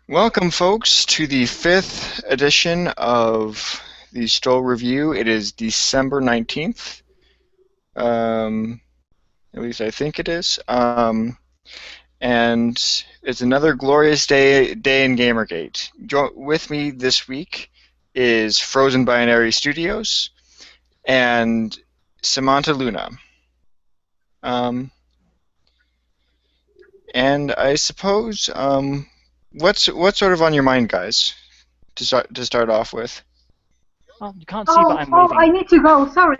Welcome, folks, to the fifth edition of the Stoll Review. It is December 19th. Um, at least I think it is. And it's another glorious day in Gamergate. With me this week is Frozen Binary Studios and Samanta Luna. Um, and I suppose, what's sort of on your mind, guys, to start off with? Oh, you can't see, but Oh, I'm oh, I waving. need to go. Sorry.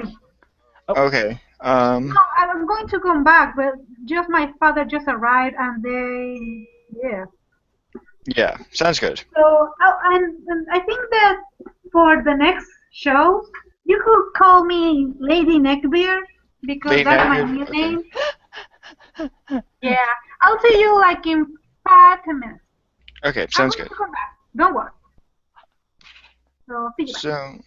Oh, Okay. No, I'm going to come back, but just my father just arrived, and yeah. Yeah, sounds good. So, and I think that for the next show, you could call me Lady Neckbeard because Late that's my Neckbeard? new Okay. name. Yeah, I'll see you like in 5 minutes. Okay, I'm sounds going good. to come back. Don't worry. So, see you later. So,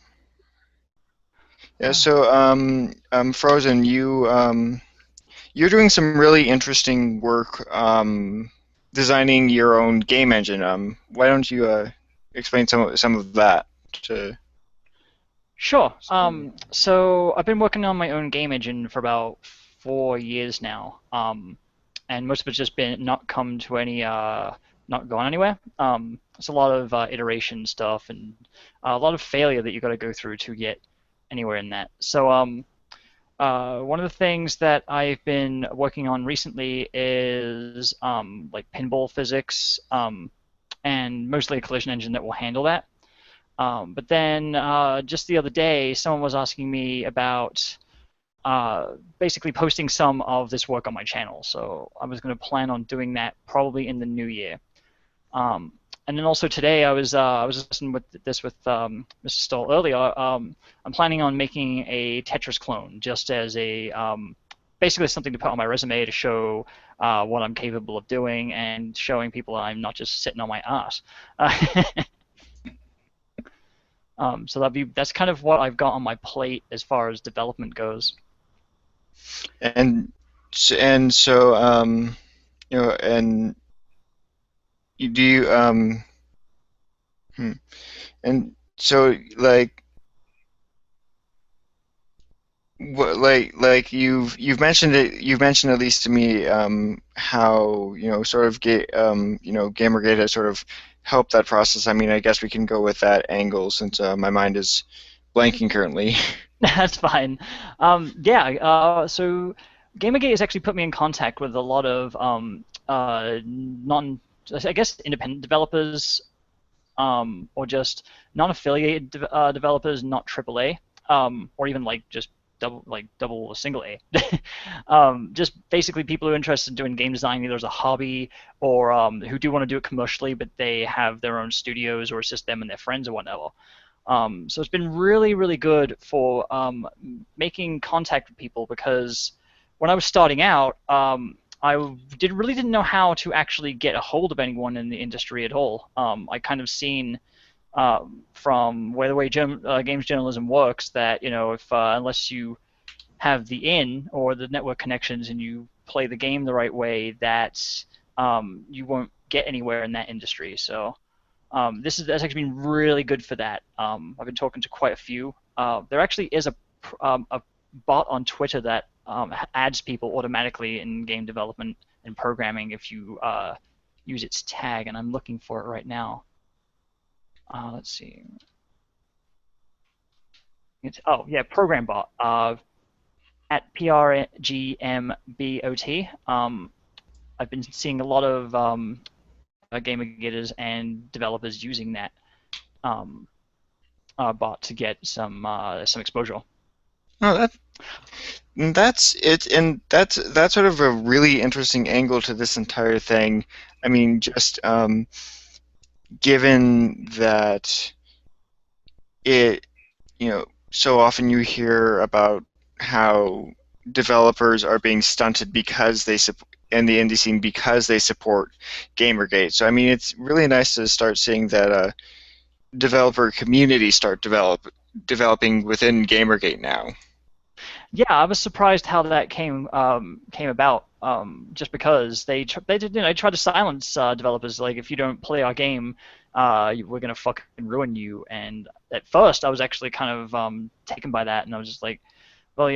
yeah, uh, so, Frozen, you're doing some really interesting work, designing your own game engine. Why don't you, explain some of that to... sure. So I've been working on my own game engine for about 4 years now. And most of it's just been not come to any, not gone anywhere. It's a lot of iteration stuff and a lot of failure that you got to go through to get anywhere in that. So, one of the things that I've been working on recently is like pinball physics, and mostly a collision engine that will handle that. But then just the other day, someone was asking me about basically posting some of this work on my channel. So I was going to plan on doing that probably in the new year. Um, and then also today, I was listening with this with Mr. Stoll earlier. I'm planning on making a Tetris clone, just as a basically something to put on my resume to show what I'm capable of doing and showing people I'm not just sitting on my ass. So that's kind of what I've got on my plate as far as development goes. And and so, and do you, hmm, and so, like you've mentioned it. You've mentioned, at least to me, how sort of Gamergate has sort of helped that process. I mean, I guess we can go with that angle since my mind is blanking currently. That's fine. Yeah, so Gamergate has actually put me in contact with a lot of I guess, independent developers, or just non-affiliated developers, not AAA, or even like just double or single A. Just basically people who are interested in doing game design either as a hobby or who do want to do it commercially, but they have their own studios or it's just them and their friends or whatever. So it's been really, really good for making contact with people because when I was starting out, really didn't know how to actually get a hold of anyone in the industry at all. I kind of seen from where the way games journalism works that if unless you have the in or the network connections and you play the game the right way, that you won't get anywhere in that industry. So that's actually been really good for that. I've been talking to quite a few. There actually is a bot on Twitter that adds people automatically in game development and programming if you use its tag, and I'm looking for it right now. Let's see. Oh yeah, program bot at PRGMBOT. I've been seeing a lot of gamer getters and developers using that um, bot to get some exposure. No, that's it, and that's sort of a really interesting angle to this entire thing. I mean, just given that it, so often you hear about how developers are being stunted because they support in the indie scene because they support Gamergate. So I mean, it's really nice to start seeing that developer community start developing within Gamergate now. Yeah, I was surprised how that came about. just because they did, tried to silence developers, like, if you don't play our game, we're gonna fucking ruin you. And at first I was actually kind of taken by that, and I was just like, well,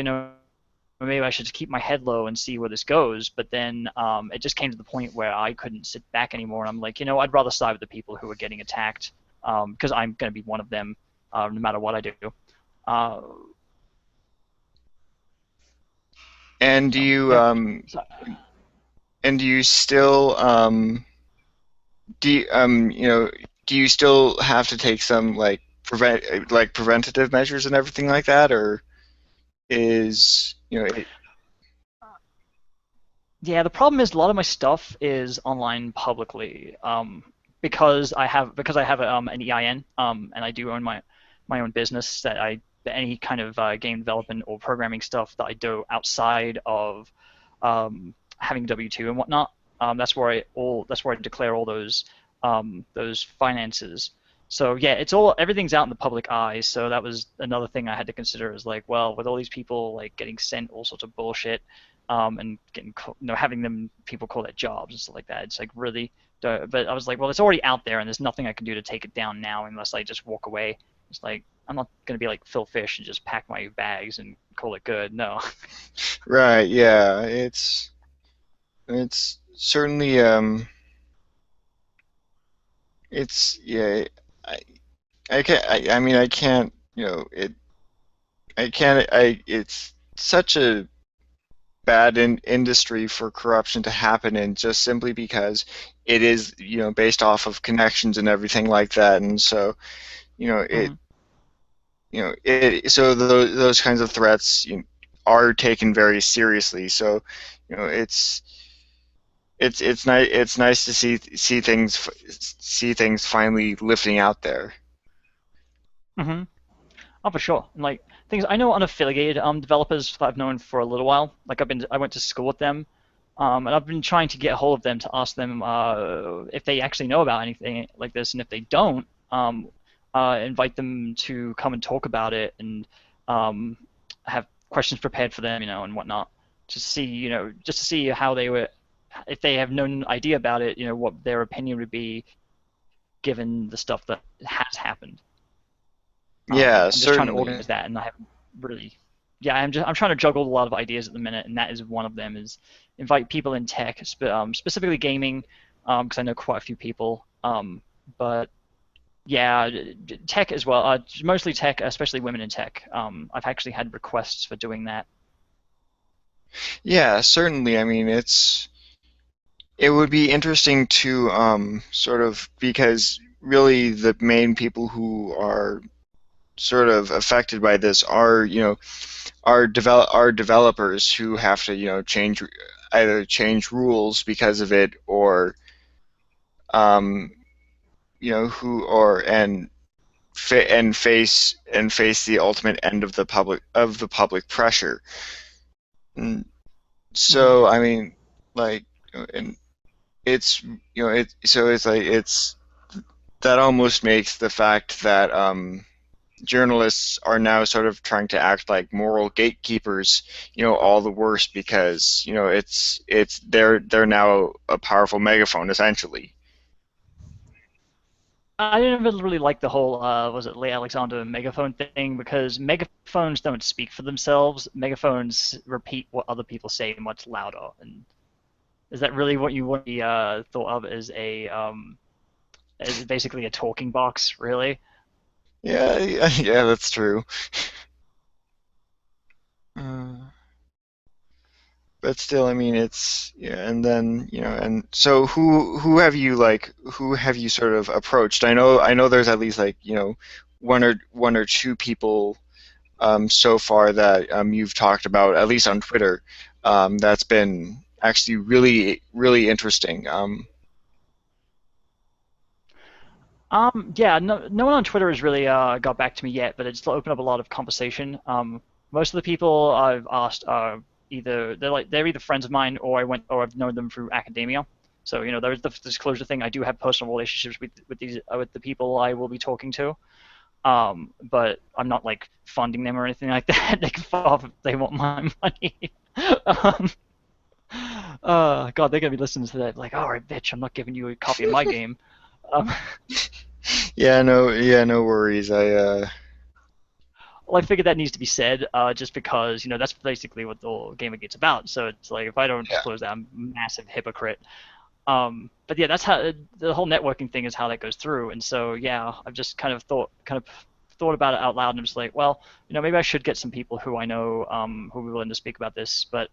maybe I should just keep my head low and see where this goes. But then it just came to the point where I couldn't sit back anymore, and I'm like, I'd rather side with the people who are getting attacked, because I'm going to be one of them, no matter what I do. Uh, And do you yeah. So, and do you still do you, do you still have to take some preventative measures and everything like that, or is yeah, the problem is a lot of my stuff is online publicly, because I have an EIN, and I do own my own business, that any kind of game development or programming stuff that I do outside of having W-2 and whatnot. That's where I declare all those finances. So yeah, everything's out in the public eye. So that was another thing I had to consider, is like, well, with all these people like getting sent all sorts of bullshit, and getting having them people call that jobs and stuff like that. It's like, really. But I was like, well, it's already out there, and there's nothing I can do to take it down now unless I just walk away. It's like, I'm not gonna be like Phil Fish and just pack my bags and call it good. No. right? Yeah, it's certainly it's yeah. I I can't. I mean, I can't. I can't. It's such a bad industry for corruption to happen in, just simply because it is, based off of connections and everything like that. And so, you know, it, Mhm. so those kinds of threats, are taken very seriously. So, it's nice to see things finally lifting out there. Mhm. Oh, for sure. And like, things I know, unaffiliated developers that I've known for a little while. Like, I went to school with them, and I've been trying to get a hold of them to ask them if they actually know about anything like this, and if they don't, invite them to come and talk about it, and um, have questions prepared for them, and whatnot, to see, just to see how they were, if they have no idea about it, what their opinion would be given the stuff that has happened. Yeah, I'm just trying to certainly. organize that, and I haven't really. Yeah, I'm trying to juggle a lot of ideas at the minute, and that is one of them. Is invite people in tech, specifically gaming, because I know quite a few people. But yeah, tech as well. Mostly tech, especially women in tech. I've actually had requests for doing that. Yeah, certainly. I mean, it would be interesting to sort of, because really the main people who are sort of affected by this are, are developers who have to, either change rules because of it, or um, who or and face the ultimate end of the public pressure. And Hmm. so, I mean, like, and it's it's like it's that almost makes the fact that journalists are now sort of trying to act like moral gatekeepers, all the worse, because they're now a powerful megaphone, essentially. I didn't really like the whole was it Leigh Alexander megaphone thing, because megaphones don't speak for themselves. Megaphones repeat what other people say much louder. And is that really what you want to be thought of as as basically a talking box, really? Yeah, yeah, yeah, that's true. Uh, but still, I mean, it's yeah. And then, and so who have you sort of approached? I know there's at least, like, one or two people so far that you've talked about, at least on Twitter, that's been actually really, really interesting. Yeah, no one on Twitter has really got back to me yet, but it's opened up a lot of conversation. Most of the people I've asked are they're either friends of mine, or I've known them through academia. So there's the disclosure thing. I do have personal relationships with the people I will be talking to. But I'm not like funding them or anything like that. They can fall off if they want my money. um, God, they're gonna be listening to that like, all right, bitch, I'm not giving you a copy of my game. Um, Yeah, no worries. well, I figured that needs to be said, just because that's basically what the whole Gamergate's about. So it's like if I don't Yeah. disclose that, I'm a massive hypocrite. But yeah, that's how the whole networking thing is how that goes through. And so yeah, I've just kind of thought about it out loud, and I'm just like, well, maybe I should get some people who I know who are willing to speak about this. But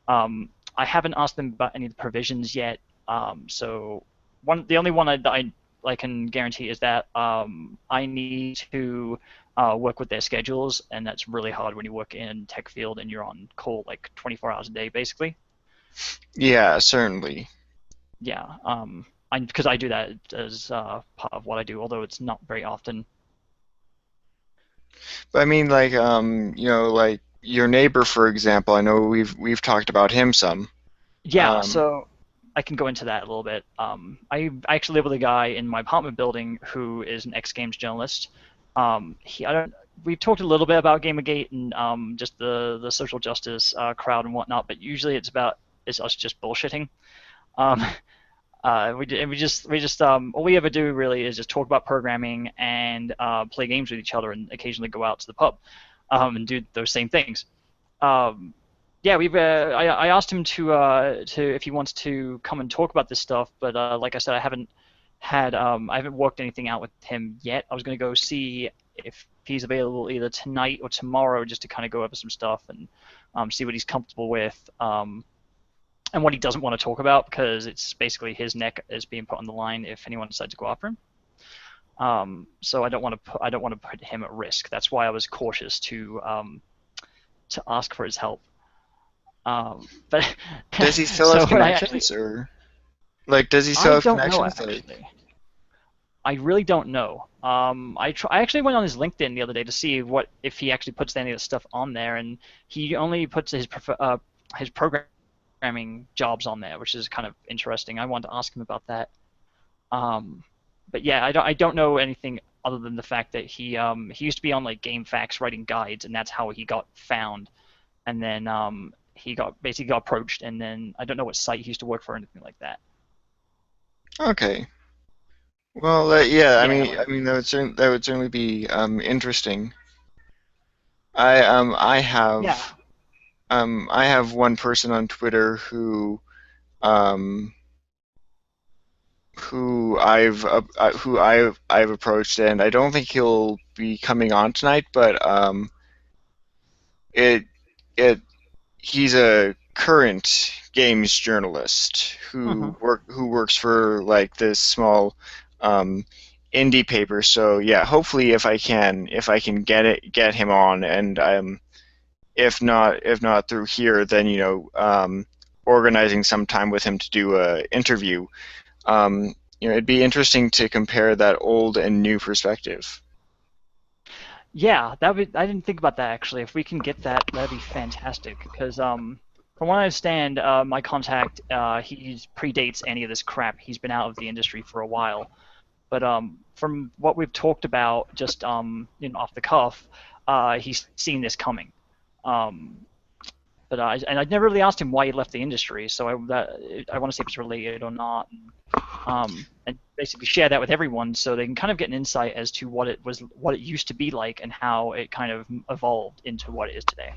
I haven't asked them about any of the provisions yet. So the only one I can guarantee is that I need to work with their schedules, and that's really hard when you work in tech field and you're on call like 24 hours a day, basically. Yeah, certainly. Yeah, because I do that as part of what I do, although it's not very often. But I mean, like, like your neighbor, for example. I know we've talked about him some. Yeah, Um, so I can go into that a little bit. I actually live with a guy in my apartment building who is an ex-games journalist. I don't. We've talked a little bit about Gamergate and just the social justice crowd and whatnot, but usually it's us just bullshitting. Um, we just all we ever do really is just talk about programming and play games with each other and occasionally go out to the pub and do those same things. Um, yeah, I asked him to if he wants to come and talk about this stuff, but like I said, I haven't worked anything out with him yet. I was going to go see if he's available either tonight or tomorrow just to kind of go over some stuff and see what he's comfortable with. And what he doesn't want to talk about because it's basically his neck is being put on the line if anyone decides to go after him. So I don't want to put him at risk. That's why I was cautious to ask for his help. But does he still so have when I actually connections, or like, does he still I have don't know connections? Like, actually. I really don't know. I actually went on his LinkedIn the other day to see what if he actually puts any of the stuff on there, and he only puts his programming jobs on there, which is kind of interesting. I wanted to ask him about that. Um, but yeah, I don't know anything other than the fact that he used to be on like GameFAQs writing guides, and that's how he got found. And then he basically got approached, and then I don't know what site he used to work for or anything like that. okay. Well, yeah. Yeah, That would certainly be interesting. yeah. I have one person on Twitter um who I've approached, and I don't think he'll be coming on tonight, but it it he's a current games journalist Hmm. who works for like this small um, indie paper. So yeah, hopefully if I can get him on, and if not through here, then organizing some time with him to do a interview. It'd be interesting to compare that old and new perspective. Yeah, I didn't think about that actually. If we can get that, that'd be fantastic. Because from what I understand, my contact he predates any of this crap. He's been out of the industry for a while. But from what we've talked about, just off the cuff, he's seen this coming. Um, but I'd never really asked him why he left the industry, so I want to see if it's related or not, and basically share that with everyone so they can kind of get an insight as to what it used to be like, and how it kind of evolved into what it is today.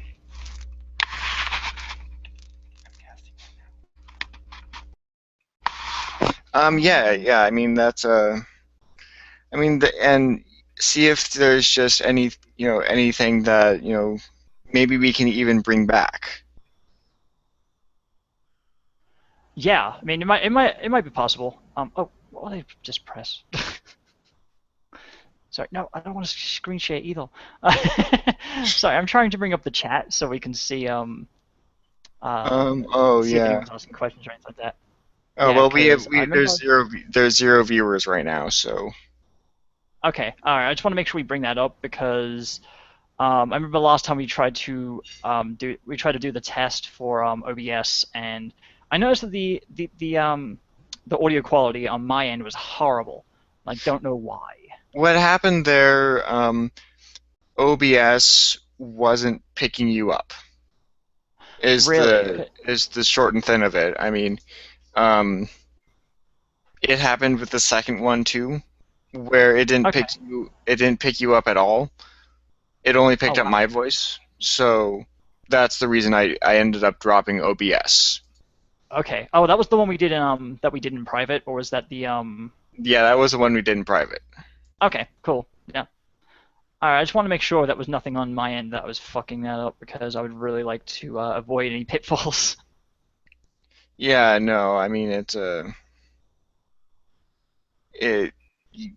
Yeah. I mean that's and see if there's just anything that maybe we can even bring back. Yeah, I mean it might be possible. Oh, what did I just press? Sorry, no, I don't want to screen share either. Sorry, I'm trying to bring up the chat so we can uh, Oh see if yeah. anyone's asking questions or anything like that. Oh Yeah, well, because I there's remember. zero viewers right now, so Okay, all right. I just want to make sure we bring that up because I remember last time we tried to do the test for OBS, and I noticed that the audio quality on my end was horrible. I don't know why. what happened there? OBS wasn't picking you up. Really? is the short and thin of it. I mean, um, it happened with the second one too, where Okay. it didn't pick you up at all. It only Oh picked up wow. my voice. So that's the reason I ended up dropping OBS. Okay. Oh, that was the one we did in that we did in private, or was that the Yeah, that was the one we did in private. Okay, cool. Yeah. Alright, I just want to make sure that was nothing on my end that was fucking that up because I would really like to avoid any pitfalls. Yeah, no, I mean it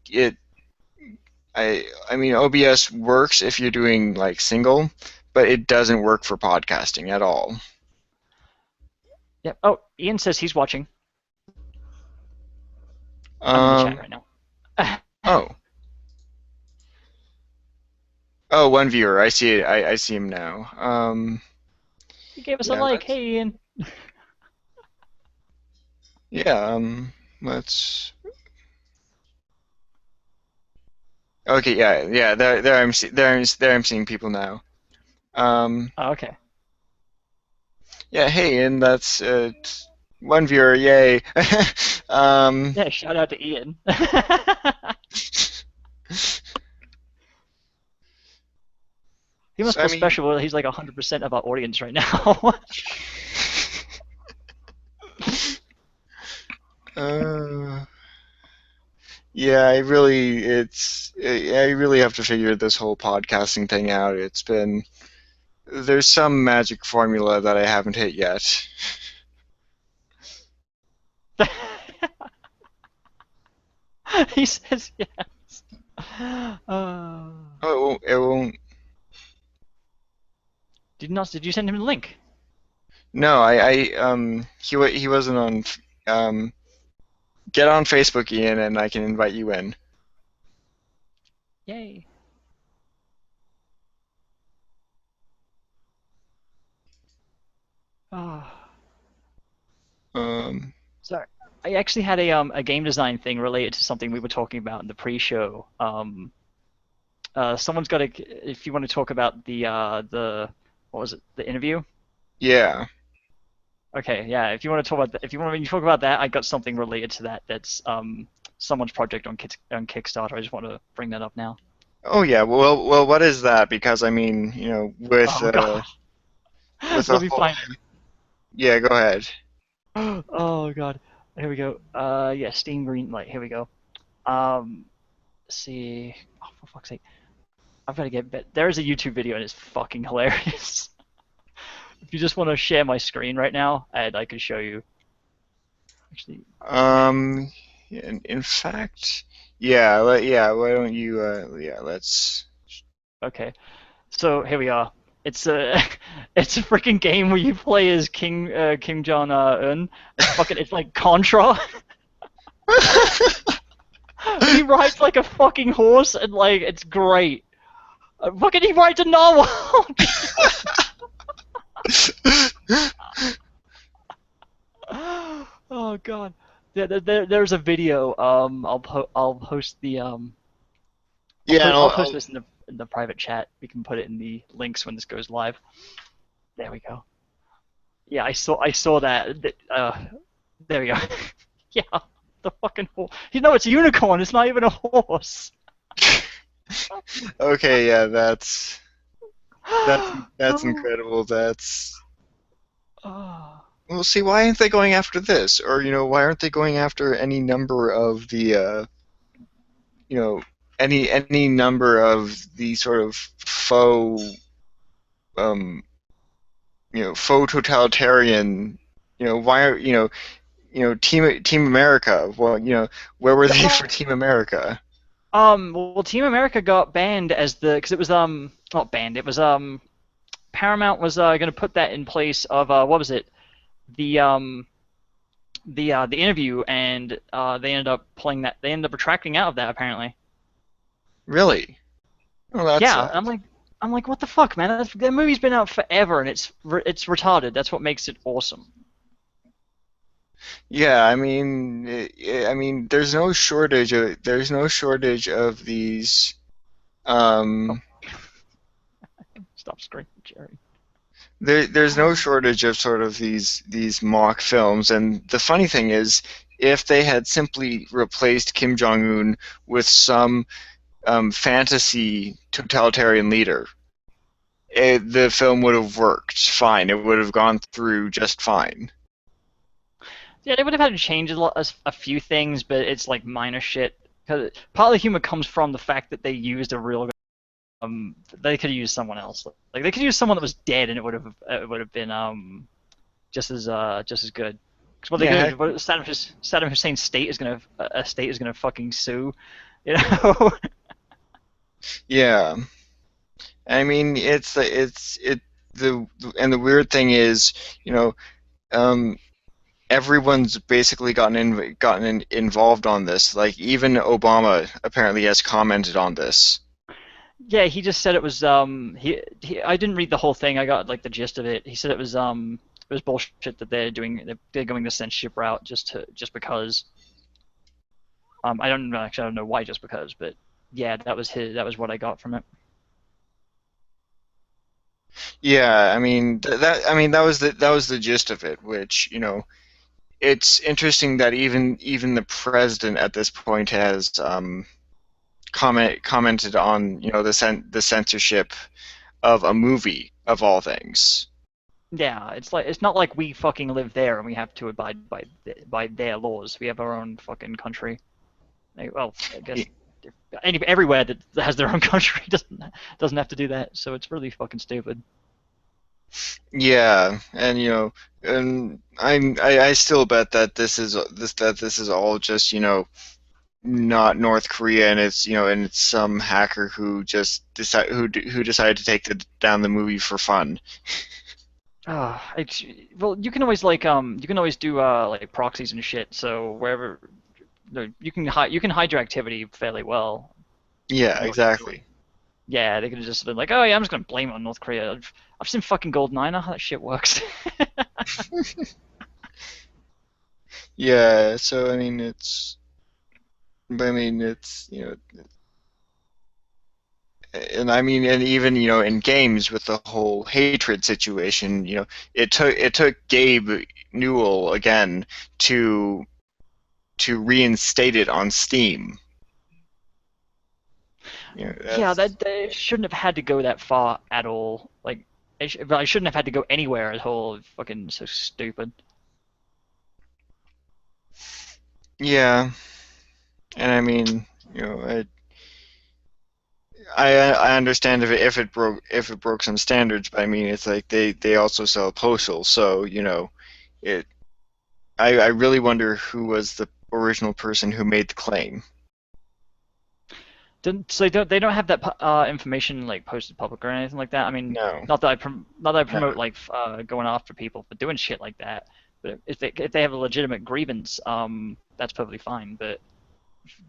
it I mean OBS works if you're doing like single, but it doesn't work for podcasting at all. Yep. Oh, Ian says he's watching. I'm in the chat Um right now. oh. Oh, one viewer. I see it. I see him now. He gave us a Yeah, like. let's Hey, Ian. yeah, let's okay, yeah, there I'm seeing people now. Um Oh, okay. yeah, hey, and that's one viewer, yay. um Yeah, shout out to Ian. He must so I feel mean special. He's like 100% of our audience right now. uh yeah, I really have to figure this whole podcasting thing out. There's some magic formula that I haven't hit yet. He says yes. Oh, it won't. Did you send him the link? No, he wasn't on. Um, get on Facebook, Ian, and I can invite you in. Yay. Oh. Um, Sorry. I actually had a game design thing related to something we were talking about in the pre-show. Someone's got a. If you want to talk about the what was it? The interview. yeah. Okay, yeah. If you want to talk about if you want to talk about that, I got something related to that. That's someone's project on Kickstarter. I just want to bring that up now. Oh, yeah. Well, what is that? Because I mean, Oh god. with a Let me whole. find it. Yeah, go ahead. Oh god. Here we go. Yeah, Steam Greenlight. Here we go. Let's see. Oh, for fuck's sake. I've got to get bet. There is a YouTube video and it's fucking hilarious. If you just want to share my screen right now, and I can show you. Actually, In fact, yeah. Yeah. Why don't you? Yeah. Let's. okay. So here we are. It's a it's a freaking game where you play as Kim Jong Un. It's like Contra. He rides like a fucking horse and like it's great. Fucking he rides a narwhal. Oh god. There's a video. I'll post the Yeah. And I'll post this in the private chat. We can put it in the links when this goes live. There we go. Yeah, I saw that. There we go. Yeah, the fucking horse. You know, it's a unicorn. It's not even a horse. okay. Yeah. That's Oh. incredible. That's. Oh. Well, see, why aren't they going after this? Or, why aren't they going after any number of you know, any number of the sort of um, faux totalitarian, why are, Team America? Well, where were they for Oh. Team America? Well, Team America got banned as the because it was not banned. It was Paramount was going to put that in place of what was it? The the interview, and they ended up pulling that. They ended up retracting out of that apparently. Really? Well, that's Yeah, sad. I'm like, what the fuck, man? That movie's been out forever, and it's retarded. That's what makes it awesome. Yeah, I mean, there's no shortage of these. Oh, Um, stop screaming, Jerry. there's no shortage of sort of these mock films, and the funny thing is, if they had simply replaced Kim Jong Un with some fantasy totalitarian leader, the film would have worked fine. It would have gone through just fine. Yeah, they would have had to change a few things, but it's like minor shit. Because part of the humor comes from the fact that they used a real. They could have used someone else. Like they could use someone that was dead, and it would have been just as good. Because what they Yeah, could Saddam Hussein's state is gonna fucking sue, you know. yeah. I mean, the and the weird thing is, you know, um, everyone's basically involved on this. Like even Obama apparently has commented on this. Yeah, he just said it was he I didn't read the whole thing. I got like the gist of it. He said it was bullshit that they're going the censorship route just because. I don't know, actually I don't know why just because, but yeah, that was what I got from it. Yeah, I mean that was the gist of it. Which it's interesting that even the president at this point has commented on the censorship of a movie of all things. Yeah, it's not like we fucking live there and we have to abide by their laws. We have our own fucking country. Well, I guess everywhere that has their own country doesn't have to do that. So it's really fucking stupid. Yeah, and and I still bet that this is all just not North Korea, and it's some hacker who just who decided to take down the movie for fun. Well, you can always you can always do like proxies and shit. So wherever you can hide your activity fairly well. Yeah, exactly. Yeah, they could have just been like, oh yeah, I'm just gonna blame it on North Korea. I've seen fucking GoldenEye. I know how that shit works. Yeah, so I mean it's and even in games with the whole hatred situation, it took Gabe Newell again to reinstate it on Steam. Yeah, That's that shouldn't have had to go that far at all. Like, I shouldn't have had to go anywhere at all. Fucking so stupid. yeah, and I mean, I understand if it broke some standards, but I mean it's like they also sell Postal, so it. I really wonder who was the original person who made the claim. So they don't have that information like posted public or anything like that. I mean, No, not that I no. promote like going after people for doing shit like that. But if they have a legitimate grievance, that's perfectly fine. But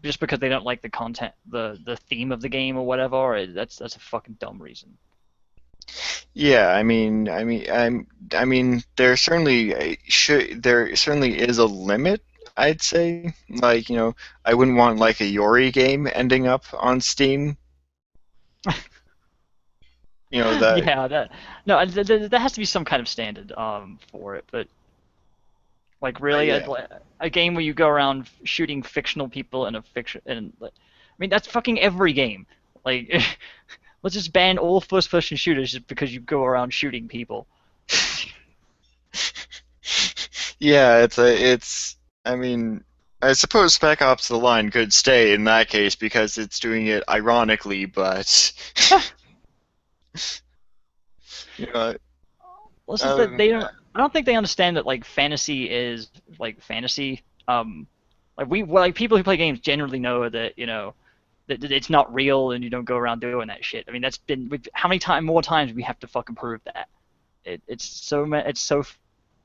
just because they don't like the content, the theme of the game or whatever, that's a fucking dumb reason. Yeah, I mean, there certainly is a limit. I'd say, like, I wouldn't want like a Yori game ending up on Steam. That. Yeah, that no, there has to be some kind of standard for it. But like really, Yeah, a game where you go around shooting fictional people in a fiction, and I mean that's fucking every game. Like, let's just ban all first-person shooters just because you go around shooting people. yeah, it's. I mean, I suppose Spec Ops: The Line could stay in that case because it's doing it ironically, but you know, Well, it's just that um, they don't. I don't think they understand that like fantasy is like fantasy. Like people who play games generally know that that it's not real and you don't go around doing that shit. I mean that's been how many more times we have to fucking prove that. It's so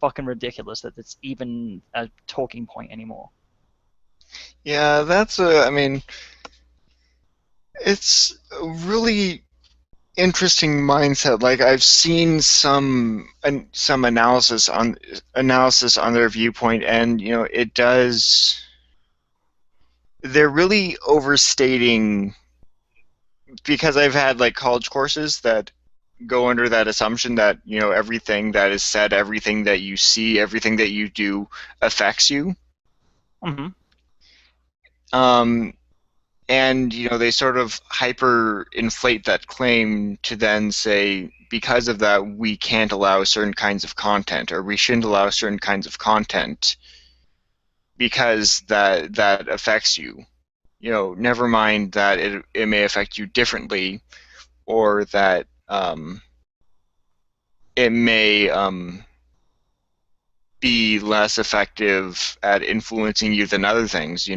fucking ridiculous that it's even a talking point anymore. yeah, I mean, it's a really interesting mindset. Like I've seen some analysis on their viewpoint, and it does. They're really overstating because I've had like college courses that go under that assumption that everything that is said, everything that you see, everything that you do affects you. Mm-hmm. Um, and they sort of hyper inflate that claim to then say, because of that, we can't allow certain kinds of content, or we shouldn't allow certain kinds of content because that affects you. Never mind that it may affect you differently, or that it may be less effective at influencing you than other things.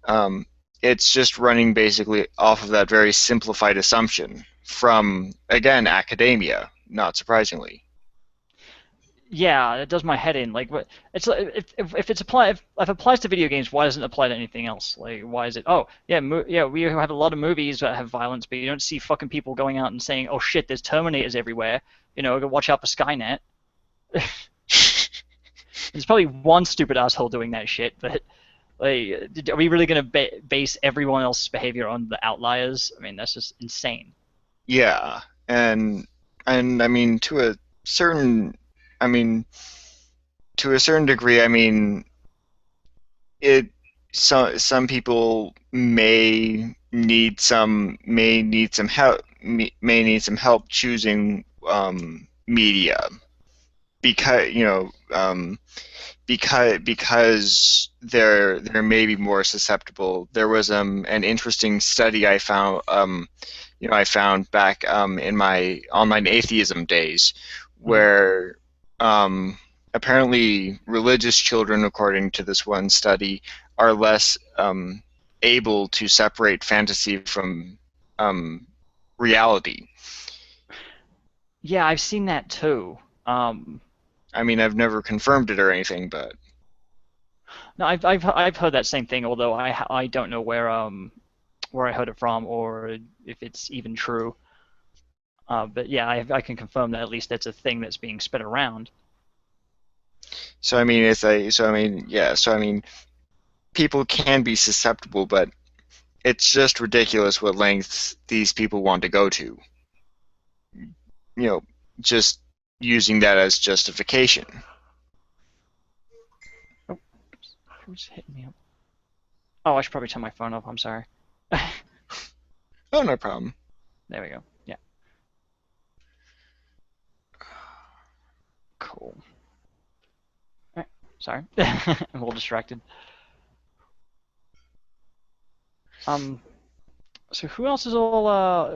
Um, it's just running basically off of that very simplified assumption from, again, academia, not surprisingly. Yeah, it does my head in. Like, what? It's like if it's if it applies to video games, why doesn't it apply to anything else? Like, why is it? Oh, yeah, yeah, we have a lot of movies that have violence, but you don't see fucking people going out and saying, "Oh shit, there's Terminators everywhere." Go watch out for Skynet. There's probably one stupid asshole doing that shit, but like, are we really gonna base everyone else's behavior on the outliers? I mean, that's just insane. Yeah, and I mean I mean to a certain degree, I mean it. Some people may need some help choosing media because they're maybe more susceptible. There was an interesting study I found back in my online atheism days, Mhm. where apparently religious children, according to this one study, are less able to separate fantasy from reality. Yeah, I've seen that too. I mean, I've never confirmed it or anything, but No, I've heard that same thing, although I don't know where I heard it from or if it's even true. But yeah, I can confirm that at least that's a thing that's being spread around. so I mean, people can be susceptible, but it's just ridiculous what lengths these people want to go to. You know, just using that as justification. Oh, who's hitting me up? Oh, I should probably turn my phone off. I'm sorry. Oh, no problem. There we go. Yeah, cool. All right, sorry, I'm a little distracted. Um, so who else is all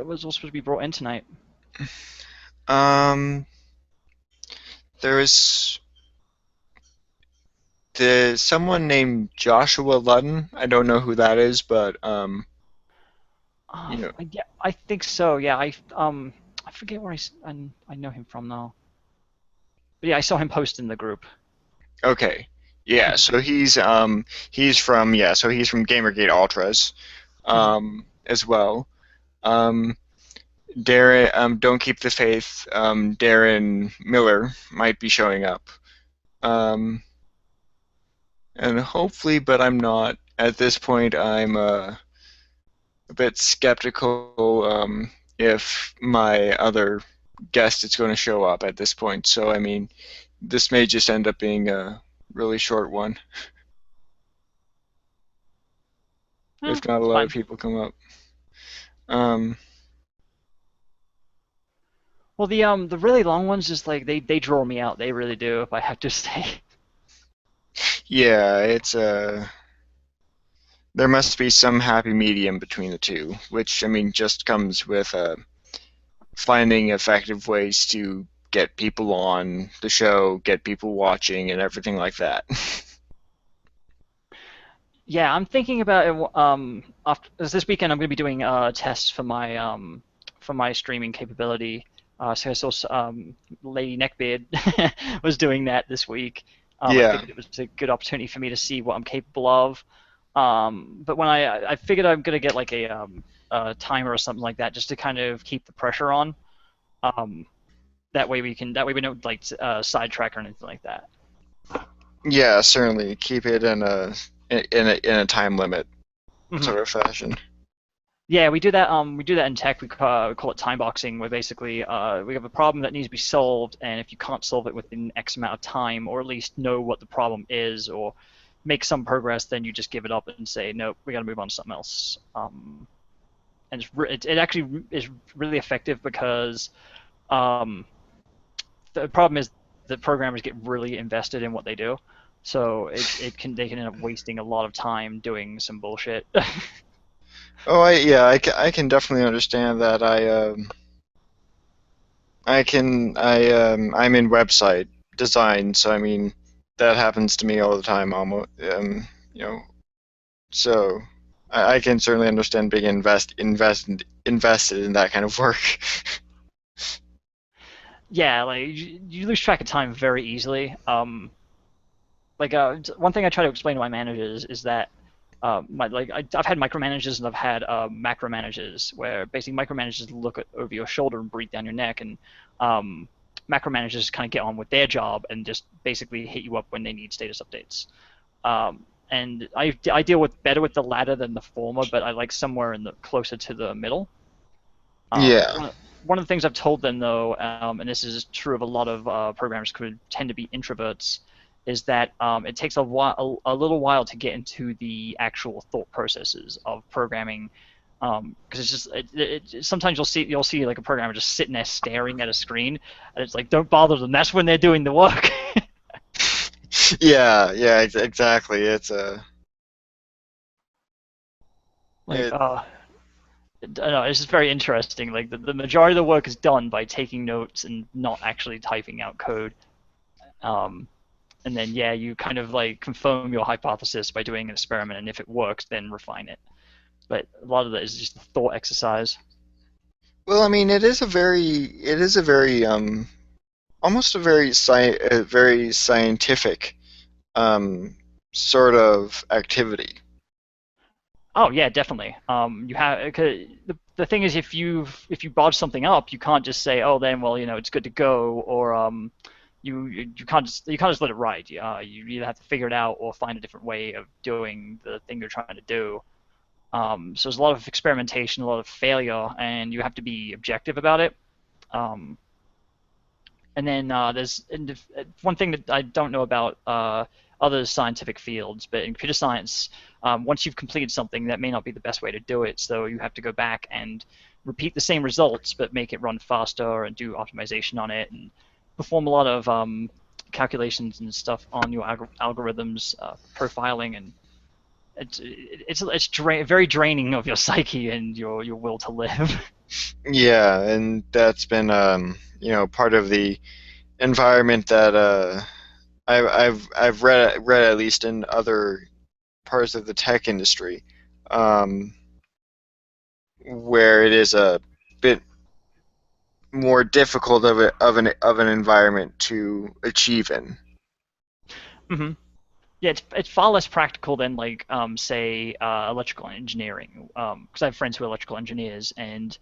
was all supposed to be brought in tonight? Um, there's someone named Joshua Ludden. I don't know who that is, but you know, Yeah, I think so. Yeah, I forget where I know him from now. But yeah, I saw him post in the group. okay, yeah. Mhm. So he's from Gamergate Ultras, Mhm. as well. Um, Darren, don't keep the faith. Darren Miller might be showing up. Um, and hopefully, but I'm not. At this point, I'm a bit skeptical if my other guest is going to show up at this point. So, I mean, this may just end up being a really short one, if not a It's lot of fine. people come up. Um, Well, the really long ones just like they draw me out. They really do. If I have to say. yeah, there must be some happy medium between the two, which, I mean, just comes with finding effective ways to get people on the show, get people watching, and everything like that. Yeah, I'm thinking about it. After this weekend, I'm going to be doing tests for my streaming capability. So I saw Lady Neckbeard was doing that this week. I Yeah. figured it was a good opportunity for me to see what I'm capable of. But when I figured I'm going to get like a timer or something like that just to kind of keep the pressure on. Um, that way we don't like sidetrack or anything like that. Yeah, certainly. Keep it in a time limit Mhm. sort of fashion. Yeah, we do that. We do that in tech. We call it time boxing, where basically we have a problem that needs to be solved, and if you can't solve it within X amount of time, or at least know what the problem is, or make some progress, then you just give it up and say, nope, we got to move on to something else. And it actually is really effective because um, the problem is that programmers get really invested in what they do, so they can end up wasting a lot of time doing some bullshit. Oh, I can definitely understand that. I'm in website design, so I mean that happens to me all the time, almost. You know, so I can certainly understand being invested in that kind of work. Yeah, like you lose track of time very easily. One thing I try to explain to my managers is that I've had micromanagers and I've had macro managers where basically micromanagers look over your shoulder and breathe down your neck, and macro managers kind of get on with their job and just basically hit you up when they need status updates. And I deal with better with the latter than the former, but I like somewhere in the closer to the middle. Yeah, One of the things I've told them, though, and this is true of a lot of programmers who tend to be introverts, is that it takes a little while to get into the actual thought processes of programming, because it's just sometimes you'll see like a programmer just sitting there staring at a screen, and it's like don't bother them. That's when they're doing the work. exactly. It's a like it I don't know, it's just very interesting. Like the majority of the work is done by taking notes and not actually typing out code. Um, and then yeah, you kind of like confirm your hypothesis by doing an experiment, and if it works, then refine it. But a lot of that is just a thought exercise. well, I mean, it is a very almost a very scientific um sort of activity. Oh yeah, definitely. You have the thing is if you bodge something up, you can't just say, oh then well it's good to go, or you can't just let it ride. You either have to figure it out or find a different way of doing the thing you're trying to do. So there's a lot of experimentation, a lot of failure, and you have to be objective about it. Um, and then one thing that I don't know about other scientific fields, but in computer science, once you've completed something, that may not be the best way to do it. So you have to go back and repeat the same results, but make it run faster and do optimization on it and perform a lot of calculations and stuff on your algorithms, profiling, and very draining of your psyche and your will to live. Yeah, and that's been part of the environment that I've read at least in other parts of the tech industry, um, where it is a bit more difficult of an environment to achieve in. hmm Yeah, it's far less practical than like say electrical engineering. Because I have friends who are electrical engineers, and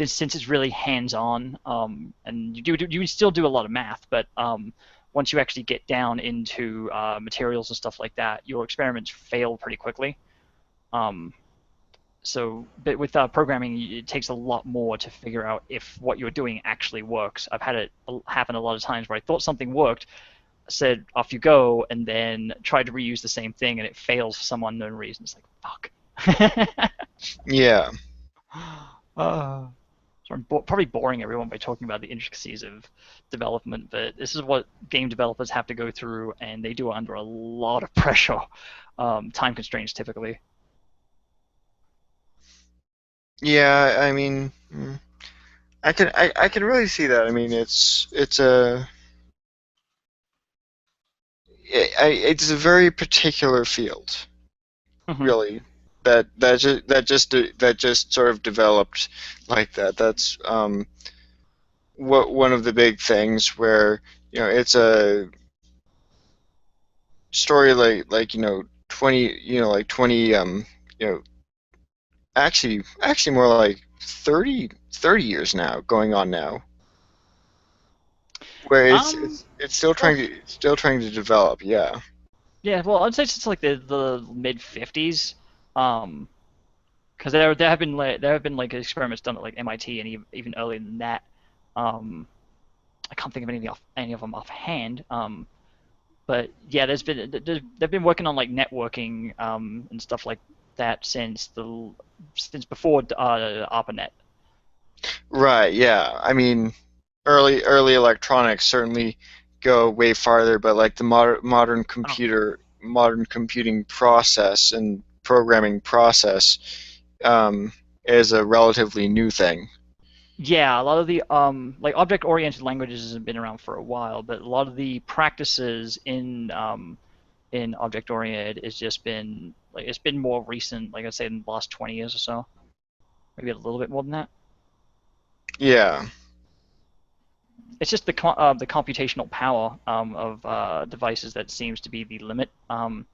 since it's really hands-on, and you still do a lot of math, but once you actually get down into materials and stuff like that, your experiments fail pretty quickly. Um, but with programming, it takes a lot more to figure out if what you're doing actually works. I've had it happen a lot of times where I thought something worked, said off you go, and then tried to reuse the same thing, and it fails for some unknown reason. It's like fuck. Yeah, So I'm probably boring everyone by talking about the intricacies of development, but this is what game developers have to go through, and they do it under a lot of pressure, time constraints typically. yeah. I mean, I can really see that. I mean, it's a very particular field, hmm really. That just sort of developed like that. That's what one of the big things where it's a story like 20 like 20 you know actually more like 30 years now going on now where Um, it's well, still trying to develop. yeah, well, I'd say since like the mid '50s. Um, because there have been experiments done at like MIT and even earlier than that. I can't think of any of them offhand. But yeah, they've been working on like networking and stuff like that since before ARPANET. Right, yeah. I mean, early electronics certainly go way farther, but like the I don't. modern computing process and programming process um, is a relatively new thing. Yeah, a lot of the like object-oriented languages have been around for a while, but a lot of the practices in object-oriented has just been like it's been more recent, like I say, in the last 20 years or so, maybe a little bit more than that. Yeah, It's just the computational power of devices that seems to be the limit. 'Cause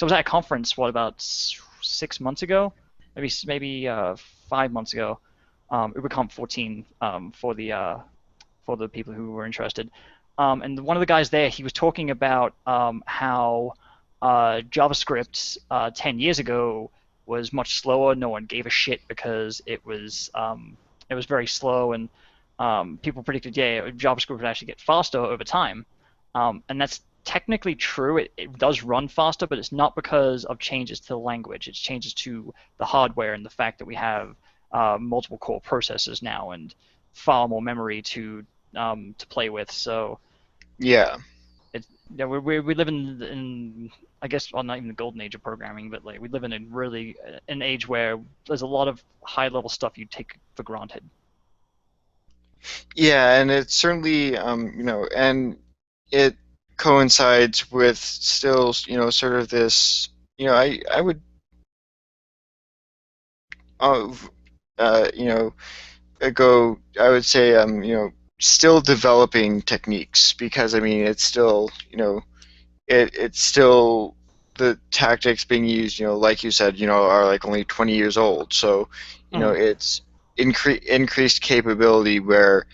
I was at a conference, what, about 6 months ago, maybe 5 months ago, UberConf 14 for the people who were interested. And one of the guys there, he was talking about how JavaScript 10 years ago was much slower. No one gave a shit because it was very slow, and people predicted, yeah, JavaScript would actually get faster over time. And that's technically true. It does run faster, but it's not because of changes to the language. It's changes to the hardware and the fact that we have multiple core processors now and far more memory to play with. So yeah. it's yeah, we live in I guess, well, not even the golden age of programming, but like we live in a really an age where there's a lot of high level stuff you take for granted. Yeah, and it's certainly, and it coincides with still, sort of this, I would, uh, uh, you know, I would say, still developing techniques because I mean, it's still, it's still the tactics being used, like you said, are like only 20 years old. So, Mhm. it's increased capability where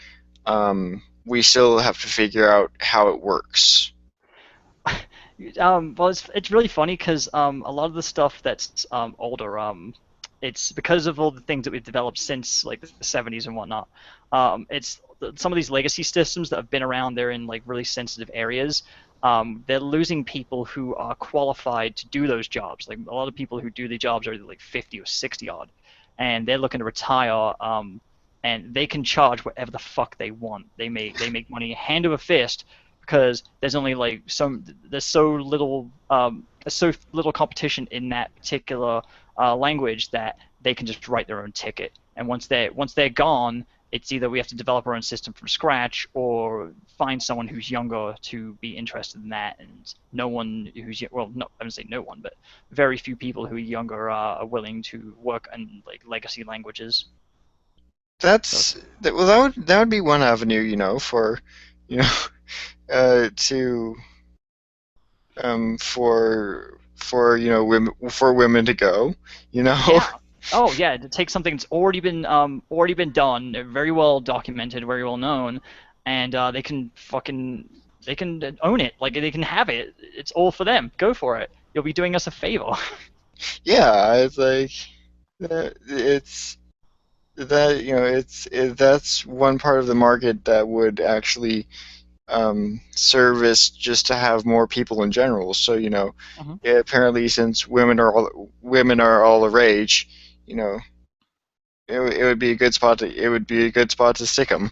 we still have to figure out how it works. Well, it's really funny because a lot of the stuff that's older, it's because of all the things that we've developed since like the 70s and whatnot. It's some of these legacy systems that have been around. They're in like really sensitive areas. They're losing people who are qualified to do those jobs. Like a lot of people who do the jobs are like 50 or 60 odd, and they're looking to retire. And they can charge whatever the fuck they want. They make money hand over fist because there's so little competition in that particular language that they can just write their own ticket. And once they're gone, it's either we have to develop our own system from scratch or find someone who's younger to be interested in that. And no one who's well, no, I wouldn't say no one, but very few people who are younger are willing to work in like legacy languages. So Well, that would be one avenue, for you know to for women to go, you know. yeah. Oh yeah, to take something that's already been done, very well documented, very well known, and they can own it. Like they can have it. It's all for them. Go for it. You'll be doing us a favor. Yeah, it's like it's that's one part of the market that would actually service just to have more people in general. So, Mhm. yeah, apparently since women are all the rage, you know, it would be a good spot to stick them.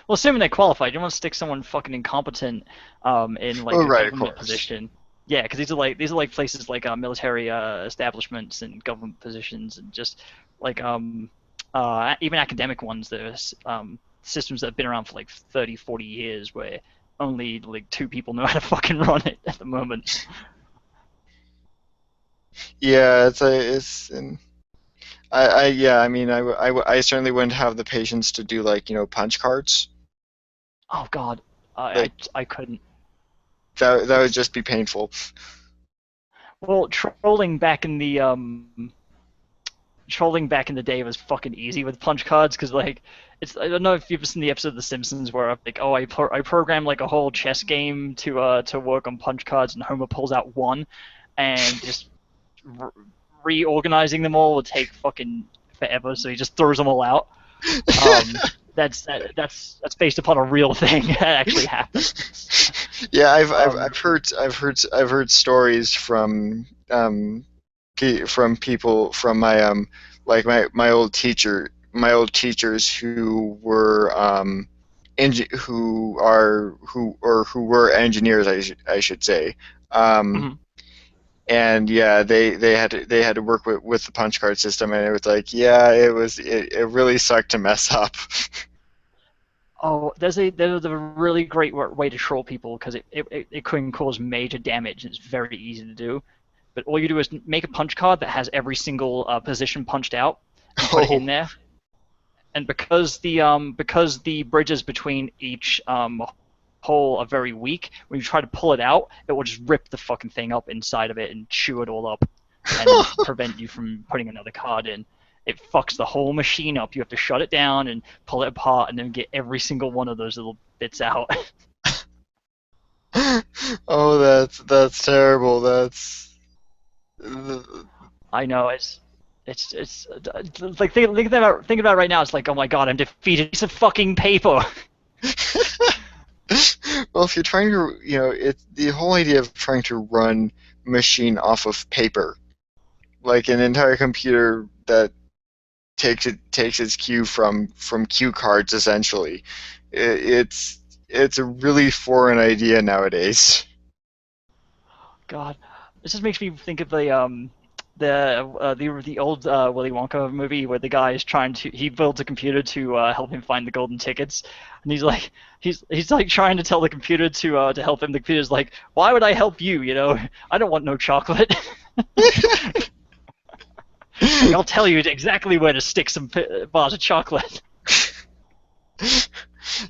Well, assuming they qualify, you don't want to stick someone fucking incompetent in like Oh, a right, of government course. position. Yeah, because these are like places like military establishments and government positions and just like even academic ones. There's systems that have been around for like 30, 40 years where only like two people know how to fucking run it at the moment. Yeah, and yeah, I mean, I certainly wouldn't have the patience to do like, punch cards. Oh God, Like I couldn't. that would It's just be painful. well, trolling back in the day was fucking easy with punch cards because like it's I don't know if you've ever seen the episode of The Simpsons where I'm like, oh, I programmed like a whole chess game to work on punch cards, and Homer pulls out one and just reorganizing them all will take fucking forever. So he just throws them all out. That's based upon a real thing that actually happened. Yeah, I've heard stories from people from my like my old teachers who were who were engineers, I should say. Mhm. And yeah, they had to work with the punch card system, and it was like, yeah, it really sucked to mess up. Oh, there's a really great way to troll people because it can cause major damage and it's very easy to do. But all you do is make a punch card that has every single position punched out and put it in Oh, there. And because the bridges between each hole are very weak, when you try to pull it out, it will just rip the fucking thing up inside of it and chew it all up and prevent you from putting another card in. It fucks the whole machine up. You have to shut it down and pull it apart and then get every single one of those little bits out. oh, that's terrible. That's I know it's like thinking about it right now. It's like, oh my god, I'm defeated. Piece of fucking paper. well, if you're trying to, it's the whole idea of trying to run a machine off of paper, like an entire computer that takes its cue from cue cards essentially. It's a really foreign idea nowadays. God, this just makes me think of the old Willy Wonka movie where the guy is he builds a computer to help him find the golden tickets, and he's like trying to tell the computer to help him. The computer's like, why would I help you? I don't want no chocolate. I'll tell you exactly where to stick some bars of chocolate.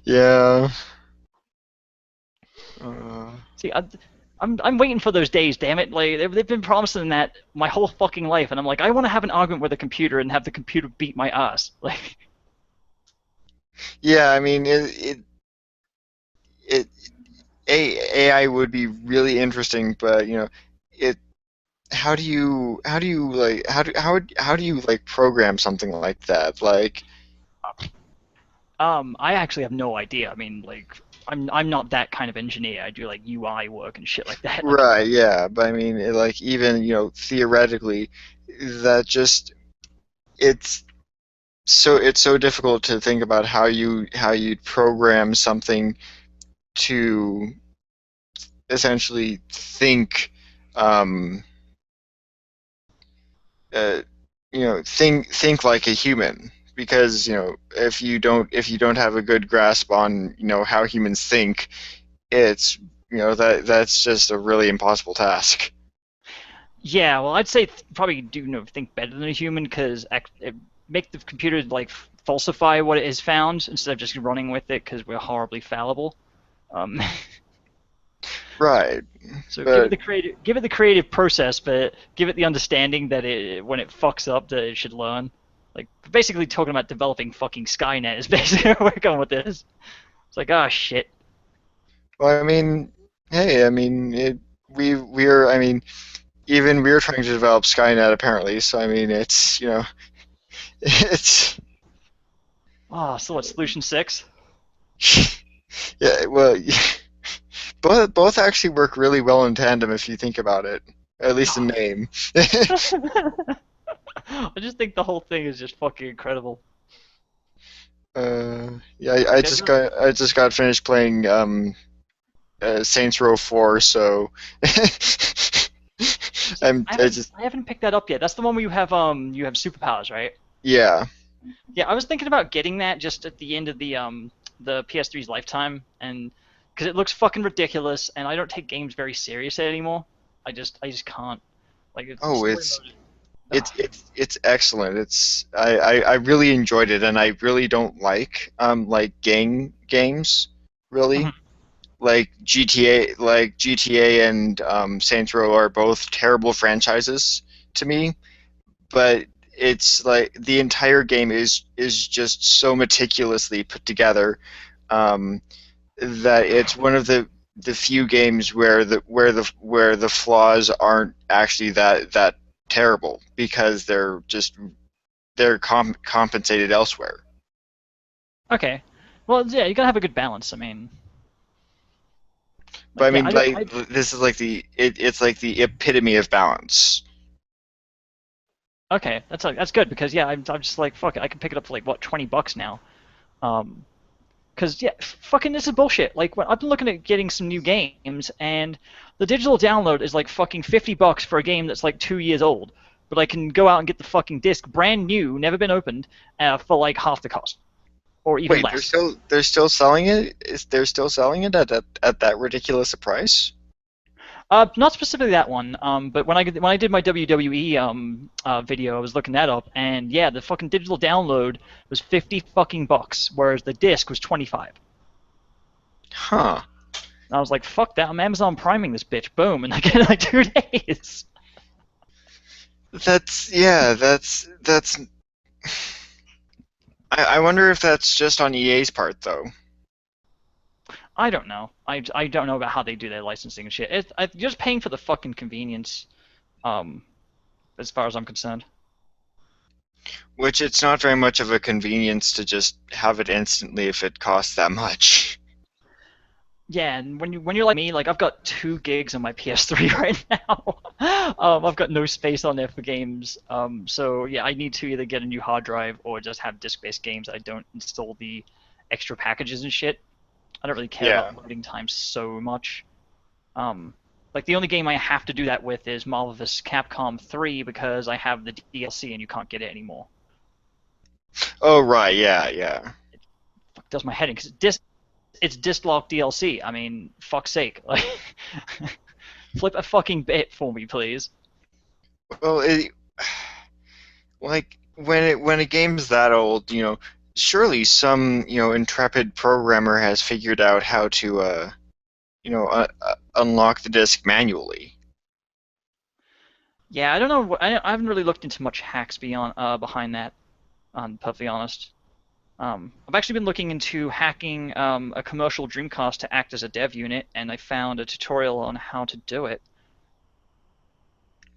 Yeah. See, I'm waiting for those days, damn it. Like they've been promising that my whole fucking life, and I'm like, I want to have an argument with a computer and have the computer beat my ass. Like, Yeah, I mean, AI would be really interesting, but it. How do you like program something like that? Like, I actually have no idea. I mean, like, I'm not that kind of engineer. I do like UI work and shit like that. Like, right, yeah, but I mean, like even theoretically, that just it's it's so difficult to think about how you'd program something to essentially think, um, uh, think like a human. Because if you don't have a good grasp on how humans think, it's that's just a really impossible task. yeah, well, I'd say probably do think better than a human because make the computer like falsify what it has found instead of just running with it because we're horribly fallible. Um, Right, so but give it the creative process, but give it the understanding that when it fucks up, that it should learn. Like basically talking about developing fucking Skynet is basically where we're going with this. It's like, oh shit. well, I mean, hey, I mean, we're I mean, even we're trying to develop Skynet apparently. So I mean, it's it's Oh, so what? Solution 6? yeah. Well, both actually work really well in tandem if you think about it, at least in name. I just think the whole thing is just fucking incredible. Yeah, Like I really, I just got finished playing Saints Row 4, so see, I just I haven't picked that up yet. That's the one where you have superpowers, right? yeah. Yeah, I was thinking about getting that just at the end of the PS3's lifetime, and because it looks fucking ridiculous, and I don't take games very seriously anymore. I just can't. Like the Oh, story mode. it's excellent. I really enjoyed it, and I really don't like games really. Mhm. Like GTA and Saints Row are both terrible franchises to me, but it's like the entire game is just so meticulously put together, um, that it's one of the few games where the flaws aren't actually that terrible because they're compensated elsewhere. Okay. Well, yeah, you gotta have a good balance. I mean, But I like, yeah, mean, like this is like it's like the epitome of balance. okay, that's good because yeah, I'm just like fuck it, I can pick it up for like what $20 now. Because yeah, fucking this is bullshit. Like when I've been looking at getting some new games, and the digital download is like fucking $50 for a game that's like 2 years old. But I can go out and get the fucking disc, brand new, never been opened, for like half the cost, or even Wait, less. they're still selling it? They're still selling it at that ridiculous a price? Not specifically that one. But when I did my WWE video, I was looking that up, and yeah, the fucking digital download was 50 fucking bucks, whereas the disc was 25. Huh. And I was like, fuck that, I'm Amazon priming this bitch, boom, and I get it in like 2 days. That's. I wonder if that's just on EA's part though. I don't know. I don't know about how they do their licensing and shit. You're just paying for the fucking convenience, um, as far as I'm concerned. Which it's not very much of a convenience to just have it instantly if it costs that much. Yeah, and when you're like me, like I've got 2 gigs on my PS3 right now. I've got no space on there for games. So yeah, I need to either get a new hard drive or just have disc-based games. I don't install the extra packages and shit. I don't really care Yeah. about loading times so much. Um, like the only game I have to do that with is Marvel vs. Capcom 3 because I have the DLC and you can't get it anymore. Oh right, yeah. Fuck, does my head in because it's disc lock DLC. I mean, fuck's sake, like flip a fucking bit for me, please. Well, like when a game's that old, surely some intrepid programmer has figured out how to unlock the disk manually. Yeah, I don't know. I haven't really looked into much hacks beyond behind that. I'm perfectly honest. I've actually been looking into hacking a commercial Dreamcast to act as a dev unit, and I found a tutorial on how to do it.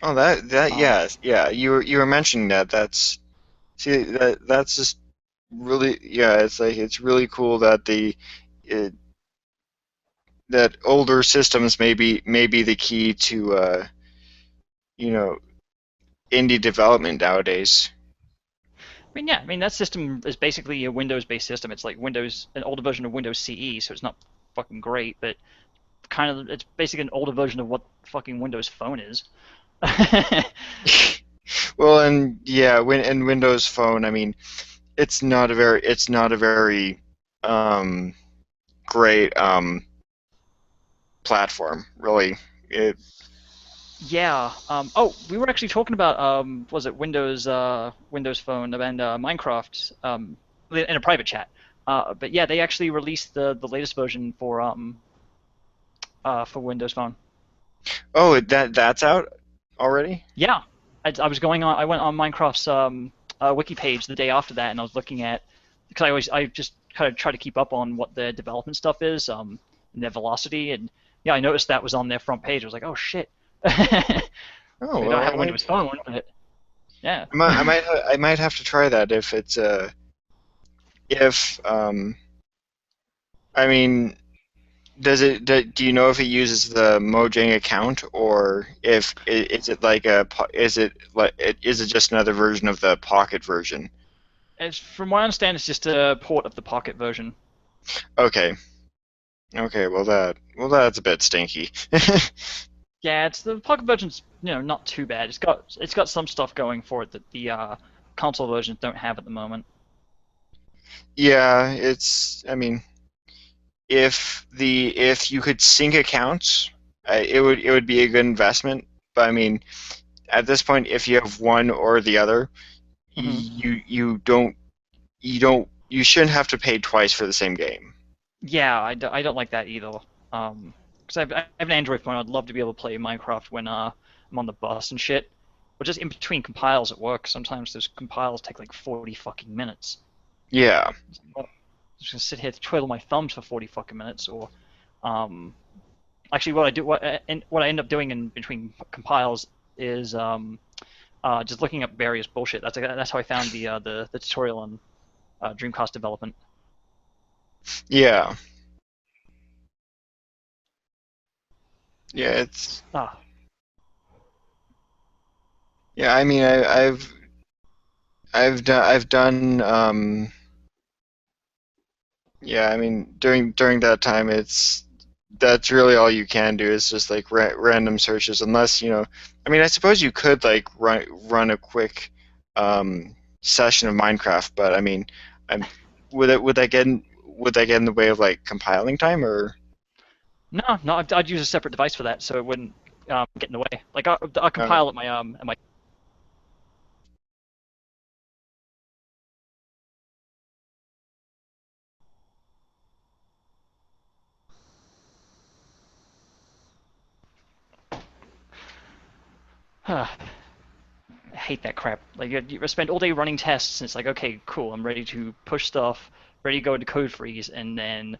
Oh, that Um, yeah. You were mentioning that. That's just really yeah. It's like it's really cool that it, that older systems may be the key to you know indie development nowadays. I mean, yeah, I mean that system is basically a Windows-based system. It's like Windows, an older version of Windows CE, so it's not fucking great, but it's basically an older version of what fucking Windows Phone is. Well, and yeah, when in Windows Phone, I mean, it's not a very um, great platform, really. It Yeah. Oh, we were actually talking about was it Windows Phone and Minecraft in a private chat. But yeah, they actually released the latest version for Windows Phone. oh that's out already? Yeah, I was going on. I went on Minecraft's wiki page the day after that, and I was looking at because I just kind of try to keep up on what the development stuff is, and their velocity, and yeah, I noticed that was on their front page. I was like, oh shit. Oh They don't well, have a Windows Phone one, but yeah. I might have to try that if it's if I mean do you know if it uses the Mojang account or if is it like is it just another version of the Pocket version? As from what I understand, it's just a port of the Pocket version. Okay. Okay, well that's a bit stinky. Yeah, it's the Pocket version's not too bad. It's got some stuff going for it that the console versions don't have at the moment. Yeah, I mean if you could sync accounts, it would be a good investment. But I mean, at this point, if you have one or the other, Hmm. you shouldn't have to pay twice for the same game. Yeah, I don't like that either. Because I have an Android phone, I'd love to be able to play Minecraft when I'm on the bus and shit. Or just in between compiles at work. Sometimes those compiles take like 40 fucking minutes. Yeah. I'm just gonna sit here twiddle my thumbs for 40 fucking minutes, or um, actually what I end up doing in between compiles is just looking up various bullshit. That's how I found the tutorial on Dreamcast development. Yeah. Yeah, it's Ah, yeah. I mean, I've done yeah. I mean, during that time, that's really all you can do is just like random searches, unless I mean, I suppose you could like run a quick session of Minecraft, but I mean, I'm would that get in the way of like compiling time or? no, I'd use a separate device for that, so it wouldn't get in the way. Like I'll Uh, compile at my. I hate that crap. Like you spend all day running tests, and it's like, okay, cool, I'm ready to push stuff, ready to go into code freeze, and then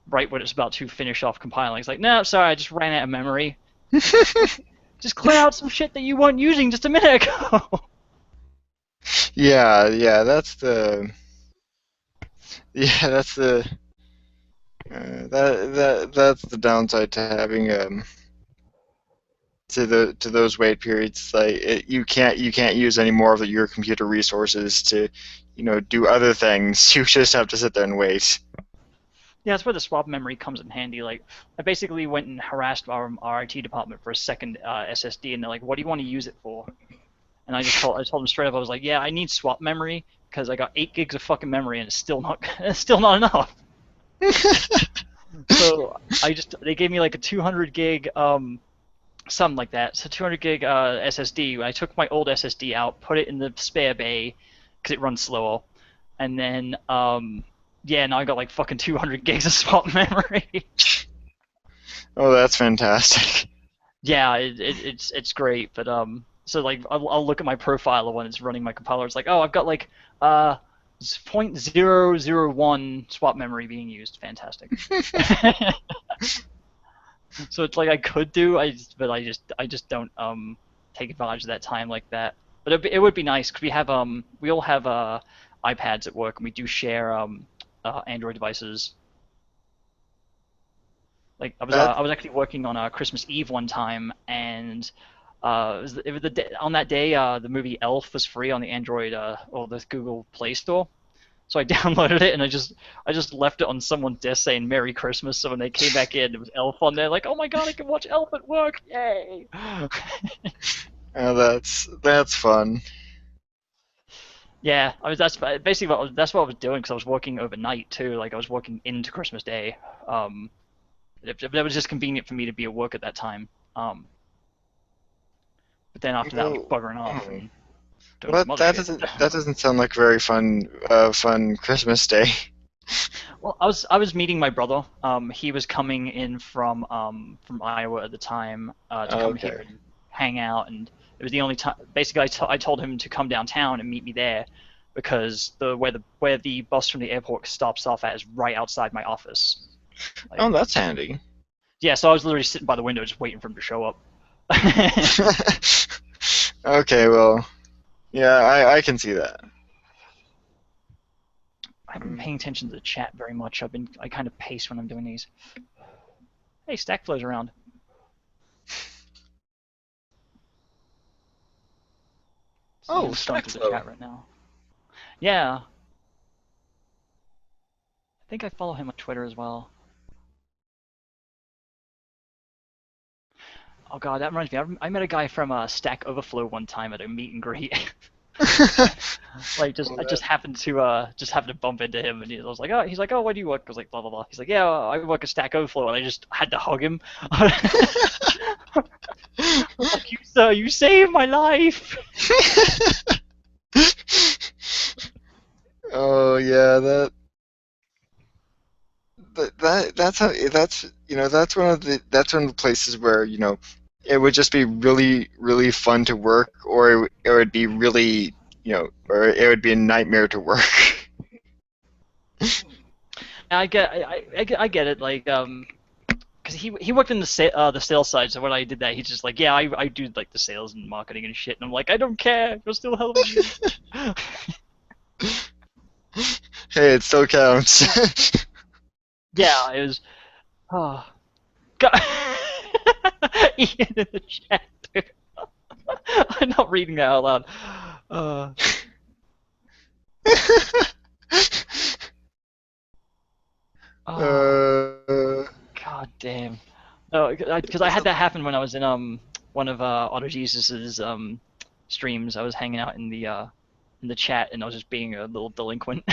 right when it's about to finish off compiling, it's like, no, sorry, I just ran out of memory. Just clear out some shit that you weren't using just a minute ago. yeah, yeah. That's the downside to having to those wait periods. Like you can't use any more of your computer resources to do other things. You just have to sit there and wait. Yeah, that's where the swap memory comes in handy. Like, I basically went and harassed our IT department for a second SSD, and they're like, "What do you want to use it for?" And I told them straight up, I was like, "Yeah, I need swap memory because I got 8 gigs of fucking memory, and it's still not it's still not enough." So they gave me like a 200 gig something like that. So 200 gig SSD. I took my old SSD out, put it in the spare bay because it runs slower, and then yeah, now I got like fucking 200 gigs of swap memory. Oh, that's fantastic. Yeah, it's great, but so like I'll look at my profile when it's running my compiler. It's like, oh, I've got like 0.001 swap memory being used. Fantastic. So it's like I could do, but I just don't take advantage of that time like that. But it would be nice because we all have iPads at work and we do share Android devices. Like That I was actually working on Christmas Eve one time, and it was on that day the movie Elf was free on the Android or the Google Play Store. So I downloaded it and I just left it on someone's desk saying Merry Christmas. So when they came back in, it was Elf on there. Like, oh my god, I can watch Elf at work! Yay! that's fun. Yeah, that's basically that's what I was doing because I was working overnight too. Like I was working into Christmas Day. That was just convenient for me to be at work at that time. But then after that, I was Well, buggering off hmm. and doing Well, some other shit. that doesn't sound like a very fun Christmas day. Well, I was meeting my brother. He was coming in from Iowa at the time to come here Okay. and hang out, and it was the only time. Basically, I told him to come downtown and meet me there because where the bus from the airport stops off at is right outside my office. Oh, Like, that's handy. yeah, so I was literally sitting by the window just waiting for him to show up. Okay, well, yeah, I can see that. I haven't been Mm. paying attention to the chat very much. I kind of pace when I'm doing these. Hey, Stack flows around. See Oh, him scrolling through the Stackflow. chat right now. Yeah, I think I follow him on Twitter as well. Oh god, that reminds me. I met a guy from Stack Overflow one time at a meet and greet. Like Well, I that, just happened to bump into him, and I was like, oh, he's like, oh, where do you work? I was like, blah blah blah. He's like, yeah, I work at Stack Overflow, and I just had to hug him. I was like, you sir, you saved my life. oh yeah, that's one of the places where it would just be really fun to work, or it would be really or it would be a nightmare to work. I get it, like because he worked in the sales side, so when I did that, he's just like, yeah, I do like the sales and marketing and shit, and I'm like, I don't care, you're still helping me. Hey, it still counts. Yeah, it was. Oh, God. Ian in the chat, dude. I'm not reading that out loud. Uh, oh, uh, God damn. No, because I had that happen when I was in one of Auto Jesus's streams. I was hanging out in the chat, and I was just being a little delinquent.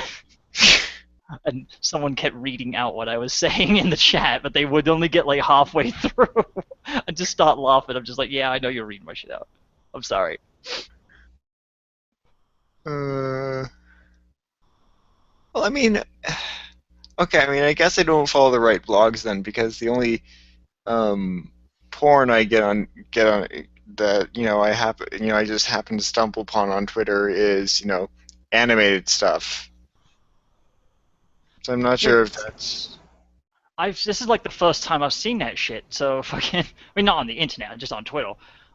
And someone kept reading out what I was saying in the chat, but they would only get like halfway through and just start laughing. I'm just like, yeah, I know you're reading my shit out. I'm sorry. well, I mean, okay, I mean, I guess I don't follow the right blogs then, because the only porn I get on that I just happen to stumble upon on Twitter is animated stuff. So I'm not sure if that's. This is like the first time I've seen that shit. So fucking, I mean, not on the internet, just on Twitter.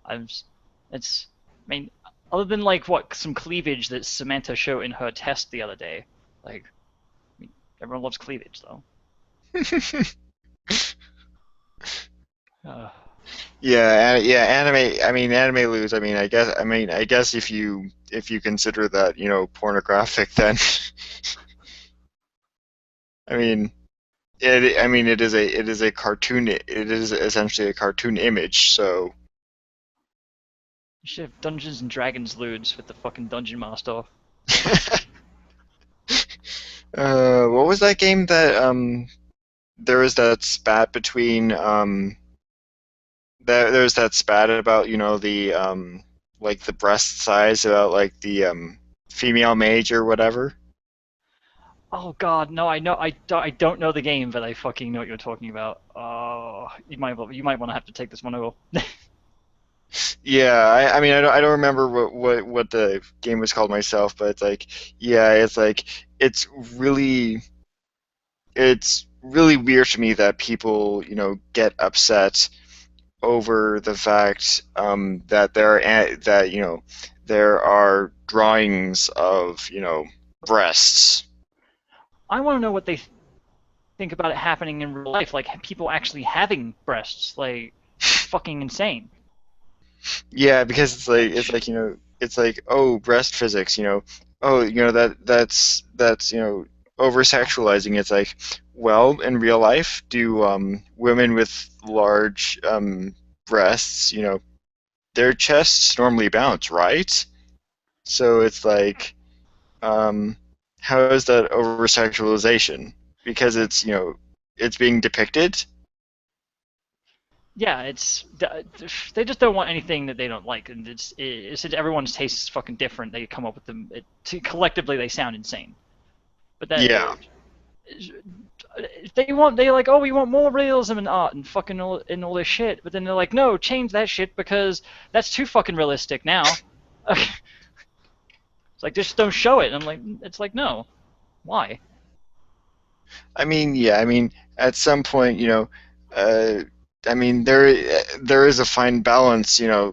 It's, I mean, other than like what some cleavage that Samanta showed in her test the other day, like, I mean, everyone loves cleavage though. Uh, Yeah, anime. I mean, anime lose. I mean, I guess if you consider that pornographic, then I mean, it is a cartoon. It is essentially a cartoon image. So, you should have Dungeons and Dragons lewds with the fucking dungeon master. what was that game that there was that spat between there's that spat about the like the breast size about like the female mage or whatever. Oh God, no! I don't know the game, but I fucking know what you're talking about. Oh, you might want to have to take this one over. Yeah, I mean I don't remember what the game was called myself, but it's like yeah, it's like it's really it's really weird to me that people get upset over the fact that there are drawings of breasts. I want to know what they think about it happening in real life, like people actually having breasts. Like, it's fucking insane. Yeah, because it's like oh breast physics oh that's over sexualizing. It's like well in real life do women with large breasts their chests normally bounce, right? So it's like how is that over sexualization? Because it's being depicted. Yeah, they just don't want anything that they don't like, and it's everyone's taste is fucking different. They come up with them. Collectively, they sound insane. But then Yeah. they like, oh, we want more realism in art and fucking all this shit. But then they're like, no, change that shit because that's too fucking realistic now. It's like just don't show it. And I'm like, it's like no, why? I mean, yeah. I mean, at some point, I mean, there is a fine balance, that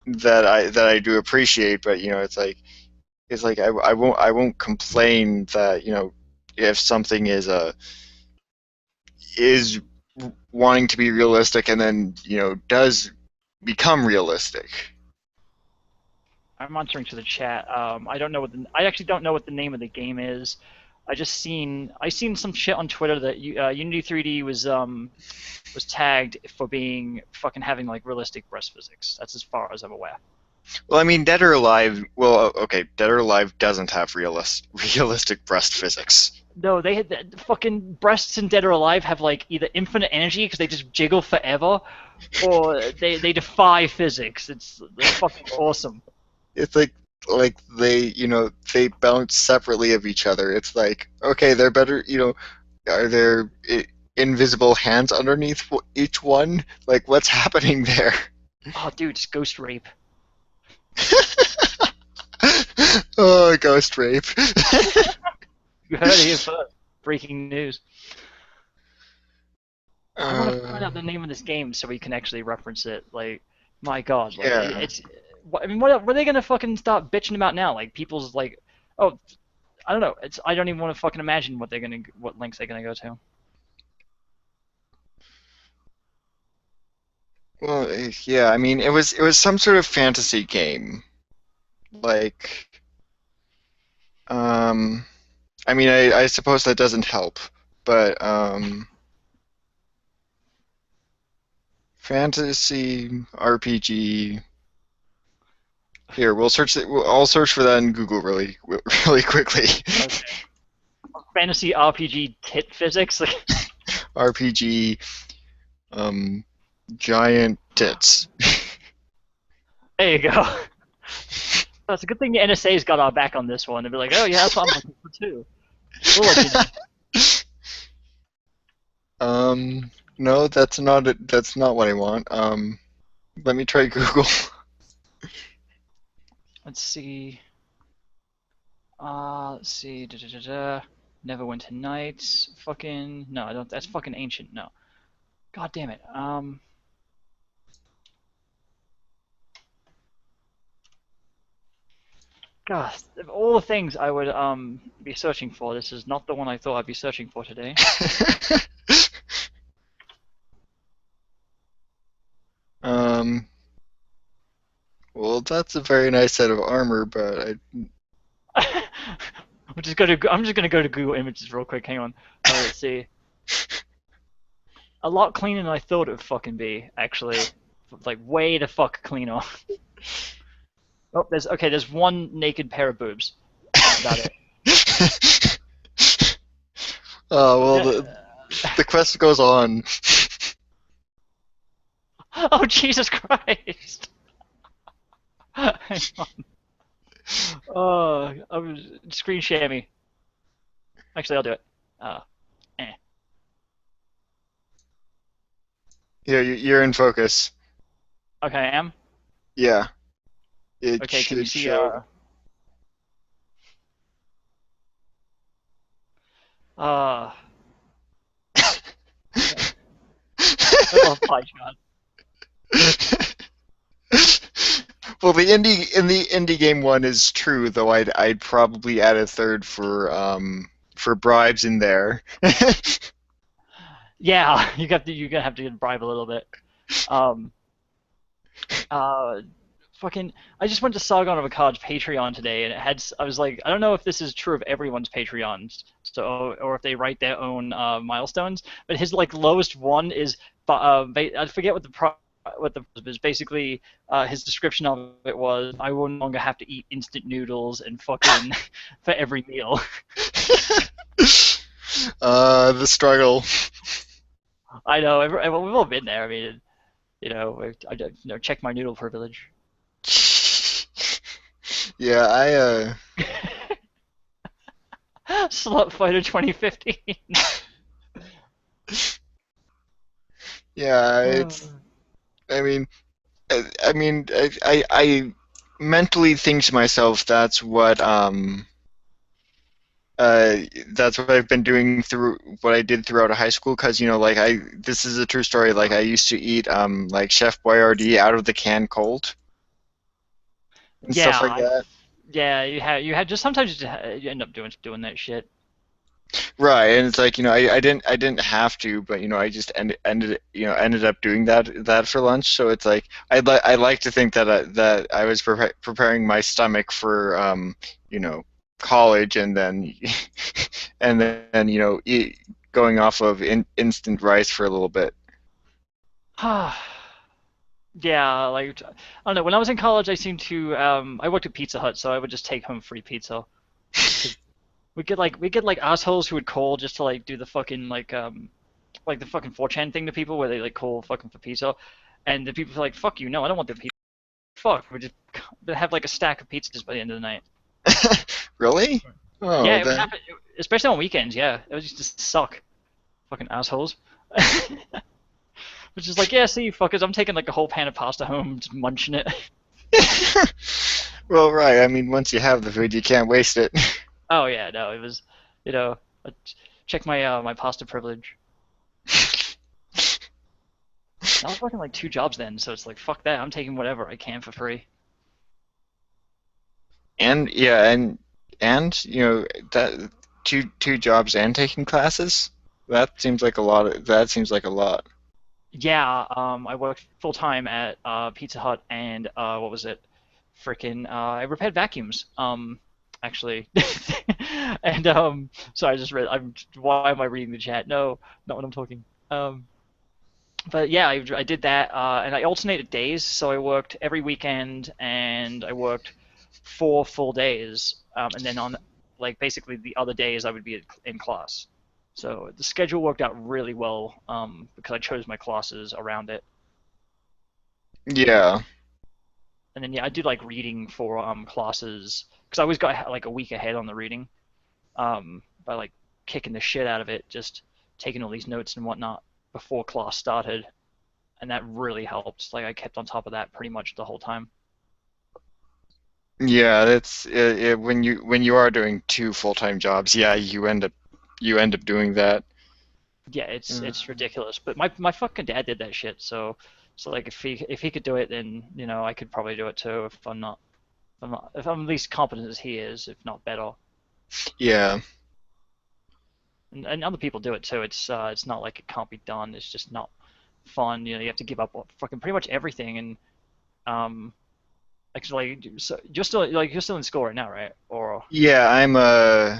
that I do appreciate, but it's like I won't complain that if something is wanting to be realistic and then does become realistic. I'm answering to the chat. I actually don't know what the name of the game is. I seen some shit on Twitter that Unity 3D was tagged for being fucking having like realistic breast physics. That's as far as I'm aware. Well, I mean, Dead or Alive. Well, okay, Dead or Alive doesn't have realistic breast physics. No, they had the fucking breasts in Dead or Alive have like either infinite energy because they just jiggle forever, or they defy physics. They're fucking awesome. It's like they bounce separately of each other. It's like okay, they're better. Are there invisible hands underneath each one? Like what's happening there? Oh, dude, it's ghost rape. Oh, ghost rape. You heard it here first. Breaking news. I want to find out Uh, the name of this game so we can actually reference it. Like, my God, like yeah. it's. I mean, what are they gonna fucking stop bitching about now? Like, people's like, oh, I don't know. It's I don't even want to fucking imagine what links they're gonna go to. Well, yeah. I mean, it was some sort of fantasy game. Like, um, I mean, I suppose that doesn't help, but fantasy RPG. Here, we'll search it. I'll search for that in Google really quickly. Okay. Fantasy RPG tit physics. Like, RPG, um, giant tits. there you go. That's a good thing the NSA's got our back on this one. They'd be like, oh yeah, that's what I'm looking for too. We'll let you know. No, that's not it. That's not what I want. Let me try Google. Let's see. Let's see. Neverwinter Nights. Fucking no, I don't. That's fucking ancient. No. God damn it. God, of all the things I would be searching for, this is not the one I thought I'd be searching for today. Um, well, that's a very nice set of armor, but I'm just gonna go to Google Images real quick. Hang on. Let's see. A lot cleaner than I thought it would fucking be. Actually, like way the fuck cleaner. Oh, there's one naked pair of boobs. That's about it. Oh, well, Yeah. the quest goes on. Oh Jesus Christ! Hang on. I was screen share me. Actually, I'll do it. Eh. Yeah, you're in focus. Okay, I am. Yeah, it Okay, can you should see? show. Uh, I love pie chart. Well, the indie game one is true, though I'd probably add a third for bribes in there. Yeah, you're gonna have to bribe a little bit. Um, uh, fucking, I just went to Sargon of Akkad's Patreon today, and I was like, I don't know if this is true of everyone's Patreons, so or if they write their own milestones, but his like lowest one is, I forget what the is basically his description of it was, I will no longer have to eat instant noodles and fucking for every meal. The struggle. I know, we've all been there. I mean, check my noodle privilege. Yeah, Slut Fighter 2015. yeah, I mean, I mentally think to myself that's what I've been doing through what I did throughout high school, because like this is a true story. Like I used to eat like Chef Boyardee out of the can cold and Yeah, stuff like that. yeah, you had just sometimes you end up doing that shit. Right, and it's like I didn't have to, but I just ended up doing that for lunch. So it's like I like to think that I was preparing my stomach for college, and then and then going off of instant rice for a little bit. Yeah, like I don't know. When I was in college, I seemed to I worked at Pizza Hut, so I would just take home free pizza. 'Cause we get like assholes who would call just to like do the fucking like the fucking 4chan thing to people where they like call fucking for pizza, and the people are like, "Fuck you, no, I don't want the pizza." Fuck, we just have like a stack of pizzas by the end of the night. Really? Yeah, Oh, it would then happen, especially on weekends. Yeah, it would just suck. Fucking assholes. Which is like, yeah, see, you fuckers, I'm taking like a whole pan of pasta home, just munching it. well, right. I mean, once you have the food, you can't waste it. Oh yeah, no, it was, you know, uh, check my my pasta privilege. I was working like 2 jobs then, so it's like fuck that. I'm taking whatever I can for free. And yeah, and that two jobs and taking classes. That seems like a lot. That seems like a lot. Yeah, I worked full time at Pizza Hut and what was it? Frickin' I repaired vacuums. Actually, and so I just read. Why am I reading the chat? No, not when I'm talking. But yeah, I did that, and I alternated days. So I worked every weekend, and I worked 4 full days, and then on like basically the other days I would be in class. So the schedule worked out really well because I chose my classes around it. Yeah, And then yeah, I did like reading for classes because I always got like a week ahead on the reading by like kicking the shit out of it, just taking all these notes and whatnot before class started, and that really helped. Like I kept on top of that pretty much the whole time. yeah. That's when you are doing two full-time jobs. Yeah, you end up doing that. Yeah, it's Um, ridiculous. But my fucking dad did that shit, so like if he could do it, then I could probably do it too if I'm at least competent as he is, if not better. yeah, And other people do it too. It's not like it can't be done. It's just not fun. You have to give up fucking pretty much everything. And like so you're still in school right now, right? Or yeah.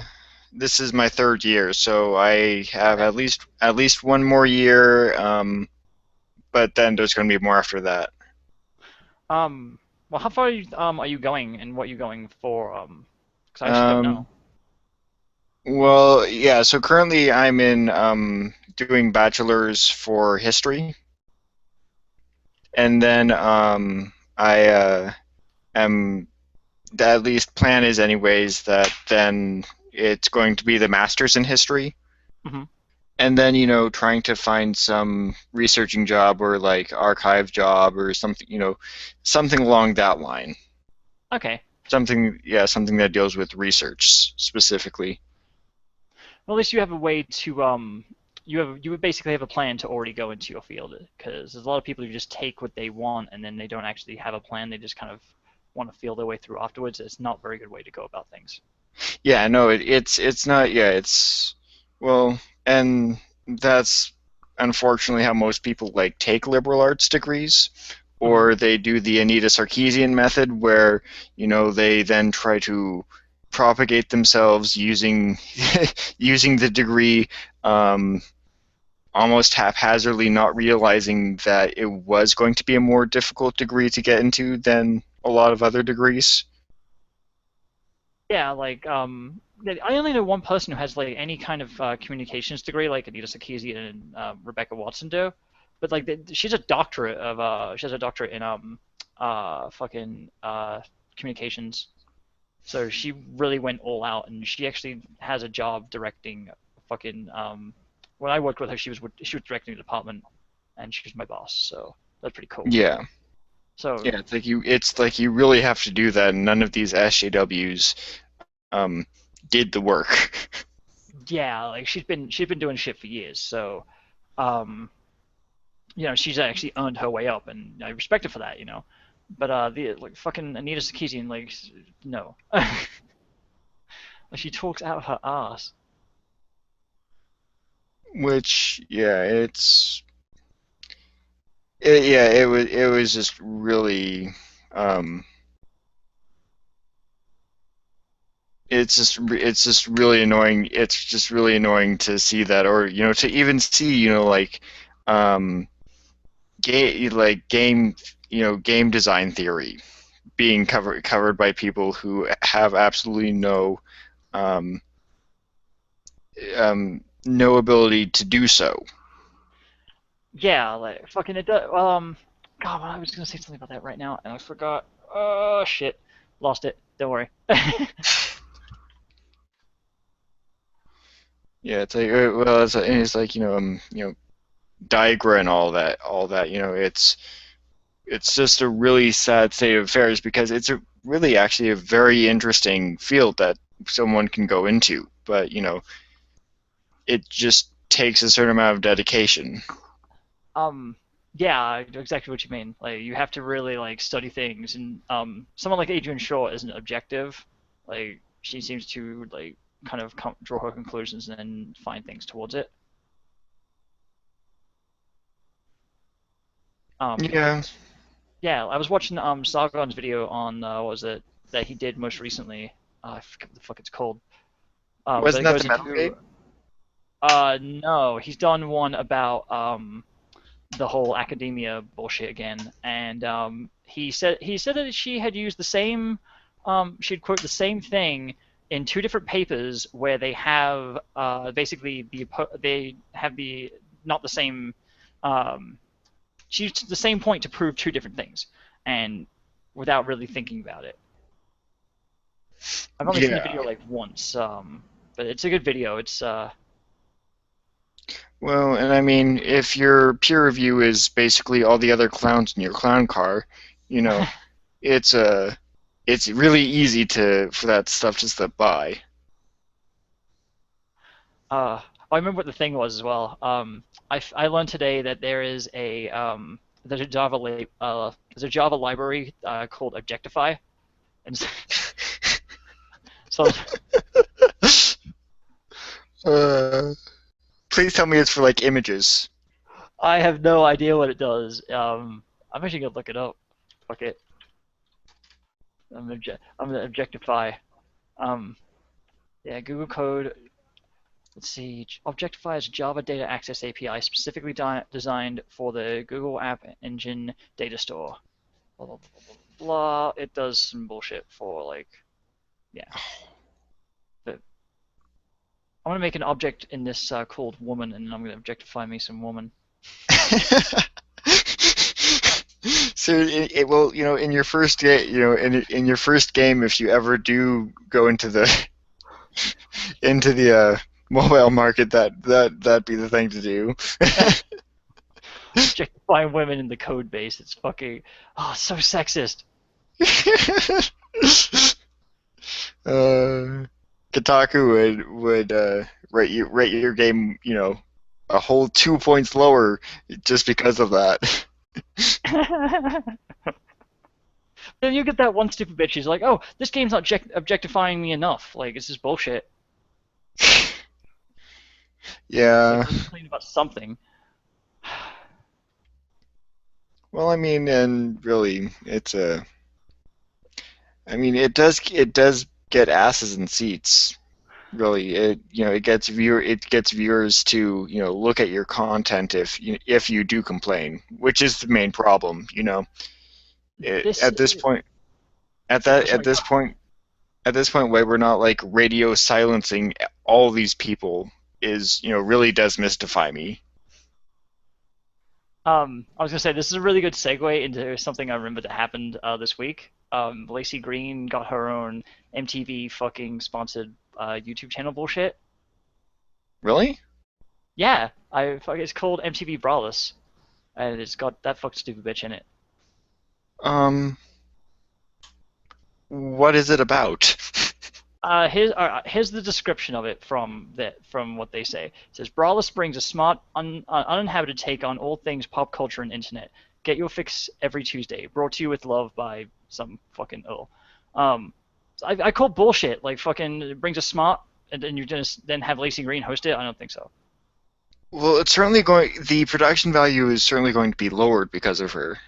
This is my third year, so I have okay. at least one more year. But then there's going to be more after that. Well, how far are you going, and what are you going for? Because I actually don't Um, know. well, yeah. So currently, I'm in doing bachelor's for history, and then I am at least plan is anyways that then it's going to be the master's in history, Hmm. and then trying to find some researching job or like archive job or something, something along that line. Okay. Something, yeah, something that deals with research specifically. Well, at least you have a way to you would basically have a plan to already go into your field because there's a lot of people who just take what they want and then they don't actually have a plan. They just kind of want to feel their way through afterwards. It's not a very good way to go about things. Yeah, no, it's not. Yeah, it's well, and that's unfortunately how most people like take liberal arts degrees, Hmm. or they do the Anita Sarkeesian method, where they then try to propagate themselves using using the degree um, almost haphazardly, not realizing that it was going to be a more difficult degree to get into than a lot of other degrees. Yeah, like I only know one person who has like any kind of communications degree, like Anita Sarkeesian and Rebecca Watson do. But like she has a doctorate in fucking communications. So she really went all out, and she actually has a job directing fucking. When I worked with her, she was directing the department, and she was my boss. So that's pretty cool. Yeah. So Yeah, it's like you really have to do that, and none of these SJWs um, did the work. yeah, like she's been doing shit for years. So um, she's actually earned her way up, and I respect her for that. But the like fucking Anita Sarkeesian, like no, like she talks out her ass. Which, yeah, it was just really um, it's just really annoying. It's just really annoying to see that, or to even see like um, game design theory being covered by people who have absolutely um, no ability to do so. Yeah, like fucking it does. God, I was gonna say something about that right now, and I forgot. Oh shit, lost it. Don't worry. Yeah, it's like well, it's like Diagra and all that. It's just a really sad state of affairs because it's a really actually a very interesting field that someone can go into, but it just takes a certain amount of dedication. Yeah, I know exactly what you mean. Like you have to really like study things, and someone like Adrian Shaw isn't objective. Like she seems to like kind of draw her conclusions and then find things towards it. Um, Yeah. yeah, I was watching Sargon's video on what was it that he did most recently. I forget what the fuck it's called. But Wasn't it that goes the metal into game? no, he's done one about the whole academia bullshit again, and he said that she had used the same she'd quote the same thing in two different papers where they have basically they have the not the same she used the same point to prove two different things, and without really thinking about it. I've only seen the Yeah. video like once, but it's a good video. It's Well, and I mean, if your peer review is basically all the other clowns in your clown car, you know, it's it's really easy to for that stuff to slip by. I remember what the thing was as well. I learned today that there's a Java library called Objectify, and so Uh, Please tell me it's for like images. I have no idea what it does. I'm actually gonna look it up. Fuck it. I'm gonna Objectify. Um, yeah, Google code. Let's see. Objectify is a Java data access API specifically designed for the Google App Engine data store. Blah, blah, blah, blah, blah. It does some bullshit for like, yeah. But I'm gonna make an object in this called woman, and then I'm gonna objectify me some woman. So it will, in your first in your first game, if you ever do go into the into the mobile market, that'd be the thing to do. Objectifying women in the code base. It's fucking so sexist. uh, Kotaku would rate your game, a whole 2 points lower just because of that. Then you get that one stupid bitch. She's like, "Oh, this game's not objectifying me enough. Like, this is bullshit." It's like Yeah. complain about something. Well, I mean, and really, it does get asses in seats. Really, it gets viewers to look at your content if you do complain, which is the main problem. This, At this point, sorry, go at this point, why we're not like radio silencing all these people is really does mystify me. I was gonna say this is a really good segue into something I remember that happened this week. Lacey Green got her own MTV fucking sponsored YouTube channel bullshit. Really? Yeah, it's called MTV Brawless, and it's got that fucking stupid bitch in it. Um, what is it about? Here's the description of it from what they say. It says Brawless brings a smart, uninhabited take on all things pop culture and internet. Get your fix every Tuesday. Brought to you with love by some fucking Earl. I call bullshit. Like fucking it brings a smart, and then you just then have Lacey Green host it. I don't think so. Well, the production value is certainly going to be lowered because of her.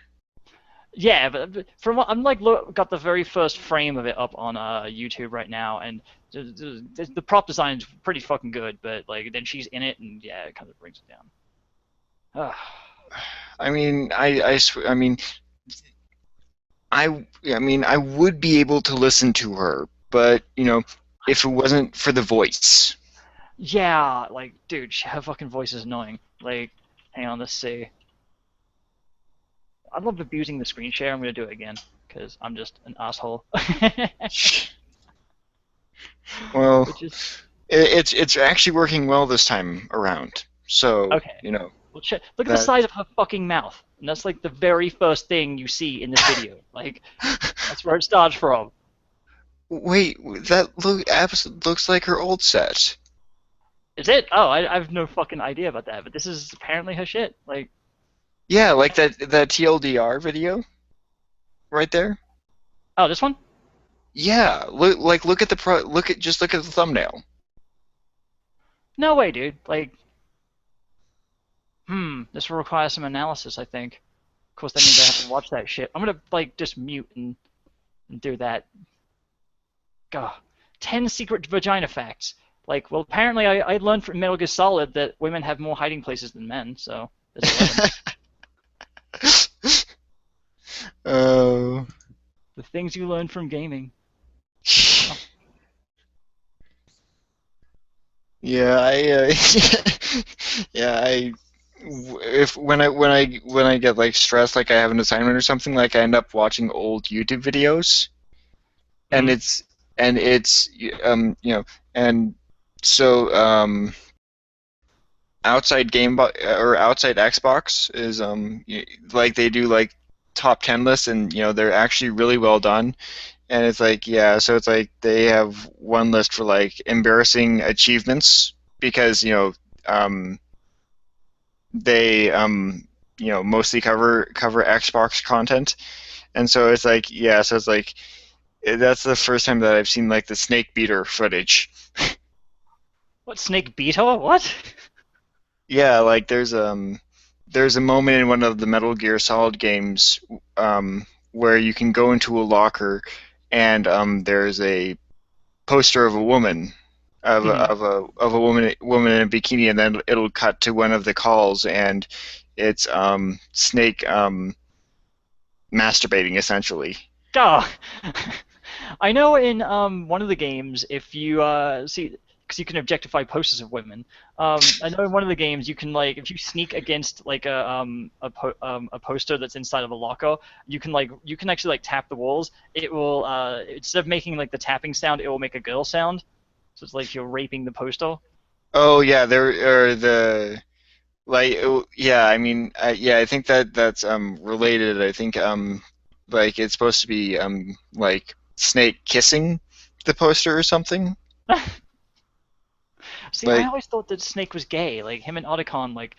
Yeah, but from what I'm like, got the very first frame of it up on YouTube right now, and the prop design's pretty fucking good. But like then she's in it, and yeah, it kind of brings it down. Ugh. I mean, I would be able to listen to her, but if it wasn't for the voice. Yeah, like dude, her fucking voice is annoying. Like, hang on, let's see. I love abusing the screen share. I'm gonna do it again because I'm just an asshole. Well, Which is it's actually working well this time around. So, okay. you know, Well, look at the that size of her fucking mouth, and that's like the very first thing you see in this video. Like, that's where it starts from. Wait, looks like her old set. Is it? Oh, I have no fucking idea about that. But this is apparently her shit. Like, Yeah, like that TLDR video right there. Oh, this one? Yeah, look at look at the thumbnail. No way, dude. Like, this will require some analysis, I think. Of course, that means I have to watch that shit. I'm gonna like just mute and do that. God, 10 secret vagina facts. Like, well, apparently I learned from Metal Gear Solid that women have more hiding places than men, so there's 11. Oh. The things you learn from gaming. Oh. Yeah, yeah, if when I get like stressed, like I have an assignment or something, like I end up watching old YouTube videos, and Mhm. it's you know, and so outside or outside Xbox is like they do like top 10 lists, and they're actually really well done. And it's like, yeah, so it's like they have one list for like embarrassing achievements because they mostly cover Xbox content. And so it's like, yeah, so it's like that's the first time that I've seen like the snake beater footage. What, Snake Beta? What? Yeah, like there's a moment in one of the Metal Gear Solid games where you can go into a locker, and there's a poster of a woman Mhm. of a woman in a bikini, and then it'll cut to one of the calls, and it's Snake masturbating essentially. Oh. I know in one of the games, if you see, because you can objectify posters of women. I know in one of the games you can like if you sneak against like a poster that's inside of a locker, you can actually like tap the walls. It will instead of making like the tapping sound, it will make a girl sound. So it's like you're raping the poster. Oh yeah, there are the like yeah, I mean yeah, I think that's related. I think like it's supposed to be like Snake kissing the poster or something. See, I Like always thought that Snake was gay. Like him and Otacon, like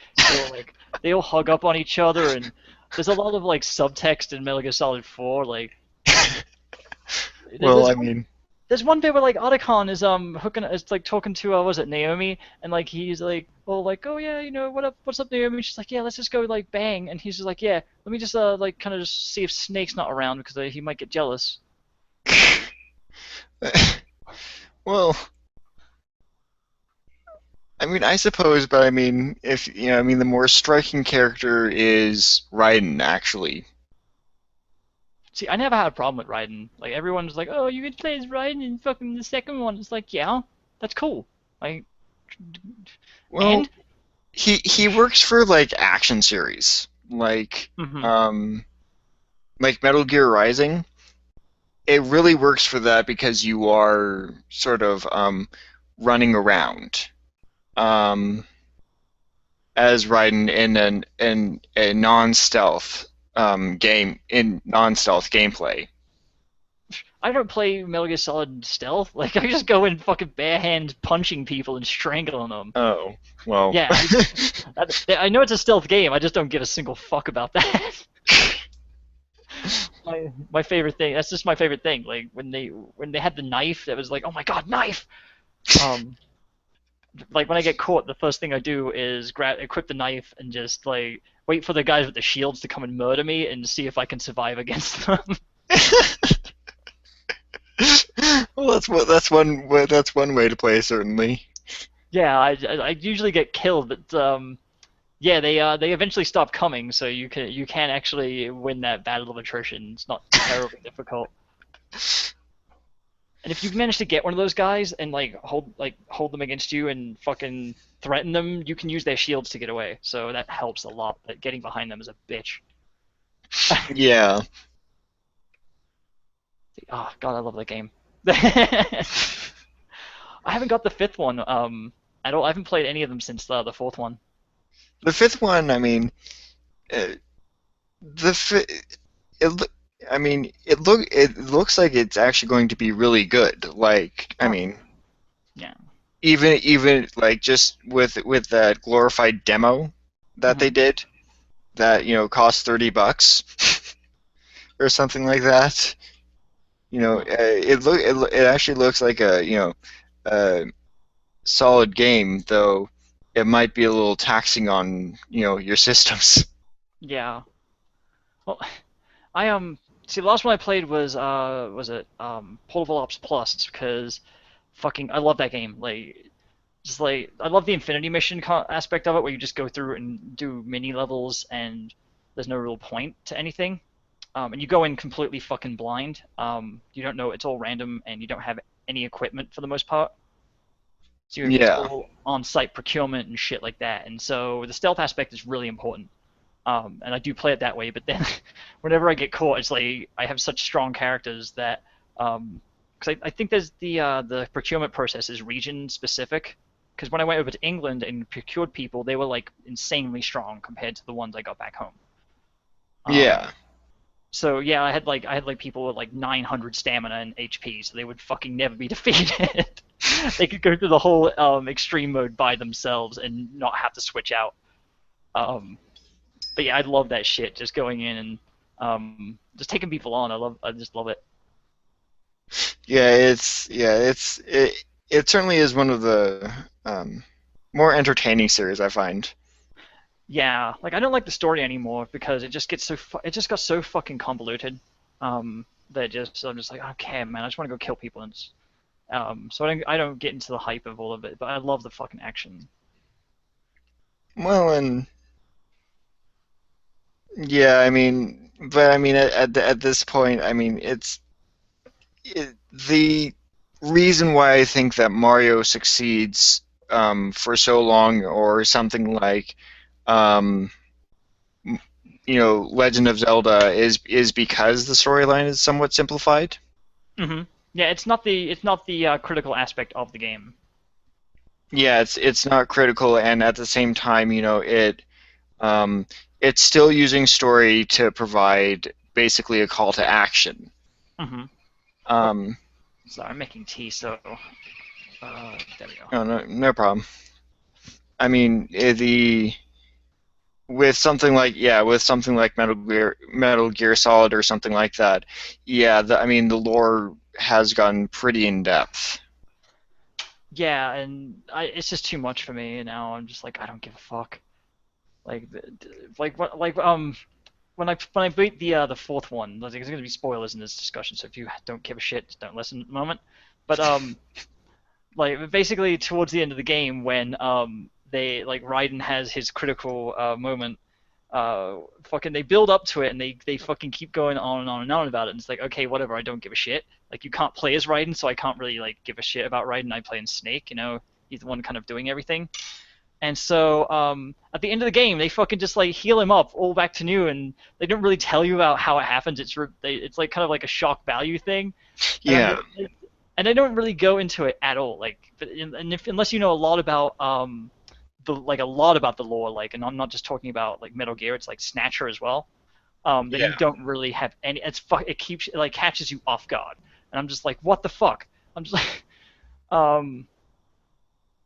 they all hug up on each other, and there's a lot of like subtext in Metal Gear Solid 4. Like well, there's I one mean there's one bit where like Otacon is like talking to was it Naomi, and like he's like oh yeah, what's up Naomi? She's like, yeah, let's just go like bang, and he's just like, yeah, let me just like kind of just see if Snake's not around because he might get jealous. well, I mean, I suppose, but I mean, if I mean, the more striking character is Raiden, actually. See, I never had a problem with Raiden. Like everyone's like, oh, you can play as Raiden in fucking the second one. It's like, yeah, that's cool. Like, Well, and he works for like action series, hmm like Metal Gear Rising. It really works for that because you are sort of running around um, as Raiden in a non-stealth non-stealth gameplay. I don't play Metal Gear Solid stealth. Like, I just go in fucking bare hand punching people and strangling them. Oh, well. Yeah, I know it's a stealth game. I just don't give a single fuck about that. My favorite thing. That's just my favorite thing. Like when they had the knife, that was like, oh my god, knife. Um, like when I get caught, the first thing I do is equip the knife and just like wait for the guys with the shields to come and murder me and see if I can survive against them. Well, that's one way to play, certainly. Yeah, I usually get killed, but yeah, they eventually stop coming, so you can actually win that battle of attrition. It's not terribly difficult. And if you manage to get one of those guys and hold them against you and fucking threaten them, you can use their shields to get away. So that helps a lot. But getting behind them is a bitch. Yeah. Oh god, I love that game. I haven't got the fifth one at all. I haven't played any of them since the fourth one. The fifth one, I mean, uh, the fi- it loo- I mean, it looks like it's actually going to be really good. Like, I Oh mean, yeah. even like just with that glorified demo that they hmm did, that costs $30 or something like that. It actually looks like a solid game, though it might be a little taxing on your systems. Yeah. Well, I see the last one I played was it Portable Ops Plus because fucking I love that game. Like just like I love the Infinity Mission aspect of it where you just go through and do mini levels and there's no real point to anything. And you go in completely fucking blind. You don't know, it's all random and you don't have any equipment for the most part. So it's Yeah, all on-site procurement and shit like that. And so the stealth aspect is really important. And I do play it that way, but then whenever I get caught, it's like I have such strong characters that because I think there's the procurement process is region specific. Because when I went over to England and procured people, they were like insanely strong compared to the ones I got back home. Um, yeah, so yeah, I had people with like 900 stamina and HP, so they would fucking never be defeated. They could go through the whole extreme mode by themselves and not have to switch out. Um, but yeah, I love that shit. Just going in and just taking people on. I just love it. yeah. It certainly is one of the more entertaining series I find. Yeah, like I don't like the story anymore because it just gets it just got so fucking convoluted. That just I'm just like okay, man, I just want to go kill people and so I don't get into the hype of all of it, but I love the fucking action. Well, and yeah, I mean, but I mean, at this point, I mean, the reason why I think that Mario succeeds for so long, or something like um, Legend of Zelda is because the storyline is somewhat simplified. Hmm. Yeah, it's not the critical aspect of the game. Yeah, it's not critical, and at the same time, um, it's still using story to provide basically a call to action. Hmm. Oh, Um, sorry, I'm making tea, so there we go. no, no, no problem. I mean, with something like Metal Gear Solid or something like that. Yeah, I mean the lore has gotten pretty in depth. Yeah, and it's just too much for me now. I'm just like I don't give a fuck. Like, when I beat the fourth one, there's going to be spoilers in this discussion. So if you don't give a shit, just don't listen at the moment. But like basically towards the end of the game when they like Raiden has his critical moment, fucking they build up to it and they fucking keep going on and on and on about it. And it's like okay, whatever, I don't give a shit. Like you can't play as Raiden, so I can't really like give a shit about Raiden. I play in Snake, he's the one kind of doing everything. And so at the end of the game, they fucking just like heal him up all back to new, and they don't really tell you about how it happens. It's like kind of like a shock value thing, and Yeah, and they don't really go into it at all. Like, and unless you know a lot about a lot about the lore, like, and I'm not just talking about like Metal Gear, it's like Snatcher as well. Then you yeah, don't really have any. It keeps it like catches you off guard, and I'm just like, what the fuck? I'm just like, um.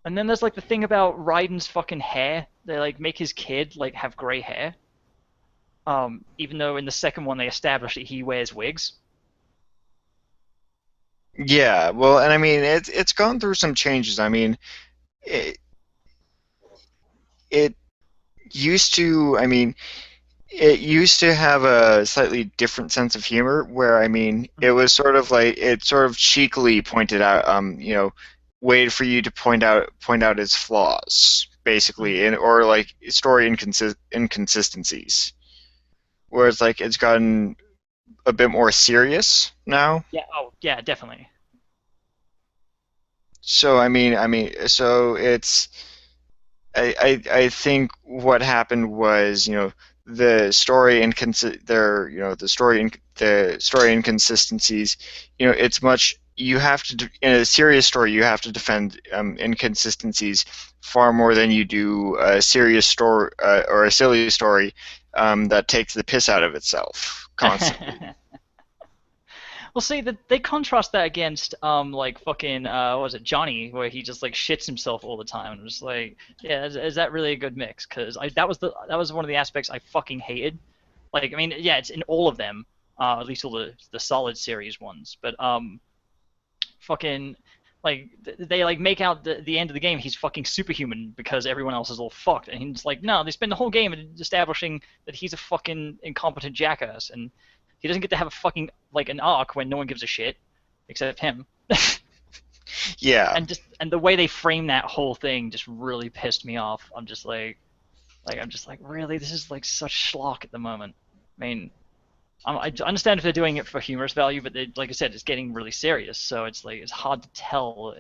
And then there's like the thing about Raiden's fucking hair. They like make his kid like have gray hair. Even though in the second one they established that he wears wigs. yeah. Well, and I mean it's gone through some changes. I mean, it it used to. I mean, it used to have a slightly different sense of humor, where I mean, it Mhm. was sort of like it sort of cheekily pointed out, waited for you to point out its flaws, basically, Mhm. or like story inconsistencies. Whereas like it's gotten a bit more serious now. Yeah. Oh, yeah, definitely. So so I think what happened was, the story inconsi there, the story inconsistencies. It's much you have to in a serious story you have to defend inconsistencies far more than you do a serious story, or a silly story that takes the piss out of itself constantly. Well, see, they contrast that against like fucking what was it, Johnny, where he just like shits himself all the time. I'm just like, yeah, is that really a good mix? Because that was one of the aspects I fucking hated. Like, I mean, yeah, it's in all of them, at least all the solid series ones. But fucking like they like make out the end of the game he's fucking superhuman because everyone else is all fucked, and he's like, no, they spend the whole game establishing that he's a fucking incompetent jackass, and he doesn't get to have a fucking like an arc when no one gives a shit except him. Yeah. And the way they frame that whole thing just really pissed me off. I'm just like, really, this is like such schlock at the moment. I mean, I understand if they're doing it for humorous value, but like I said, it's getting really serious. So it's like it's hard to tell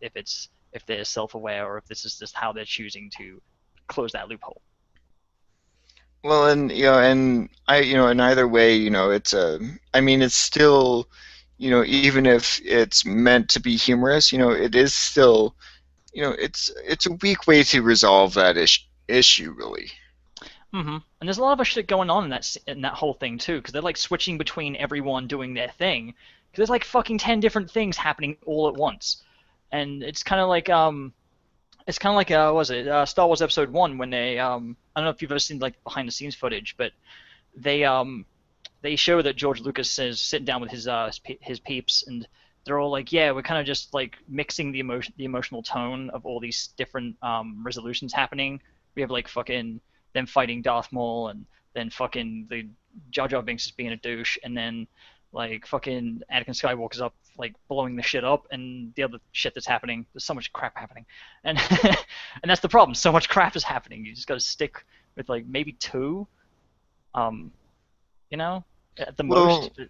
if they're self-aware or if this is just how they're choosing to close that loophole. Well, and in either way, I mean, it's still, even if it's meant to be humorous, it is still, it's a weak way to resolve that issue, really. And there's a lot of shit going on in that whole thing too, because they're like switching between everyone doing their thing. Because there's like fucking 10 different things happening all at once, and it's kind of like what was it Star Wars Episode 1 when they I don't know if you've ever seen like behind the scenes footage, but they show that George Lucas is sitting down with his peeps, and they're all like, yeah, we're kind of just like mixing the emotional tone of all these different resolutions happening. We have like fucking them fighting Darth Maul, and then fucking the Jar Jar Binks is being a douche, and then like fucking Anakin Skywalker's up like blowing the shit up, and the other shit that's happening. There's so much crap happening, and and that's the problem. So much crap is happening. You just got to stick with like maybe two, um, at the Well, most.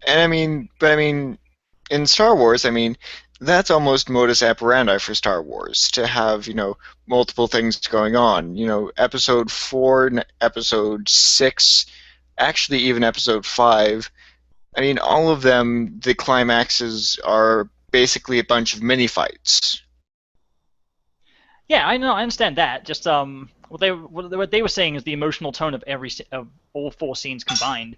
and I mean, in Star Wars, I mean, that's almost modus operandi for Star Wars to have, multiple things going on. Episode 4, Episode 6, actually even Episode 5. I mean, all of them, the climaxes are basically a bunch of mini fights. Yeah, I know, I understand that. Just what they were saying is the emotional tone of of all four scenes combined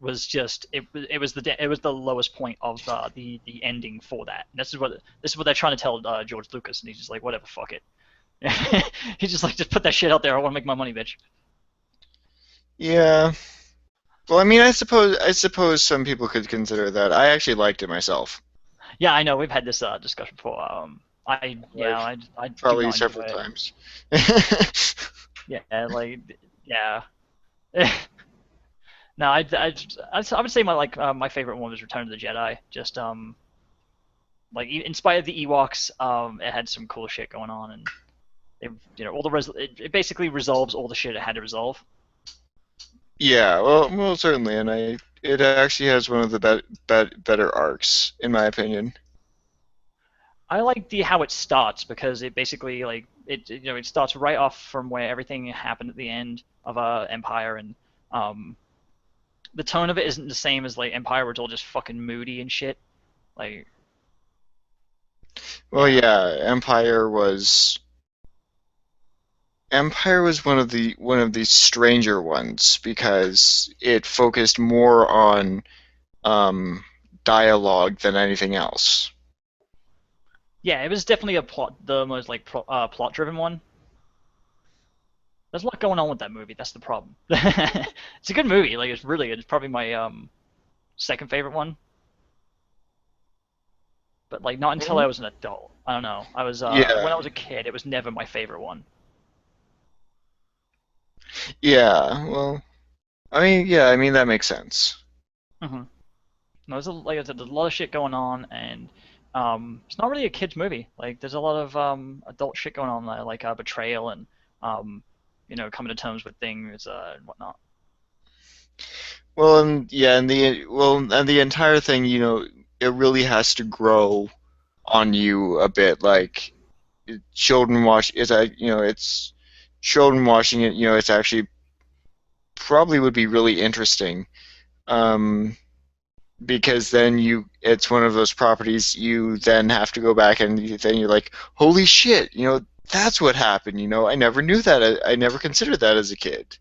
was just it was the lowest point of the ending for that. And this is what they're trying to tell George Lucas, and he's just like, whatever, fuck it. He's just like, just put that shit out there. I want to make my money, bitch. Yeah. Well, I mean, I suppose some people could consider that. I actually liked it myself. Yeah, I know. We've had this discussion before. Like, I do probably not several enjoy it. times. Yeah, like yeah. No, I would say my favorite one was Return of the Jedi. Just like in spite of the Ewoks, it had some cool shit going on, and all it basically resolves all the shit it had to resolve. Yeah, well, certainly, and it actually has one of the better arcs, in my opinion. I like the how it starts because it basically like it starts right off from where everything happened at the end of Empire, and the tone of it isn't the same as like Empire, where it's all just fucking moody and shit. Like Well, yeah, yeah, Empire was one of the stranger ones because it focused more on um, dialogue than anything else. yeah, it was definitely the most like plot driven one. There's a lot going on with that movie. That's the problem. It's a good movie. Like it's really good. It's probably my second favorite one. But like not until I Mhm. was an adult. I don't know. I was when Yeah, I was a kid, it was never my favorite one. yeah. Well, I mean that makes sense. Hmm. There's like I said, there's a lot of shit going on, and it's not really a kids movie. Like there's a lot of adult shit going on there, like betrayal and um, coming to terms with things and whatnot. Well, and yeah, and the entire thing, it really has to grow on you a bit. Like children watch, it's children watching it. It's actually probably would be really interesting. Um, because then it's one of those properties you then have to go back and then you're like, holy shit, that's what happened. I never knew that. I never considered that as a kid.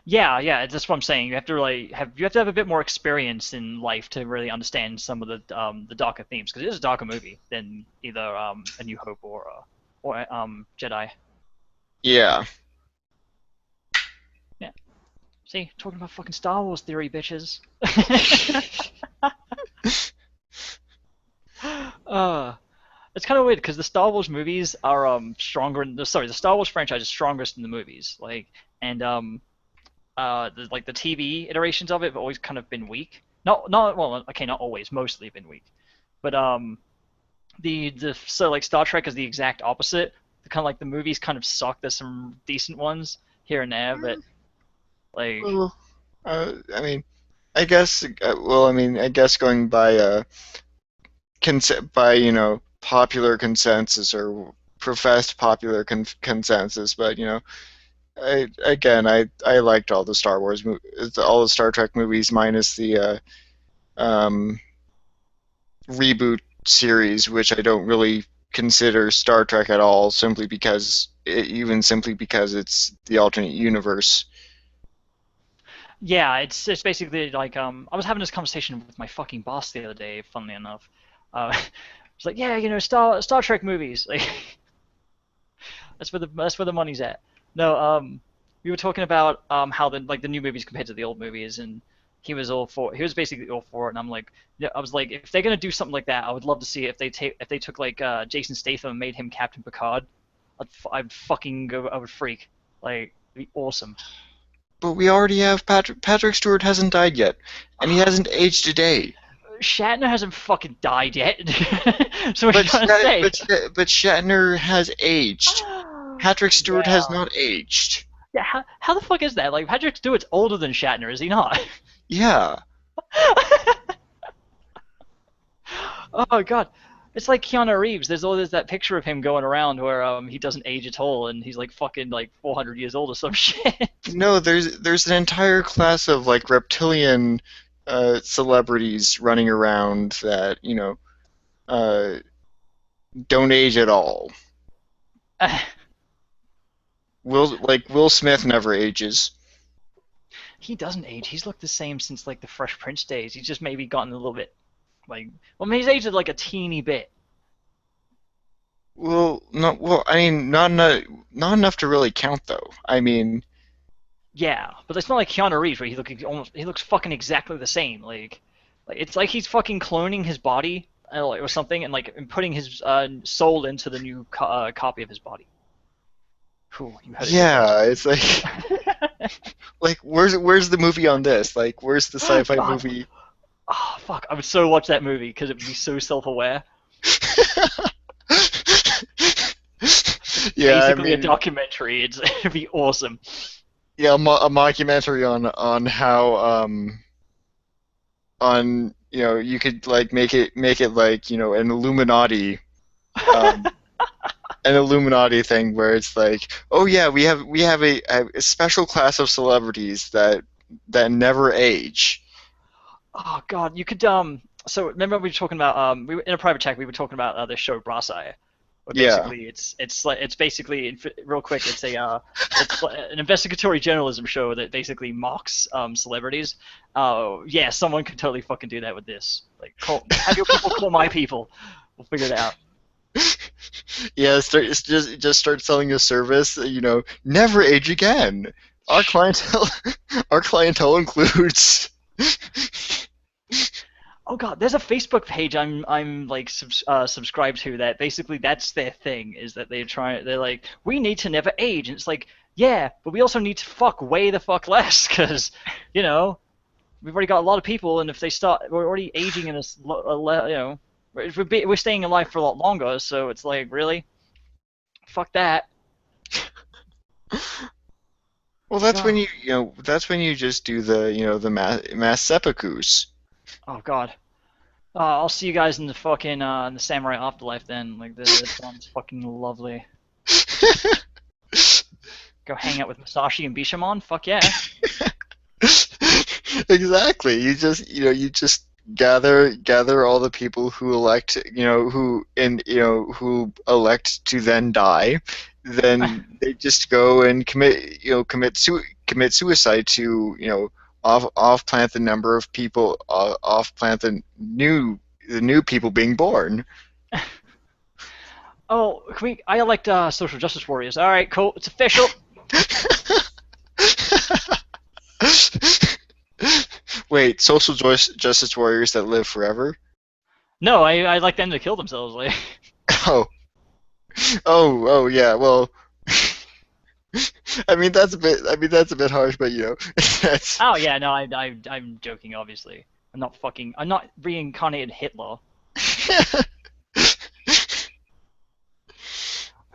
Yeah, that's what I'm saying. You have to have a bit more experience in life to really understand some of the darker themes, because it is a darker movie than either A New Hope or Jedi. Yeah. Yeah. See, talking about fucking Star Wars theory, bitches. uh, it's kind of weird because the Star Wars movies are stronger. The Star Wars franchise is strongest in the movies. The TV iterations of it have always kind of been weak. Not well, okay, not always, mostly been weak. But like Star Trek is the exact opposite. Kind of like the movies kind of suck. There's some decent ones here and there, but like Well, I mean, I guess. Well, I mean, I guess going by popular consensus or professed popular consensus, but I liked all the all the Star Trek movies minus the um, reboot series, which I don't really consider Star Trek at all, simply because it's the alternate universe. yeah, it's basically like I was having this conversation with my fucking boss the other day. Funnily enough, it's like, yeah, Star Trek movies. Like that's where the money's at. No, we were talking about how the new movies compared to the old movies, and he was basically all for it, and I'm like, yeah, I was like, if they're gonna do something like that, I would love to see it if they took like Jason Statham and made him Captain Picard. I'd fucking go, I would freak. Like, it'd be awesome. But we already have Patrick Stewart hasn't died yet, and he hasn't aged a day. Shatner hasn't fucking died yet. So what are But you trying to say? but Shatner has aged. Patrick Stewart has Yeah. not aged. Yeah, how the fuck is that? Like, Patrick Stewart's older than Shatner, is he not? Yeah. Oh god. It's like Keanu Reeves. There's that picture of him going around where he doesn't age at all and he's like fucking like 400 years old or some shit. No, there's an entire class of like reptilian celebrities running around that uh, don't age at all. Will Smith never ages. He doesn't age. He's looked the same since like the Fresh Prince days. He's just maybe gotten a little bit like, well, he's aged like a teeny bit. Well, no, well, I mean, not enough to really count though. I mean, Yeah, but it's not like Keanu Reeves where he looks fucking exactly the same. Like it's like he's fucking cloning his body or something, and putting his soul into the new copy of his body. Whew, you heard it here yeah, first. it's like like where's the movie on this? Like, where's the sci-fi God, movie? oh fuck, I would so watch that movie because it would be so self-aware. It's Yeah, I basically a mean, documentary. It'd be awesome. yeah, a mockumentary on how on you could like make it like um an Illuminati thing where it's like, oh yeah, we have a special class of celebrities that never age. Oh god, you could So remember we were talking about we were in a private chat. We were talking about the show Brass Eye. Where Yeah, basically it's basically real quick. It's an investigatory journalism show that basically mocks celebrities. Yeah, someone could totally fucking do that with this. Like, have your people call my people. We'll figure it out. yeah. Just start selling a service. Never age again. Our clientele, our clientele includes. Oh god, there's a Facebook page I'm like subscribed to that basically that's their thing is that they're like, we need to never age, and it's like, yeah, but we also need to fuck way the fuck less because you know we've already got a lot of people, and if they start, we're already aging in we're staying alive for a lot longer, so it's like, really, fuck that. Well, that's when God. you just do the mass seppukus. Oh god. I'll see you guys in the fucking in the samurai afterlife then. Like, that sounds fucking lovely. Go hang out with Masashi and Bishamon? Fuck yeah. Exactly. You just gather all the people who elect who elect to then die. Then they just go and commit commit suicide to, off plant the number of people, off plant the new people being born. Oh, I elect social justice warriors. All right, cool. It's official. Wait, social justice warriors that live forever? No, I like them to kill themselves. Like, Oh, oh, yeah. Well, I mean that's a bit. I mean that's a bit harsh, but that's. oh yeah, no, I'm joking. Obviously, I'm not reincarnated Hitler.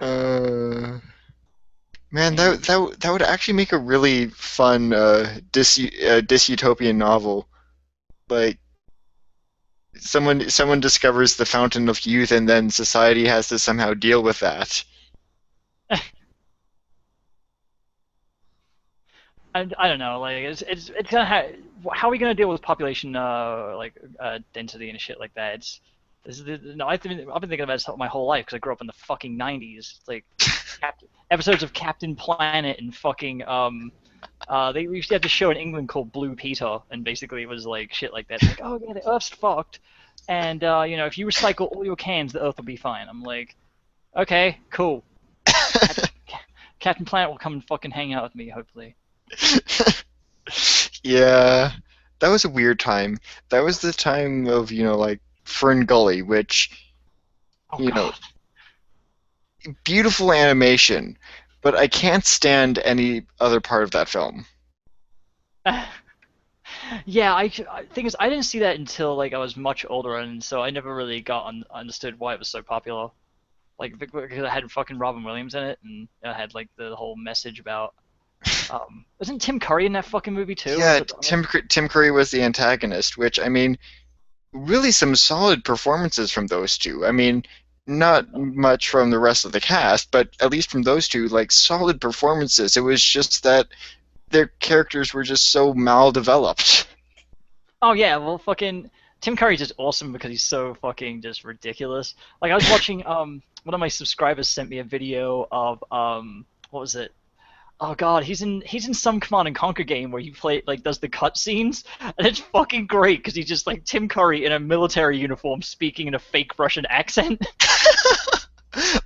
uh, Man, And that would actually make a really fun dystopian novel. Like someone discovers the fountain of youth, and then society has to somehow deal with that. I don't know. Like, it's gonna how are we gonna deal with population density and shit like that? No, I've been thinking about this my whole life because I grew up in the fucking '90s. It's like episodes of Captain Planet and fucking they used to have this show in England called Blue Peter, and basically it was like shit like that. It's like, oh yeah, the Earth's fucked, and if you recycle all your cans, the Earth will be fine. I'm like, okay, cool. Captain Planet will come and fucking hang out with me, hopefully. Yeah, that was a weird time. That was the time of, like Fern Gully, which, Oh you know, god. beautiful animation, but I can't stand any other part of that film. Yeah, thing is, I didn't see that until like I was much older, and so I never really understood why it was so popular. Like because it had fucking Robin Williams in it, and it had like the whole message about. Wasn't Tim Curry in that fucking movie too? Yeah, Tim Curry was the antagonist, which, I mean, really some solid performances from those two. I mean, not much from the rest of the cast, but at least from those two, like solid performances. It was just that their characters were just so maldeveloped. Oh yeah, well fucking Tim Curry's just awesome because he's so fucking just ridiculous. Like I was watching one of my subscribers sent me a video of what was it? Oh god, he's in some Command and Conquer game where he does the cutscenes, and it's fucking great because he's just like Tim Curry in a military uniform speaking in a fake Russian accent.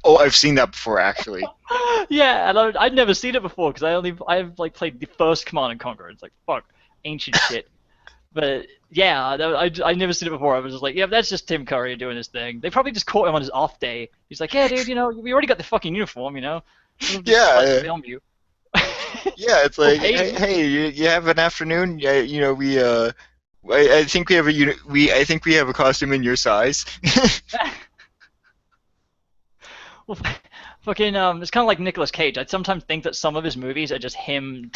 Oh, I've seen that before, actually. Yeah, and I'd never seen it before because I've like played the first Command and Conquer. It's like fuck ancient shit. But yeah, I'd never seen it before. I was just like, yeah, that's just Tim Curry doing his thing. They probably just caught him on his off day. He's like, yeah, dude, we already got the fucking uniform, We'll just Yeah, film you. yeah. It's Well, like, hey, you have an afternoon? Yeah, I think we have a I think we have a costume in your size. well, fucking it's kind of like Nicolas Cage. I sometimes think that some of his movies are just him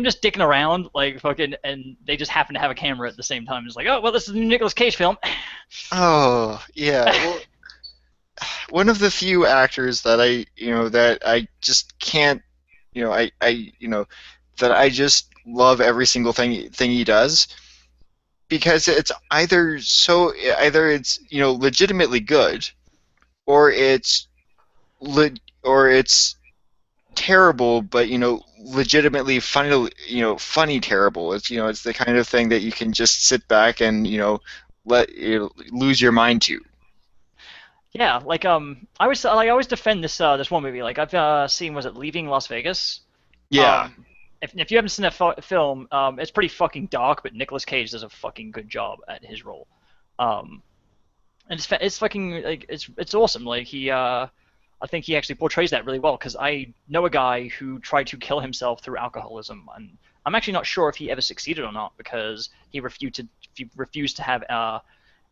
just dicking around, like fucking, and they just happen to have a camera at the same time. It's like, oh well, this is a Nicolas Cage film. Oh, yeah. Well, one of the few actors that that I just can't, that I just love every single thing he does, because either it's legitimately good, or it's terrible, but legitimately funny, funny terrible. It's the kind of thing that you can just sit back and let lose your mind to. Yeah, like I always defend this one movie. Like I've seen, was it Leaving Las Vegas? Yeah. If you haven't seen that film, it's pretty fucking dark, but Nicolas Cage does a fucking good job at his role. Um, and it's fucking like it's awesome. Like I think he actually portrays that really well because I know a guy who tried to kill himself through alcoholism, and I'm actually not sure if he ever succeeded or not because he refused to have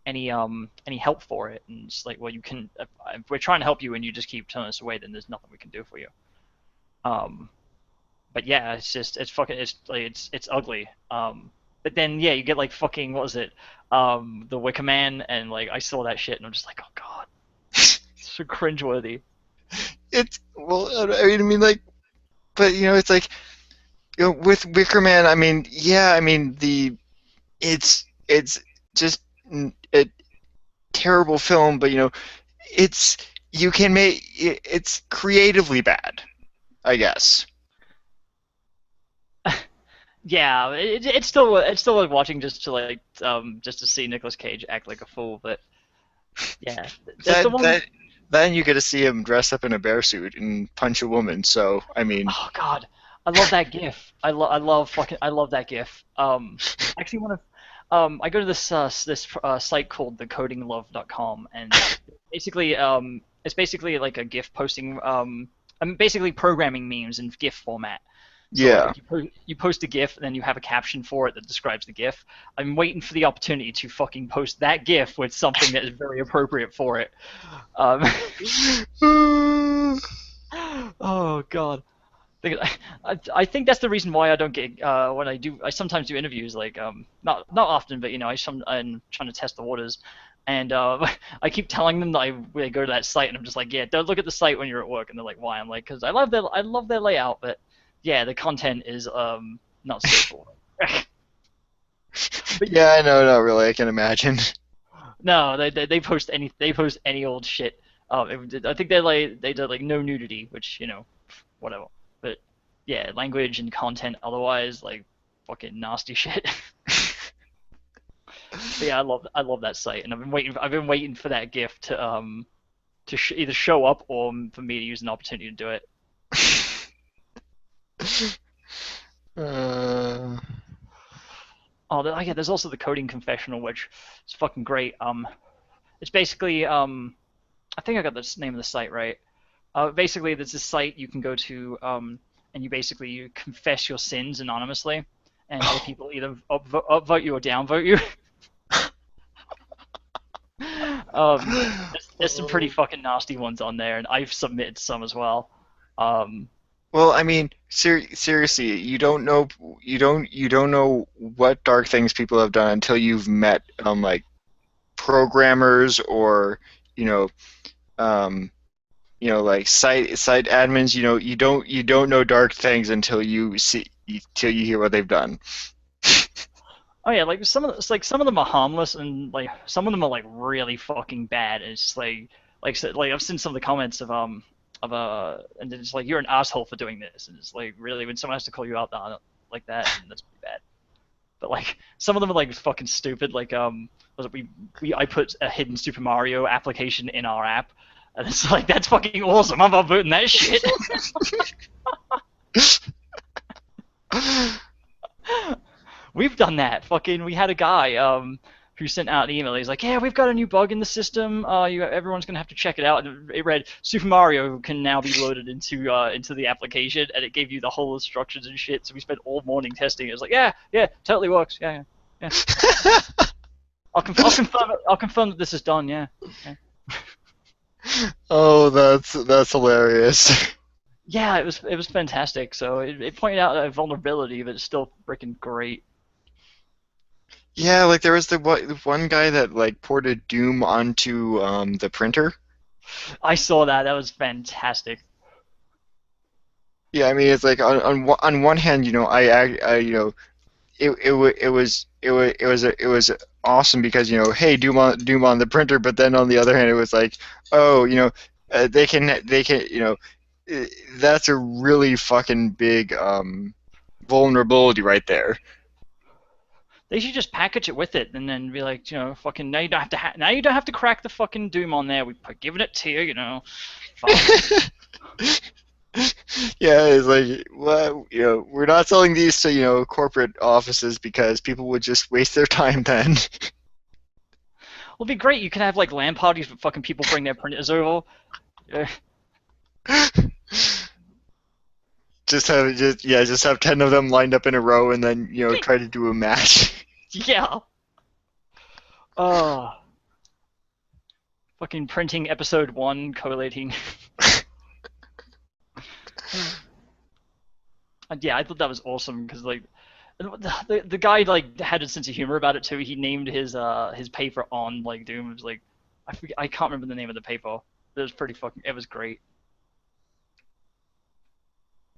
any help for it, and it's like, well, you can if we're trying to help you and you just keep turning us away, then there's nothing we can do for you. Um, but yeah, it's fucking it's ugly. But then yeah, you get like fucking what was it? The Wicker Man, and like I saw that shit and I'm just like, oh god, it's so cringeworthy. It's well, I mean, like, but it's like with Wicker Man. I mean, yeah, I mean it's just a terrible film, but it's you can make it's creatively bad, I guess. yeah, it's still like watching just to see Nicolas Cage act like a fool. But yeah, there's the That one. that then you get to see him dress up in a bear suit and punch a woman. So I mean, Oh God, I love that GIF. I love that GIF. Actually, I go to this site called thecodinglove.com, and basically it's basically like a GIF posting I mean basically programming memes in GIF format. So yeah. like you post a GIF and then you have a caption for it that describes the GIF. I'm waiting for the opportunity to fucking post that GIF with something that is very appropriate for it. Um, oh God. I think that's the reason why I don't get when I sometimes do interviews like not often but I'm trying to test the waters and I keep telling them that I go to that site and I'm just like yeah don't look at the site when you're at work and they're like why I'm like because I love their layout but yeah the content is not so cool. But Yeah, I know, not really. I can imagine. no they post any old shit. I think they did like no nudity which whatever. But yeah, language and content otherwise, like fucking nasty shit. But yeah, I love that site, and I've been waiting for that GIF to either show up or for me to use an opportunity to do it. Uh, Oh, yeah, there's also the coding confessional, which is fucking great. It's basically I think I got the name of the site right. Basically, there's this site you can go to, and you confess your sins anonymously, and other people either upvote you or downvote you. There's some pretty fucking nasty ones on there, and I've submitted some as well. Um, well, I mean, seriously, you don't know what dark things people have done until you've met like programmers or you know um like site admins. You don't know dark things until you hear what they've done. oh yeah, some of them are harmless, and like some of them are like really fucking bad. And it's just like I've seen some of the comments and it's like you're an asshole for doing this, and it's like really when someone has to call you out on it like that, and that's pretty bad. But like some of them are like fucking stupid. Like was it I put a hidden Super Mario application in our app, and it's like that's fucking awesome. I'm upvoting that shit. We've done that. Fucking we had a guy who sent out an email. He's like, yeah, we've got a new bug in the system. Everyone's gonna have to check it out. And it read Super Mario can now be loaded into the application, and it gave you the whole instructions and shit. So we spent all morning testing it. It was like, yeah, totally works. Yeah. I'll confirm it. I'll confirm that this is done. Yeah. Oh, that's hilarious. Yeah, it was fantastic. So it pointed out a vulnerability, but it's still freaking great. Yeah, like there was the one guy that like ported Doom onto the printer. I saw that. That was fantastic. Yeah, I mean it's like on one hand, it was awesome because hey, Doom on the printer, but then on the other hand it was like, oh, they can that's a really fucking big vulnerability right there. They should just package it with it and then be like, fucking now you don't have to now you don't have to crack the fucking Doom on there. We're giving it to you. Fine. Yeah, it's like, well, we're not selling these to, corporate offices because people would just waste their time then. Well, it'd be great. You can have like LAN parties, but fucking people bring their printers over. Yeah. Just have 10 of them lined up in a row and then, try to do a match. Yeah. Oh. Fucking printing episode 1 collating. And yeah, I thought that was awesome because like the guy like had a sense of humor about it too. He named his paper on like Doom. It was like I can't remember the name of the paper. It was pretty fucking. It was great.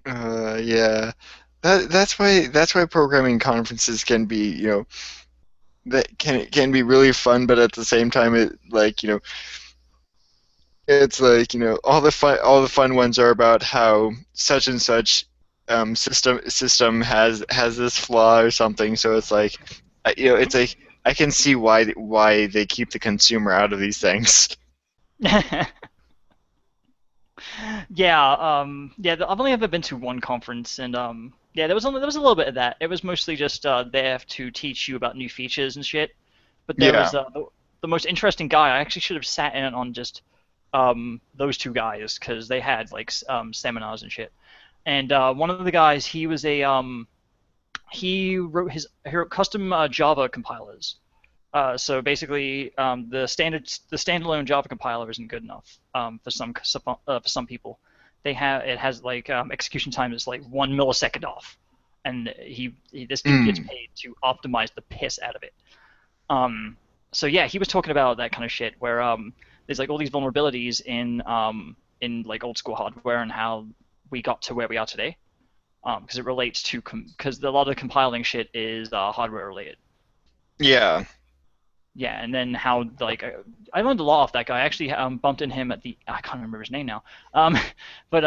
Yeah. That's why programming conferences can be, that can be really fun, but at the same time it's like, all the fun ones are about how such and such system has this flaw or something. So it's like, it's like I can see why they keep the consumer out of these things. Yeah, I've only ever been to one conference, and yeah, there was a little bit of that. It was mostly just there to teach you about new features and shit. But there Yeah. was the most interesting guy. I actually should have sat in on just those two guys because they had like seminars and shit. And one of the guys, he wrote custom Java compilers. So basically, the standalone Java compiler isn't good enough for some people. It has like execution time is like 1 millisecond off, and this dude gets Mm. paid to optimize the piss out of it. So yeah, he was talking about that kind of shit where there's like all these vulnerabilities in like old school hardware and how we got to where we are today. Because it relates to because a lot of the compiling shit is hardware related. Yeah. Yeah, and then how like I learned a lot off that guy. I actually bumped into him I can't remember his name now. But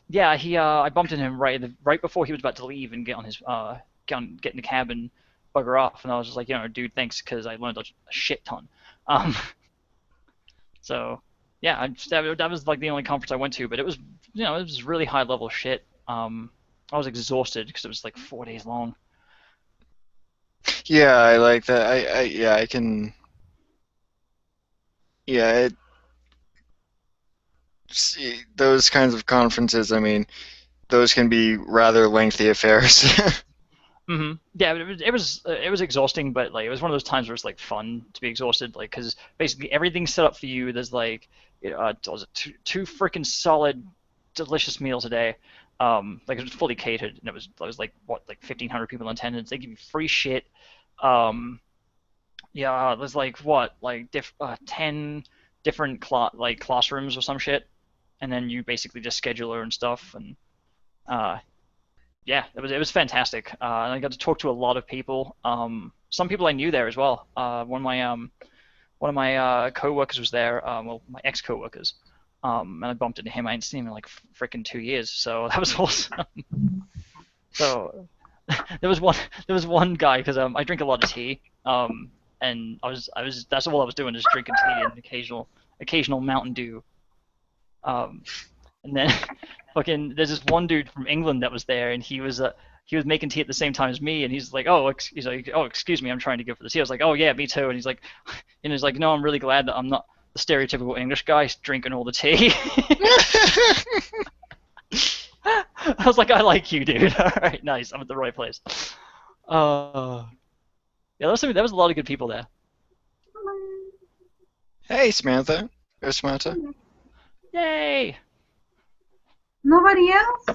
yeah, I bumped into him right before he was about to leave and get on his get in the cab and bugger off. And I was just like, dude, thanks, because I learned a shit ton. So yeah, that was like the only conference I went to, but it was it was really high level shit. I was exhausted because it was like 4 days long. Yeah, I like that. Yeah, I can. Yeah, see, those kinds of conferences. I mean, those can be rather lengthy affairs. Yeah, but it was exhausting, but like it was one of those times where it's like fun to be exhausted, like because basically everything's set up for you. There's like, was it two freaking solid, delicious meals a day. Like it was fully catered, and it was like what, like 1,500 people in attendance. They give you free shit. Um, yeah, there's like what, like 10 different classrooms or some shit, and then you basically just scheduler and stuff, and uh, yeah, it was fantastic. And I got to talk to a lot of people. Some people I knew there as well. One of my coworkers was there. Well, my ex coworkers. And I bumped into him. I hadn't seen him in like freaking 2 years, so that was awesome. So there was one guy because I drink a lot of tea. And that's all I was doing, just drinking tea and occasional Mountain Dew. Um, and then fucking there's this one dude from England that was there, and he was making tea at the same time as me, and he's like, he's like, oh, excuse me, I'm trying to go for the tea. I was like, oh yeah, me too. And he's like, no, I'm really glad that I'm not the stereotypical English guy drinking all the tea. I was like, I like you, dude. All right, nice. I'm at the right place. Yeah, there was a lot of good people there. Hey, Samantha. There's Samantha. Yay! Nobody else?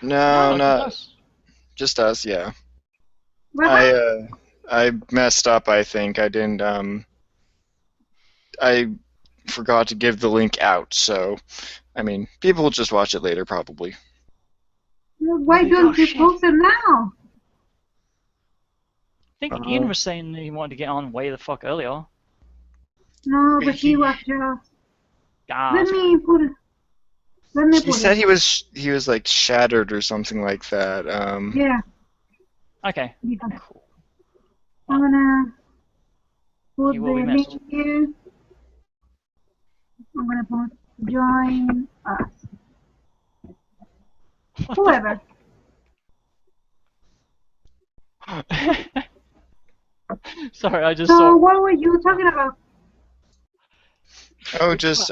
No, No, not us. just us. Yeah. What I happened? I messed up. I think I didn't. I forgot to give the link out. So, I mean, people will just watch it later, probably. Why Oh, don't you shit. post it now? I think Ian was saying that he wanted to get on way the fuck earlier. No, but he was just. Ah, Let that's me put it. Let me He put said it. he was like shattered or something like that. Yeah. okay. Yeah. Cool. I'm gonna put He the will be link missed. here. I'm gonna put join us. Whoever. Sorry, I just So saw. what were you talking about? Oh, just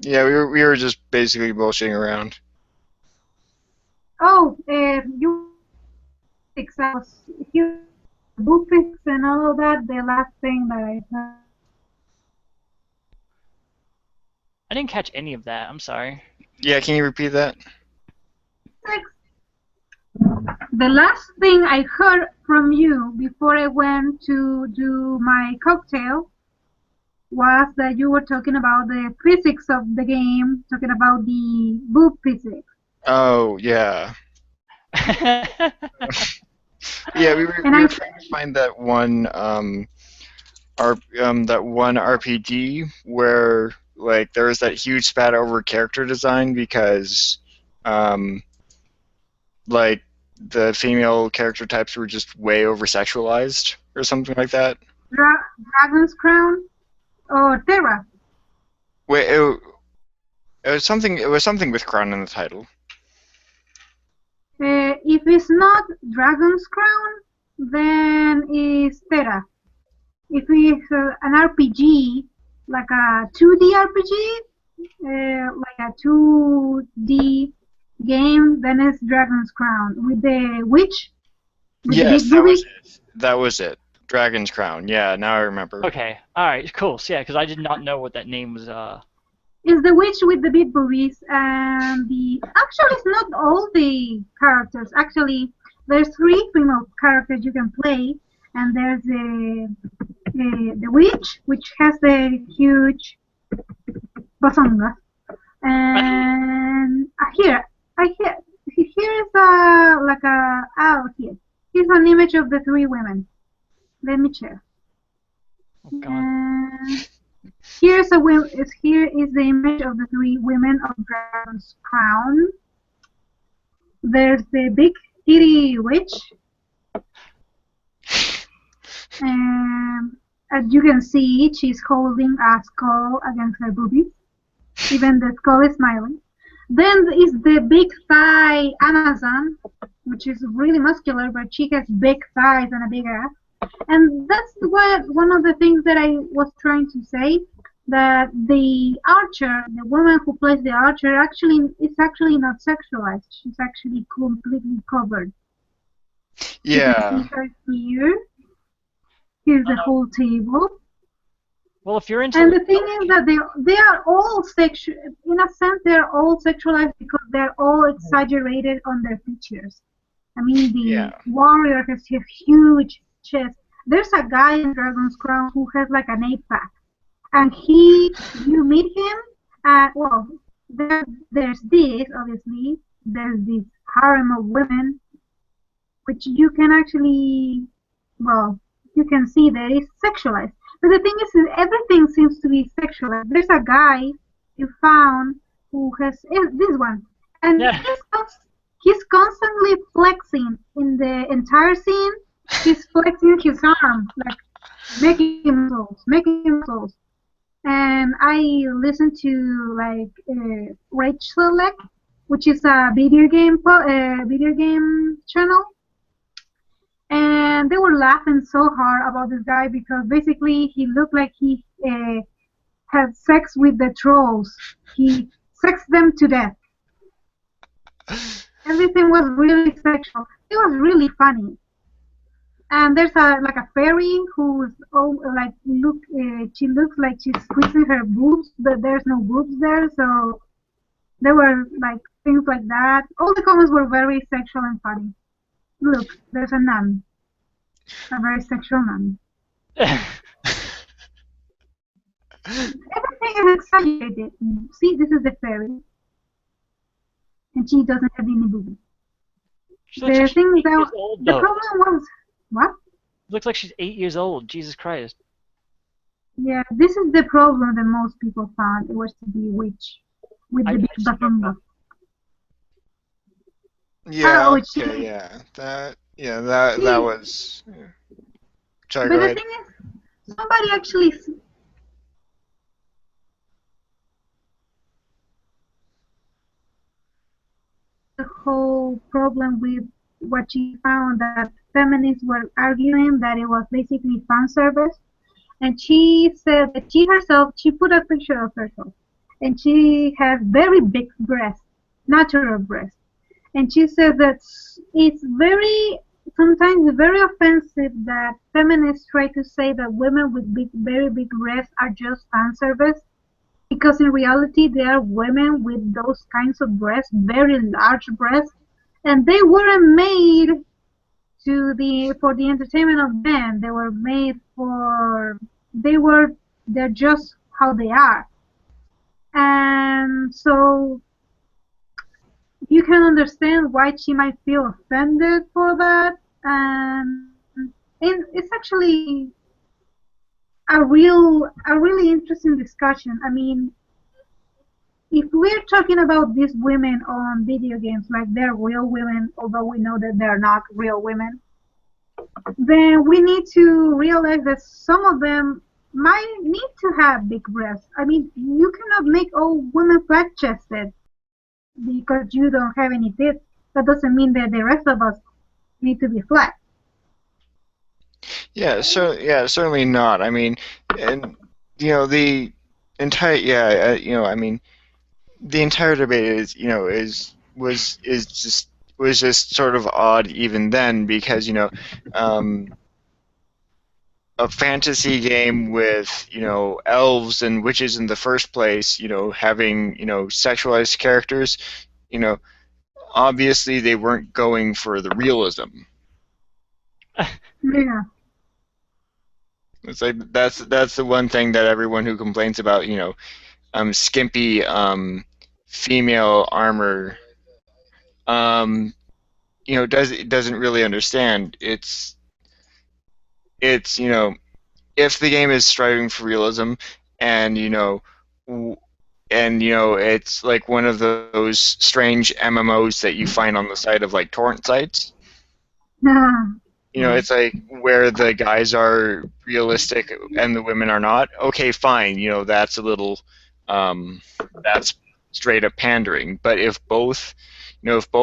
yeah, we were just basically bullshitting around. Oh, you fix. I was here. Book fix and all of that. The last thing that I heard. I didn't catch any of that. I'm sorry. Yeah, can you repeat that? The last thing I heard from you before I went to do my cocktail was that you were talking about the physics of the game, talking about the book physics. Oh, yeah. Yeah, we And were I trying to find that one that one RPG where like there was that huge spat over character design because um, like the female character types were just way over sexualized or something like that. Dragon's Crown or Terra. Wait, it was something. It was something with crown in the title. If it's not Dragon's Crown, then it's Terra. If it's an RPG, like a 2D RPG, like a 2D game, then it's Dragon's Crown with the witch with the Yes, big that was boobies. it. That was it. Dragon's Crown. Yeah, now I remember. Okay, all right, cool. So yeah, because I did not know what that name was. It's the witch with the big boobies, and actually it's not all the characters. Actually, there's 3 female characters you can play, and there's the witch, which has the huge basonga, and here here's like a here. Here's an image of the 3 women. Let me check. Oh God. Here is the image of the 3 women of Dragon's Crown. There's the big kitty witch. As you can see, she's holding a skull against her boobies. Even the skull is smiling. Then is the big thigh Amazon, which is really muscular, but she has big thighs and a big ass. And that's one of the things that I was trying to say, that the archer, the woman who plays the archer, is actually not sexualized. She's actually completely covered. Yeah. You can see her here. Here's the whole table. Well, if you're into. And the thing is that they are all sexual. In a sense, they're all sexualized because they're all exaggerated on their features. I mean, the warrior has a huge chest. There's a guy in Dragon's Crown who has like an 8-pack, and you meet him. Well, there's this obviously. There's this harem of women, which you can actually, well, you can see that it's sexualized. But the thing is, everything seems to be sexualized. There's a guy you found who has this one, and he's constantly flexing in the entire scene. He's flexing his arm, like making muscles. And I listen to like Rachel Select, which is a video game channel. And they were laughing so hard about this guy because basically he looked like he had sex with the trolls. He sexed them to death. Everything was really sexual. It was really funny. And there's a fairy who's she looks like she's squeezing her boobs, but there's no boobs there. So there were like things like that. All the comments were very sexual and funny. Look, there's a nun. A very sexual nun. Everything is exaggerated. See, this is the fairy. And she doesn't have any boobies. The thing is that the problem was... What? Looks like she's 8 years old. Jesus Christ. Yeah, this is the problem that most people found. It was to be witch. With the big batonga. Yeah, okay, yeah. That was... Yeah. Sorry, but go the ahead. thing is, somebody actually... The whole problem with what she found, that feminists were arguing that it was basically fan service. And she said that she put a picture of herself. And she has very big breasts, natural breasts. And she said that it's sometimes very offensive that feminists try to say that women with very big breasts are just fan service, because in reality there are women with those kinds of breasts, very large breasts, and they weren't made for the entertainment of men. They were made they're just how they are. And so you can understand why she might feel offended for that, and it's actually a really interesting discussion. I mean, if we're talking about these women on video games like they're real women, although we know that they're not real women, then we need to realize that some of them might need to have big breasts. I mean, you cannot make all women flat-chested because you don't have any tits. That doesn't mean that the rest of us need to be flat. Yeah, so yeah, certainly not. I mean, and the entire I mean, the entire debate was just sort of odd even then because um, a fantasy game with elves and witches in the first place, having sexualized characters, you know obviously they weren't going for the realism. Yeah. It's like that's the one thing that everyone who complains about skimpy female armor um, doesn't really understand. It's if the game is striving for realism and it's like one of those strange MMOs that you find on the side of like torrent sites. It's like where the guys are realistic and the women are not. Okay, fine. That's a little, that's straight up pandering. But if both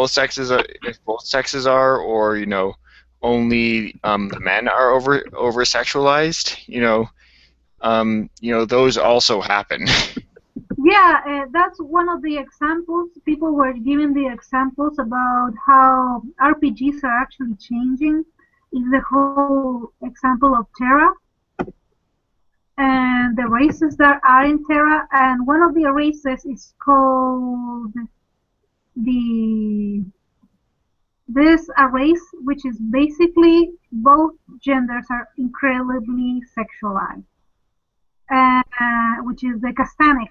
sexes are, or only the men are over sexualized, those also happen. Yeah, that's one of the examples. People were giving the examples about how RPGs are actually changing. Is the whole example of Terra and the races that are in Terra, and one of the races is called the this a race which is basically both genders are incredibly sexualized, which is the Castanics.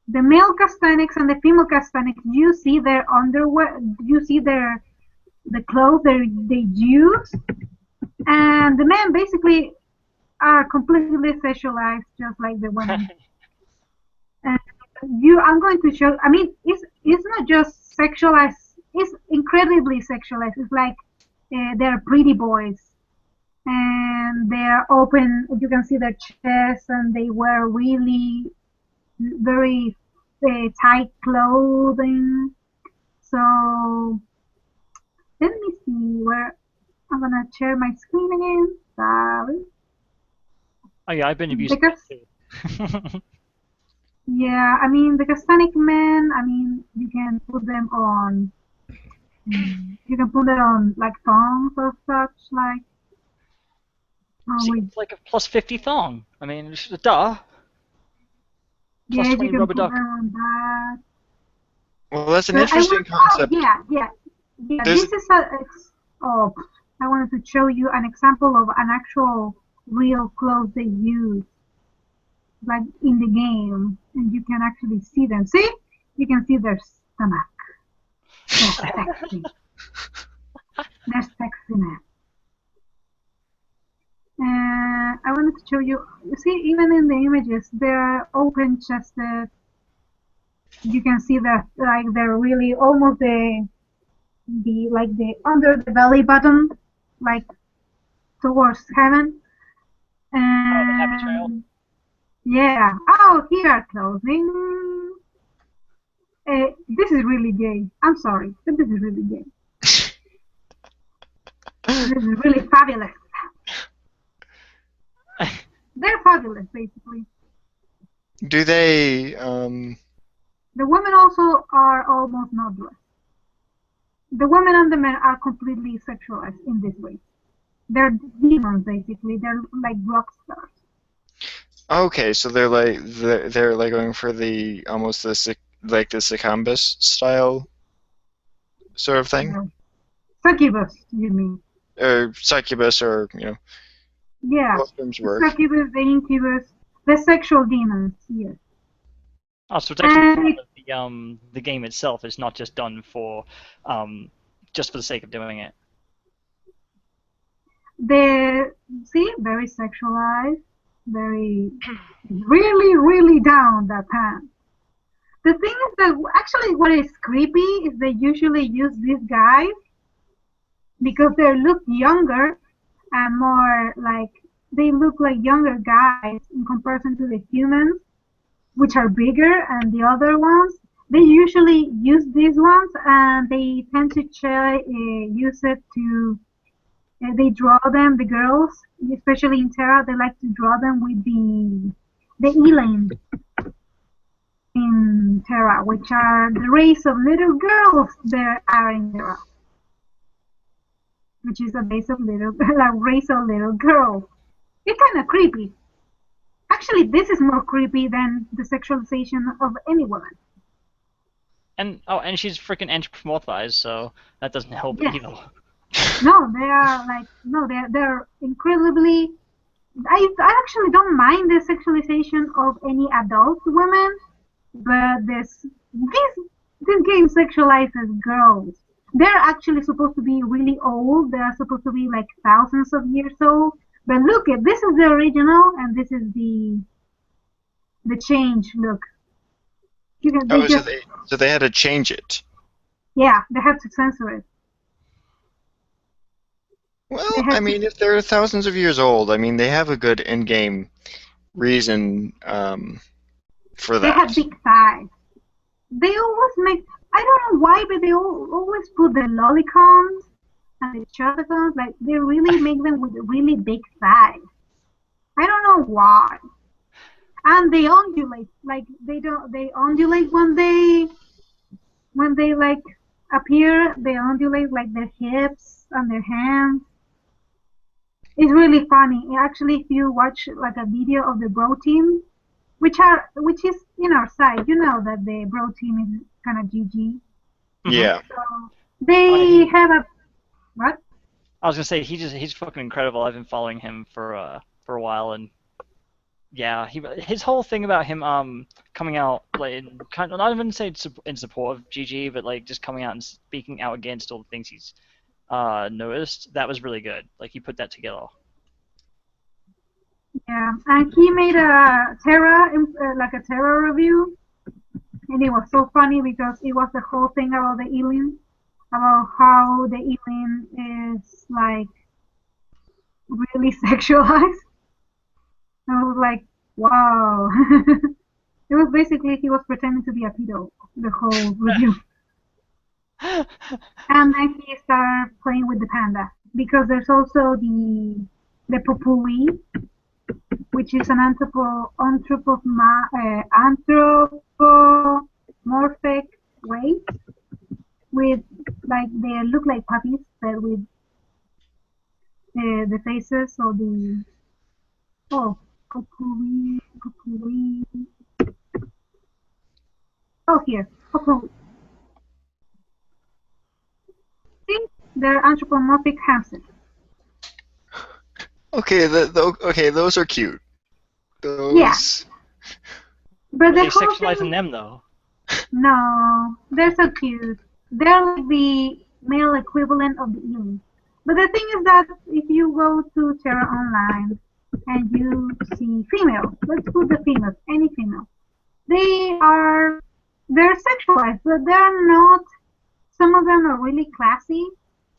The male Castanics and the female Castanics, you see their underwear, you see the clothes they use, and the men basically are completely sexualized, just like the women. And I'm going to show. I mean, it's not just sexualized. It's incredibly sexualized. It's like they're pretty boys, and they're open. You can see their chests, and they wear really very tight clothing. So let me see where I'm gonna share my screen again. Sorry. Oh yeah, I've been abused too. Yeah, I mean the Castanic men. I mean you can put them on. You can put it on like thongs or such. Like Seems like a plus 50 thong. I mean, duh. Yeah, Plus you 20 can rubber put duck. them on that. Well, that's an But interesting concept. yeah. This is I wanted to show you an example of an actual real clothes they use, like in the game, and you can actually see them. See, you can see their stomach. They're sexy. Their sexiness. I wanted to show you. You see, even in the images, they're open-chested. You can see that like they're really almost the under the belly button, like towards heaven. And yeah. Oh, here clothing. This is really gay. I'm sorry, but this is really gay. This is really fabulous. They're fabulous, basically. Do they? The women also are almost not dressed. The women and the men are completely sexualized in this way. They're demons, basically. They're like rock stars. Okay, so they're like going for the almost the succumbus style sort of thing, Succubus, you mean? or succubus, or Yeah, both terms work. succubus, the incubus, the sexual demons. Yes. Oh, so it's actually part of the game itself. It's not just done for just for the sake of doing it. Very sexualized, very really, really down that pants. The thing is that actually what is creepy is they usually use these guys because they look younger and more like they look like younger guys in comparison to the humans, which are bigger, and the other ones. They usually use these ones, and they tend to use it to. They draw them, the girls, especially in Terra. They like to draw them with the Elan in Terra, which are the race of little girls that are in Terra, which is a race of little girls. It's kind of creepy. Actually, this is more creepy than the sexualization of any woman. And she's freaking anthropomorphized, so that doesn't help either. No, they are they're incredibly. I actually don't mind the sexualization of any adult women, but this game sexualizes girls. They're actually supposed to be really old. They are supposed to be like thousands of years old. But look, this is the original, and this is the change. Look. So they had to change it. Yeah, they had to censor it. Well, I mean, if they're thousands of years old, I mean, they have a good in-game reason for that. They have big thighs. They always make, I don't know why, but they always put the lolicons and the choticons, like, they really make them with really big thighs. I don't know why. And they undulate, like, they undulate when they like, appear, they undulate, like, their hips and their hands. It's really funny. Actually, if you watch like a video of the bro team, which is in our site, you know that the bro team is kind of GG. Yeah. So they have a what? I was gonna say he's fucking incredible. I've been following him for a while, and yeah, his whole thing about him coming out like kind of not even say in support of GG, but like just coming out and speaking out against all the things he's noticed, that was really good. Like he put that together. Yeah, and he made a Terra review, and it was so funny because it was the whole thing about the alien, about how the alien is like really sexualized. I was like, wow. It was basically he was pretending to be a pedo the whole review. And then he started playing with the panda because there's also the populi, which is an anthropomorphic race with like they look like puppies but with the faces of the populi. Oh, here, populi. See, they're anthropomorphic hamsters. Okay, okay, those are cute. Those. Yeah. But they sexualizing them though. No, they're so cute. They're like the male equivalent of the alien. But the thing is that if you go to Terra Online and you see females, let's put the females, any female, they're sexualized, but they're not. Some of them are really classy.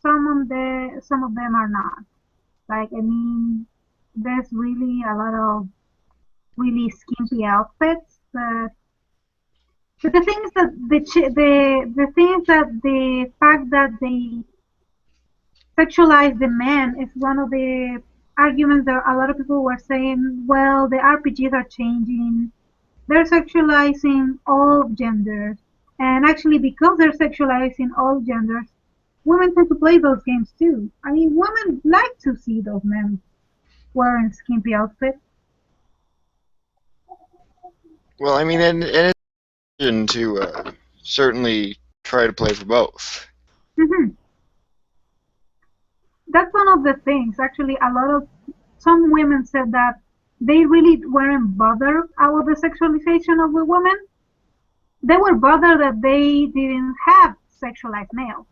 Some of them are not. Like, I mean, there's really a lot of really skimpy outfits, but the thing is that the fact that they sexualize the men is one of the arguments that a lot of people were saying. Well, the RPGs are changing; they're sexualizing all genders, and actually, because they're sexualizing all genders, women tend to play those games too. I mean, women like to see those men wearing skimpy outfits. Well, I mean, and to certainly try to play for both. Mm-hmm. That's one of the things. Actually, some women said that they really weren't bothered about the sexualization of the women. They were bothered that they didn't have sexualized males.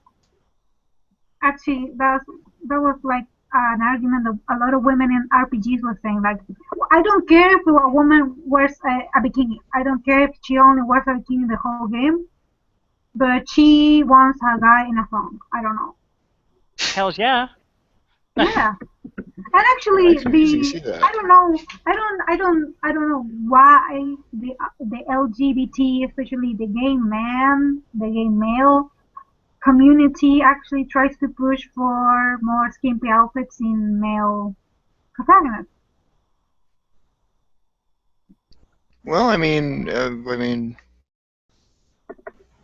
Actually, that was like an argument that a lot of women in RPGs were saying, like, I don't care if a woman wears a bikini. I don't care if she only wears a bikini the whole game, but she wants a guy in a thong. I don't know. Hells yeah. Yeah. And actually, It's amazing to see that. I don't know why the LGBT, especially the gay male community, actually tries to push for more skimpy outfits in male protagonists. Well, I mean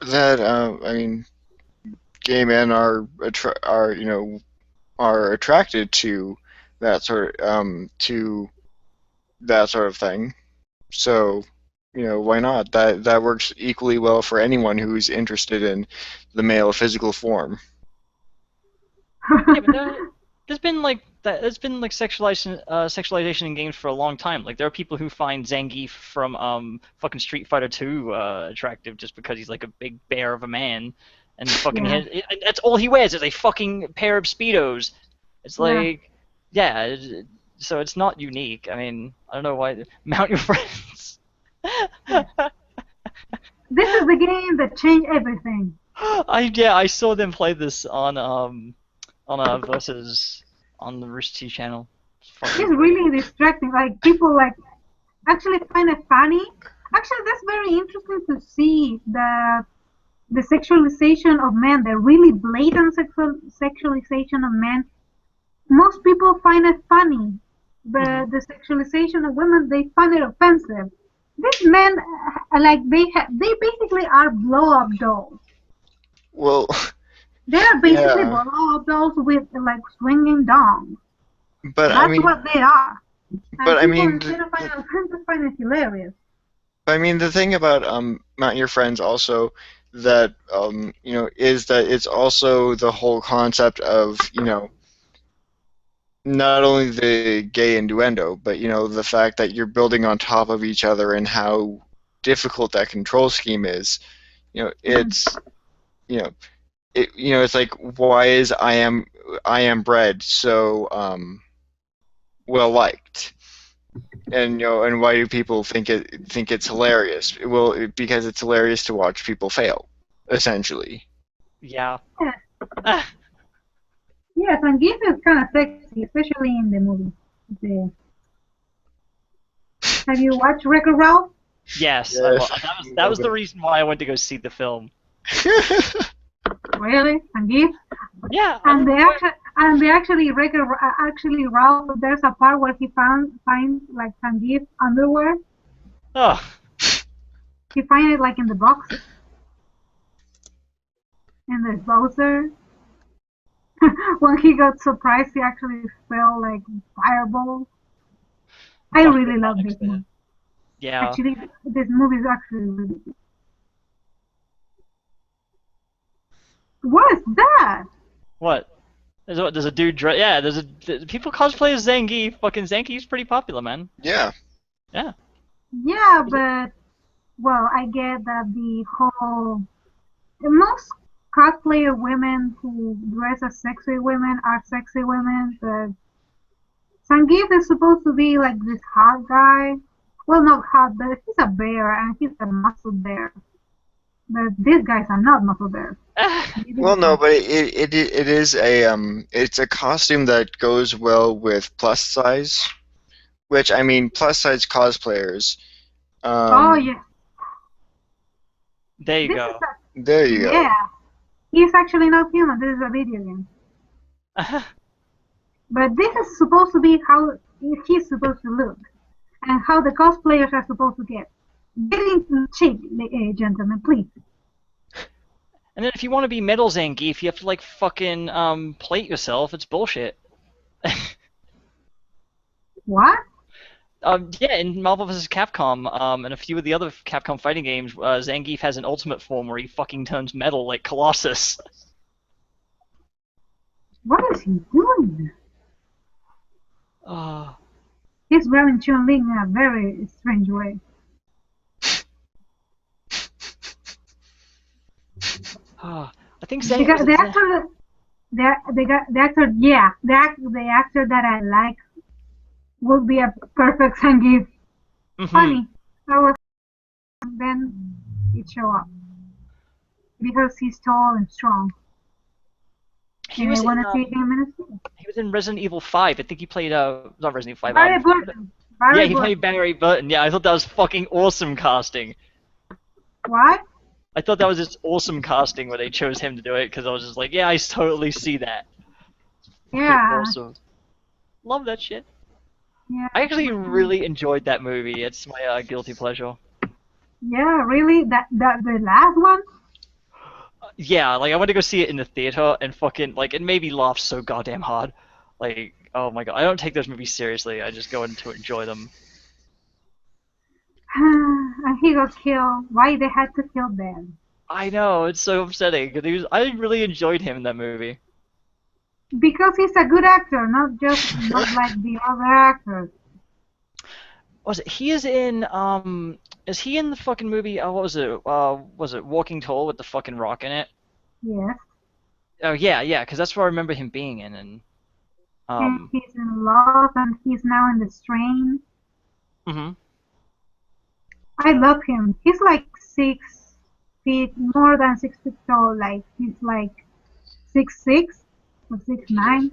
that I mean, gay men are attracted to that sort of thing. So, why not? That works equally well for anyone who's interested in the male physical form. Yeah, but there's been like that. There's been like sexualization in games for a long time. Like there are people who find Zangief from fucking Street Fighter 2 attractive just because he's like a big bear of a man, and fucking Yeah. that's all he wears is a fucking pair of speedos. It's like, yeah. So it's not unique. I mean, I don't know why. Mount your friends. This is the game that changed everything. I saw them play this on a versus on the Rooster Teeth channel. It's It's fucking really distracting. Like people like actually find it funny. Actually, that's very interesting to see that the sexualization of men, the really blatant sexualization of men, most people find it funny. But the sexualization of women, they find it offensive. These men, like they basically are blow-up dolls. Well, They are basically yeah, blow-up dolls with like swinging dongs. but I That's mean, what they are. but And I people, mean, instead of finding it offensive, find it hilarious. the thing about Mount Your Friends also that is that it's also the whole concept of not only the gay innuendo, but the fact that you're building on top of each other and how difficult that control scheme is. It's you know it's like, why is I am bread so well liked, and and why do people think it's hilarious? Well, because it's hilarious to watch people fail, essentially. yeah. Yeah. Yes, and Gift is kind of sexy, especially in the movie. The, have you watched Wreck-It Ralph? Yes, Yes. that was the reason why I went to go see the film. Really? And Gift? Yeah. And they actually actually Ralph. There's a part where he finds like Sanjeev's underwear. Oh. He finds it like in the box, in the Bowser. When he got surprised, he actually felt like fireballs. I Fuck really the love comics this there. movie. Yeah. Actually, this movie is actually really good. What is that? What? There's a dude. Yeah. People cosplay as Zangief. Fucking Zangief's pretty popular, man. Yeah. Yeah. Yeah, but well, I get that most cosplayer women who dress as sexy women are sexy women, but Zangief is supposed to be like this hot guy. Well, not hot, but he's a bear and he's a muscle bear. But these guys are not muscle bears. Well, no, but it is it's a costume that goes well with plus size, which, I mean, plus size cosplayers. Oh yeah, There you this go. is a There you go. yeah. He's actually not human. This is a video game. But this is supposed to be how he's supposed to look, and how the cosplayers are supposed to get. Get into shape, gentlemen, please. And then if you want to be Metal Zangief, you have to like fucking plate yourself. It's bullshit. What? Yeah, in Marvel vs. Capcom, and a few of the other Capcom fighting games, Zangief has an ultimate form where he fucking turns metal like Colossus. What is he doing? Uh, He's wearing Chun-Li in a very strange way. I think Because Zangief. the actor, yeah, the actor that I like would be a perfect Zangief. Hmm. Funny. I was then it show up because he's tall and strong, He and I was in want to see him in a school. he was in Resident Evil 5. I think he played not Resident Evil 5. Barry Burton. Yeah, Barry he played Burton. Barry Burton. Yeah, I thought that was fucking awesome casting. What? I thought that was just awesome casting where they chose him to do it because I was just like, yeah, I totally see that. Fucking Yeah. awesome. Love that shit. Yeah. I actually really enjoyed that movie. It's my guilty pleasure. Yeah. Really? That the last one? Yeah, like I went to go see it in the theater and fucking like it made me laugh so goddamn hard. Like, oh my god, I don't take those movies seriously. I just go in to enjoy them. And he got killed. Why they had to kill Ben? I know, it's so upsetting because I really enjoyed him in that movie. Because he's a good actor, not like the other actors. Was it? He is in. Is he in the fucking movie? What was it? Was it Walking Tall with the fucking rock in it? Yes. Oh yeah, yeah, because that's what I remember him being in. And And um, he's in love, and he's now in the strain. hmm I love him. He's like 6 feet, more than 6 feet tall. Like he's like 6'6" or Jesus, 6'9".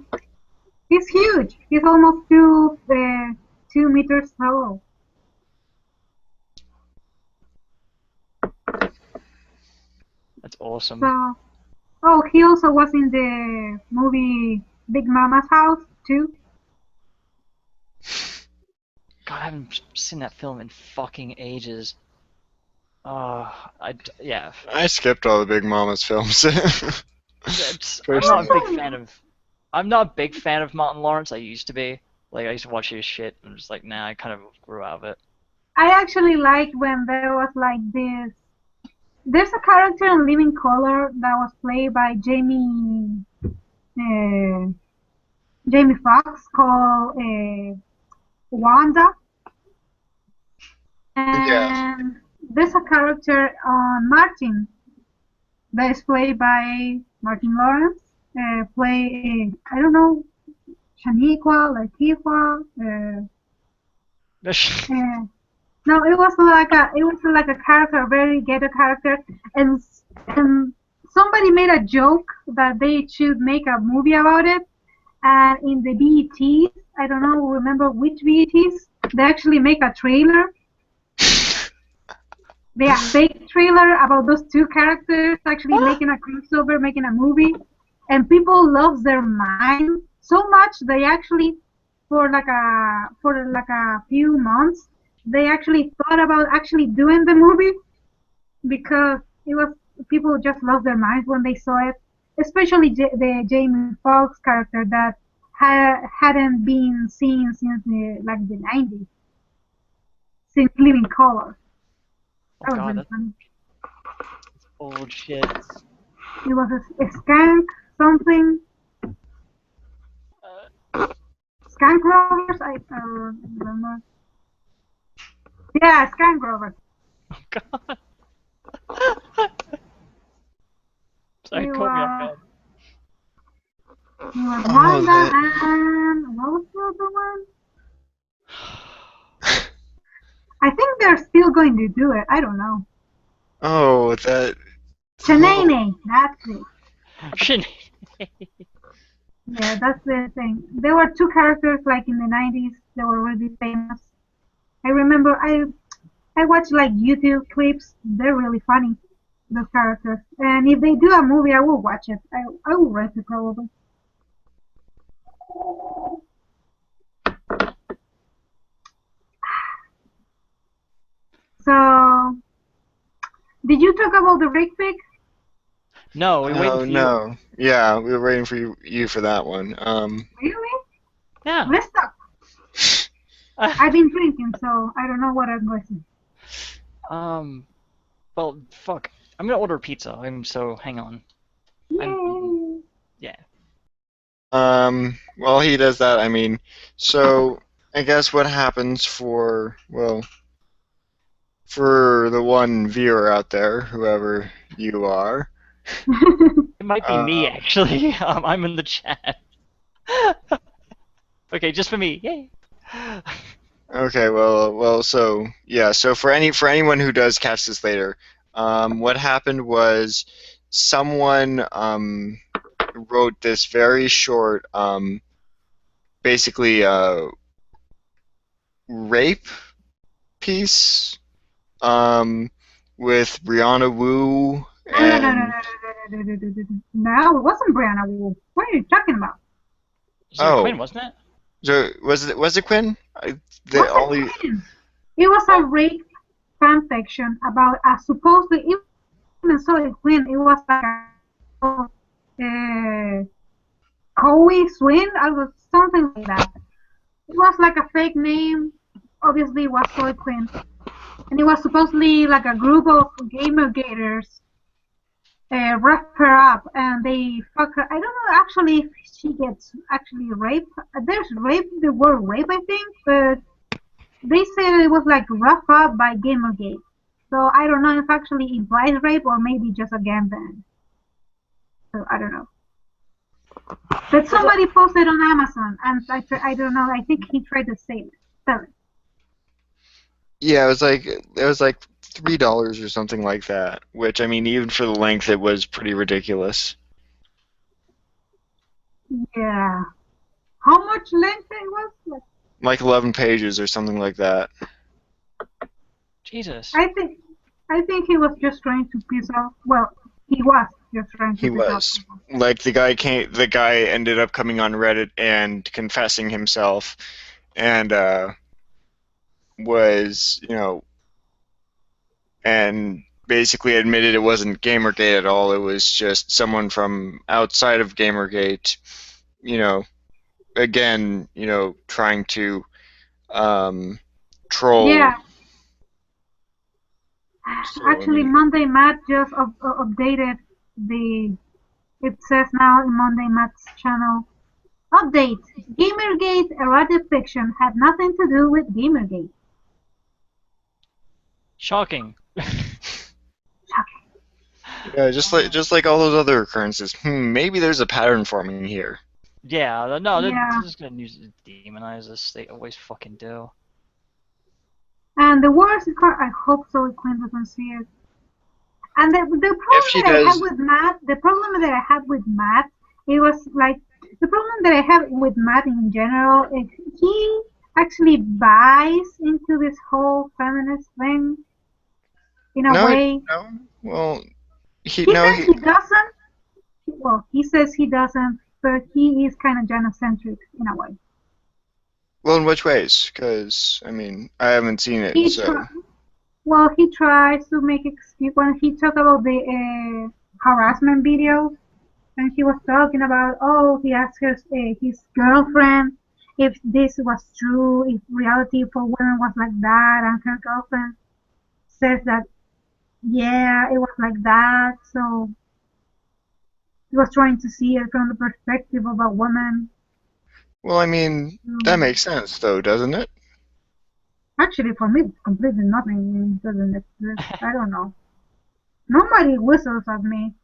He's huge. He's almost 2 meters tall. that's awesome. So, oh, he also was in the movie Big Mama's House too. God, I haven't seen that film in fucking ages. Yeah. I skipped all the Big Mama's films. I'm not a Personally. big fan of. I'm not a big fan of Martin Lawrence. I used to be. Like I used to watch his shit. I'm just like, nah, I kind of grew out of it. I actually liked when there was like this. There's a character in Living Color that was played by uh, Jamie Foxx called Wanda, Yeah. and there's a character on Martin that is played by Martin Lawrence. I don't know, Shaniqua, Latifah. Uh, no, it was like a character, a very ghetto character, and and somebody made a joke that they should make a movie about it. And in the BETs, I don't know, remember which BETs, they actually make a trailer. They a fake trailer about those two characters actually making a crossover, making a movie, and people lost their mind so much they actually for like a few months they actually thought about actually doing the movie because it was people just lost their minds when they saw it, especially the Jamie Foxx character that hadn't been seen since the 90s, since Living Color. Oh That was god, really that's funny. old shit. It was a skank something. Skank Rovers? I remember. Yeah, Skank Rovers. Oh god. Sorry, He caught me off was, guard. he was Oh, Wanda that. and what was the other one? I think they're still going to do it. I don't know. Oh, that. Oh, Shanae, that's it. Shit. Yeah, that's the thing. There were two characters like in the 90s that were really famous. I remember I watch like YouTube clips. They're really funny, those characters. And if they do a movie, I will watch it. I will rent it probably. So, did you talk about the rig pick? No, we're waiting oh for you. no. Yeah, we were waiting for you for that one. Really? Yeah. Let's talk. I've been drinking, so I don't know what I'm going to say. Well, fuck. I'm gonna order pizza. So hang on. Yay! Yeah. While he does that, I mean, so I guess what happens for the one viewer out there, whoever you are, It might be me, Um, actually. I'm in the chat. Okay, just for me. Yay. okay, well, so yeah, so for anyone who does catch this later, what happened was someone wrote this very short, basically rape piece, um, with Brianna Wu No, no, no, no, and no, no, no, no, no, no, no. No, it wasn't Brianna Wu. What are you talking about? So Quinn, oh, wasn't it? so was it Quinn? The Wasn't only Quinn. It was a Oh, rape fan fiction about a supposedly even so Quinn. It was like a Cowie Swin, I was something like that. It was like a fake name. Obviously, it was Soy Quinn, and it was supposedly like a group of gamer gators rough her up and they fuck her. I don't know actually if she gets actually raped. There's rape, the word rape, I think, but they said it was like rough up by Gamergate. So I don't know if actually implies rape or maybe just a gangbang. So I don't know. But well, somebody posted on Amazon, and I don't know. I think he tried to sell it. yeah, it was like $3 or something like that. Which I mean, even for the length, it was pretty ridiculous. Yeah. How much length it was? Like, Like 11 pages or something like that. Jesus. I think I think he was just trying to piss off. Well, he was just trying to He piss off was. people. Like the guy ended up coming on Reddit and confessing himself and was, and basically admitted it wasn't Gamergate at all. It was just someone from outside of Gamergate, you know, again, trying to troll. Yeah, So, I actually, mean, Monday Matt just updated the. It says now in Monday Matt's channel. Update: Gamergate erotic fiction had nothing to do with Gamergate. Shocking. yeah, just like all those other occurrences. Maybe there's a pattern forming here. Yeah, no, they're Yeah, just gonna use it to demonize us. They always fucking do. and the worst part, I hope so. Quinn doesn't see it. And the problem If she that I had does, with Matt, the problem that I had with Matt, it was like the problem that I have with Matt in general is he actually buys into this whole feminist thing in a no, way. no. Well, he He no, says he doesn't. Well, he says he doesn't, but he is kind of genocentric in a way. well, in which ways? Because I mean, I haven't seen it, He so. try, well, he tries to make excuse when he talked about the harassment video, and he was talking about, oh, he asked his girlfriend if this was true, if reality for women was like that, and her girlfriend says that, yeah, it was like that. So he was trying to see it from the perspective of a woman. Well, I mean, that Um, makes sense, though, doesn't it? Actually, for me, it's completely nothing. It doesn't exist. I don't know. Nobody whistles at me.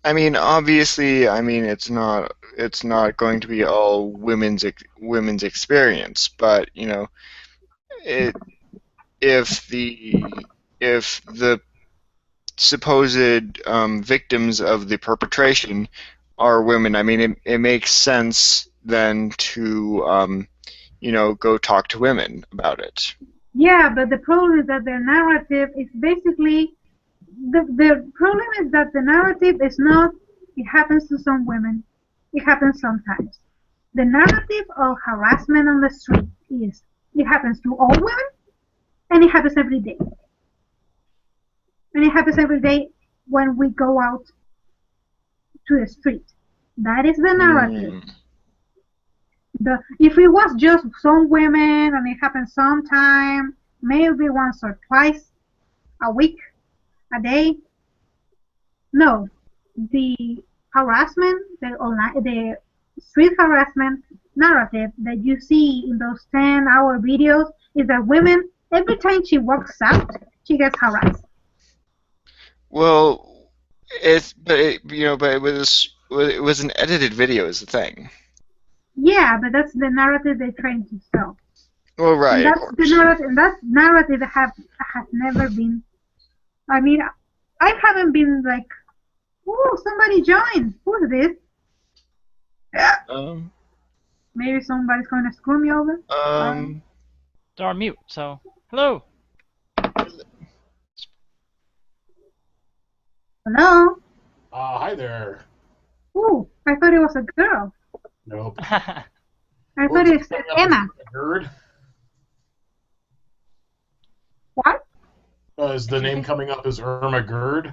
I mean, obviously, I mean, it's not going to be all women's experience, but it if the supposed victims of the perpetration are women, I mean, it makes sense then to go talk to women about it. Yeah, but the problem is that the narrative is basically the problem is that the narrative is not it happens to some women. It happens sometimes. The narrative of harassment on the street is it happens to all women and it happens every day. And it happens every day when we go out to the street. That is the narrative. Hmm. If it was just some women and it happens sometime, maybe once or twice a week, a day, no, the harassment, the street harassment narrative that you see in those 10-hour videos is that women, every time she walks out, she gets harassed. Well, but it was an edited video is the thing. Yeah, but that's the narrative they're trying to sell. Well, And right, of that's the course. narrative, and that narrative has never been. I mean, I haven't been like, oh, somebody joined. Who's this? Um, Maybe somebody's going to screw me over. They're on mute, so hello. Hello. Hi there. Ooh, I thought it was a girl. Nope. I thought it said Emma. Gerd? What? Is the name coming up as Irma Gerd?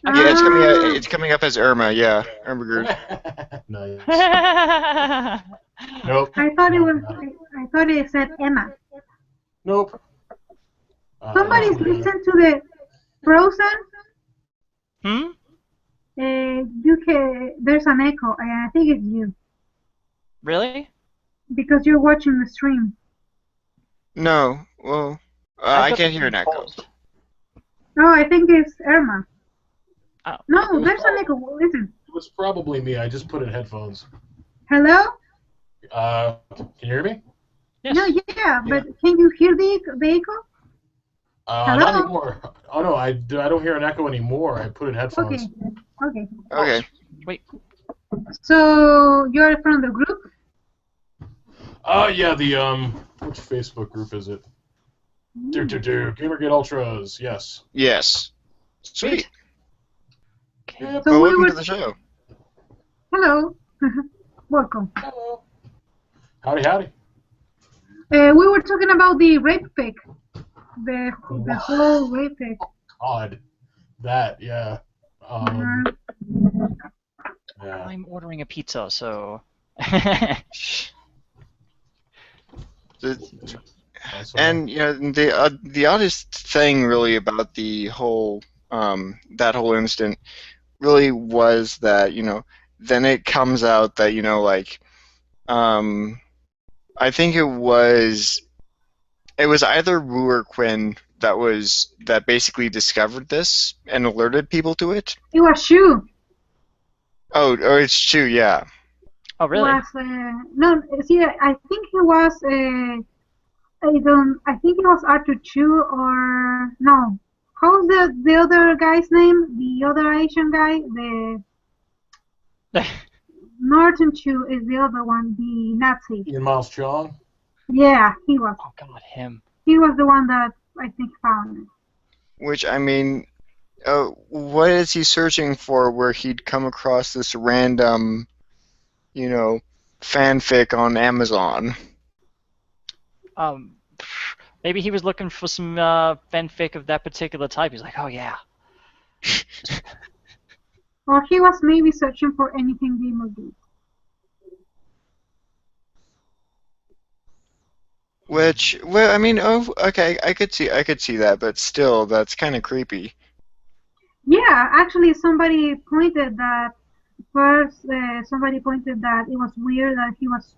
Yeah, Ah, it's coming up as Irma. Yeah, Irma Gerd. Nice. Nope. I thought it No, was. not- I thought it said Emma. Nope. Somebody's Actually, listened to the Frozen. Hmm? There's an echo, and I think it's you Really? because you're watching the stream. No, well, I've I got the can't hear an stream echo. paused. No, I think it's Irma. Oh. No, there's an echo. Listen. it was probably me. I just put in headphones. Hello? Can you hear me? Yes. No, yeah, but can you hear the echo? Not Hello? anymore. Oh no, I don't hear an echo anymore. I put in headphones. Okay. Okay. Wait. So you're from the group? Yeah, the which Facebook group is it? Gamergate Ultras. Yes. Yes. Sweet. Okay. Yep. So Well, we welcome were. to the show. Hello. Welcome. Hello. Howdy. We were talking about the rape pic. The whole rape pic. God. That, yeah. Yeah. I'm ordering a pizza, so. That's And the oddest thing really about the whole that whole incident really was that then it comes out that I think it was either Wu or Quinn that basically discovered this and alerted people to it. It was Shu. Oh, it's true, yeah. Oh, really? Was no? See, I think it was. I think it was Arthur Chu or no. How's the other guy's name? The other Asian guy. The Norton Chu is the other one. The Nazi. Ian Miles Chong. Yeah, he was. Oh God, him. He was the one that I think found it. Which I mean, what is he searching for? Where he'd come across this random, fanfic on Amazon. Maybe he was looking for some fanfic of that particular type. He's like, oh yeah. Or he was maybe searching for anything Gamergate. Which, well, I mean, oh, okay, I could see that, but still, that's kind of creepy. Yeah, actually, somebody pointed that first. Somebody pointed that it was weird that he was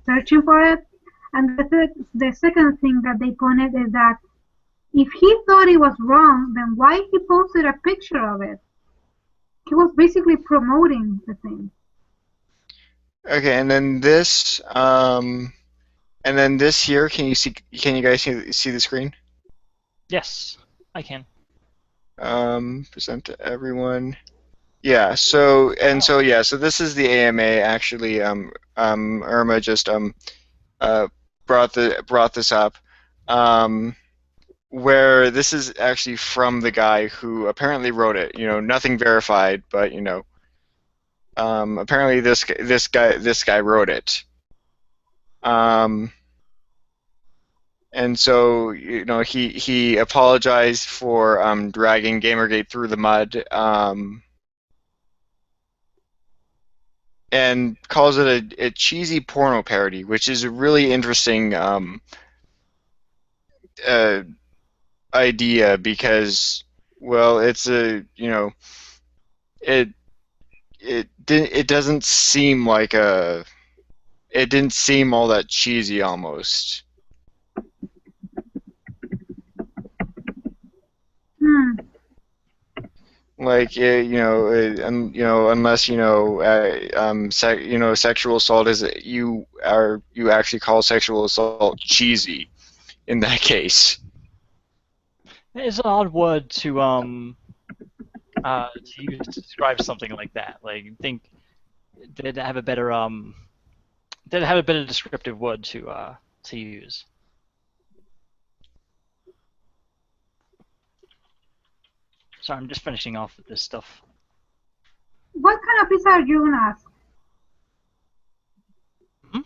searching for it, and the second thing that they pointed is that if he thought it was wrong, then why he posted a picture of it? He was basically promoting the thing. Okay, and then this here. Can you guys see the screen? Yes, I can. Present to everyone. Yeah. So this is the AMA actually. Irma just brought this up. Where this is actually from the guy who apparently wrote it. Nothing verified, but apparently this guy wrote it. And so he apologized for dragging Gamergate through the mud, and calls it a cheesy porno parody, which is a really interesting idea because, well, it's it doesn't seem like it didn't seem all that cheesy almost. Like unless sexual assault is you actually call sexual assault cheesy in that case. It's an odd word to use to describe something like that. Like, you think they'd have a better descriptive word to use. Sorry, I'm just finishing off with this stuff. What kind of pizza are you gonna ask? Hmm?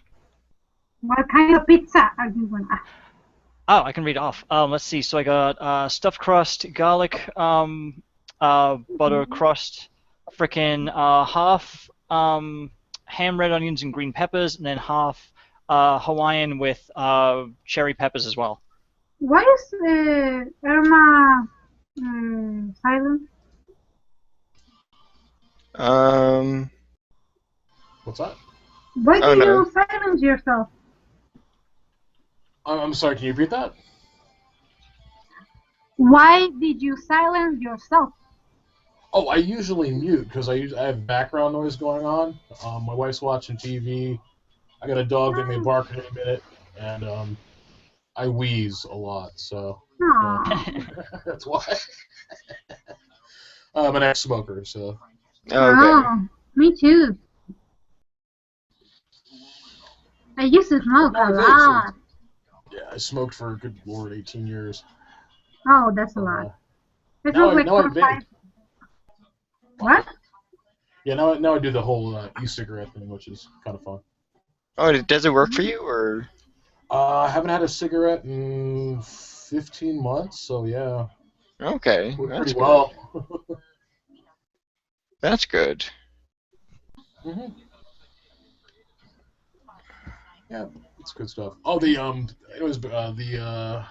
What kind of pizza are you gonna ask? Oh, I can read it off. Let's see. So I got stuffed crust, garlic, butter crust, frickin' half ham, red onions, and green peppers, and then half Hawaiian with cherry peppers as well. Why is Irma silent? What's that? Why Oh do no. you silence yourself? I'm sorry. Can you repeat that? Why did you silence yourself? Oh, I usually mute because I have background noise going on. My wife's watching TV. I got a dog that may bark in a minute, and I wheeze a lot, so that's why. I'm an ex-smoker, so. Okay. Oh, me too. I used to smoke No, a I did, lot. Yeah, I smoked for, good lord, 18 years. Oh, that's a lot. It Now was like I 4 or vape. 5. What? Yeah, now I do the whole e-cigarette thing, which is kind of fun. Oh, does it work for you or? I haven't had a cigarette in 15 months, so yeah. Okay, Worked that's pretty good. well. That's good. Mm-hmm. Yeah, it's good stuff. Oh, it was the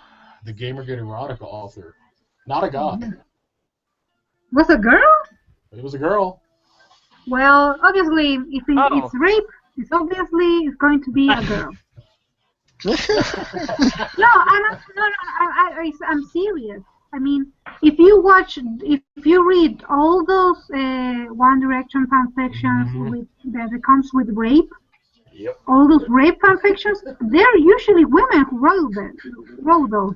Gamergate erotica author, not a guy. Was a girl? It was a girl. Well, obviously, if it's rape, it's going to be a girl. I'm serious. I mean, if you read all those One Direction fanfictions that comes with rape, Yep. all those rape fanfictions, they're usually women who wrote those.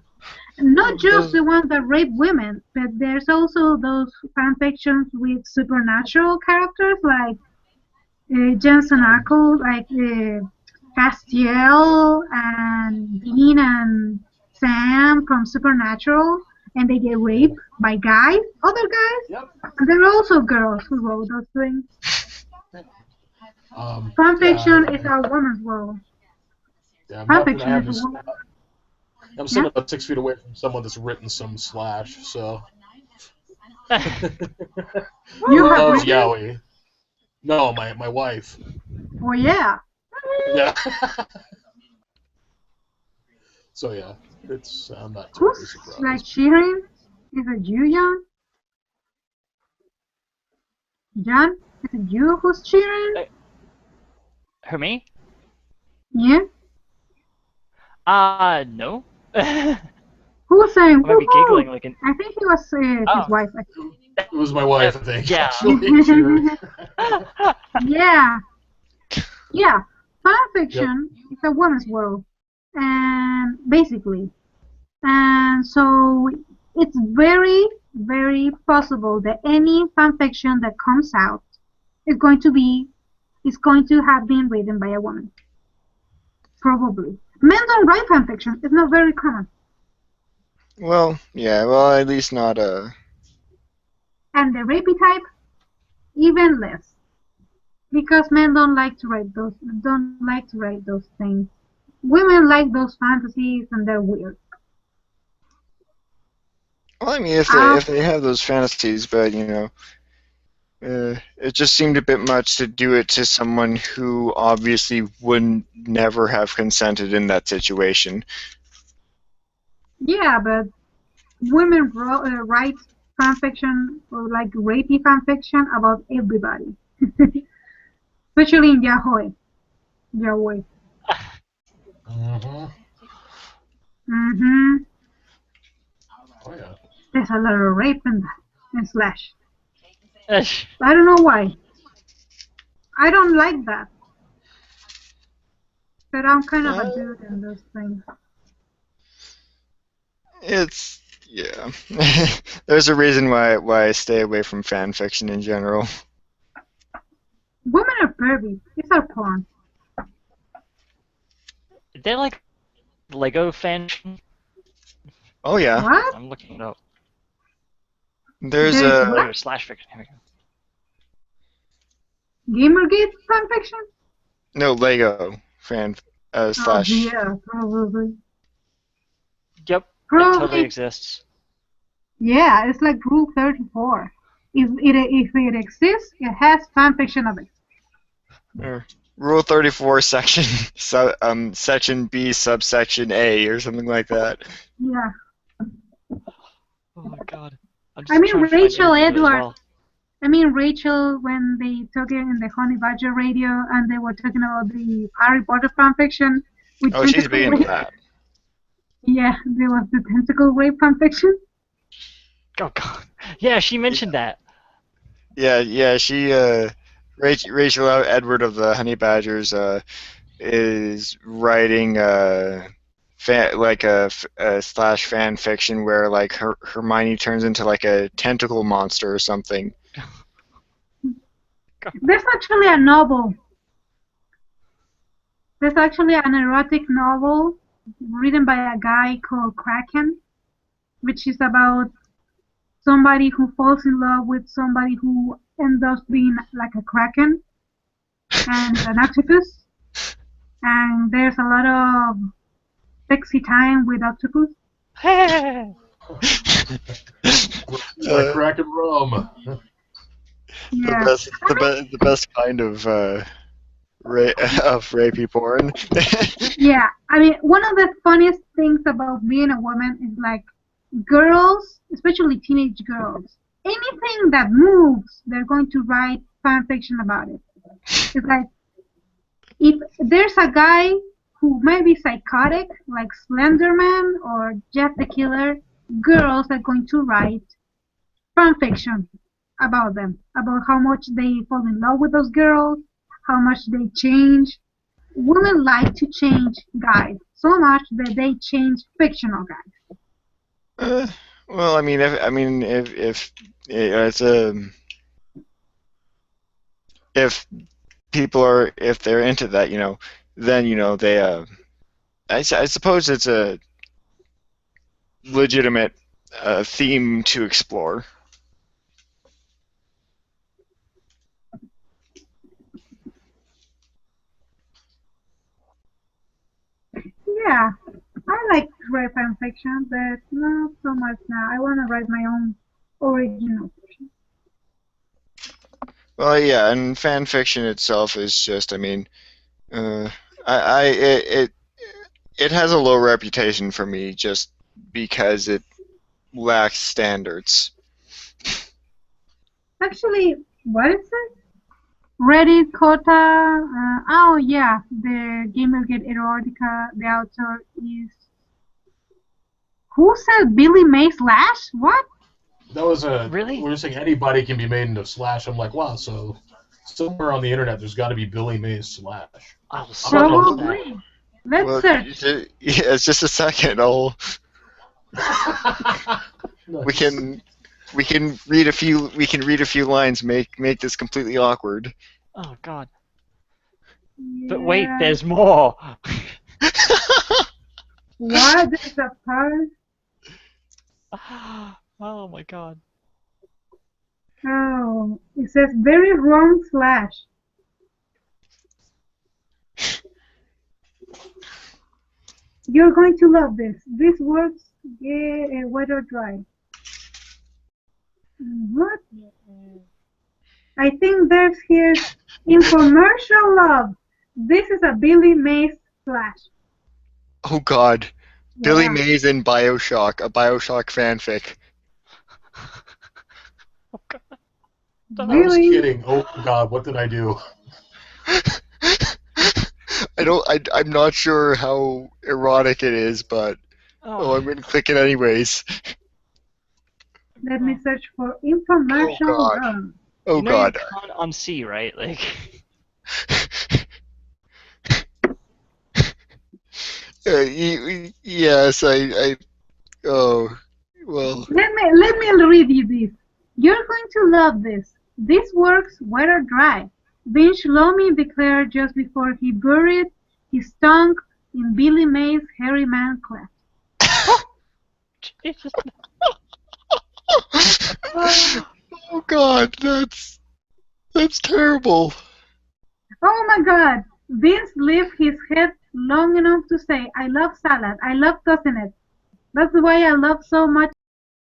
Not just the ones that rape women, but there's also those fanfictions with supernatural characters like Jensen Ackles, like Castiel and Dean and Sam from Supernatural, and they get raped by guys, other guys. Yep. And there are also girls who wrote those things. Fanfiction is a woman's world. Yeah, Fanfiction is a woman. I'm sitting about 6 feet away from someone that's written some slash, so. You have loves written? yaoi. No, my wife. Oh yeah. Yeah. So yeah, I'm not totally Who's surprised. like cheering? Is it you, Jan? Jan, is it you who's cheering? Who, me? Yeah. No. Who's saying? I might be giggling like an. I think it was his wife. It was my wife, I think. Yeah. Yeah. Yeah. Fanfiction is a woman's world, and basically, and so it's very, very possible that any fanfiction that comes out is going to have been written by a woman. Probably. Men don't write fanfiction. It's not very common. Well, yeah. Well, at least not a. And the rapey type, even less, because men don't like to write those things. Women like those fantasies, and they're weird. Well, I mean, if they have those fantasies, but it just seemed a bit much to do it to someone who obviously would never have consented in that situation. Yeah, but women write fanfiction, or like rapey fanfiction, about everybody, especially in yaoi. Oh yeah. There's a lot of rape in that, and slash. I don't know why. I don't like that. But I'm kind of a Uh, dude in those things. it's yeah. There's a reason why I stay away from fan fiction in general. Women are pervy. These are porn. They're like Lego fan. Oh yeah. What? I'm looking it up. There's There's a what? Slash fiction. Here we go. Gamergate fanfiction? no Lego fan Oh, slash. yeah, probably. Yep, it Probably. totally exists. Yeah, it's like Rule 34. If it exists, it has fanfiction of it. Rule 34, section B, subsection A, or something like that. Yeah. Oh my god. I'm I mean, trying to find Rachel images of it as Edwards. well. I mean, Rachel, when they took it in the Honey Badger radio and they were talking about the Harry Potter fanfiction. With Oh, she's big into rape. that. Yeah, there was the tentacle rape fanfiction. Oh god. Yeah, she mentioned that. Yeah, she, Rachel Edward of the Honey Badgers, is writing, slash fan fiction where, like, Hermione turns into, like, a tentacle monster or something. There's actually a novel. There's actually an erotic novel written by a guy called Kraken, which is about somebody who falls in love with somebody who ends up being like a kraken and an octopus. And there's a lot of sexy time with octopus. Like crack and rum. Yeah. The best kind of rapey porn. Yeah. I mean, one of the funniest things about being a woman is like girls, especially teenage girls, anything that moves, they're going to write fan fiction about it. It's like, if there's a guy who might be psychotic, like Slenderman or Jeff the Killer, girls are going to write fan fiction about them, about how much they fall in love with those girls, how much they change. Women like to change guys so much that they change fictional guys. Well, I mean, if it's if people are if they're into that, then they I suppose it's a legitimate theme to explore. Yeah, I like to write fan fiction, but not so much now. I want to write my own original fiction. Well, yeah, and fan fiction itself is just, I mean, it has a low reputation for me just because it lacks standards. Actually, what is it? Reddit Kota. Oh yeah, the Gamergate Erotica. The author is. Who said Billy May Slash? What? That was a Really? We're saying anybody can be made into Slash. I'm like, wow. So somewhere on the internet, there's got to be Billy Mays Slash. I'll search Probably. that. Probably. Let's Well, search. yeah, it's just a second. We Nice. can read a few lines. Make this completely awkward. Oh god. Yeah. But wait, there's more. What? There's a part. Oh my god. Oh, it says very wrong slash. You're going to love this. This works wet or dry. What? I think there's here infomercial love. This is a Billy Mays slash. Oh God, Billy Yeah. Mays in BioShock, a BioShock fanfic. Oh god. I was Really? kidding. Oh God, what did I do? I'm not sure how erotic it is, but I'm gonna click it anyways. Let me search for infomercial Oh, God. love. Oh You know you God. can't unsee, right? Like, Yes, oh, well. Let me read you this. You're going to love this. This works wet or dry. Vince Lomi declared just before he buried his tongue in Billy May's hairy man cleft. Jesus. Oh God, that's terrible. Oh my God! Vince lifted his head long enough to say, "I love salad. I love tossing it. That's why I love so much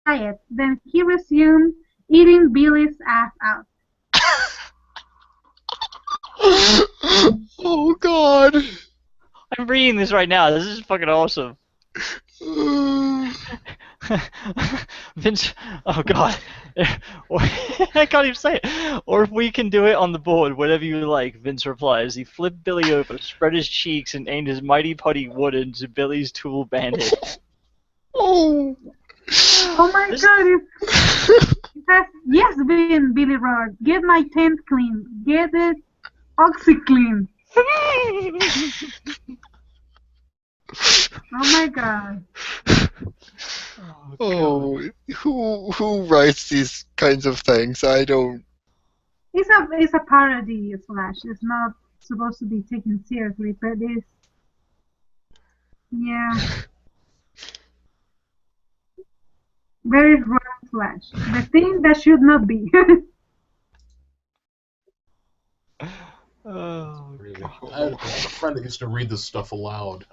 diet." Then he resumed eating Billy's ass out. Oh God. I'm reading this right now. This is fucking awesome. Vince, oh god, I can't even say it. Or if we can do it on the board, whatever you like. Vince replies. He flipped Billy over, spread his cheeks, and aimed his mighty putty wood into Billy's tool bandit. Oh. Oh my This- God! It says, "Yes, Vin," Billy roared. "Get my tent clean. Get it OxyClean." Oh my God! Oh, who writes these kinds of things? I don't. It's a parody slash. It's not supposed to be taken seriously, but it's yeah. Very wrong slash. The thing that should not be. Oh, Really. I had a friend that used to read this stuff aloud.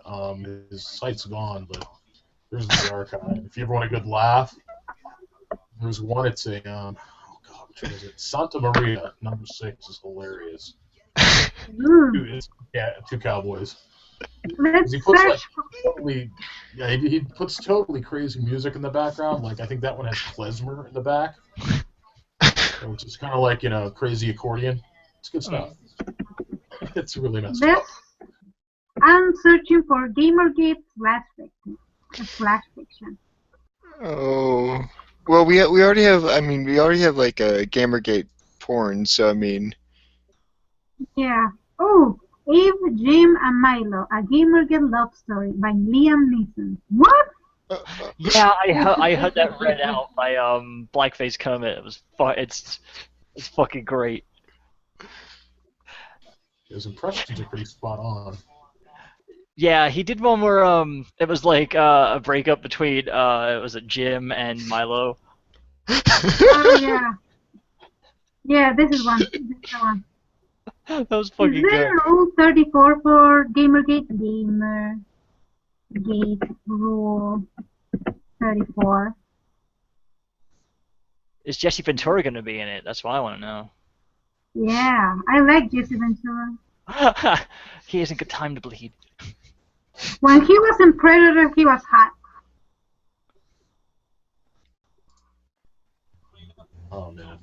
His site's gone, but there's the archive. If you ever want a good laugh, there's one. It's a oh god, which one is it? Santa Maria #6 is hilarious. It's, yeah, two cowboys. Let's He puts like search. totally, yeah, he puts totally crazy music in the background. Like I think that one has klezmer in the back, which is kind of like crazy accordion. It's good stuff. It's really messed up. I'm searching for Gamergate slash fiction. Oh. Well, we already have. I mean, we already have like a Gamergate porn. So I mean. Yeah. Oh, Abe, Jim, and Milo: A Gamergate Love Story by Liam Neeson. What? yeah, I heard that read out by Blackface Kermit. It was it's fucking great. His impressions are pretty spot on. Yeah, he did one where it was like a breakup between it was Jim and Milo. Oh yeah. Yeah, this is one. This is the one. That was Is fucking good. there rule 34 for Gamergate? Gamergate rule 34. Is Jesse Ventura gonna be in it? That's what I want to know. Yeah, I like Jesse Ventura. He hasn't got time to bleed. When he was in Predator, he was hot. Oh man.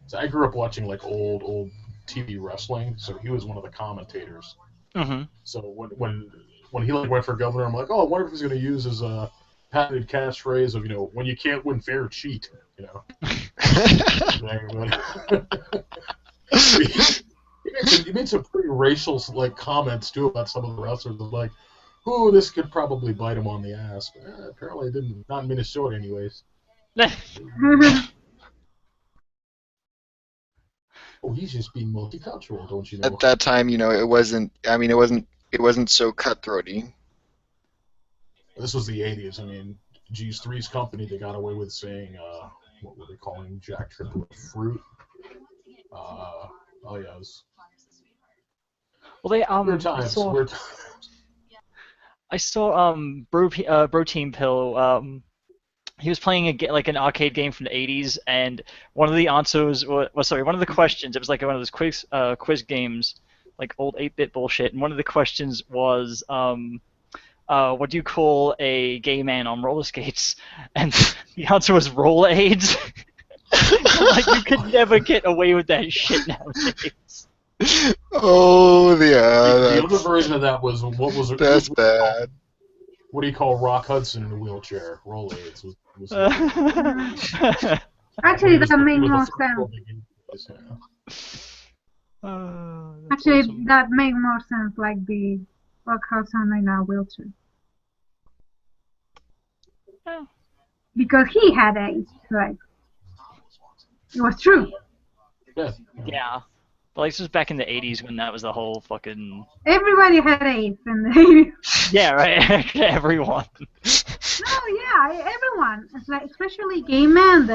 So I grew up watching like old TV wrestling, so he was one of the commentators. Mm-hmm. So when he like went for governor, I'm like, oh, I wonder if he's going to use his patented catchphrase of when you can't win fair, cheat. He made some pretty racial like comments too about some of the wrestlers. Like, "Ooh, this could probably bite him on the ass." But, apparently, it didn't. Not in Minnesota, anyways. Oh, he's just being multicultural, don't you know? At that time, it wasn't. I mean, it wasn't so cutthroaty. This was the '80s. I mean, geez, Three's Company, they got away with saying, what were they calling Jack Triple fruit? Oh yeah, it was Well, they weird times. Weird times. I saw Bro Team Pill. He was playing like an arcade game from the 80s, and one of the answers one of the questions. It was like one of those quiz games, like old 8-bit bullshit. And one of the questions was, what do you call a gay man on roller skates? And the answer was roller aids. Like you could never get away with that shit nowadays. Oh yeah. The other version of that was That's bad. What do you call Rock Hudson in a wheelchair? Roll aids. Actually, that makes more sense. guys. Yeah. That's Actually, awesome. that makes more sense, like the workhouse on in a wheelchair. Yeah. Because he had AIDS, right? It was true. Yeah. Yeah. But like, this was back in the 80s when that was the whole fucking... Everybody had AIDS in the 80s. Yeah, right. Everyone. No, yeah, everyone. It's like, especially gay men.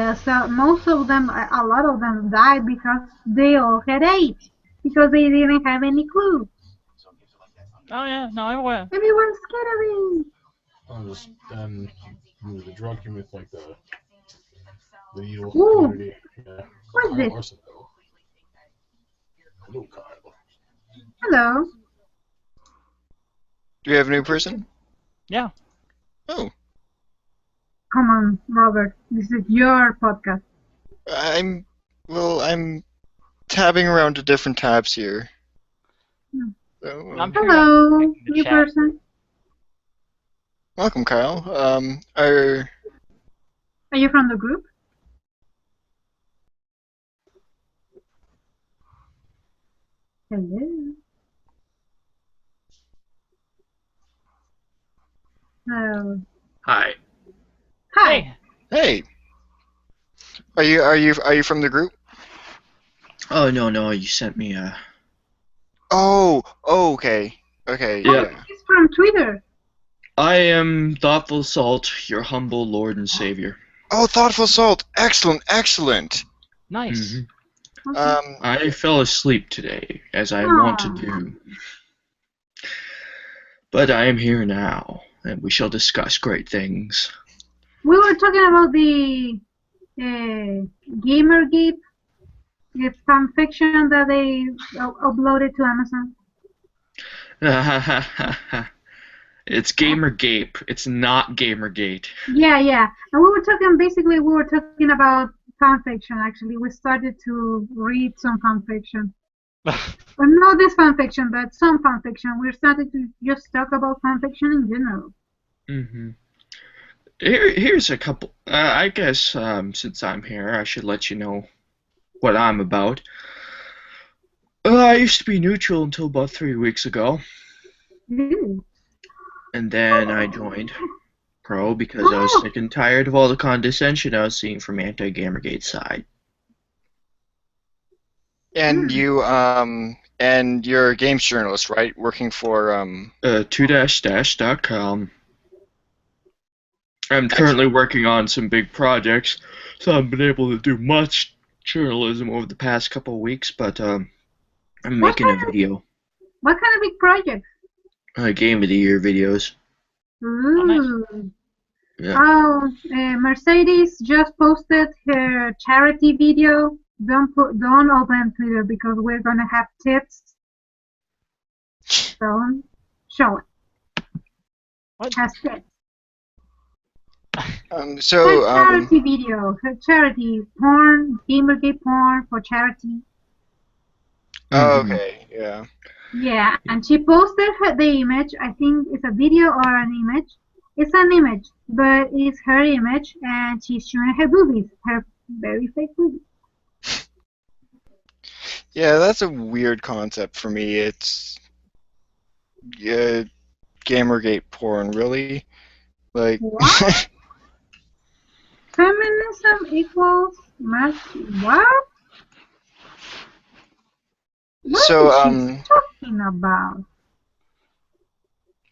Most of them, a lot of them died because they all had AIDS. Because they didn't have any clue. Oh yeah, no, I'm aware. Everyone's scared of it. I'm just then the drug community, like the needle Ooh, community. Yeah. what's Kyle this? Arsenault. Hello, Kyle. Hello. Do we have a new person? Yeah. Oh, Come on, Robert. This is your podcast. I'm tabbing around to different tabs here. Hmm. So, I'm sure Hello, I'm the new chat. person. welcome, Kyle. Are you from the group? Hello. Oh. Hi. Hi. Hey. hey, are you from the group? Oh, no, you sent me a... Oh, okay, okay, Yeah. yeah. He's from Twitter. I am Thoughtful Salt, your humble lord and savior. Oh, thoughtful salt, excellent, excellent. Nice. Mhm. Okay. I fell asleep today, as I want to Aw. do. But I am here now, and we shall discuss great things. We were talking about the Gamergate fan fiction that they uploaded to Amazon. It's Gamergape. It's not Gamergate. Yeah. And we were talking about fan fiction, actually. We started to read some fan fiction. Well, not this fan fiction, but some fan fiction. We started to just talk about fan fiction in general. Mm-hmm. Here's a couple. I guess since I'm here, I should let you know what I'm about. I used to be neutral until about 3 weeks ago, Ooh. and then I joined Pro because I was sick and tired of all the condescension I was seeing from anti-Gamergate side. And you're a games journalist, right? Working for 2-dash.com. I'm currently working on some big projects, so I haven't been able to do much journalism over the past couple of weeks, but I'm making a video. What kind of big project? Game of the Year videos. Ooh. Yeah. Oh, Mercedes just posted her charity video. Don't open Twitter because we're gonna have tits. Don't show it. What? Has tits. so Her charity video. Her charity porn, Gamergate porn for charity. oh, Mhm. okay, yeah. Yeah, and she posted the image. I think it's a video or an image. It's an image, but it's her image, and she's showing her boobies, her very fake boobies. Yeah, that's a weird concept for me. It's Gamergate porn, really? Like, What? Feminism equals what? What so is she talking about?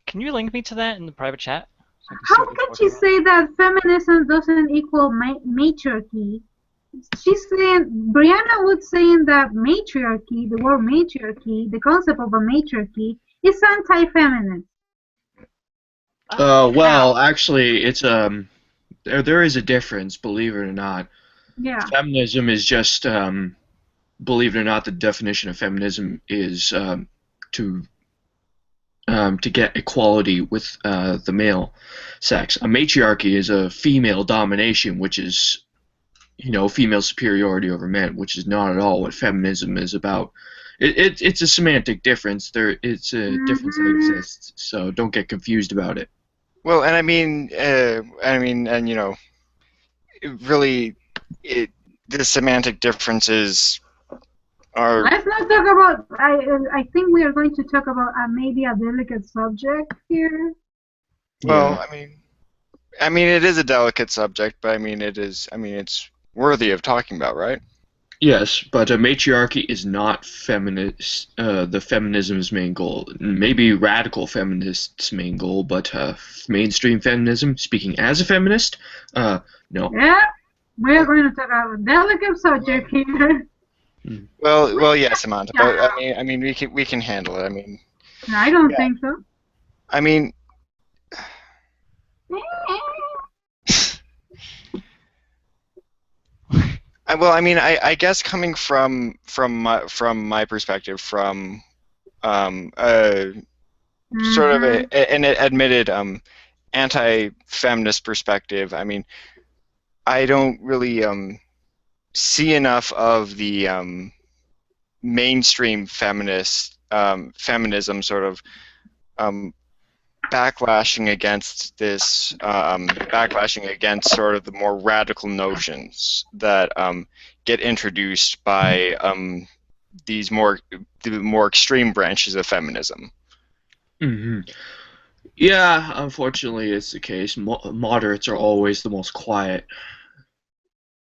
Can you link me to that in the private chat? So I can see How what you're can talking she say that feminism doesn't equal matriarchy? She's saying, Brianna would say that matriarchy, the word matriarchy, the concept of a matriarchy, is anti-feminist. about. Well, actually, it's there is a difference, believe it or not. Yeah. Feminism is just believe it or not, the definition of feminism is to get equality with the male sex. A matriarchy is a female domination, which is, female superiority over men, which is not at all what feminism is about. It's a semantic difference. It's a difference that exists, so don't get confused about it. well, and and really, the semantic difference is Are Let's not talk about. I think we are going to talk about maybe a delicate subject here. well, Yeah. I mean, it is a delicate subject, but I mean, it is. I mean, it's worthy of talking about, right? Yes, but matriarchy is not feminist. The feminism's main goal. Maybe radical feminists' main goal, but mainstream feminism. Speaking as a feminist, no. Yeah, we are going to talk about a delicate subject here. Well, yes, Samanta, but Yeah, I mean, we can handle it. I mean, I don't yeah. think so. I mean, well, I mean, I guess coming from my perspective, from sort of Mhm. an admitted anti-feminist perspective. I mean, I don't really see enough of the mainstream feminism sort of um, backlashing against sort of the more radical notions that get introduced by the more extreme branches of feminism. Hmm. Yeah, unfortunately, it's the case. Moderates are always the most quiet.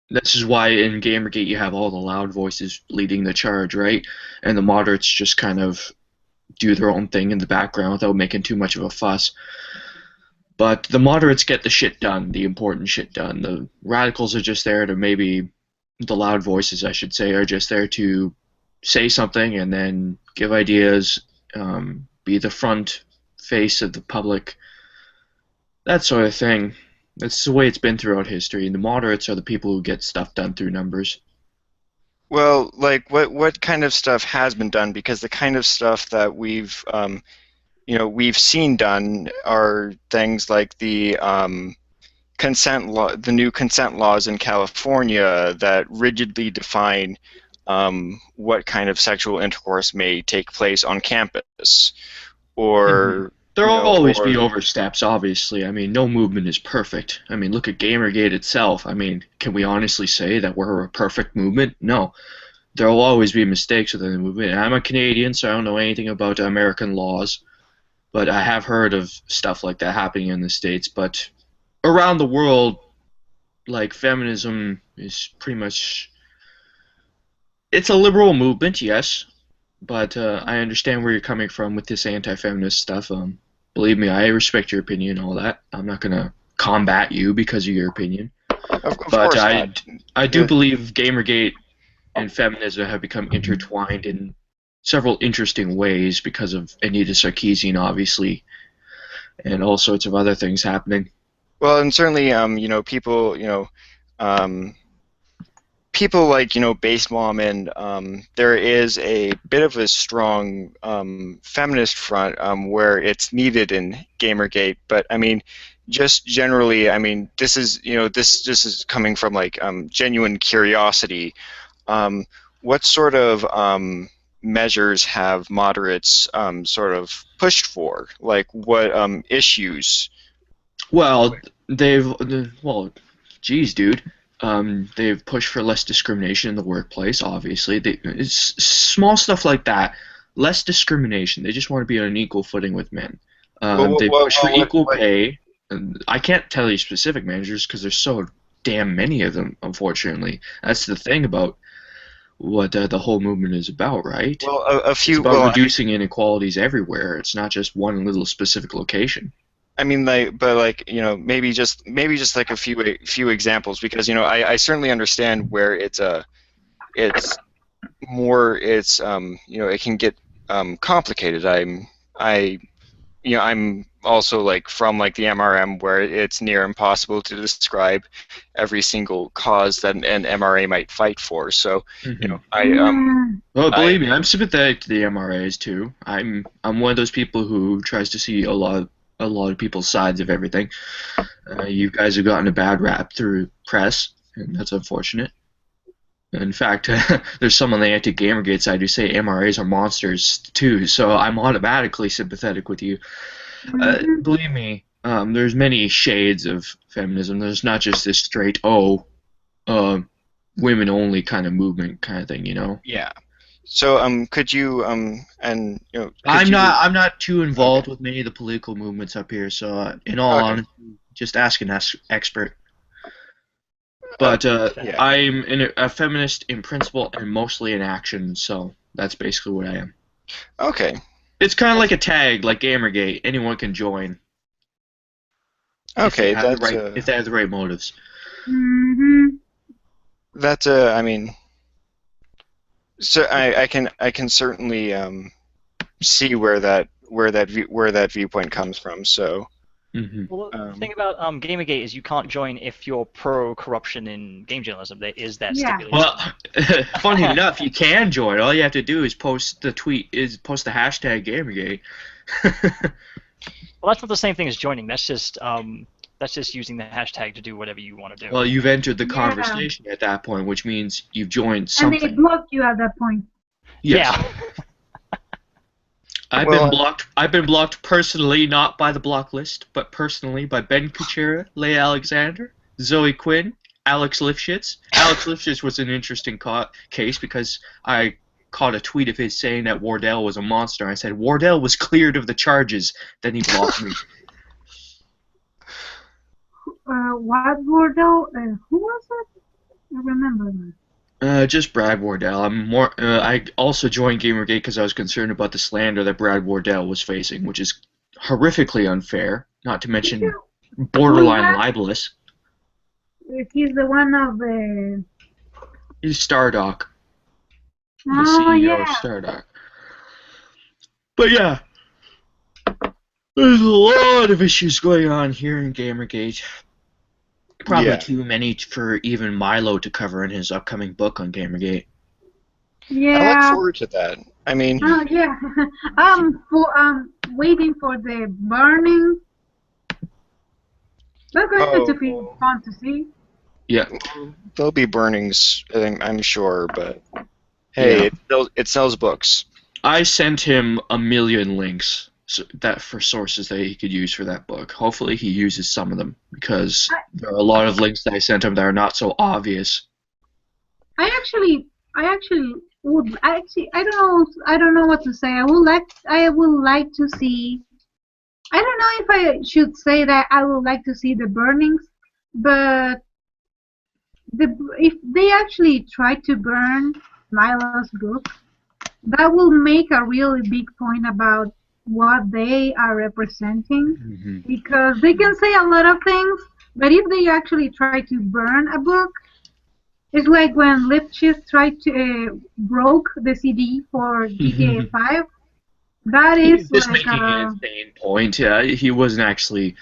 This is why in Gamergate you have all the loud voices leading the charge, right? And the moderates just kind of do their own thing in the background without making too much of a fuss. But the moderates get the shit done, the important shit done. The radicals are just there to maybe, the loud voices, I should say, are just there to say something and then give ideas, be the front face of the public, that sort of thing. That's the way it's been throughout history. And the moderates are the people who get stuff done through numbers. Well, like what kind of stuff has been done? Because the kind of stuff that we've seen done are things like the new consent laws in California that rigidly define what kind of sexual intercourse may take place on campus, Hmm. or There'll always be or oversteps, obviously. I mean, no movement is perfect. I mean, look at Gamergate itself. I mean, can we honestly say that we're a perfect movement? No. There'll always be mistakes within the movement. I'm a Canadian, so I don't know anything about American laws, but I have heard of stuff like that happening in the States. But around the world, like, feminism is pretty much. It's a liberal movement, yes, but I understand where you're coming from with this anti-feminist stuff. Believe me, I respect your opinion and all that. I'm not gonna combat you because of your opinion, of but course I not. I do believe Gamergate and feminism have become intertwined in several interesting ways because of Anita Sarkeesian, obviously, and all sorts of other things happening. Well, and certainly, um, people like Base Mom, and there is a bit of a strong feminist front where it's needed in Gamergate. But I mean, just generally, I mean, this is coming from like genuine curiosity. Um, what sort of measures have moderates sort of pushed for? Like what issues? Well, well, geez, dude. They've pushed for less discrimination in the workplace. Obviously, it's small stuff like that. Less discrimination. They just want to be on an equal footing with men. Well, They push for equal what pay. And I can't tell you specific managers because there's so damn many of them. Unfortunately, that's the thing about what the whole movement is about, right? Well, a It's few. about Well, reducing inequalities everywhere. It's not just one little specific location. I mean, like, but like, maybe just like a few examples, because I certainly understand where it's more it's it can get complicated. I'm also like from like the MRM, where it's near impossible to describe every single cause that an MRA might fight for. So Hmm. I Mm, Well, I believe me, I'm sympathetic to the MRAs too. I'm one of those people who tries to see a lot of people's sides of everything. You guys have gotten a bad rap through press, and that's unfortunate. In fact, there's some on the anti-Gamergate side who say MRAs are monsters too, so I'm automatically sympathetic with you. mhm. Believe me, there's many shades of feminism. There's not just this straight, uh, women only kind of movement kind of thing, you know? yeah. So could you and could I'm you not too involved with many of the political movements up here, so in all okay. honesty, just ask an expert. But Yeah. I'm a feminist in principle and mostly in action, so that's basically what I am. Okay. It's kind of like a tag, like Gamergate. Anyone can join Okay, if they have the right motives. Mm-hmm. that's I mean, so I can certainly see where that viewpoint comes from. So Hmm. Well, the thing about Gamergate is you can't join if you're pro-corruption in game journalism. There is that Yeah. stipulation. Well, funny enough, you can join. All you have to do is post the hashtag Gamergate. Well, that's not the same thing as joining. That's just using the hashtag to do whatever you want to do. Well, you've entered the Yeah. conversation at that point, which means you've joined And they something. block you at that point. Yes. Yeah. I've been blocked personally, not by the block list, but personally by Ben Kuchera, Leigh Alexander, Zoe Quinn, Alex Lifshitz. Alex Lifshitz was an interesting case because I caught a tweet of his saying that Wardell was a monster. I said Wardell was cleared of the charges. Then he blocked me. What Wardell? Who was it? I remember that. Just Brad Wardell. I also joined Gamergate because I was concerned about the slander that Brad Wardell was facing, which is horrifically unfair. Not to mention borderline libelous. He's the one of the. He's Stardock, the Oh CEO of yeah. Stardock. But yeah, there's a lot of issues going on here in Gamergate. Probably Yeah. too many for even Milo to cover in his upcoming book on Gamergate. I look Yeah. forward to that. I mean, Oh yeah. Waiting for the burning. That's going to be fun to see. Yeah. there'll be burnings, I'm sure, but hey, Yeah. it sells books. I sent him a million links for sources that he could use for that book. Hopefully he uses some of them, because there are a lot of links that I sent him that are not so obvious. I actually would I don't know what to say. I would like to see. I don't know if I should say that I would like to see the burnings, but if they actually try to burn Milo's book, that will make a really big point about what they are representing, Mm-hmm. because they can say a lot of things, but if they actually try to burn a book, it's like when Lipschitz tried to broke the CD for GTA 5. That He's is just like making an insane point. Yeah, he wasn't actually.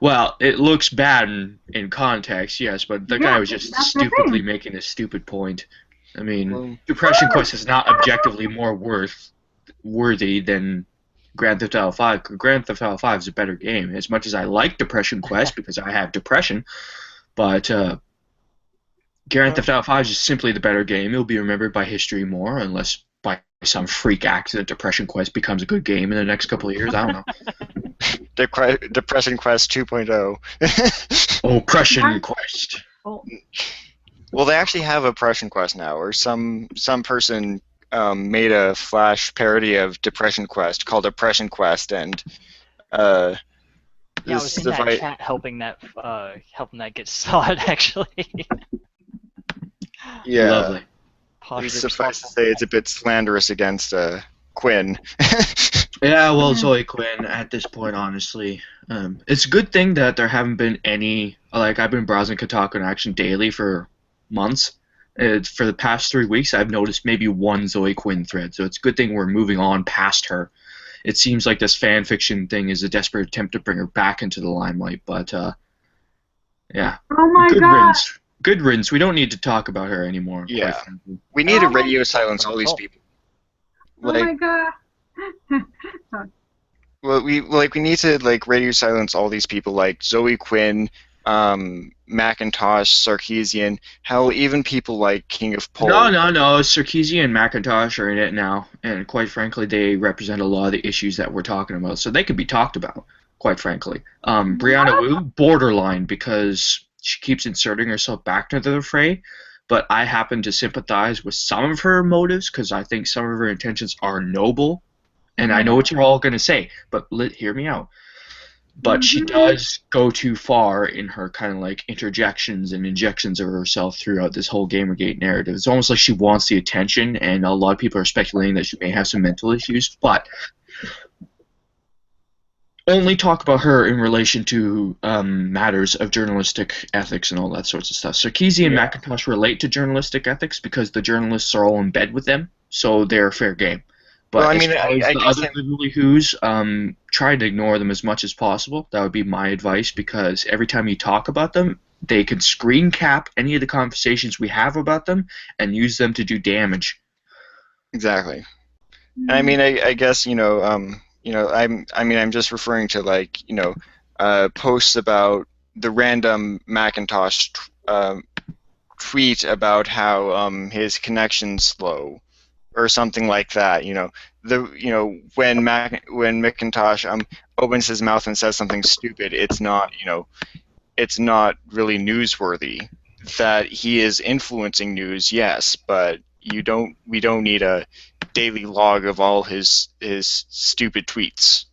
Well, it looks bad in context, yes, but the guy was just that's the stupidly thing. making a stupid point. I mean, Well, Depression Quest is not objectively more worthy than Grand Theft Auto 5. Grand Theft Auto 5 is a better game. As much as I like Depression Quest because I have depression, but Grand Theft Auto 5 is just simply the better game. It'll be remembered by history more, unless by some freak accident Depression Quest becomes a good game in the next couple of years. I don't know. Depression Quest 2.0. Oppression Quest. Well, they actually have Oppression Quest now, or some person made a Flash parody of Depression Quest called Oppression Quest, and Yeah, I was this in that device. chat helping that get started actually. Yeah, Lovely. Partially suffice to responsible. say, it's a bit slanderous against Quinn. Yeah, well, Zoe Quinn, at this point, honestly, it's a good thing that there haven't been any, like, I've been browsing Kotaku in Action daily for months. For the past 3 weeks, I've noticed maybe one Zoe Quinn thread, so it's a good thing we're moving on past her. It seems like this fan fiction thing is a desperate attempt to bring her back into the limelight, but, yeah. Oh my Good god! riddance. Good riddance. We don't need to talk about her anymore. Yeah. Quite frankly. We need to Oh my- radio silence all these people. Oh Like, my god! Sorry. well, we need to radio silence all these people like Zoe Quinn, Macintosh, Sarkeesian, hell, even people like King of Pole. No. Sarkeesian and McIntosh are in it now, and quite frankly, they represent a lot of the issues that we're talking about, so they could be talked about, quite frankly. Brianna Wu, borderline, because she keeps inserting herself back into the fray, but I happen to sympathize with some of her motives because I think some of her intentions are noble. And I know what you're all going to say, but hear me out. But she does go too far in her kind of like interjections and injections of herself throughout this whole Gamergate narrative. It's almost like she wants the attention, and a lot of people are speculating that she may have some mental issues, but only talk about her in relation to matters of journalistic ethics and all that sorts of stuff. Sarkeesian and McIntosh relate to journalistic ethics because the journalists are all in bed with them, so they're fair game. But Well, I mean, as far as I the guess other literally who's, try to ignore them as much as possible. That would be my advice, because every time you talk about them, they can screen cap any of the conversations we have about them and use them to do damage. exactly. And I mean, I guess I'm just referring to like posts about the random Macintosh tweet about how his connection's slow or something like that. When Macintosh opens his mouth and says something stupid, it's not really newsworthy. That he is influencing news, yes, but we don't need a daily log of all his stupid tweets.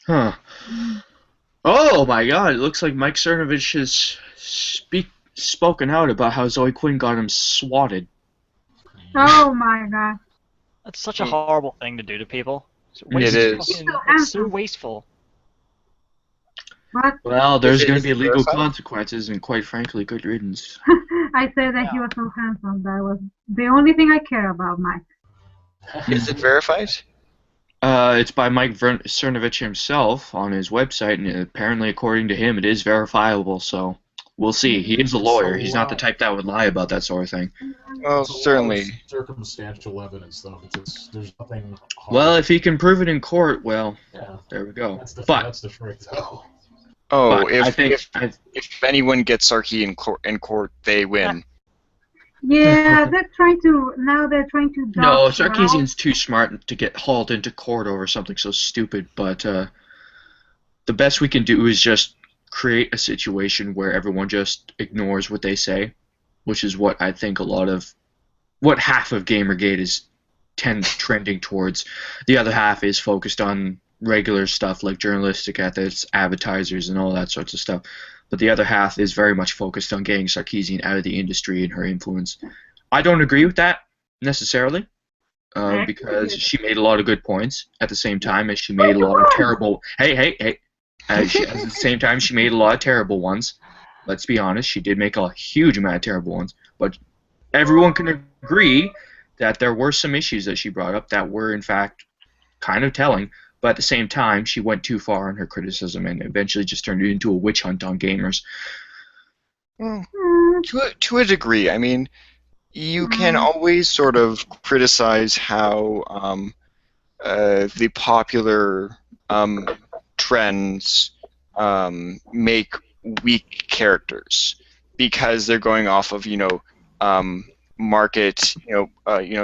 Huh. Oh my god, it looks like Mike Cernovich has spoken out about how Zoe Quinn got him swatted. Oh my god. That's such a horrible thing to do to people. It is. It's so wasteful. But Well, there's going to Is be it legal verified? consequences, and quite frankly, good riddance. I said that he was so handsome. That was the only thing I care about, Mike. Is it verified? It's by Mike Cernovich himself on his website, and apparently, according to him, it is verifiable, so we'll see. He is a lawyer. He's not the type that would lie about that sort of thing. Well, It's a lot of certainly. circumstantial evidence, though. There's nothing hard. Well, if he can prove it in court, well, Yeah, there we go. that's the But trick, though. Oh, I think if anyone gets Sarkey in court, they win. Yeah, they're trying to no, dox her out. Sarkeesian's too smart to get hauled into court over something so stupid, but the best we can do is just create a situation where everyone just ignores what they say, which is what I think what half of Gamergate is trending towards. The other half is focused on regular stuff like journalistic ethics, advertisers, and all that sorts of stuff. But the other half is very much focused on getting Sarkeesian out of the industry and her influence. I don't agree with that necessarily, because she made a lot of good points at the same time as she made a lot of terrible. Hey. At the same time, she made a lot of terrible ones. Let's be honest, she did make a huge amount of terrible ones. But everyone can agree that there were some issues that she brought up that were, in fact, kind of telling. But at the same time, she went too far in her criticism and eventually just turned it into a witch hunt on gamers. Well, to a degree. I mean, you can always sort of criticize how the popular trends make weak characters because they're going off of market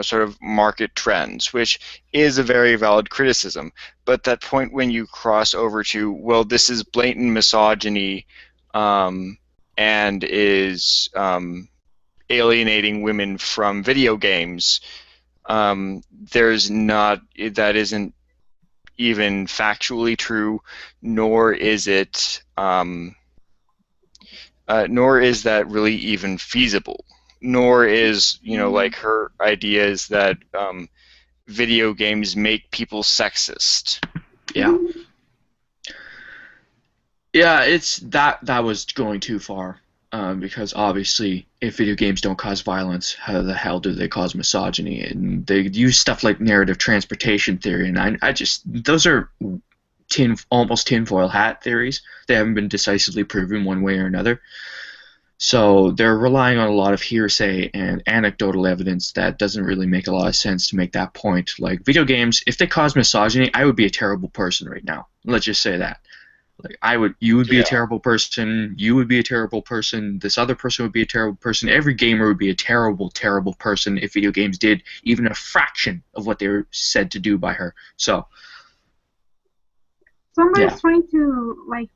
sort of market trends, which is a very valid criticism. But that point when you cross over to, well, this is blatant misogyny and is alienating women from video games, that isn't even factually true, nor is that really even feasible, nor is like her idea is that video games make people sexist. Yeah, it's that was going too far, because obviously if video games don't cause violence, how the hell do they cause misogyny? And they use stuff like narrative transportation theory, and I just, those are almost tinfoil hat theories. They haven't been decisively proven one way or another. So they're relying on a lot of hearsay and anecdotal evidence that doesn't really make a lot of sense to make that point. Like, video games, if they cause misogyny, I would be a terrible person right now. Let's just say that. Like, you would be a terrible person, you would be a terrible person, this other person would be a terrible person, every gamer would be a terrible, terrible person if video games did even a fraction of what they were said to do by her. So, somebody's trying to,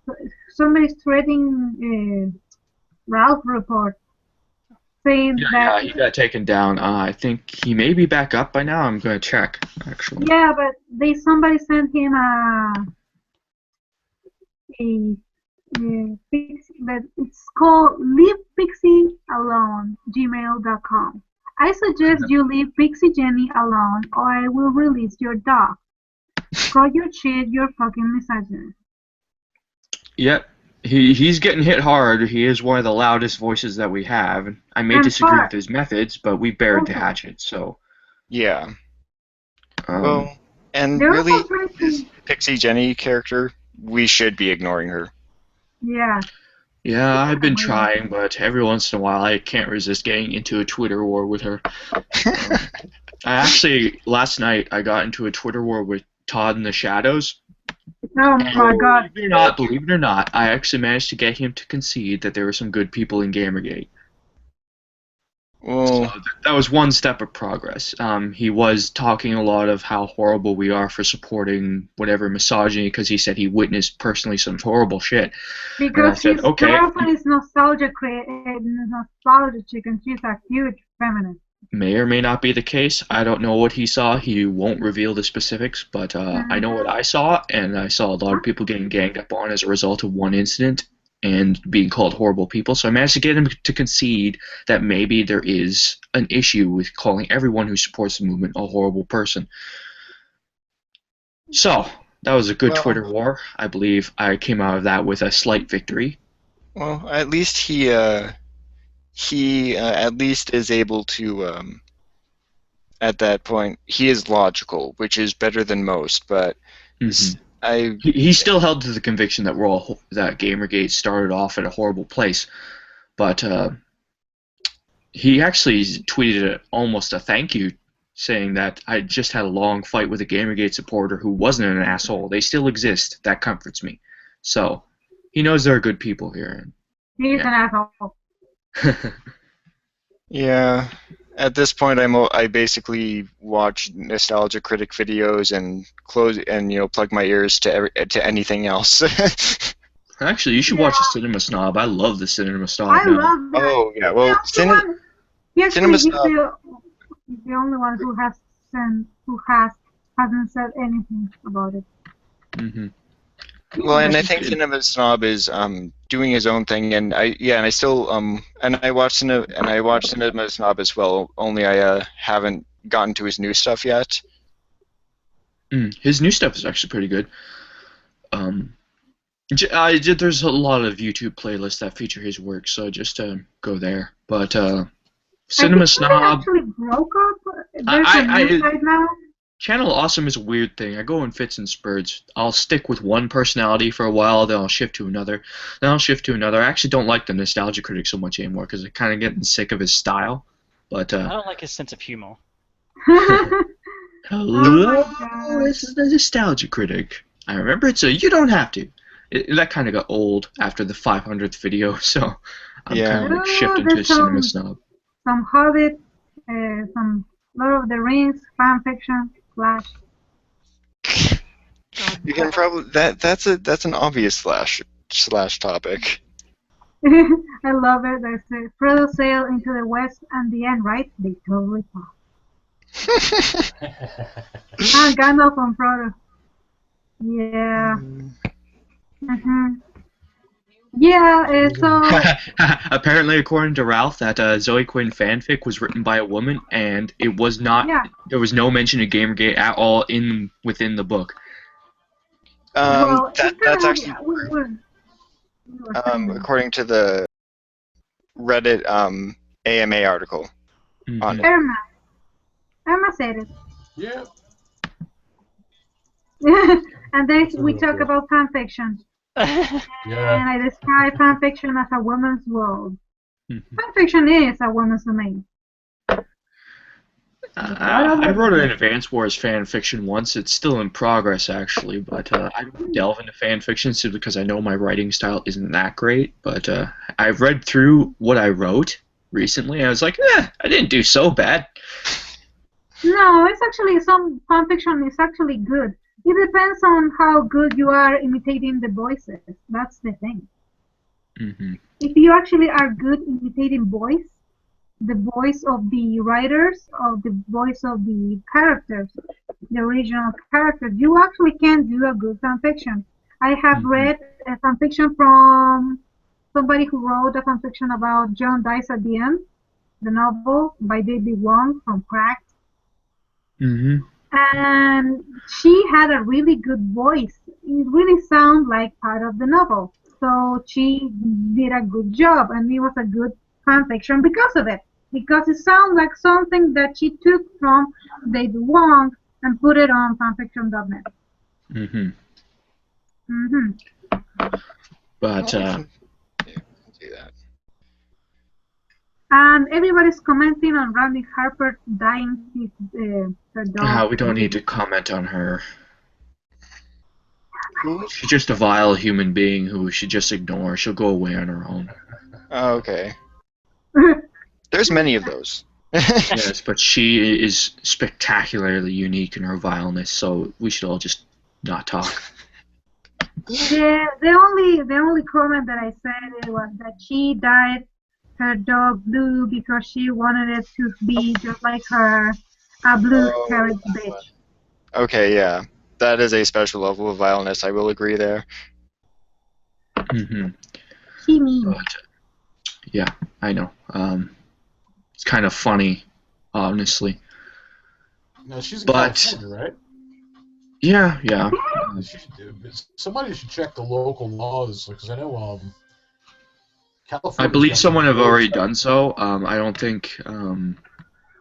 somebody's threatening Ralph report. saying Yeah, that. he got taken down. I think he may be back up by now. I'm going to check, actually. Yeah, but somebody sent him a pixie, but it's called Leave Pixie Alone, gmail.com. I suggest you leave Pixie Jenny alone, or I will release your dog. Call your shit, you're fucking misogynist. Yep. He's getting hit hard. He is one of the loudest voices that we have. I may And disagree hard. with his methods, but we buried the Also. hatchet, so... Yeah. Um, Well, and They're really, also trying this to, Pixie Jenny character, we should be ignoring her. yeah. yeah, I've been Well, trying, but every once in a while I can't resist getting into a Twitter war with her. I actually, last night, I got into a Twitter war with Todd in the Shadows. Oh my god. Believe it or not, I actually managed to get him to concede that there were some good people in Gamergate. So Well, that was one step of progress. He was talking a lot of how horrible we are for supporting whatever misogyny, because he said he witnessed personally some horrible shit. Because said, his okay. girlfriend is nostalgia chick, and she's a huge feminist. May or may not be the case. I don't know what he saw. He won't reveal the specifics, but I know what I saw, and I saw a lot of people getting ganged up on as a result of one incident and being called horrible people. So I managed to get him to concede that maybe there is an issue with calling everyone who supports the movement a horrible person. So that was a good Twitter war. I believe I came out of that with a slight victory. well, at least he at least is able to at that point he is logical, which is better than most. But He still held to the conviction that that Gamergate started off at a horrible place, but he actually tweeted almost a thank you, saying that I just had a long fight with a Gamergate supporter who wasn't an asshole. They still exist. That comforts me. So he knows there are good people here. He's an asshole. Yeah. At this point, I basically watch nostalgia critic videos and plug my ears to anything else. Actually, you should watch the Cinema Snob. I love the Cinema Snob I now. love that. Oh yeah, well, Cinema Snob. he's the only one who hasn't said anything about it. Mm-hmm. Well, and I think Cinema Snob is doing his own thing, and I still and I watched Cinema Snob as well. Only I haven't gotten to his new stuff yet. His new stuff is actually pretty good. There's a lot of YouTube playlists that feature his work, so just go there. But Cinema Snob actually broke up. There's a new site now. Channel Awesome is a weird thing. I go in fits and spurts. I'll stick with one personality for a while, then I'll shift to another, then I'll shift to another. I actually don't like the Nostalgia Critic so much anymore because I'm kind of getting sick of his style. But I don't like his sense of humor. Hello, this is the Nostalgia Critic. I remember it, so you don't have to. That kind of got old after the 500th video, so I'm kind of like shifting to Cinema Snob. Some Hobbit, some Lord of the Rings fan fiction. Flash. You can probably that's an obvious slash topic. I love it. They say Frodo sailed into the west and the end, right? They totally thought. Gandalf and Frodo. Yeah. Yeah, so... Apparently, according to Ralph, that Zoe Quinn fanfic was written by a woman, and it was not... Yeah. There was no mention of Gamergate at all within the book. Well, that's actually... according to the Reddit AMA article on it. Irma said it. Yeah. And then we talk about fanfiction. Yeah. And I describe fanfiction as a woman's world. Fanfiction is a woman's domain. I wrote an Advance Wars fanfiction once. It's still in progress, actually, but I don't delve into fanfiction simply because I know my writing style isn't that great. But I've read through what I wrote recently, and I was like, I didn't do so bad. No, it's actually, some fanfiction is actually good. It depends on how good you are imitating the voices. That's the thing. If you actually are good imitating voice, the voice of the writers, of the voice of the characters, the original characters. You actually can do a good fanfiction. I have read a fanfiction from somebody who wrote a fanfiction about John Dies at the End, the novel by David Wong from Cracked. And she had a really good voice. It really sounded like part of the novel. So she did a good job, and it was a good fanfiction because of it. Because it sounded like something that she took from David Wong and put it on fanfiction.net. But Yeah, do that. And everybody's commenting on Randy Harper dying her dog. we don't need to comment on her. Who? She's just a vile human being who we should just ignore. She'll go away on her own. Oh, okay. There's many of those. Yes, but she is spectacularly unique in her vileness, so we should all just not talk. The only comment that I said was that she dyed her dog blue because she wanted it to be just like her, a blue carrot bitch. Okay, yeah. That is a special level of vileness, I will agree there. She mean. But, yeah, I know. It's kind of funny, honestly. No, she's in But- California, right? Yeah. Somebody should check the local laws, because I know California. I believe someone have already done so. I don't think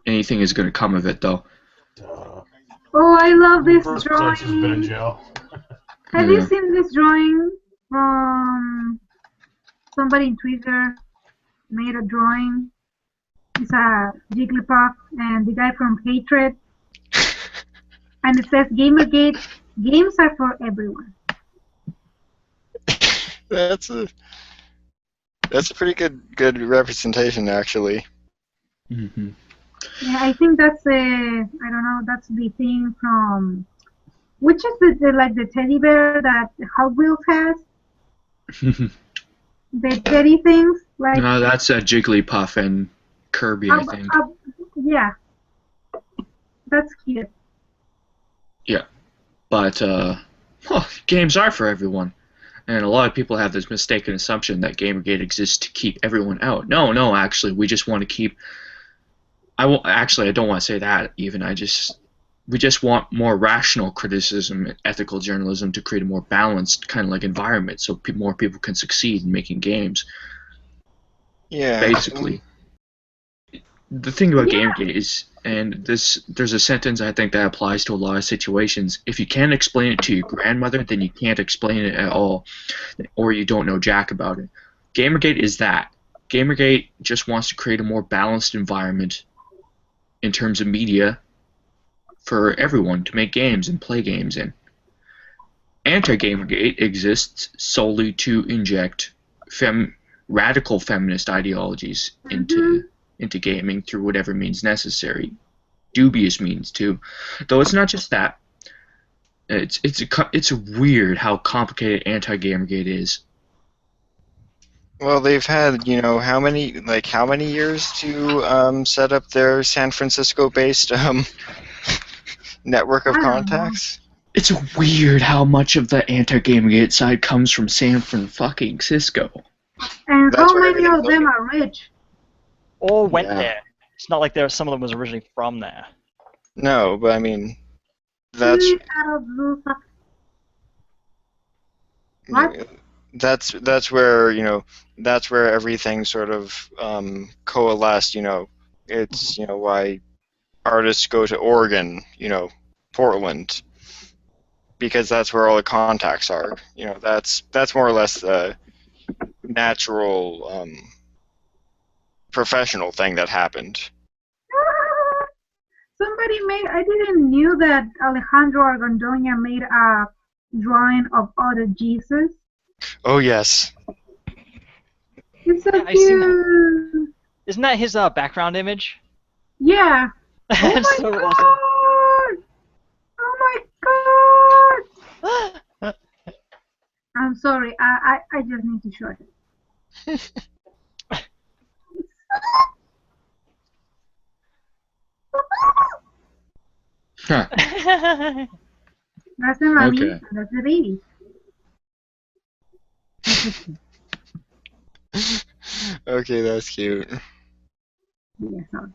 anything is going to come of it, though. Oh, I love this First person has been in drawing. jail. Have you seen this drawing from somebody in Twitter? Made a drawing. It's a Jigglypuff and the guy from Hatred. And it says Gamergate, games are for everyone. That's a pretty good representation, actually. Yeah, I think that's I don't know, that's the thing from, which is the teddy bear that Hot Wheels has? The teddy things? Like, No, that's Jigglypuff and Kirby, I think. yeah. That's cute. Yeah. But, games are for everyone. And a lot of people have this mistaken assumption that Gamergate exists to keep everyone out. No, actually, we just want to keep... I don't want to say that, even. We just want more rational criticism and ethical journalism to create a more balanced kind of like environment so more people can succeed in making games. Yeah. Basically. The thing about Gamergate is, and there's a sentence I think that applies to a lot of situations, if you can't explain it to your grandmother, then you can't explain it at all, or you don't know jack about it. Gamergate is that. Gamergate just wants to create a more balanced environment in terms of media for everyone to make games and play games in. Anti-Gamergate exists solely to inject radical feminist ideologies into gaming through whatever means necessary. Dubious means too. Though it's not just that. It's weird how complicated anti-Gamergate is. Well, they've had, how many years to set up their San Francisco-based network of contacts? It's weird how much of the anti-Gamergate side comes from San Francisco. And That's how where many of them everything are rich? Or went Yeah. there. It's not like some of them was originally from there. No, but I mean, that's What? that's where that's where everything sort of coalesced. It's why artists go to Oregon, Portland, because that's where all the contacts are. That's more or less the natural professional thing that happened. Somebody I didn't knew that Alejandro Argandoña made a drawing of other Jesus. Oh yes. It's so Yeah, I seen that. cute. Isn't that his background image? Yeah. Oh my That's so god! awesome. Oh my god! I'm sorry. I just need to show it. Huh. That's the mommy, Okay. and that's the baby. Okay, that's cute. Yeah, so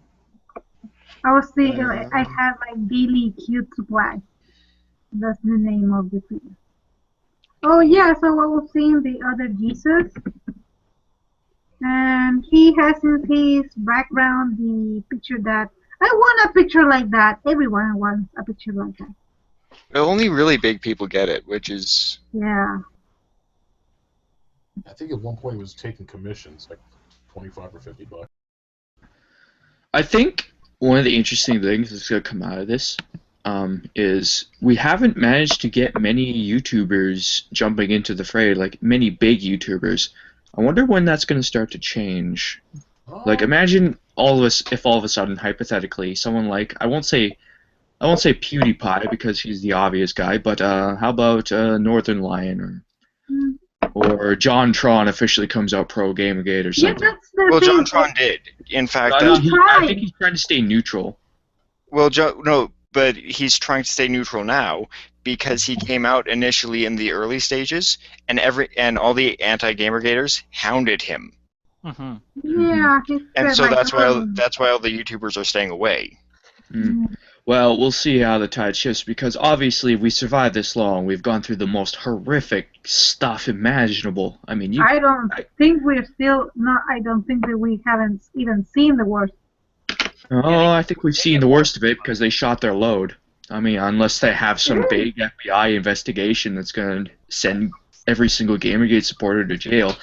I was saying I had like daily cute supply. That's the name of the video. Oh yeah, so I was seeing the other Jesus, and he has in his background the picture that I want a picture like that. Everyone wants a picture like that. Only really big people get it, which is Yeah. I think at one point he was taking commissions, like 25 or $50. I think one of the interesting things that's going to come out of this is we haven't managed to get many YouTubers jumping into the fray, like many big YouTubers. I wonder when that's going to start to change. Like, imagine all of us, if all of a sudden, hypothetically, someone like I won't say PewDiePie because he's the obvious guy, but how about Northern Lion or John Tron officially comes out pro Gamergate or Yeah, something. that's the well, thing. John Tron did. In fact, I that's mean, I think he's trying to stay neutral. well, no, but he's trying to stay neutral now because he came out initially in the early stages, and all the anti-Gamergaters hounded him, Mm-hmm. Yeah, he's and so like that's why running. all the YouTubers are staying away. Well, we'll see how the tide shifts because obviously if we survive this long, we've gone through the most horrific stuff imaginable. I mean, I don't think we're still not. I don't think that we haven't even seen the worst. oh, I think we've seen the worst of it because they shot their load. I mean, unless they have some big FBI investigation that's going to send every single Gamergate supporter to jail.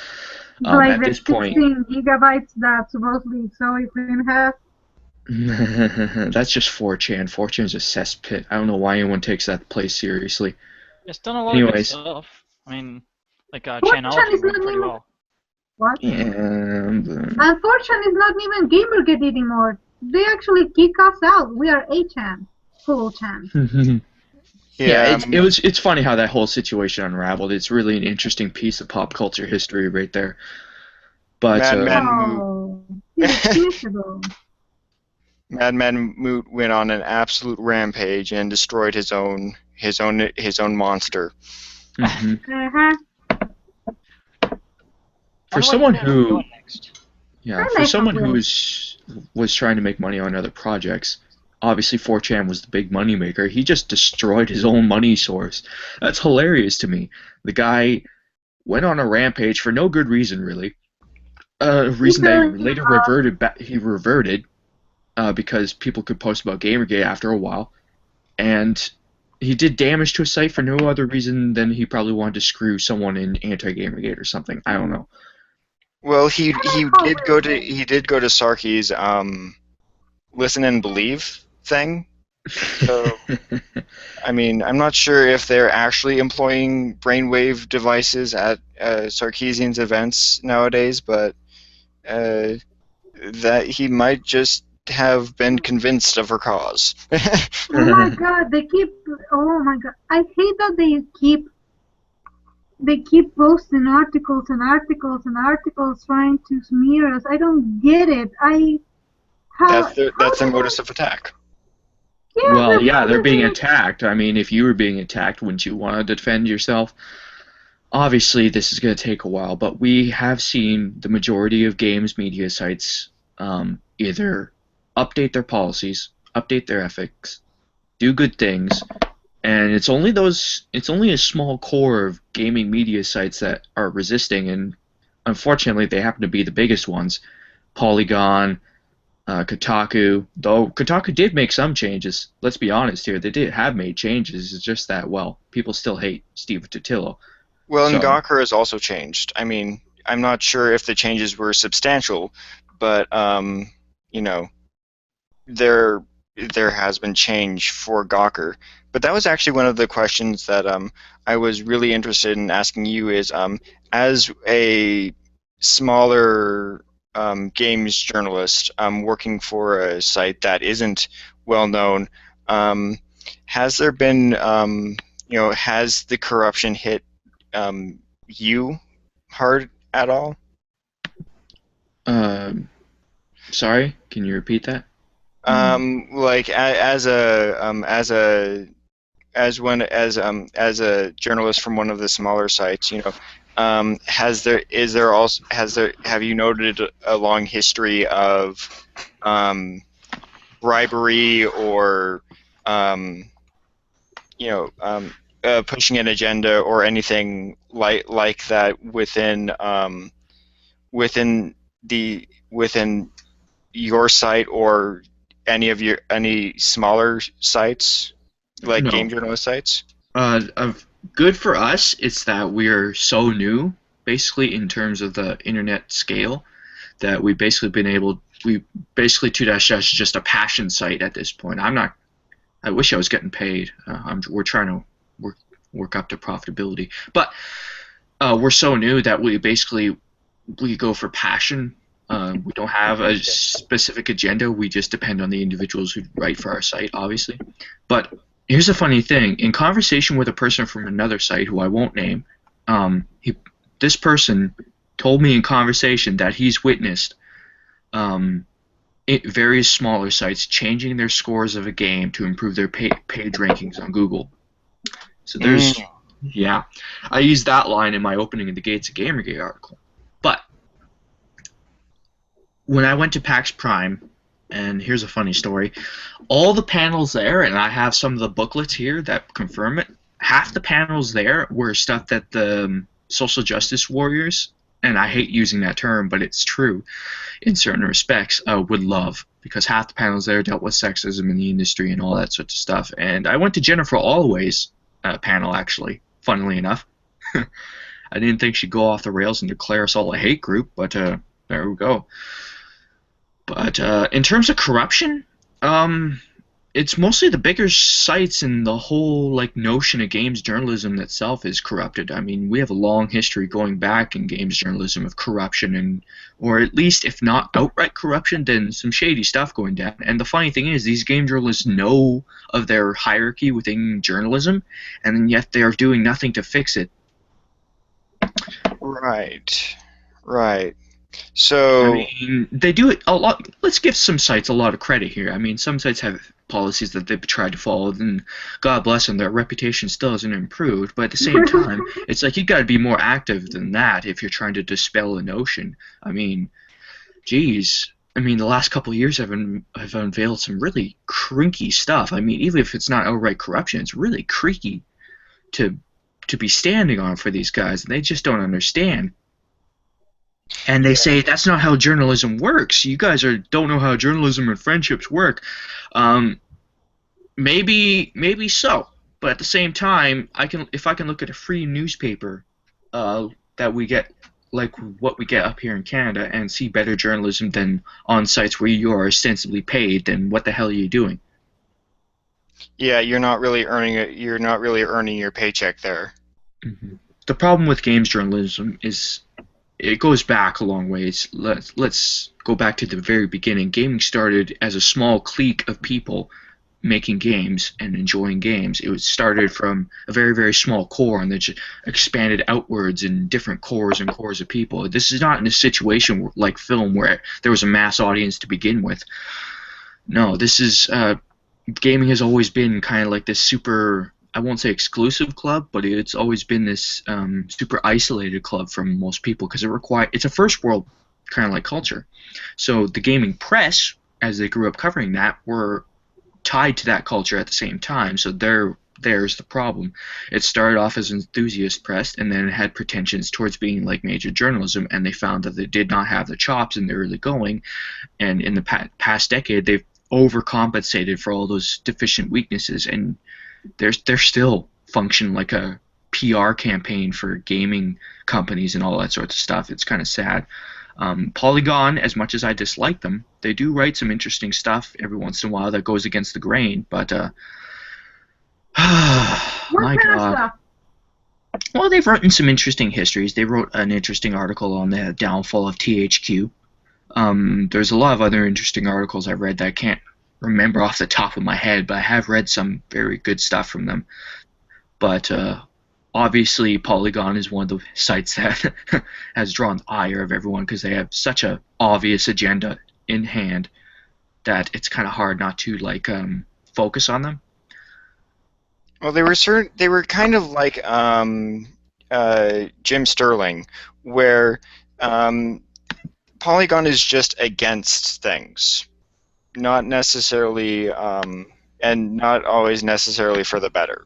Like At the this point, 16 gigabytes that supposedly Zoe Quinn has. that's just 4chan. 4chan's a cesspit. I don't know why anyone takes that place seriously. It's done a lot of good Anyways, stuff. I mean, like Fortune Chanology is went not pretty even well. what? and Unfortunately, it's not even Gamergate anymore. They actually kick us out. We are 8chan, full chan. yeah, it's funny how that whole situation unraveled. It's really an interesting piece of pop culture history right there. But Madman Oh, inexcusable. Moot went on an absolute rampage and destroyed his own monster. Uh-huh. For someone who, I for like someone who Will. was trying to make money on other projects, obviously 4chan was the big money maker. He just destroyed his own money source. That's hilarious to me. The guy went on a rampage for no good reason, really. Reason that he later reverted back. He reverted because people could post about Gamergate after a while, and he did damage to a site for no other reason than he probably wanted to screw someone in anti-Gamergate or something. I don't know. Well, he did go to Sarky's listen and believe thing. So, I mean, I'm not sure if they're actually employing brainwave devices at Sarkeesian's events nowadays, but that he might just have been convinced of her cause. Oh my god, they keep. Oh my god, I hate that they keep posting articles and articles and articles trying to smear us. I don't get it. That's their modus of attack. Yeah, well, yeah, they're being attacked. I mean, if you were being attacked, wouldn't you want to defend yourself? Obviously, this is going to take a while, but we have seen the majority of games media sites either update their policies, update their ethics, do good things, and it's only a small core of gaming media sites that are resisting, and unfortunately, they happen to be the biggest ones. Polygon, Kotaku, though Kotaku did make some changes. Let's be honest here, they have made changes. It's just that, well, people still hate Steve Totillo. Well, and Gawker has also changed. I mean, I'm not sure if the changes were substantial, but you know, there has been change for Gawker. But that was actually one of the questions that I was really interested in asking you is as a smaller games journalist working for a site that isn't well known, has there been has the corruption hit you hard at all? Sorry, can you repeat that? Like as a journalist from one of the smaller sites, have you noted a long history of bribery or pushing an agenda or anything like that within within your site or any smaller sites like No. game journalist sites? Good for us, it's that we're so new, basically, in terms of the internet scale, that we basically 2-dash is just a passion site at this point. I wish I was getting paid. We're trying to work up to profitability, but we're so new that we go for passion. We don't have a specific agenda. We just depend on the individuals who write for our site, obviously. But here's a funny thing. In conversation with a person from another site who I won't name, this person told me in conversation that he's witnessed various smaller sites changing their scores of a game to improve their page rankings on Google. So there's, yeah, I used that line in my opening of the Gates of Gamergate article. But when I went to PAX Prime, and here's a funny story, all the panels there, and I have some of the booklets here that confirm it, half the panels there were stuff that the social justice warriors, and I hate using that term, but it's true in certain respects, would love, because half the panels there dealt with sexism in the industry and all that sorts of stuff. And I went to Jennifer Alloway's panel, actually, funnily enough. I didn't think she'd go off the rails and declare us all a hate group, but there we go. But in terms of corruption, it's mostly the bigger sites, and the whole notion of games journalism itself is corrupted. I mean, we have a long history going back in games journalism of corruption, or at least if not outright corruption, then some shady stuff going down. And the funny thing is, these game journalists know of their hierarchy within journalism, and yet they are doing nothing to fix it. Right. So, I mean, they do it a lot. Let's give some sites a lot of credit here. I mean, some sites have policies that they've tried to follow, and God bless them, their reputation still isn't improved. But at the same time, it's like you got to be more active than that if you're trying to dispel a notion. I mean, geez. I mean, the last couple of years have unveiled some really creaky stuff. I mean, even if it's not outright corruption, it's really creaky to be standing on for these guys, and they just don't understand. And they say that's not how journalism works. You guys don't know how journalism and friendships work. Maybe so, but at the same time, if I can look at a free newspaper that we get, like what we get up here in Canada, and see better journalism than on sites where you are ostensibly paid, then what the hell are you doing? Yeah, you're not really earning it. You're not really earning your paycheck there. Mm-hmm. The problem with games journalism is it goes back a long ways. Let's go back to the very beginning. Gaming started as a small clique of people making games and enjoying games. It was started from a very, very small core, and then just expanded outwards in different cores and cores of people. This is not in a situation like film where there was a mass audience to begin with. No, this is gaming has always been kind of like this super, I won't say exclusive club, but it's always been this super isolated club from most people, because it's a first world kind of like culture. So the gaming press, as they grew up covering that, were tied to that culture at the same time. So there's the problem. It started off as enthusiast press, and then it had pretensions towards being like major journalism, and they found that they did not have the chops in the early going, and in the past decade they've overcompensated for all those deficient weaknesses, and they're still function like a PR campaign for gaming companies and all that sorts of stuff. It's kind of sad. Polygon, as much as I dislike them, they do write some interesting stuff every once in a while that goes against the grain, but my God. Well, they've written some interesting histories. They wrote an interesting article on the downfall of THQ. There's a lot of other interesting articles I've read that I can't remember off the top of my head, but I have read some very good stuff from them. But obviously Polygon is one of the sites that has drawn the ire of everyone, because they have such a obvious agenda in hand. that it's kind of hard not to like focus on them. Well, they were kind of like Jim Sterling, where Polygon is just against things, not necessarily, and not always necessarily for the better.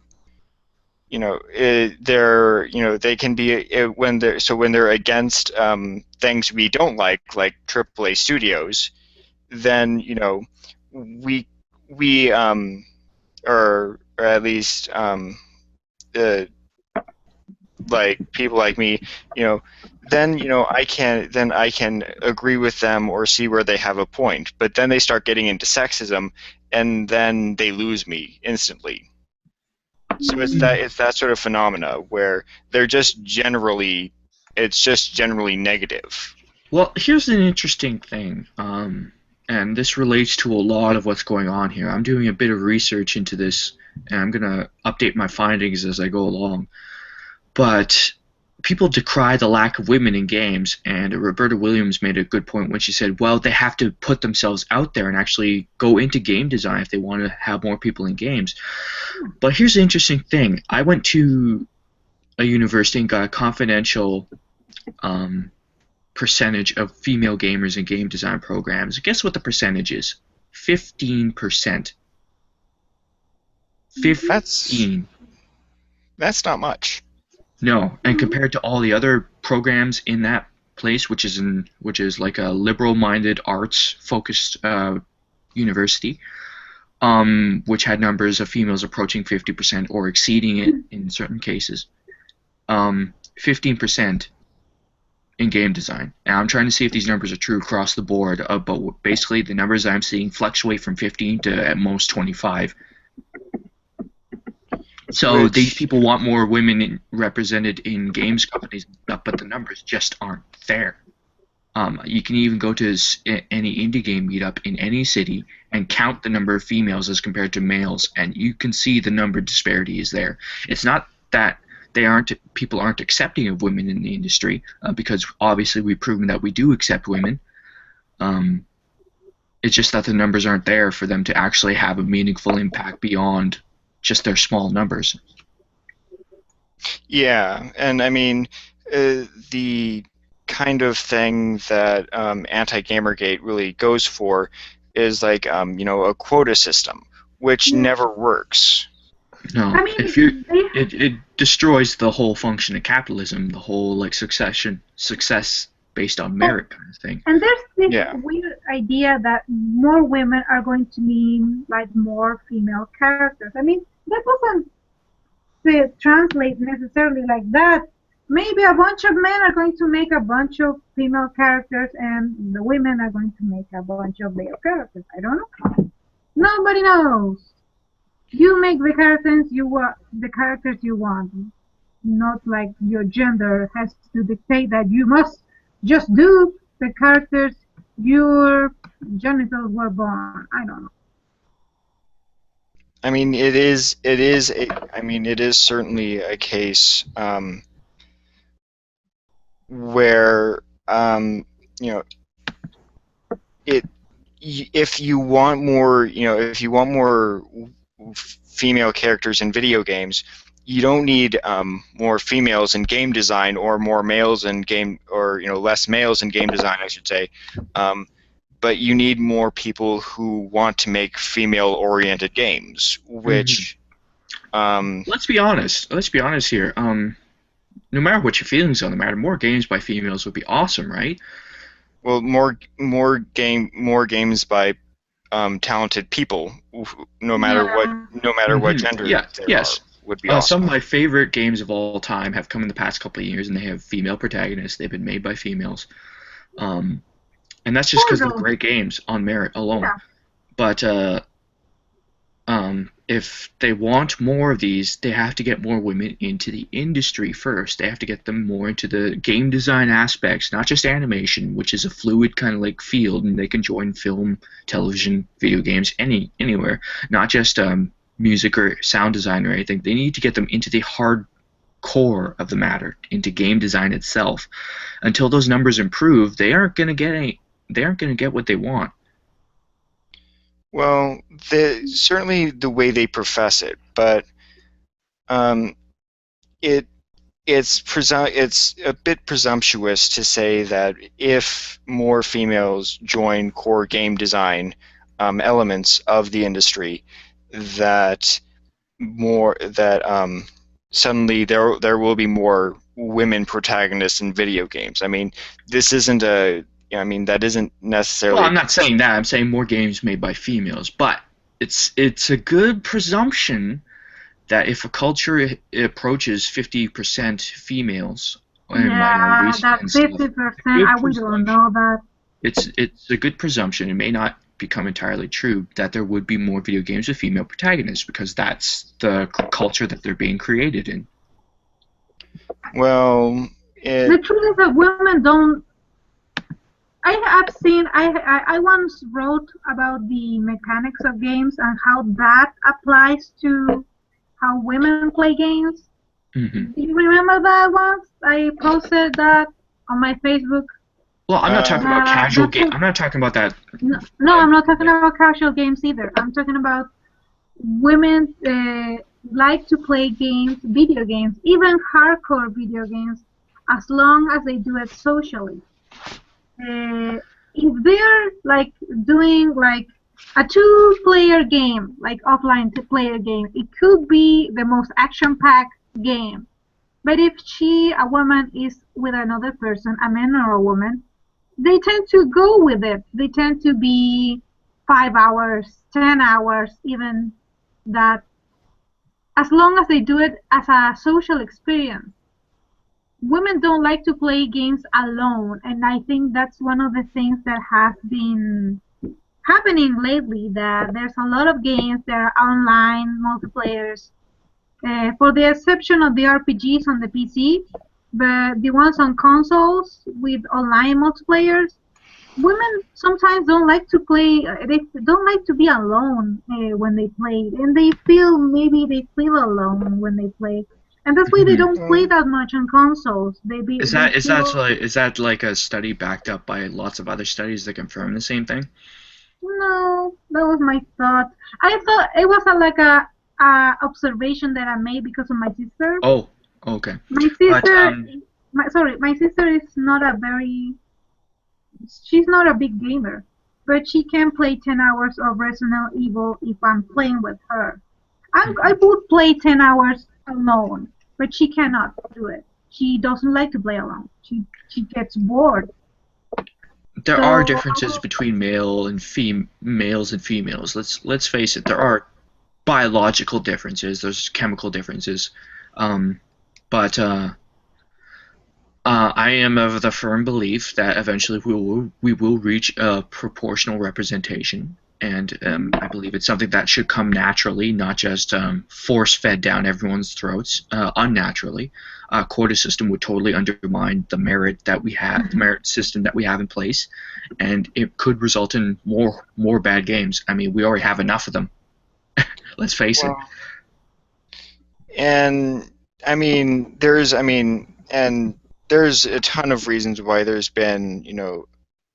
They can be when they're against things we don't like AAA studios, then we or at least uh, like people like me, then I can agree with them or see where they have a point. But then they start getting into sexism, and then they lose me instantly. So it's that sort of phenomena where it's just generally negative. Well, here's an interesting thing, and this relates to a lot of what's going on here. I'm doing a bit of research into this, and I'm going to update my findings as I go along. But people decry the lack of women in games, and Roberta Williams made a good point when she said, well, they have to put themselves out there and actually go into game design if they want to have more people in games. But here's the interesting thing. I went to a university and got a confidential percentage of female gamers in game design programs. Guess what the percentage is? 15%. 15. That's not much. No, and compared to all the other programs in that place, which is like a liberal-minded, arts-focused university, which had numbers of females approaching 50% or exceeding it in certain cases, 15% in game design. And I'm trying to see if these numbers are true across the board, but basically the numbers I'm seeing fluctuate from 15 to at most 25. So these people want more women represented in games companies, but the numbers just aren't there. You can even go to any indie game meetup in any city and count the number of females as compared to males, and you can see the number disparity is there. It's not that people aren't accepting of women in the industry, because obviously we've proven that we do accept women. It's just that the numbers aren't there for them to actually have a meaningful impact beyond just their small numbers. Yeah, and I mean, the kind of thing that anti-Gamergate really goes for is like a quota system, which never works. No, I mean, it destroys the whole function of capitalism, the whole like success based on merit kind of thing. And there's this weird idea that more women are going to mean like more female characters. I mean, that doesn't translate necessarily like that. Maybe a bunch of men are going to make a bunch of female characters, and the women are going to make a bunch of male characters. I don't know. Nobody knows. You make the characters you want, not like your gender has to dictate that you must just do the characters your genitals were born. I don't know. I mean, it is certainly a case where if you want more female characters in video games, you don't need more females in game design or more males in game, or less males in game design, I should say. But you need more people who want to make female-oriented games, which. Let's be honest. Let's be honest here. No matter what your feelings on the matter, more games by females would be awesome, right? Well, more games by talented people, no matter what gender they are, would be awesome. Some of my favorite games of all time have come in the past couple of years, and they have female protagonists. They've been made by females. And that's just because they're great games on merit alone. Yeah. But if they want more of these, they have to get more women into the industry first. They have to get them more into the game design aspects, not just animation, which is a fluid kind of like field, and they can join film, television, video games, anywhere. Not just music or sound design or anything. They need to get them into the hard core of the matter, into game design itself. Until those numbers improve, they aren't going to get what they want. Well, certainly the way they profess it, but um, it it's a bit presumptuous to say that if more females join core game design elements of the industry, that suddenly there will be more women protagonists in video games. I mean, this isn't a I mean that isn't Well, necessarily I'm not saying that. I'm saying more games made by females, but it's a good presumption that if a culture approaches 50% females and Yeah, minorities that and stuff, 50%, good we don't presumption. know that. It's a good presumption. It may not become entirely true that there would be more video games with female protagonists because that's the culture that they're being created in. well. The truth is that women don't. I have seen. I once wrote about the mechanics of games and how that applies to how women play games. Hmm. Do you remember that once? I posted that on my Facebook. Well, I'm not talking about casual That's game. I'm not talking about that. no, I'm not talking about casual games either. I'm talking about women like to play games, video games, even hardcore video games, as long as they do it socially. If they're like doing like a two-player game, like offline two-player game, it could be the most action-packed game. But if a woman, is with another person, a man or a woman, they tend to go with it. They tend to be 5 hours, 10 hours, even that, as long as they do it as a social experience. Women don't like to play games alone, and I think that's one of the things that has been happening lately, that there's a lot of games that are online multiplayers, for the exception of the RPGs on the PC, but the ones on consoles with online multiplayers, women sometimes don't like to play. They don't like to be alone when they play, and maybe they feel alone when they play, and that's why they Mhm. don't play that much on consoles. Is They that is that feel. like is that like a study backed up by lots of other studies that confirm the same thing? No, that was my thought. I thought it was a observation that I made because of my sister. Oh, okay. My But sister, my sister is not a very. She's not a big gamer, but she can play 10 hours of Resident Evil if I'm playing with her. I would play 10 hours alone, but she cannot do it. She doesn't like to play alone. She gets bored. there are So differences between males and females. Let's face it. There are biological differences. There's chemical differences. Um, but I am of the firm belief that eventually we will reach a proportional representation, and I believe it's something that should come naturally, not just force-fed down everyone's throats unnaturally. A quota system would totally undermine the merit that we have, the merit system that we have in place, and it could result in more bad games. I mean, we already have enough of them. Let's face it. Well, and there's a ton of reasons why there's been,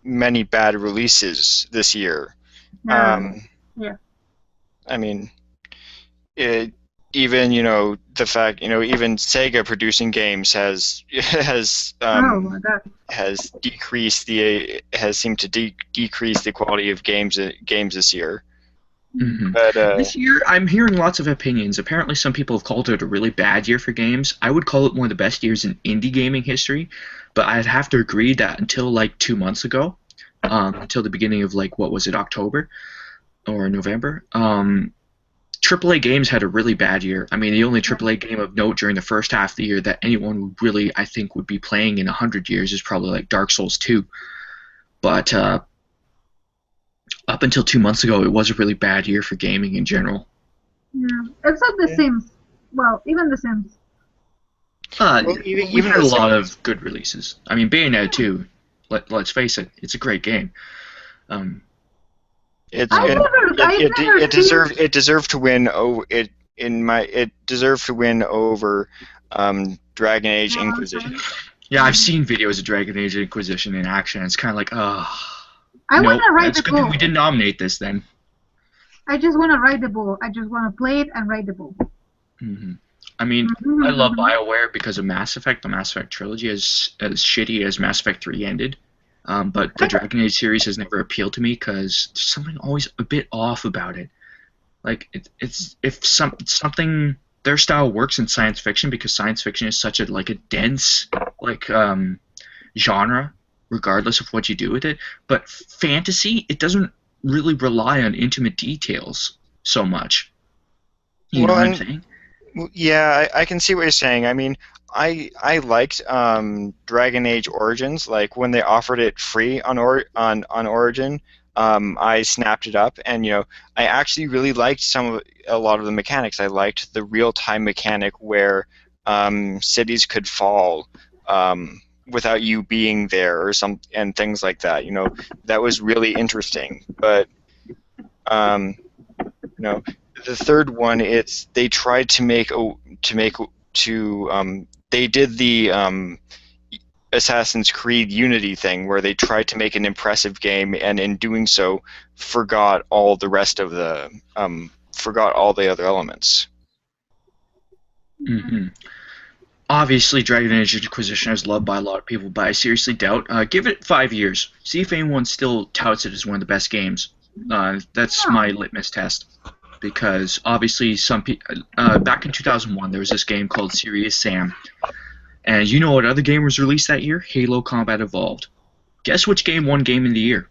many bad releases this year. yeah, yeah. I mean, it, even, the fact, even Sega producing games Oh my God. has seemed to decrease the quality of games this year. Hmm. But This year, I'm hearing lots of opinions. Apparently, some people have called it a really bad year for games. I would call it one of the best years in indie gaming history, but I'd have to agree that until like 2 months ago, until the beginning of like what was it, October or November, AAA games had a really bad year. I mean, the only AAA game of note during the first half of the year that anyone would really, I think, would be playing in 100 years is probably like Dark Souls 2. But up until 2 months ago, it was a really bad year for gaming in general. Yeah. Except The Sims. Well, even The Sims. Well, even We've had the a lot Sims- of good releases. I mean, Bayonetta 2, let's face it, it's a great game. It's I it, never, it, I've it, never it seen. deserved to win. It deserved to win over Dragon Age Inquisition. Yeah, I've seen videos of Dragon Age Inquisition in action, and it's kind of like, I nope, want to write it's the good that book. we didn't nominate this then. I just want to ride the bull. I just want to play it and ride the bull. Hmm. I mean, I love BioWare because of Mass Effect. The Mass Effect trilogy is as shitty as Mass Effect 3 ended. But the Dragon Age series has never appealed to me because there's something always a bit off about it. Like it's if something their style works in science fiction because science fiction is such a dense genre, regardless of what you do with it. But fantasy, it doesn't really rely on intimate details so much. You know what I'm saying? Yeah, I can see what you're saying. I mean, I liked Dragon Age Origins. Like when they offered it free on Origin, I snapped it up, and I actually really liked a lot of the mechanics. I liked the real-time mechanic where cities could fall without you being there and things like that. That was really interesting. But the third one, they tried to they did the Assassin's Creed Unity thing where they tried to make an impressive game, and in doing so forgot all the other elements. Mm-hmm. Obviously, Dragon Age Inquisition is loved by a lot of people, but I seriously doubt. Give it 5 years. See if anyone still touts it as one of the best games. That's my litmus test. Because obviously, back in 2001, there was this game called Serious Sam. And you know what other game was released that year? Halo Combat Evolved. Guess which game won Game of the Year?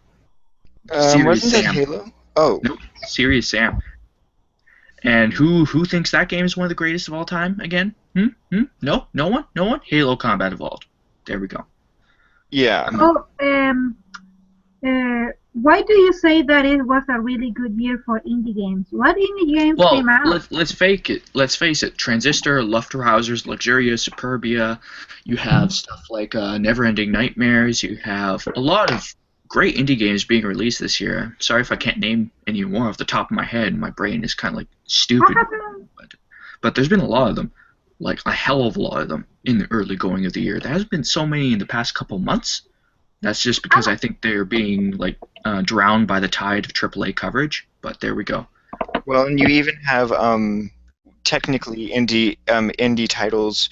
Wasn't it Halo? Oh. No, Serious Sam. And who thinks that game is one of the greatest of all time again? No? No one? No one? Halo Combat Evolved. There we go. Yeah. Why do you say that it was a really good year for indie games? What indie games came out? Let's face it. Transistor, Luftrausers, Luxuria, Superbia. You have stuff like Neverending Nightmares. You have a lot of great indie games being released this year. I'm sorry if I can't name any more off the top of my head. My brain is kind of stupid. But there's been a lot of them. Like a hell of a lot of them in the early going of the year. There hasn't been so many in the past couple months. That's just because I think they're being drowned by the tide of AAA coverage. But there we go. Well, and you even have technically indie titles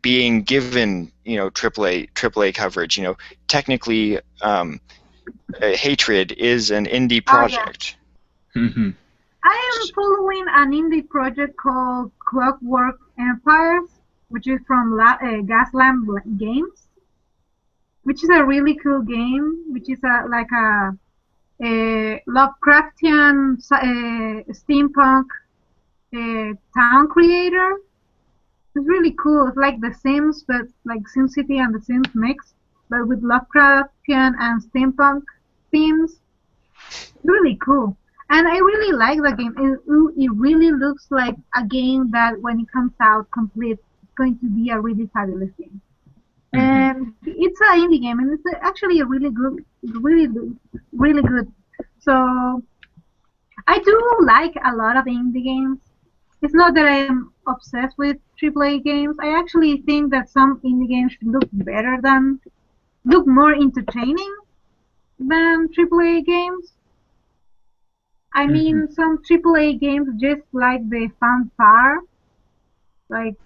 being given AAA coverage. Technically, Hatred is an indie project. Mm-hmm. I am following an indie project called Clockwork Empires, which is from Gaslamp Games, which is a really cool game, which is like a Lovecraftian steampunk town creator. It's really cool. It's like The Sims, but like SimCity and The Sims mixed, but with Lovecraftian and steampunk themes. It's really cool. And I really like the game. It really looks like a game that when it comes out complete, it's going to be a really fabulous game. And it's an indie game, and it's actually a really good. So I do like a lot of indie games. It's not that I am obsessed with AAA games. I actually think that some indie games should look more entertaining than AAA games. I mean, some AAA games just like the fanfare, like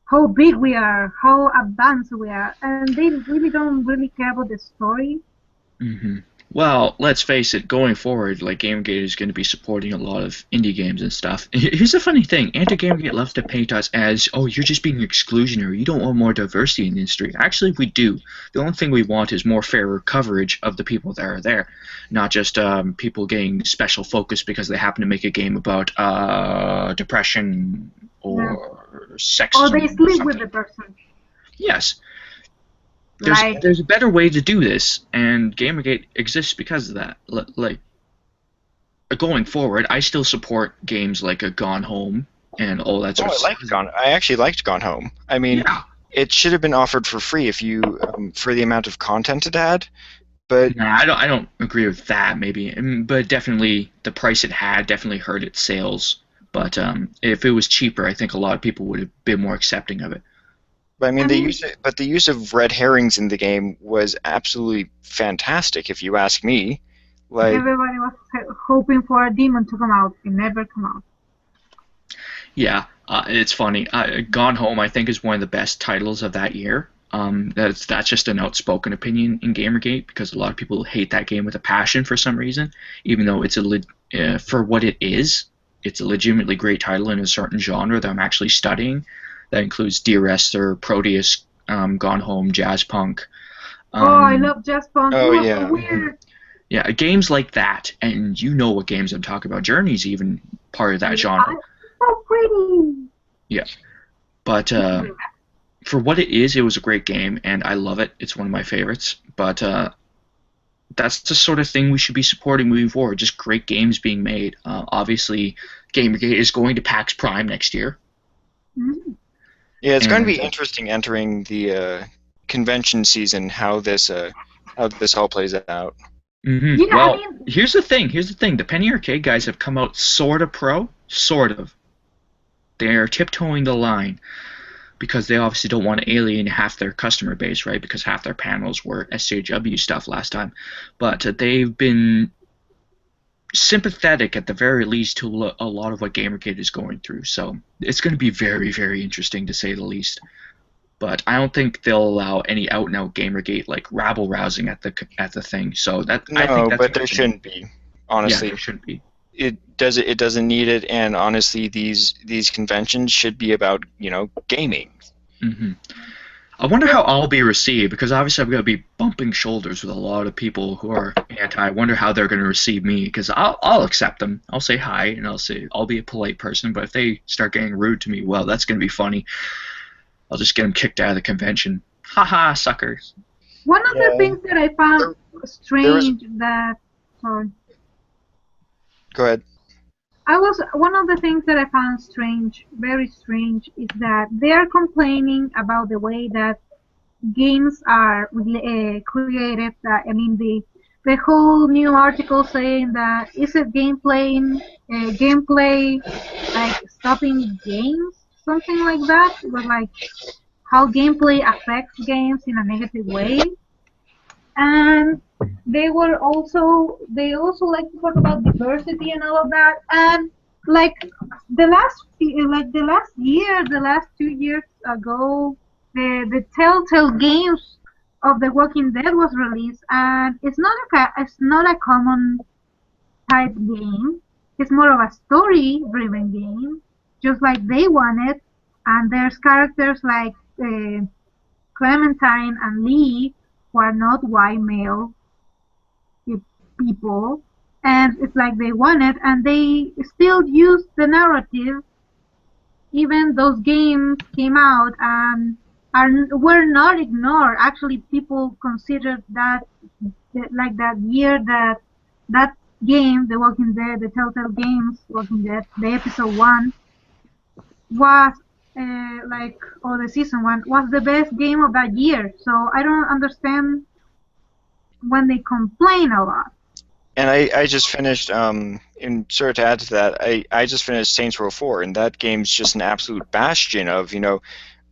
how big we are, how advanced we are, and they really don't care about the story. Mm-hmm. Well, let's face it, going forward, GamerGate is going to be supporting a lot of indie games and stuff. Here's the funny thing, anti-GamerGate loves to paint us as, oh, you're just being exclusionary, you don't want more diversity in the industry. Actually, we do. The only thing we want is more fairer coverage of the people that are there, not just people getting special focus because they happen to make a game about depression or sex. Or they sleep with the person. Yes. There's a better way to do this, and Gamergate exists because of that. Going forward, I still support games like Gone Home and all that sort of stuff. I actually liked Gone Home. I mean, it should have been offered for free if you for the amount of content it had. But I don't agree with that. Maybe, but definitely the price it had definitely hurt its sales. But if it was cheaper, I think a lot of people would have been more accepting of it. But I mean, the use of red herrings in the game was absolutely fantastic, if you ask me. Like, Everybody was hoping for a demon to come out. It never come out. Yeah, it's funny. Gone Home, I think, is one of the best titles of that year. That's just an outspoken opinion in Gamergate because a lot of people hate that game with a passion for some reason, even though it's for what it is, it's a legitimately great title in a certain genre that I'm actually studying. That includes Dear Esther, Proteus, Gone Home, Jazz Punk. I love Jazz Punk. oh It was so yeah. weird. Yeah, games like that, and you know what games I'm talking about. Journey's even part of that genre. So pretty. Yeah, but for what it is, it was a great game, and I love it. It's one of my favorites. But that's the sort of thing we should be supporting moving forward. Just great games being made. Obviously, Gamergate is going to PAX Prime next year. Mm. Yeah, it's going to And, be interesting entering the convention season how this all plays out. Mm-hmm. Yeah, Well, I mean, here's the thing. The Penny Arcade guys have come out sort of pro, sort of. They're tiptoeing the line because they obviously don't want to alienate half their customer base, right? Because half their panels were SJW stuff last time. But they've been sympathetic at the very least to a lot of what Gamergate is going through. So it's going to be very, very interesting to say the least. But I don't think they'll allow any out-and-out Gamergate like rabble rousing at the thing. So I think No, that's but there shouldn't be. Yeah, Honestly, there shouldn't be. it doesn't need it, and honestly, these conventions should be about gaming. Hmm. I wonder how I'll be received because obviously I'm going to be bumping shoulders with a lot of people who are anti. I wonder how they're going to receive me because I'll accept them. I'll say hi and I'll be a polite person. But if they start getting rude to me, well, that's going to be funny. I'll just get them kicked out of the convention. Haha, suckers. one of the things that I found strange sorry. Go ahead. One of the things that I found strange, very strange, is that they are complaining about the way that games are created. I mean, the whole new article saying that is it gameplay like stopping games, something like that. It was like how gameplay affects games in a negative way. And they also like to talk about diversity and all of that. And like the last year, the last 2 years ago, the Telltale games of The Walking Dead was released, and it's not a common type game. It's more of a story-driven game, just like they wanted. And there's characters like Clementine and Lee, who are not white male people, and it's like they wanted, and they still use the narrative, even those games came out and were not ignored. Actually, people considered that like that year that game, The Walking Dead, the Telltale games, Walking Dead, the episode 1 was or the season 1 was the best game of that year. So I don't understand when they complain a lot. And I just finished, and sort of to add to that, I just finished Saints Row 4, and that game's just an absolute bastion of,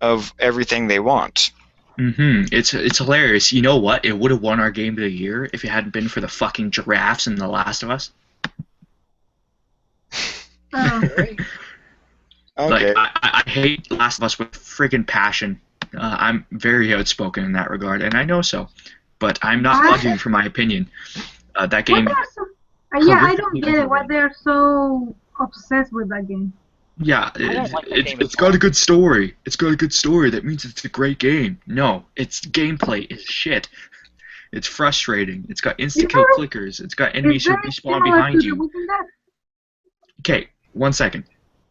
of everything they want. Mm-hmm. It's hilarious. You know what? It would have won our game of the year if it hadn't been for the fucking giraffes in The Last of Us. Okay. Like, I hate Last of Us with friggin' passion. I'm very outspoken in that regard, and I know so. But I'm not budging for my opinion. That game... I don't get it. Why they're so obsessed with that game. Yeah, it's got a good story. It's got a good story. That means it's a great game. No, its gameplay is shit. It's frustrating. It's got insta-kill clickers. It's got enemies who respawn behind you. Okay, 1 second.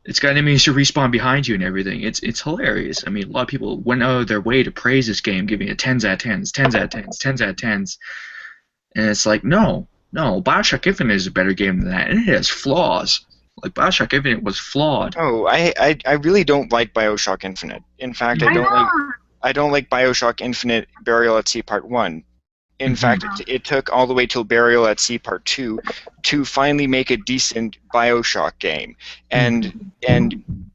It's got enemies who respawn behind you and everything. It's hilarious. I mean, a lot of people went out of their way to praise this game, giving it 10s out of 10s, 10s out of 10s, 10s out of 10s. And it's like, no, Bioshock Infinite is a better game than that, and it has flaws. Like, Bioshock Infinite was flawed. Oh, I really don't like Bioshock Infinite. In fact, I don't like Bioshock Infinite Burial at Sea Part 1. In fact, it took all the way till Burial at Sea Part 2 to finally make a decent Bioshock game. And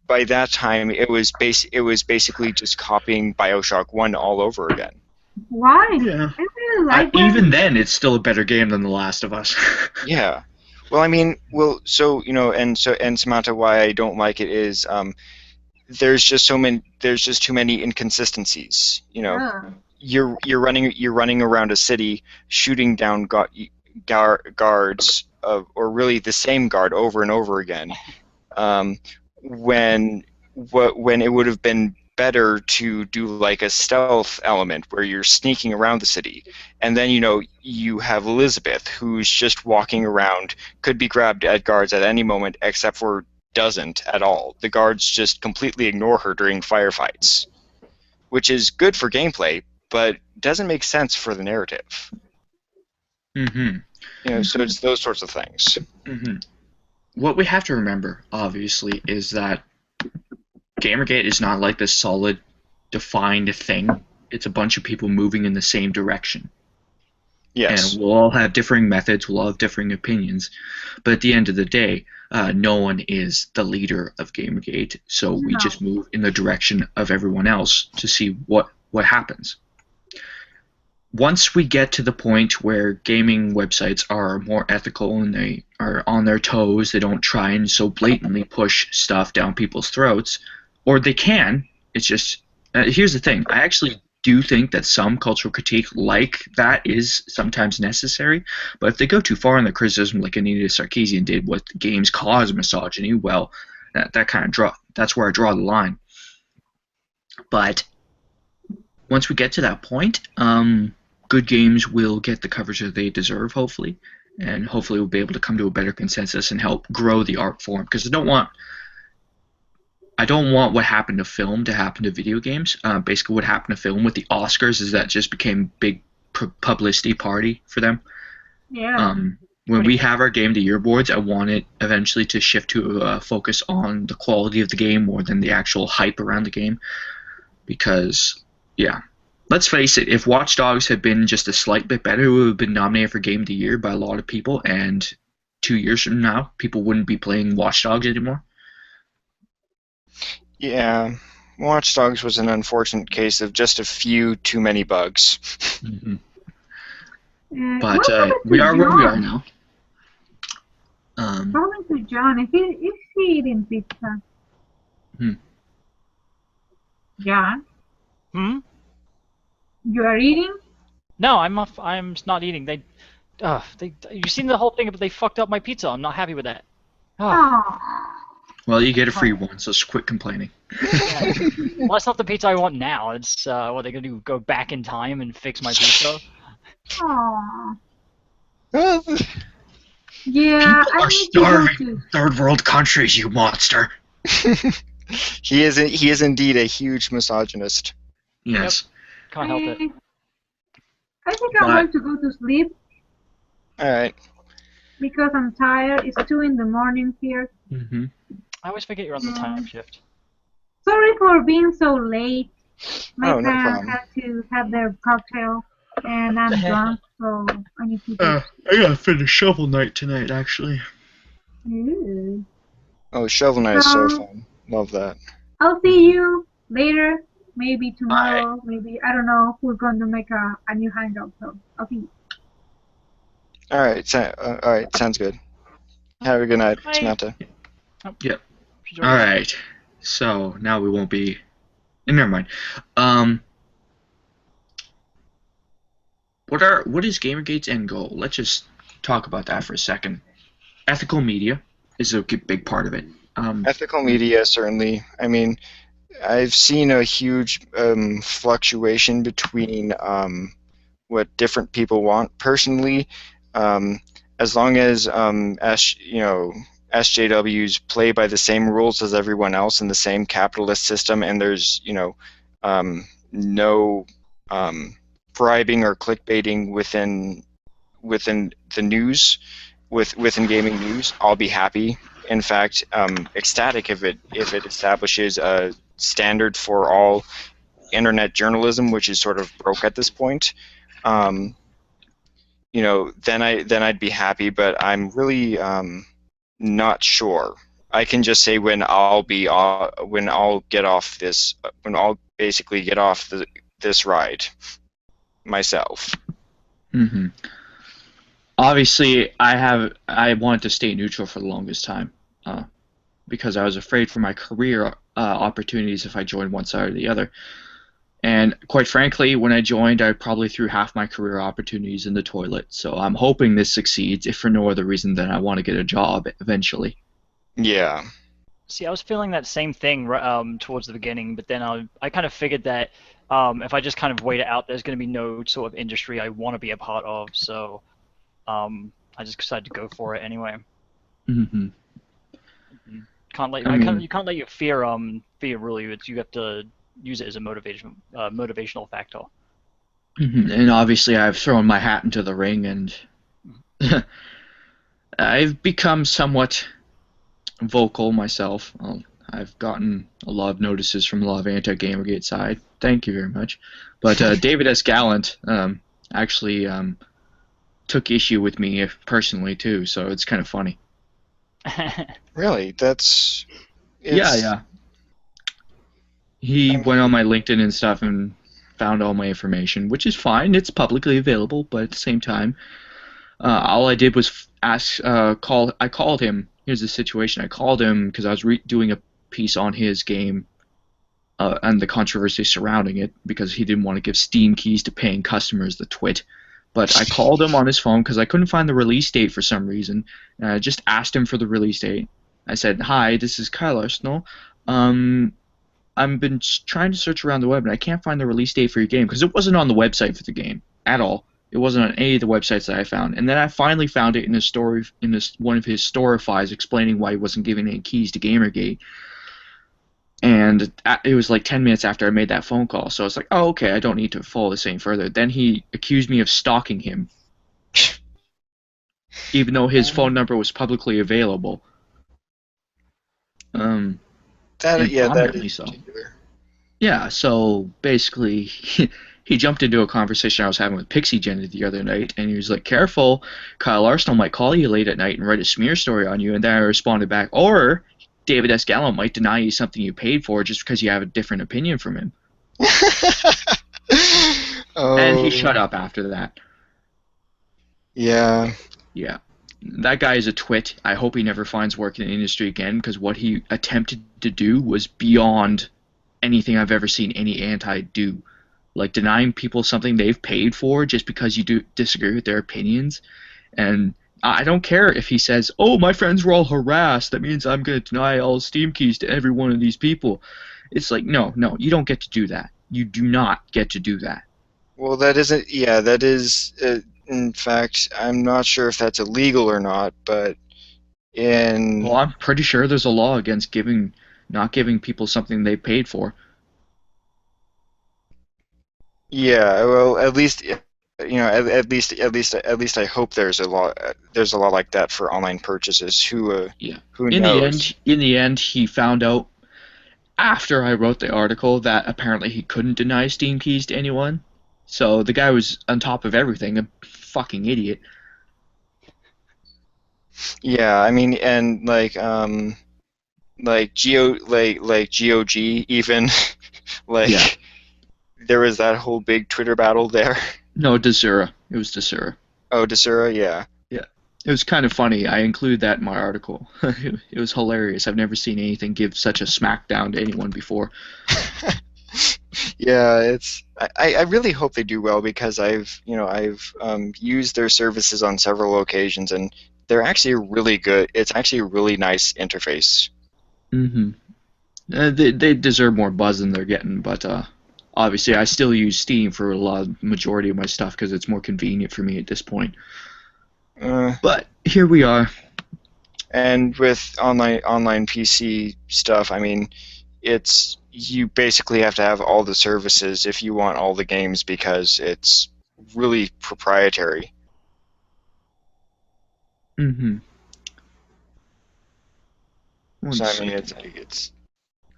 by that time, it was basically just copying Bioshock 1 all over again. Why? Yeah. I really really like that. Even then, it's still a better game than The Last of Us. Yeah. Well, I mean, so and Samantha, why I don't like it is there's just too many inconsistencies. Yeah. You're running around a city shooting down guards or really the same guard over and over again, when it would have been better to do like a stealth element where you're sneaking around the city, and then you have Elizabeth who's just walking around, could be grabbed at guards at any moment, except for doesn't at all. The guards just completely ignore her during firefights, which is good for gameplay, but doesn't make sense for the narrative. Mm-hmm. So it's those sorts of things. Mm-hmm. What we have to remember, obviously, is that Gamergate is not like this solid, defined thing. It's a bunch of people moving in the same direction. Yes. And we'll all have differing methods, we'll all have differing opinions, but at the end of the day, no one is the leader of Gamergate, so we just move in the direction of everyone else to see what happens. Once we get to the point where gaming websites are more ethical and they are on their toes, they don't try and so blatantly push stuff down people's throats, or they can, it's just, here's the thing, I actually do think that some cultural critique like that is sometimes necessary, but if they go too far in their criticism, like Anita Sarkeesian did with games cause misogyny, well, that kind of that's where I draw the line. But once we get to that point, good games will get the coverage that they deserve, hopefully, and hopefully we'll be able to come to a better consensus and help grow the art form, because I don't want what happened to film to happen to video games. Basically, what happened to film with the Oscars is that just became big publicity party for them. Yeah. When we have our Game of the Year boards, I want it eventually to shift to a focus on the quality of the game more than the actual hype around the game. Because, yeah, let's face it, if Watch Dogs had been just a slight bit better, it would have been nominated for Game of the Year by a lot of people, and 2 years from now, people wouldn't be playing Watch Dogs anymore. Yeah, Watch Dogs was an unfortunate case of just a few too many bugs. Mm-hmm. What But happened we to are where we are John? now. What happened to John? Is he eating pizza? John, you are eating? No, I'm not eating. You seen the whole thing, but they fucked up my pizza. I'm not happy with that. Oh. Well, you get a free one, so quit complaining. Well, that's not the pizza I want now. It's what they're gonna do? Go back in time and fix my pizza? Oh. Well, Yeah, People I are need to go starving to. in third world countries, you monster. he is indeed a huge misogynist. Yes. Can't help it. I think I'm going to go to sleep All right. because I'm tired. It's 2 in the morning here. Mm-hmm. I always forget you're on the time shift. Sorry for being so late. My Oh, no parents problem. had to have their cocktail, and I'm drunk, so I need to go. I gotta finish Shovel Knight tonight, actually. Ooh. Oh, Shovel Knight is so fun. Love that. I'll see you later. Maybe tomorrow. Maybe, I don't know. We're going to make a new hangout, so I'll see you. All right. All right. Sounds good. Have a good night, Bye. Samantha. Yep. All right. So now we won't be. Never mind. What is Gamergate's end goal? Let's just talk about that for a second. Ethical media is a big part of it. Ethical media, certainly. I mean, I've seen a huge fluctuation between what different people want. Personally, as long as SJWs play by the same rules as everyone else in the same capitalist system, and there's no bribing or clickbaiting within the news, within gaming news, I'll be happy. In fact, ecstatic if it establishes a standard for all internet journalism, which is sort of broke at this point. Then I'd be happy. But I'm really not sure. I can just say when I'll basically get off this ride myself. Mm-hmm. Obviously, I wanted to stay neutral for the longest time, because I was afraid for my career opportunities if I joined one side or the other. And quite frankly, when I joined, I probably threw half my career opportunities in the toilet. So I'm hoping this succeeds, if for no other reason than I want to get a job eventually. Yeah. See, I was feeling that same thing towards the beginning, but then I kind of figured that if I just kind of wait it out, there's going to be no sort of industry I want to be a part of. So I just decided to go for it anyway. Mm-hmm. You can't let your fear rule you. You have to use it as a motivational factor. And obviously, I've thrown my hat into the ring, and I've become somewhat vocal myself. I've gotten a lot of notices from a lot of anti-Gamergate side. Thank you very much. But David S. Gallant actually took issue with me personally too, so it's kind of funny. Really? Yeah. He went on my LinkedIn and stuff and found all my information, which is fine. It's publicly available, but at the same time, all I did was I called him. Here's the situation. I called him because I was doing a piece on his game and the controversy surrounding it, because he didn't want to give Steam keys to paying customers, the twit. But I called him on his phone because I couldn't find the release date for some reason. And I just asked him for the release date. I said, "Hi, this is Kyle Arsenault. I've been trying to search around the web, and I can't find the release date for your game," because it wasn't on the website for the game at all. It wasn't on any of the websites that I found. And then I finally found it in one of his storyfies explaining why he wasn't giving any keys to Gamergate. And it was like 10 minutes after I made that phone call, so I was like, oh, okay, I don't need to follow this any further. Then he accused me of stalking him, even though his phone number was publicly available. That is so. particular. Yeah, so basically, he jumped into a conversation I was having with Pixie Jenny the other night, and he was like, "Careful, Kyle Arsenault might call you late at night and write a smear story on you." And then I responded back, "Or David S. Gallant might deny you something you paid for just because you have a different opinion from him." And he shut up after that. Yeah. Yeah. That guy is a twit. I hope he never finds work in the industry again, because what he attempted to do was beyond anything I've ever seen any anti do. Like denying people something they've paid for just because you disagree with their opinions. And I don't care if he says, "Oh, my friends were all harassed. That means I'm going to deny all Steam keys to every one of these people." It's like, no, you don't get to do that. You do not get to do that. Well, that isn't. Yeah, that is. In fact, I'm not sure if that's illegal or not, but Well, I'm pretty sure there's a law against not giving people something they paid for. Yeah, well, at least at least I hope there's a law like that for online purchases. Who knows? In the end, he found out after I wrote the article that apparently he couldn't deny Steam keys to anyone. So the guy was on top of everything, a fucking idiot. Yeah, I mean, and like GOG even Yeah. there was that whole big Twitter battle there. No, Desura. It was Desura. Oh, Desura, yeah. Yeah. It was kind of funny. I included that in my article. It was hilarious. I've never seen anything give such a smackdown to anyone before. Yeah, I really hope they do well, because I've used their services on several occasions, and they're actually really good. It's actually a really nice interface. Mm-hmm. They deserve more buzz than they're getting, but obviously I still use Steam for majority of my stuff because it's more convenient for me at this point. But here we are. And with online PC stuff, I mean, you basically have to have all the services if you want all the games, because it's really proprietary. Mm-hmm. So I mean, it's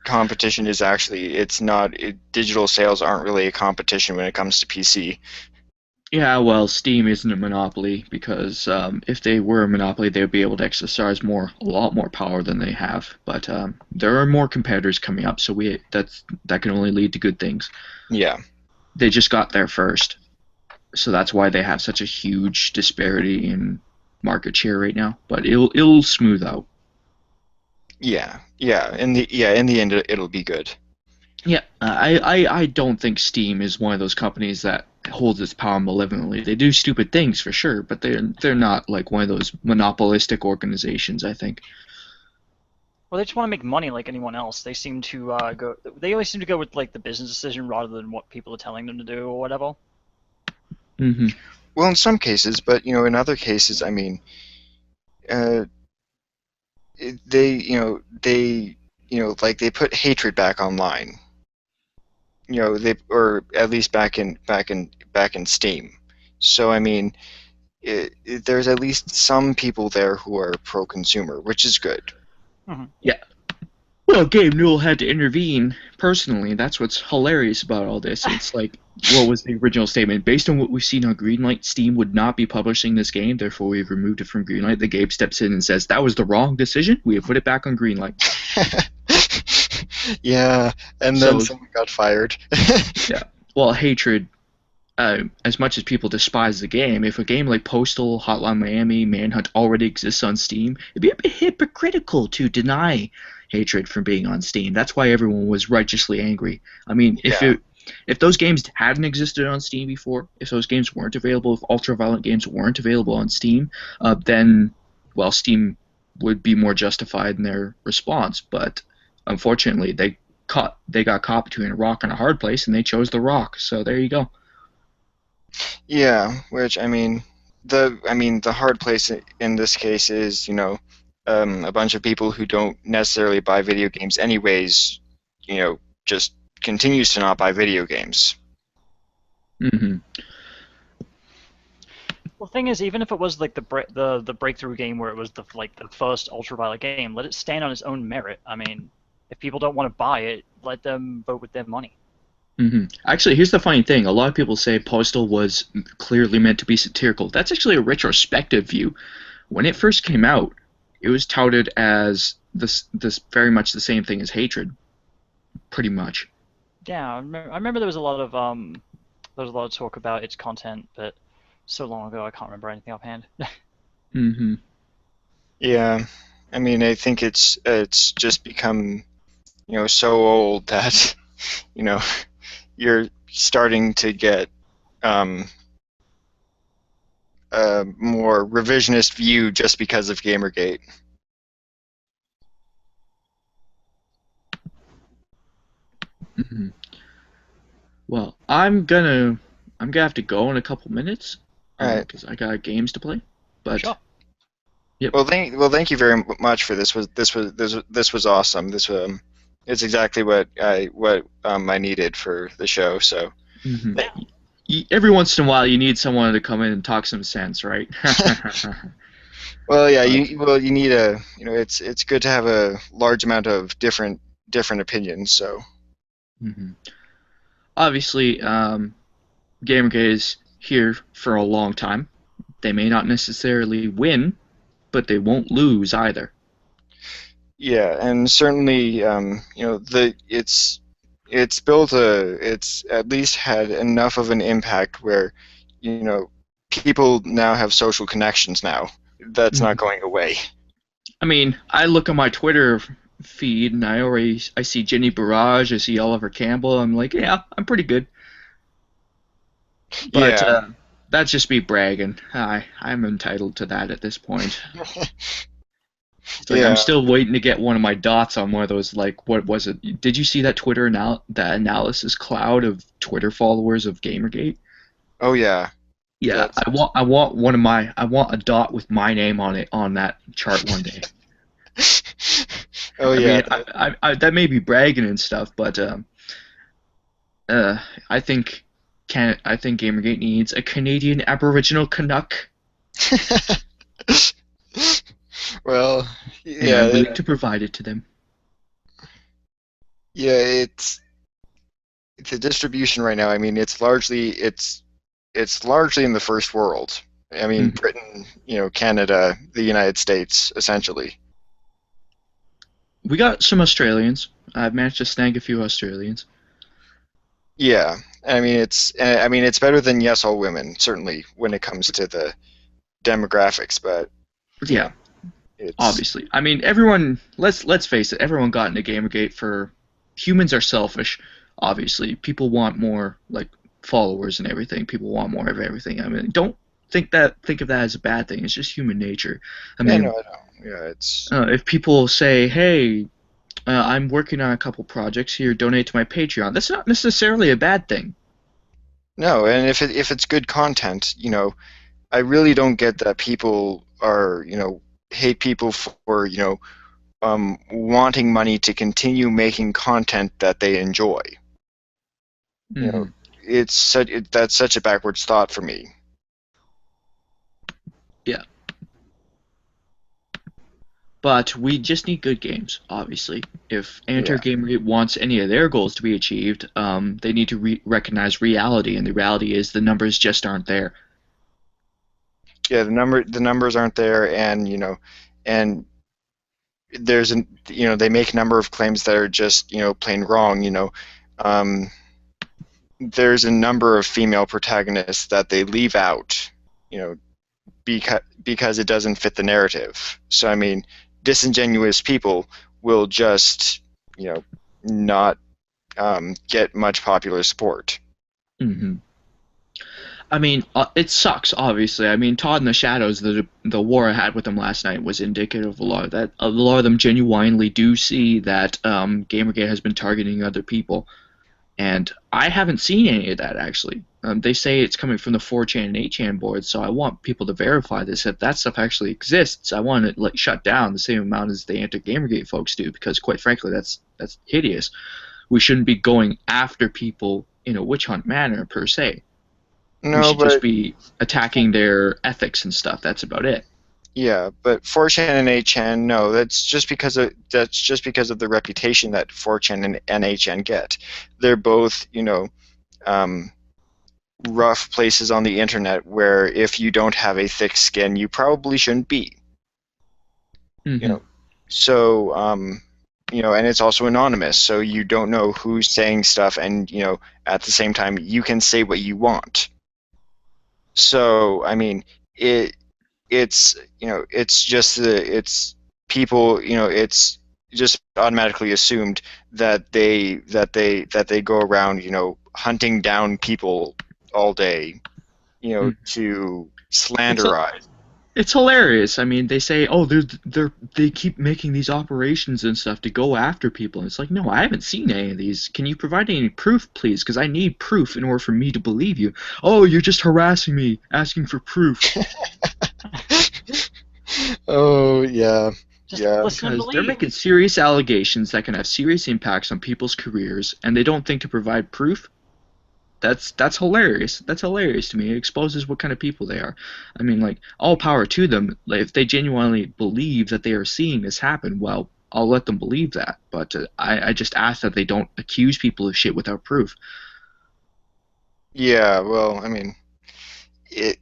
competition is actually, it's not, digital sales aren't really a competition when it comes to PC. Yeah, well, Steam isn't a monopoly, because if they were a monopoly, they would be able to exercise a lot more power than they have. But there are more competitors coming up, so that can only lead to good things. Yeah. They just got there first. So that's why they have such a huge disparity in market share right now. But it'll smooth out. Yeah. In the end, it'll be good. Yeah, I don't think Steam is one of those companies that holds its power malevolently. They do stupid things for sure, but they're not like one of those monopolistic organizations, I think. Well, they just want to make money like anyone else. They seem to go. They always seem to go with like the business decision rather than what people are telling them to do or whatever. Hmm. Well, in some cases, but in other cases, I mean, uh, like they put hatred back online. Or at least back in Steam. So I mean, there's at least some people there who are pro-consumer, which is good. Yeah. Well, Gabe Newell had to intervene personally. That's what's hilarious about all this. It's like, what was the original statement? Based on what we've seen on Greenlight, Steam would not be publishing this game, therefore we've removed it from Greenlight. The Gabe steps in and says, that was the wrong decision. We have put it back on Greenlight. Yeah, and then someone got fired. Yeah. Well, hatred, as much as people despise the game, if a game like Postal, Hotline Miami, Manhunt already exists on Steam, it'd be a bit hypocritical to deny hatred from being on Steam. That's why everyone was righteously angry. I mean, if those games hadn't existed on Steam before, if those games weren't available, if ultra-violent games weren't available on Steam, then, well, Steam would be more justified in their response. But unfortunately, they got caught between a rock and a hard place, and they chose the rock. So there you go. Yeah, which I mean, the hard place in this case is a bunch of people who don't necessarily buy video games anyways, just continues to not buy video games. Mm-hmm. Well, the thing is, even if it was like the breakthrough game where it was the first ultraviolet game, let it stand on its own merit. I mean, if people don't want to buy it, let them vote with their money. Mm-hmm. Actually, here's the funny thing. A lot of people say Postal was clearly meant to be satirical. That's actually a retrospective view. When it first came out, it was touted as this very much the same thing as hatred, pretty much. Yeah, I remember there was a lot of talk about its content, but so long ago I can't remember anything offhand. Mm-hmm. Yeah, I mean, I think it's just become so old that you're starting to get a more revisionist view just because of Gamergate. Mm-hmm. Well, I'm gonna have to go in a couple minutes because I got games to play. But sure. Yep. Well, thank you very much for this. This was awesome. It's exactly what I needed for the show. So. Mm-hmm. Every once in a while, you need someone to come in and talk some sense, right? Well, yeah. You need a. It's good to have a large amount of different opinions. So. Mm-hmm. Obviously, Gamergate is here for a long time. They may not necessarily win, but they won't lose either. Yeah, and certainly, it's at least had enough of an impact where, people now have social connections now. That's not going away. I mean, I look at my Twitter feed and I see Jenny Barrage, I see Oliver Campbell. I'm like, yeah, I'm pretty good. But that's just me bragging. I'm entitled to that at this point. It's like I'm still waiting to get one of my dots on one of those, like, what was it? Did you see that that analysis cloud of Twitter followers of Gamergate? Oh yeah. Yeah, I want a dot with my name on it on that chart one day. Oh yeah. I that may be bragging and stuff, but I think Gamergate needs a Canadian Aboriginal Canuck. Well, yeah, I'm willing to provide it to them. Yeah, it's the distribution right now. I mean, it's largely in the first world. I mean, Britain, Canada, the United States, essentially. We got some Australians. I've managed to snag a few Australians. Yeah, I mean it's better than Yes All Women, certainly when it comes to the demographics, but you Yeah, know, it's obviously. I mean, everyone. Let's face it. Everyone got into Gamergate for humans are selfish. Obviously, people want more like followers and everything. People want more of everything. I mean, don't think of that as a bad thing. It's just human nature. I yeah, no, mean, I know. Yeah, it's if people say, "Hey, I'm working on a couple projects here. Donate to my Patreon." That's not necessarily a bad thing. no, and if it's good content, I really don't get that people are, hate people for, wanting money to continue making content that they enjoy. You know, Hmm. that's such a backwards thought for me. Yeah. But we just need good games, obviously. If Enter Yeah. Gamergate wants any of their goals to be achieved, they need to recognize reality, and the reality is the numbers just aren't there. Yeah, the numbers aren't there, and and they make a number of claims that are just plain wrong. Um, there's a number of female protagonists that they leave out, you know, because it doesn't fit the narrative. So I mean, disingenuous people will just not get much popular support. Hmm. I mean, it sucks, obviously. I mean, Todd in the Shadows, the war I had with them last night was indicative of a lot of that. A lot of them genuinely do see that Gamergate has been targeting other people. And I haven't seen any of that actually. They say it's coming from the 4chan and 8chan boards, so I want people to verify this. If that stuff actually exists, I want it like shut down the same amount as the anti-Gamergate folks do, because quite frankly, that's hideous. We shouldn't be going after people in a witch hunt manner per se. We No, should just but be attacking their ethics and stuff. That's about it. yeah, but 4chan and 8chan, no, that's just because of the reputation that 4chan and 8chan get. They're both, um, rough places on the internet where if you don't have a thick skin, you probably shouldn't be. You Hmm. know, so and it's also anonymous, so you don't know who's saying stuff, and at the same time, you can say what you want. So I mean, it it's just it's people, it's just automatically assumed that they go around, hunting down people all day, to It's slanderize. It's hilarious. I mean, they say, "Oh, they keep making these operations and stuff to go after people." And it's like, no, I haven't seen any of these. Can you provide any proof, please? Because I need proof in order for me to believe you. Oh, you're just harassing me, asking for proof. Oh yeah, Just yeah. listen and Because they're believe. making serious allegations that can have serious impacts on people's careers, and they don't think to provide proof. That's hilarious. That's hilarious to me. It exposes what kind of people they are. I mean, like, all power to them. Like, if they genuinely believe that they are seeing this happen, well, I'll let them believe that. But I just ask that they don't accuse people of shit without proof. Yeah, well, I mean, it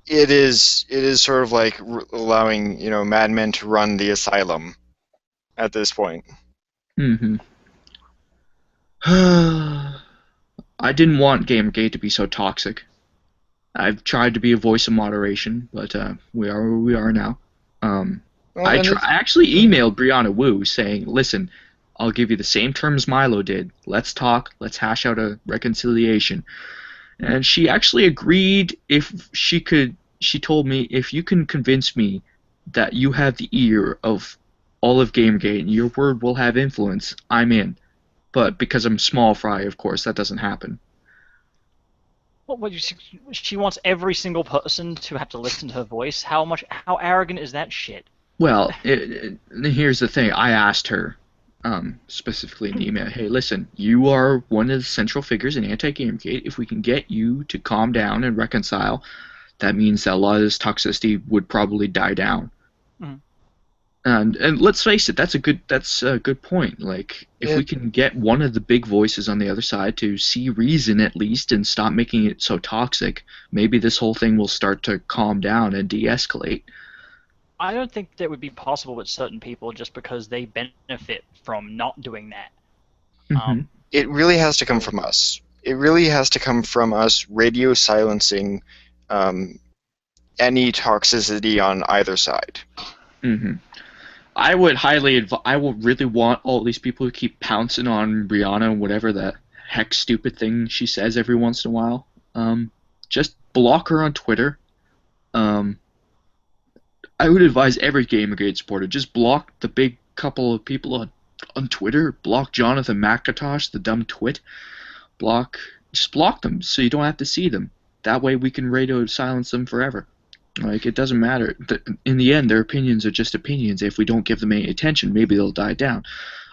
it is sort of like allowing madmen to run the asylum at this point. Hmm. I didn't want Gamergate to be so toxic. I've tried to be a voice of moderation, but we are where we are now. Um, Well, and I actually emailed Brianna Wu saying, "Listen, I'll give you the same terms Milo did. Let's talk. Let's hash out a reconciliation." And she actually agreed if she could. She told me, "If you can convince me that you have the ear of all of Gamergate and your word will have influence, I'm in." But because I'm small fry, of course, that doesn't happen. She wants every single person to have to listen to her voice. How arrogant is that shit? Well, here's the thing. I asked her specifically in the email, hey, listen, you are one of the central figures in Anti-Gamergate. If we can get you to calm down and reconcile, that means that a lot of this toxicity would probably die down. Mhm. And let's face it, that's a good point. Like, if we it can get one of the big voices on the other side to see reason at least and stop making it so toxic, maybe this whole thing will start to calm down and de-escalate. I don't think that would be possible with certain people just because they benefit from not doing that. Hmm. Um, it really has to come from us. it really has to come from us radio silencing any toxicity on either side. Mm-hmm. I would really want all these people who keep pouncing on Rihanna and whatever the heck stupid thing she says every once in a while. Just block her on Twitter. I would advise every Gamergate supporter, just block the big couple of people on Twitter. Block Jonathan McIntosh, the dumb twit. Just block them so you don't have to see them. That way we can radio silence them forever. Like, it doesn't matter. In the end, their opinions are just opinions. If we don't give them any attention, maybe they'll die down.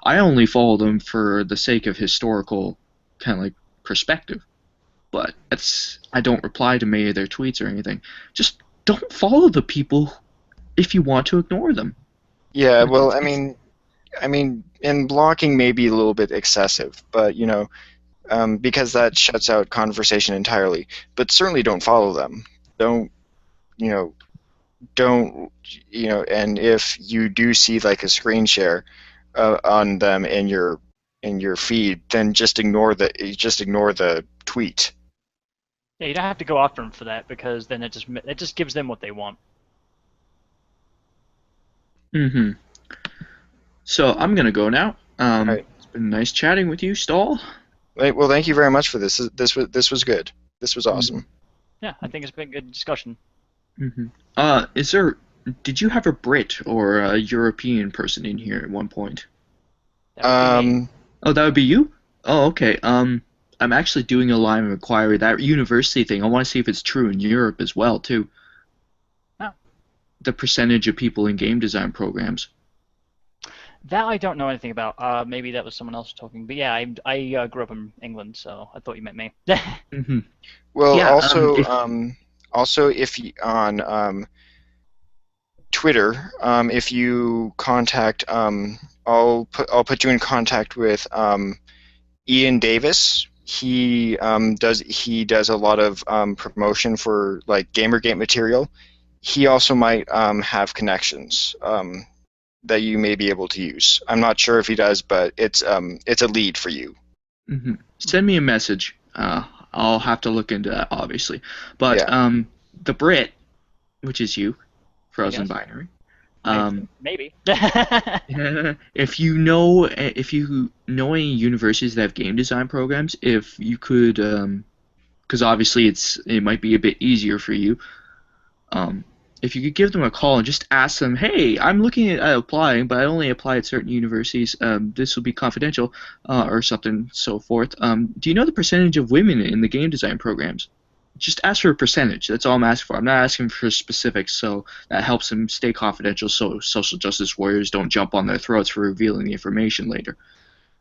I only follow them for the sake of historical kind of like perspective. But I don't reply to many of their tweets or anything. Just don't follow the people if you want to ignore them. Yeah, well, I mean, and blocking may be a little bit excessive, but because that shuts out conversation entirely. But certainly don't follow them. Don't and if you do see like a screen share on them in your feed, then just ignore the tweet. Yeah, you don't have to go after them for that, because then it just gives them what they want. Mm-hmm. So I'm gonna go now. Right. It's been nice chatting with you, Stoll. Right, well, thank you very much for this. This was good. This was awesome. Yeah, I think it's been a good discussion. Mm-hmm. Did you have a Brit or a European person in here at one point? That would be me. Oh, that would be you? Oh, okay. I'm actually doing a line of inquiry. That university thing, I want to see if it's true in Europe as well, too. Oh. The percentage of people in game design programs. That I don't know anything about. Maybe that was someone else talking. But yeah, I grew up in England, so I thought you meant me. Mm-hmm. Well, Yeah, also if you, on Twitter, if you contact, I'll put you in contact with Ian Davis. He does a lot of promotion for like Gamergate material. He also might have connections that you may be able to use. I'm not sure if he does, but it's a lead for you. Mm-hmm. Send me a message. I'll have to look into that, obviously. But Yeah. The Brit, which is you, Frozen Yes. Binary. Maybe. If you know any universities that have game design programs, if you could, because obviously it might be a bit easier for you. If you could give them a call and just ask them, hey, I'm looking at applying, but I only apply at certain universities. This will be confidential, or something, so forth. Do you know the percentage of women in the game design programs? Just ask for a percentage. That's all I'm asking for. I'm not asking for specifics, so that helps them stay confidential so social justice warriors don't jump on their throats for revealing the information later.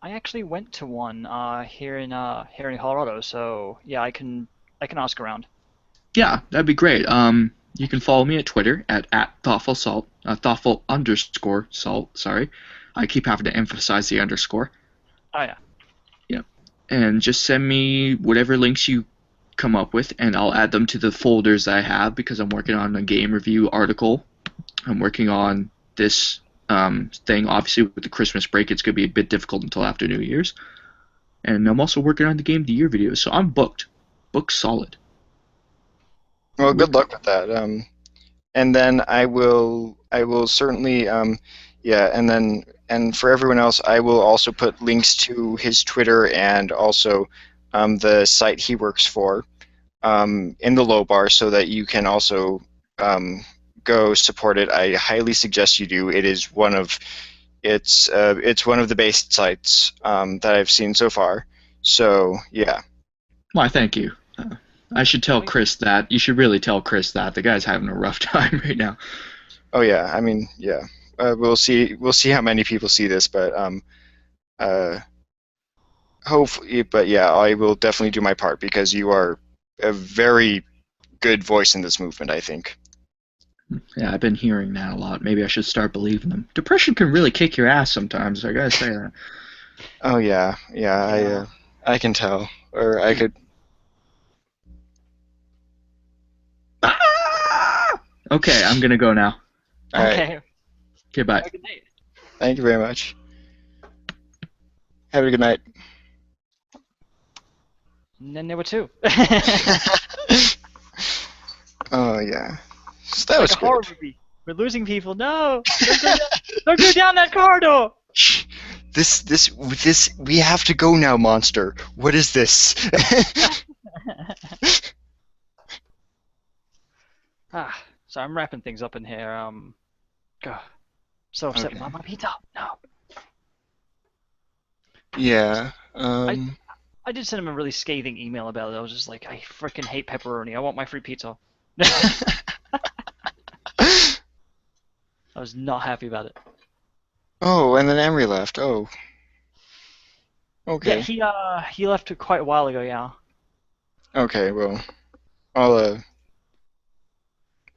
I actually went to one here in Colorado, so yeah, I can ask around. Yeah, that'd be great. You can follow me at Twitter at thoughtfulsalt, thoughtful_salt. Sorry, I keep having to emphasize the underscore. Oh yeah. Yeah, and just send me whatever links you come up with, and I'll add them to the folders that I have because I'm working on a game review article. I'm working on this thing. Obviously, with the Christmas break, it's going to be a bit difficult until after New Year's. And I'm also working on the Game of the Year videos, so I'm booked solid. Well, good luck with that. And then I will certainly, and for everyone else, I will also put links to his Twitter and also the site he works for in the low bar, so that you can also go support it. I highly suggest you do. It is one of the best sites that I've seen so far. So yeah. Why, thank you. I should tell Chris that. You should really tell Chris that. The guy's having a rough time right now. Oh yeah, I mean, yeah. We'll see how many people see this, but hopefully, but yeah, I will definitely do my part because you are a very good voice in this movement, I think. Yeah, I've been hearing that a lot. Maybe I should start believing them. Depression can really kick your ass sometimes. I gotta say that. Oh yeah. I can tell, or I could. Okay, I'm gonna go now. All right. Okay. Okay, bye. Have a good night. Thank you very much. Have a good night. And then there were 2. Oh yeah, so that Like was a horror good. movie. We're losing people. No! Don't go down that corridor! This, we have to go now, monster. What is this? So I'm wrapping things up in here. God, so upset Okay. about my pizza. No. Yeah. I did send him a really scathing email about it. I was just like, I freaking hate pepperoni. I want my free pizza. I was not happy about it. Oh, and then Emery left. Oh. Yeah, Okay. he left quite a while ago. Yeah. Okay. Well, I'll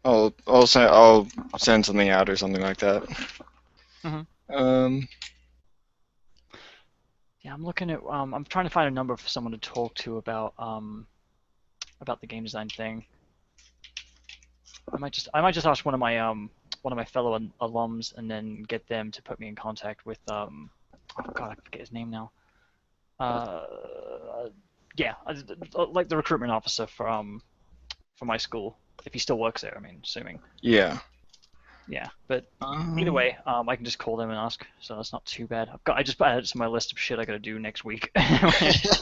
I'll send something out or something like that. Mhm. Um. Yeah, I'm looking at. I'm trying to find a number for someone to talk to about the game design thing. I might just ask one of my fellow alums and then get them to put me in contact with oh god, I forget his name now. Yeah, like the recruitment officer for my school, if he still works there. I mean, assuming. Yeah. Yeah, but either way, I can just call them and ask, so that's not too bad. I just added it to my list of shit I gotta do next week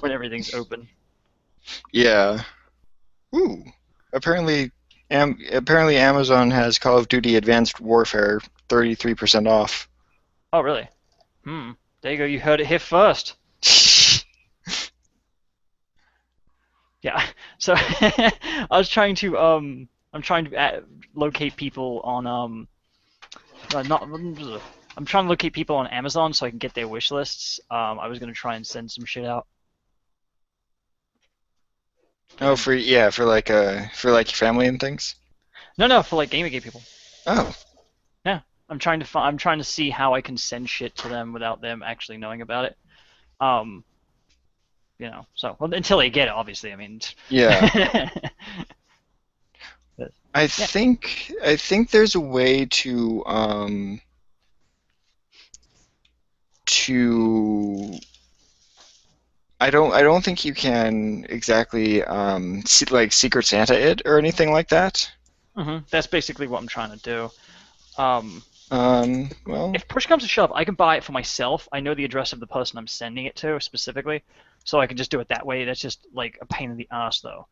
when everything's open. Yeah. Ooh. Apparently, apparently Amazon has Call of Duty Advanced Warfare 33% off. Oh, really? There you go. You heard it here first. Yeah. So I was trying to I'm trying to locate people on not I'm trying to locate people on Amazon so I can get their wish lists. I was gonna try and send some shit out. Oh, for like your family and things. No, for like Gamergate people. Oh. Yeah, I'm trying to see how I can send shit to them without them actually knowing about it. So until they get it, obviously. I mean. Yeah. But, I think there's a way to I don't think you can exactly like Secret Santa it or anything like that. That's basically what I'm trying to do. Well, If push comes to shove, I can buy it for myself. I know the address of the person I'm sending it to specifically, so I can just do it that way. That's just like a pain in the ass, though.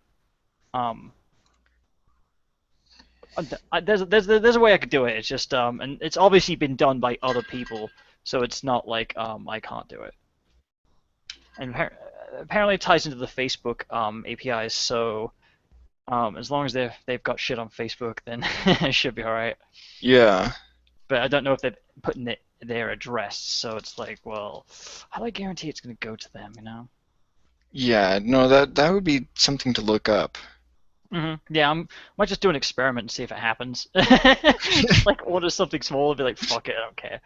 There's a way I could do it. It's just and it's obviously been done by other people, so it's not like I can't do it. And apparently it ties into the Facebook APIs, so as long as they've got shit on Facebook, then it should be all right. yeah. But I don't know if they've put in their address, so it's like, well, how do I guarantee it's going to go to them, you know? Yeah, no, that would be something to look up. Yeah, I might just do an experiment and see if it happens. Just like order something small and be like, fuck it, I don't care.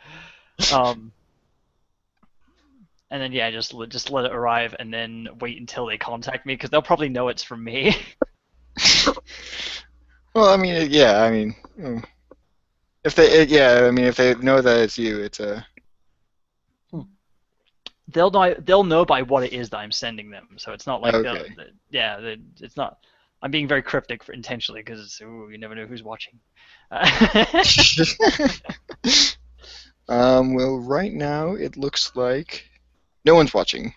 And then yeah, just let it arrive and then wait until they contact me because they'll probably know it's from me. Well, I mean, yeah, I mean, if they know that it's you, it's a. They'll know by what it is that I'm sending them, so it's not like Okay. it's not. I'm being very cryptic intentionally because you never know who's watching. Well, right now it looks like no one's watching.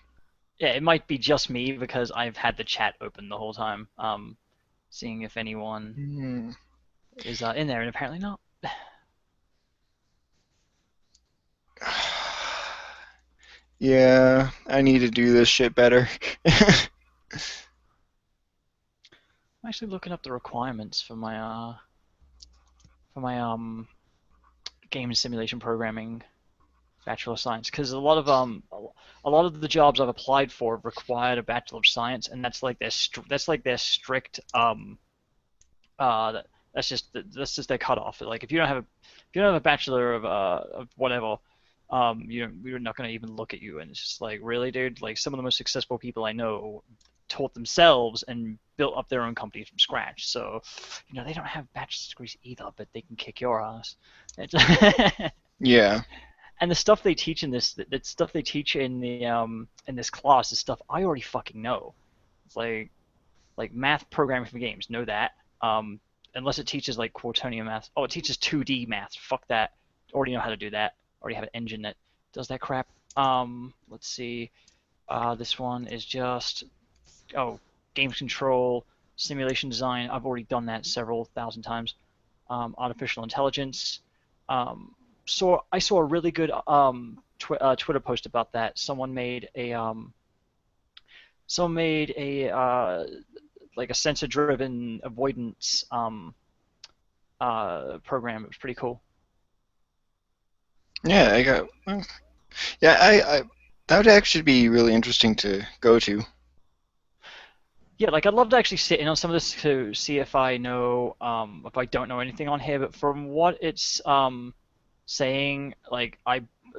Yeah, it might be just me because I've had the chat open the whole time, seeing if anyone is in there, and apparently not. Yeah, I need to do this shit better. I'm actually looking up the requirements for my game simulation programming Bachelor of Science, because a lot of the jobs I've applied for required a Bachelor of Science, and that's like their strict that's just their cutoff. Like if you don't have a Bachelor of whatever, you're not gonna even look at you, and it's just like, really, dude. Like some of the most successful people I know taught themselves and built up their own companies from scratch. So, they don't have bachelor's degrees either, but they can kick your ass. Yeah. And the stuff they teach in this, the stuff they teach in the in this class is stuff I already fucking know. It's like math programming for games. Know that. Unless it teaches like quaternion math. Oh, it teaches 2D math. Fuck that. Already know how to do that. Already have an engine that does that crap. Let's see. This one is just games control, simulation design. I've already done that several thousand times. Artificial intelligence. So I saw a really good Twitter post about that. Someone made a like a sensor-driven avoidance program. It was pretty cool. Yeah, I that would actually be really interesting to go to. Yeah, like I'd love to actually sit in on some of this to see if I know, if I don't know anything on here. But from what it's saying, like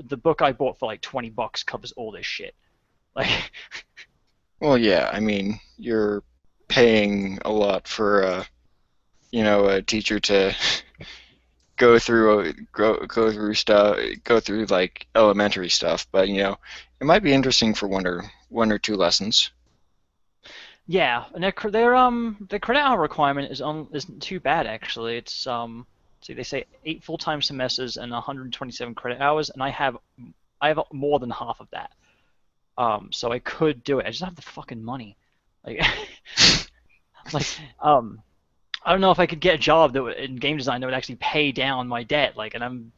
the book I bought for like $20 covers all this shit. Like, Well, yeah, I mean, you're paying a lot for a teacher to go through like elementary stuff, but it might be interesting for one or two lessons. yeah, and their credit hour requirement isn't too bad actually. It's see they say 8 full-time semesters and 127 credit hours, and I have more than half of that. So I could do it. I just don't have the fucking money. Like, like I don't know if I could get a job in game design that would actually pay down my debt. Like, and I'm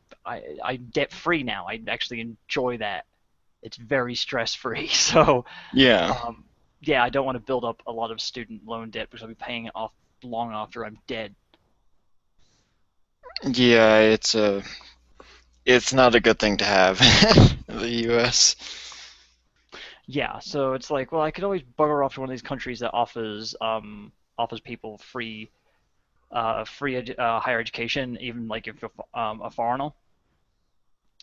debt free now. I actually enjoy that. It's very stress free. So Yeah. yeah, I don't want to build up a lot of student loan debt because I'll be paying it off long after I'm dead. Yeah, it's not a good thing to have in the U.S. Yeah, so it's like, well, I could always bugger off to one of these countries that offers people free higher education, even like if you're a foreigner.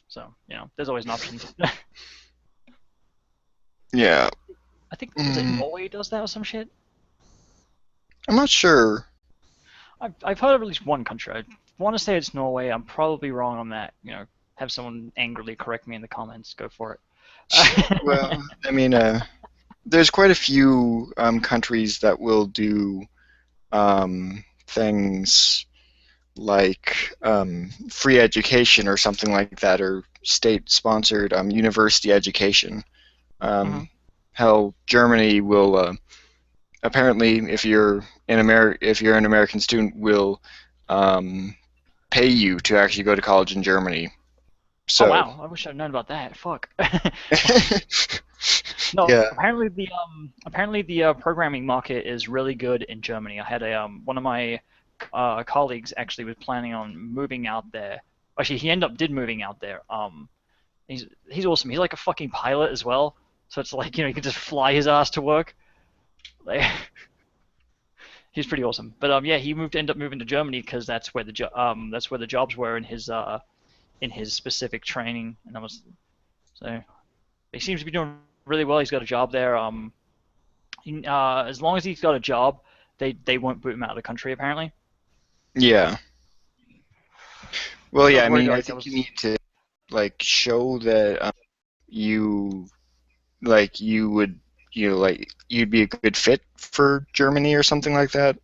So there's always an option. Yeah. I think is it Norway does that or some shit. I'm not sure. I've heard of at least one country. I want to say it's Norway. I'm probably wrong on that. Have someone angrily correct me in the comments. Go for it. Well, I mean, there's quite a few countries that will do things like free education or something like that, or state-sponsored university education. Hell, Germany will apparently, if you're an American student, will pay you to actually go to college in Germany. So. Oh wow! I wish I'd known about that. Fuck. No, Yeah. apparently the programming market is really good in Germany. I had one of my colleagues actually was planning on moving out there. Actually, he did moving out there. He's awesome. He's like a fucking pilot as well. So it's like he can just fly his ass to work. Like, he's pretty awesome. But yeah, he ended up moving to Germany because that's where the jobs were in his specific training, and that was so. He seems to be doing really well. He's got a job there. As long as he's got a job, they won't boot him out of the country apparently. Yeah. Well, yeah. I mean, I like think you need to show that you'd be a good fit for Germany or something like that.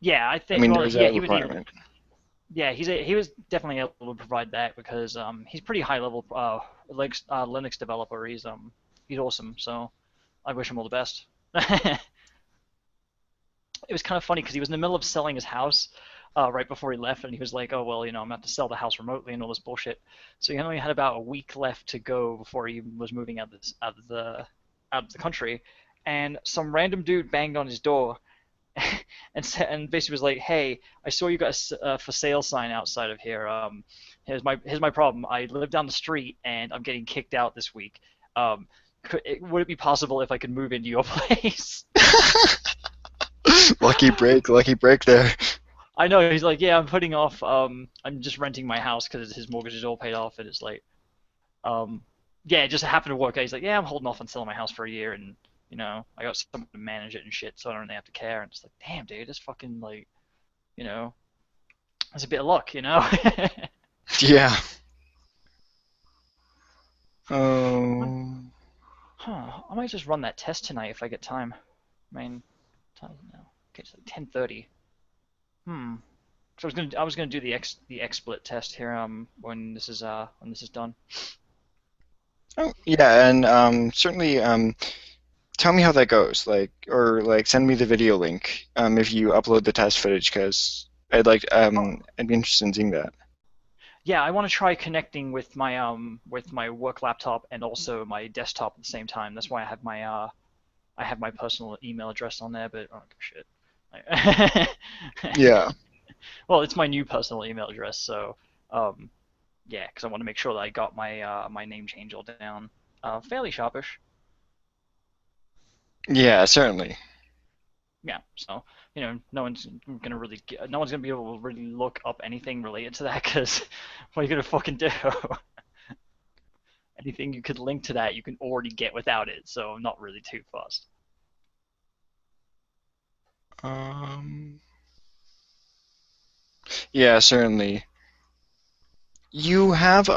Yeah, I think. I mean, well, there's yeah, that requirement. he was definitely able to provide that because he's pretty high level Linux developer. He's awesome. So I wish him all the best. It was kind of funny because he was in the middle of selling his house right before he left, and he was like, "Oh well, I'm gonna have to sell the house remotely and all this bullshit." So he only had about a week left to go before he was moving out of the country, and some random dude banged on his door. And basically was like, "Hey, I saw you got a for sale sign outside of here. Here's my problem. I live down the street and I'm getting kicked out this week. Would it be possible if I could move into your place?" Lucky break there. I know. He's like, "Yeah, I'm putting off. I'm just renting my house because his mortgage is all paid off." And it's like, yeah, it just happened to work out. He's like, "Yeah, I'm holding off on selling my house for a year and." I got someone to manage it and shit, so I don't really have to care. And it's like, damn, dude, that's fucking like, that's a bit of luck, Yeah. Oh. Huh. I might just run that test tonight if I get time. I mean, time is it now? Okay, it's like 10:30. Hmm. So I was gonna do the XSplit test here when this is done. Oh, yeah, and certainly tell me how that goes, like, or like send me the video link if you upload the test footage, because I'd be interested in seeing that. Yeah, I want to try connecting with my work laptop and also my desktop at the same time. That's why I have my personal email address on there, but I don't give a shit. Yeah. Well, it's my new personal email address, so yeah, because I want to make sure that I got my name change all down fairly sharpish. Yeah, certainly. Yeah, so no one's gonna be able to really look up anything related to that because what are you gonna fucking do? Anything you could link to that, you can already get without it, so I'm not really too fussed. Um, yeah, certainly. You have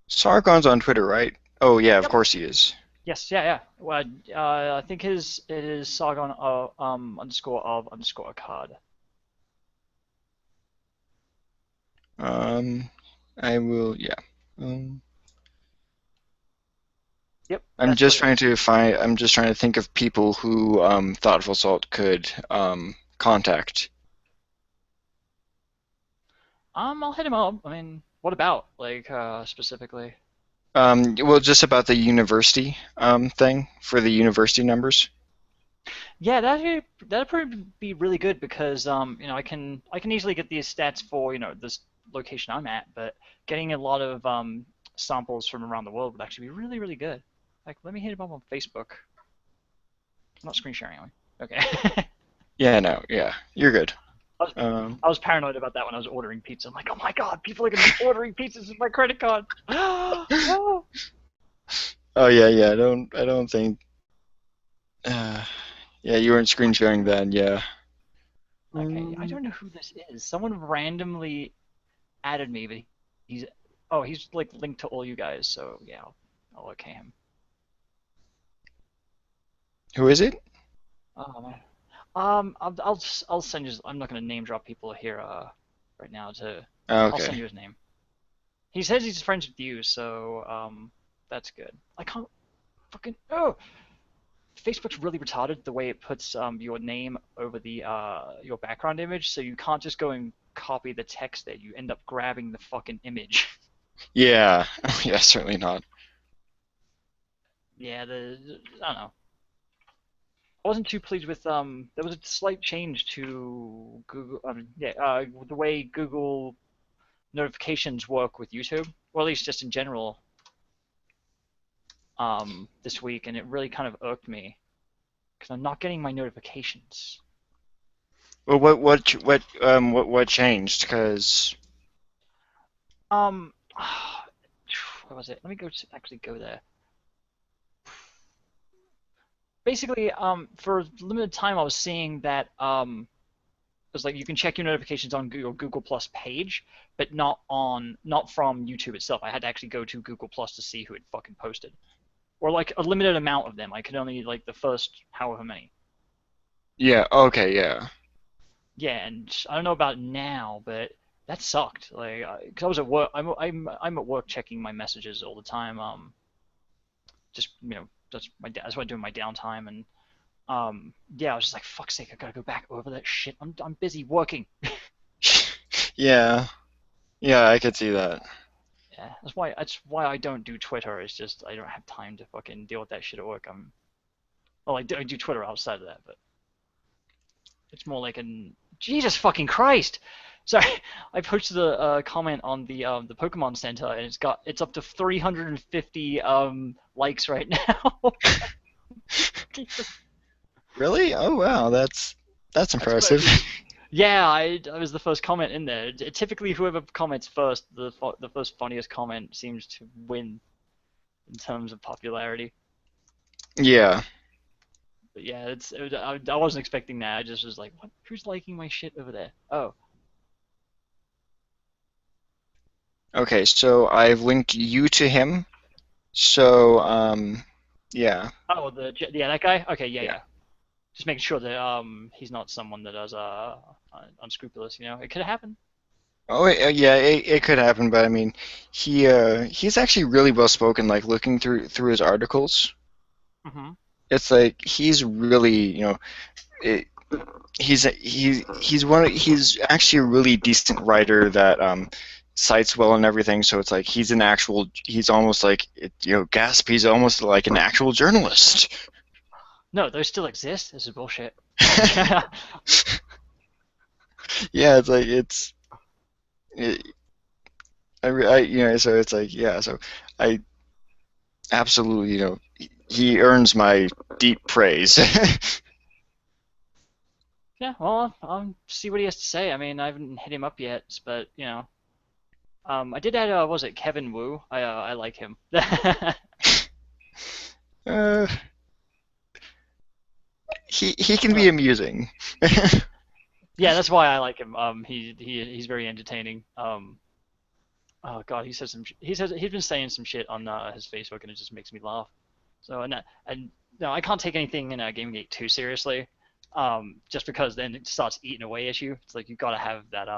Sargon's on Twitter, right? Oh yeah, of Yep. course he is. Yes. Yeah. Yeah. Well, I think it is Sargon underscore of underscore card. Um, I will, yeah. Um, Yep. That's what it is. I'm just trying to think of people who Thoughtful Salt could contact. I'll hit him up. I mean, what about like specifically? Well, just about the university thing for the university numbers. Yeah, that'd probably be really good because I can easily get these stats for this location I'm at, but getting a lot of samples from around the world would actually be really really good. Like, let me hit him up on Facebook. I'm not screen sharing, am I? Okay. Yeah, no, yeah, you're good. I was, Um, I was paranoid about that when I was ordering pizza. I'm like, oh my god, people are gonna be ordering pizzas with my credit card. Oh. oh yeah, yeah. I don't think. Uh, yeah, you weren't screen sharing then. Yeah. Okay, I Um, don't know who this is. Someone randomly added me, but he's like linked to all you guys, so yeah, I'll okay him. who is it? Oh man. I'll send you. I'm not gonna name drop people here right now. Oh, I'll send okay. you his name. He says he's friends with you, so that's good. I can't fucking Facebook's really retarded the way it puts your name over the your background image, so you can't just go and copy the text there. You end up grabbing the fucking image. Yeah. Yeah, certainly not. Yeah, I don't know. I wasn't too pleased with there was a slight change to Google the way Google notifications work with YouTube, or at least just in general this week, and it really kind of irked me because I'm not getting my notifications. Well, what changed? Because Um, what was it? Let me actually go there. Basically, for a limited time, I was seeing that it was like you can check your notifications on your Google Plus page, but not from YouTube itself. I had to actually go to Google Plus to see who had fucking posted, or like a limited amount of them. I could only like the first however many. yeah, okay, yeah. Yeah, and I don't know about now, but that sucked. Like, cause I was at work. I'm at work checking my messages all the time. Just that's what I do in my downtime, and yeah, I was just like, fuck's sake, I gotta go back over that shit. I'm busy working. Yeah. Yeah, I could see that. Yeah, that's why I don't do Twitter. It's just I don't have time to fucking deal with that shit at work. I do Twitter outside of that, but it's more like an Jesus fucking Christ. Sorry, I posted a comment on the Pokemon Center, and it's up to 350 likes right now. Really? Oh wow, that's That's quite a impressive. few. Yeah, I was the first comment in there. Typically, whoever comments first, the first funniest comment seems to win in terms of popularity. Yeah. But yeah, I wasn't expecting that. I just was like, what? Who's liking my shit over there? Oh, Okay, so I've linked you to him. So, yeah, Oh, yeah, that guy. Okay, yeah, yeah. yeah. Just making sure that he's not someone that is unscrupulous. It could happen. Oh, yeah, it could happen, but I mean, he's actually really well spoken. Like looking through his articles, Hmm. it's like he's really, it, he's actually a really decent writer that cites well and everything. So it's like he's almost like gasp. He's almost like an actual journalist. No, those still exist. This is bullshit. Yeah, it's like it, so it's like yeah, so I absolutely he earns my deep praise. Yeah, well, I'll see what he has to say. I mean, I haven't hit him up yet, but I did add, what was it, Kevin Wu? I like him. uh, he can be Uh, amusing. yeah, that's why I like him. He's very entertaining. Oh God, he's been saying some shit on his Facebook, and it just makes me laugh. So and no, I can't take anything in GameGate too seriously, just because then it starts eating away at you. It's like you gotta have that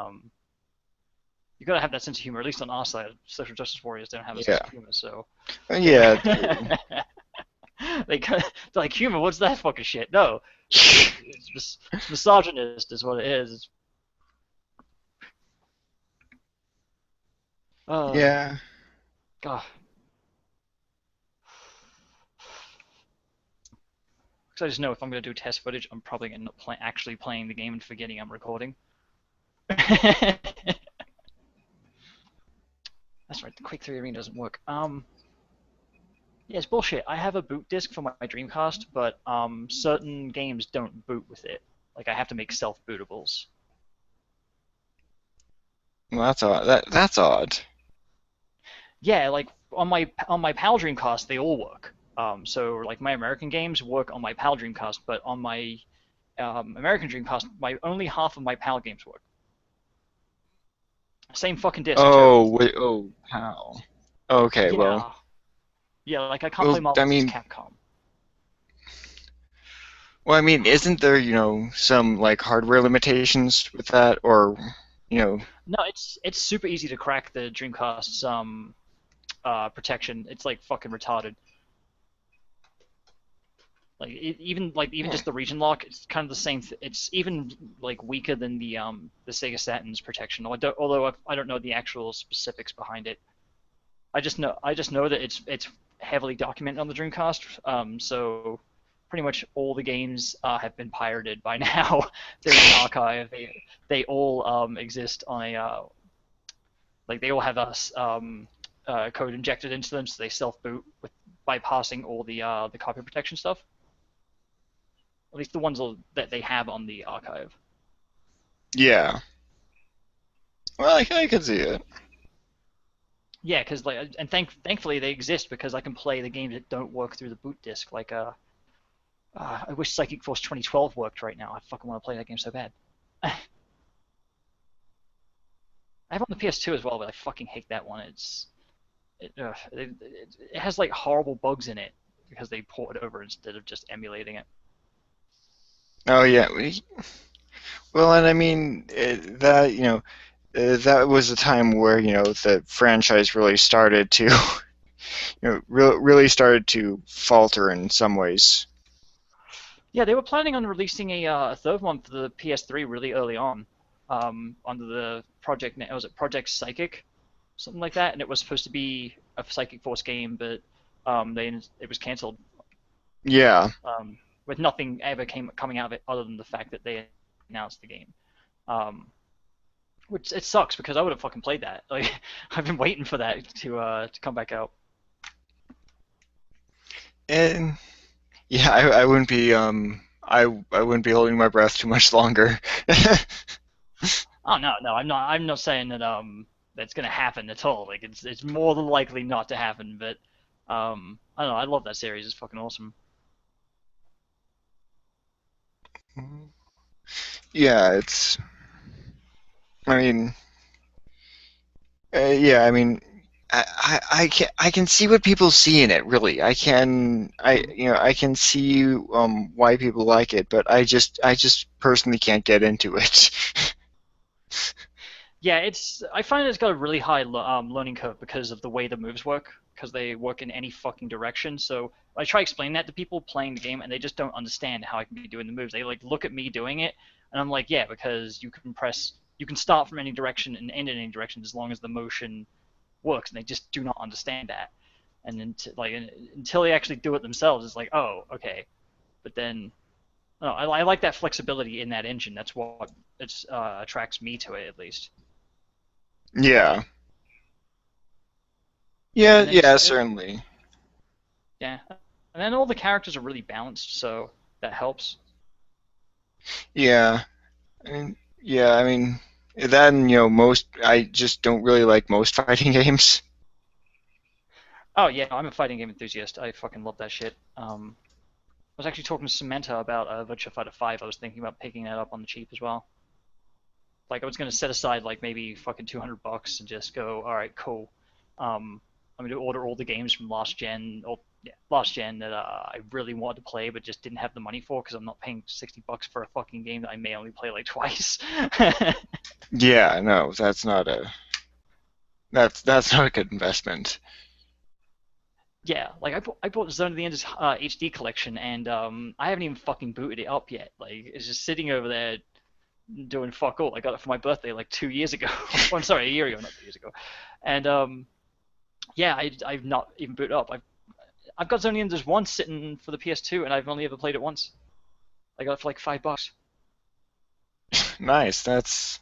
sense of humor. At least on our side, social justice warriors don't have a sense Yeah, of humor, so they yeah, true. they're like humor. What's that fucking shit? No, it's misogynist is what it is. Oh Yeah. God. Because I just know if I'm gonna do test footage, I'm probably gonna end up actually playing the game and forgetting I'm recording. That's right. The Quake 3 Arena doesn't work. Yeah, it's bullshit. I have a boot disk for my Dreamcast, but certain games don't boot with it. Like I have to make self-bootables. Well, that's odd. That's odd. Yeah, like on my PAL Dreamcast, they all work. So like my American games work on my PAL Dreamcast, but on my American Dreamcast, my only half of my PAL games work. Same fucking disc too. Oh, wait, oh, how? Okay, well, Yeah, yeah. Like I can't play Marvel I vs. mean, Capcom. isn't there, some like hardware limitations with that, or, you know, No, it's super easy to crack the Dreamcast's protection. It's like fucking retarded. Even just the region lock, it's kind of the same. It's even like weaker than the Sega Saturn's protection. Although I don't know the actual specifics behind it. I just know that it's heavily documented on the Dreamcast. So pretty much all the games have been pirated by now. They're in an archive. They all exist on a like they all have us code injected into them, so they self boot with bypassing all the copy protection stuff. At least the ones that they have on the archive. yeah. Well, I can see it. Yeah, because thankfully they exist because I can play the games that don't work through the boot disk. Like I wish Psychic Force 2012 worked right now. I fucking want to play that game so bad. I have it on the PS2 as well, but I fucking hate that one. It has like horrible bugs in it because they port it over instead of just emulating it. Oh, yeah. Well, and I mean, that was a time where, the franchise really started to, really started to falter in some ways. Yeah, they were planning on releasing a third one for the PS3 really early on, under the project name. Was it Project Psychic, something like that? And it was supposed to be a Psychic Force game, but it was cancelled, Yeah. with nothing ever coming out of it other than the fact that they announced the game. Um, which it sucks because I would have fucking played that. Like I've been waiting for that to come back out. And yeah, I wouldn't be I wouldn't be holding my breath too much longer. Oh no, no, I'm not saying that that's gonna happen at all. Like it's more than likely not to happen, but I don't know. I love that series. It's fucking awesome. Yeah, I mean, Yeah, I mean, I can see what people see in it. Really, I can see why people like it, but I just personally can't get into it. Yeah, I find it's got a really high learning curve because of the way the moves work, because they work in any fucking direction. So I try explaining that to people playing the game, and they just don't understand how I can be doing the moves. They like look at me doing it, and I'm like, yeah, because you can start from any direction and end in any direction as long as the motion works, and they just do not understand that. And then until they actually do it themselves, it's like, oh, okay. But then, no, I like that flexibility in that engine. That's what attracts me to it, at least. Yeah, yeah, And then yeah, just certainly. yeah, and then all the characters are really balanced, so that helps. Yeah, I mean, that and, most I just don't really like most fighting games. Oh yeah, I'm a fighting game enthusiast. I fucking love that shit. I was actually talking to Samanta about Virtua Fighter 5. I was thinking about picking that up on the cheap as well. Like I was gonna set aside like maybe fucking $200 and just go, all right, cool. I'm gonna order all the games from last gen that I really wanted to play but just didn't have the money for because I'm not paying $60 for a fucking game that I may only play like twice. Yeah, no, that's not a good investment. Yeah, like I bought Zone of the Enders HD collection and I haven't even fucking booted it up yet. Like it's just sitting over there doing fuck all. I got it for my birthday like 2 years ago. Oh, I'm sorry, a year ago, not 2 years ago. And yeah, I've not even booted up. I've got Zone of the Enders 1 sitting for the PS2 and I've only ever played it once. I got it for like $5. Nice. That's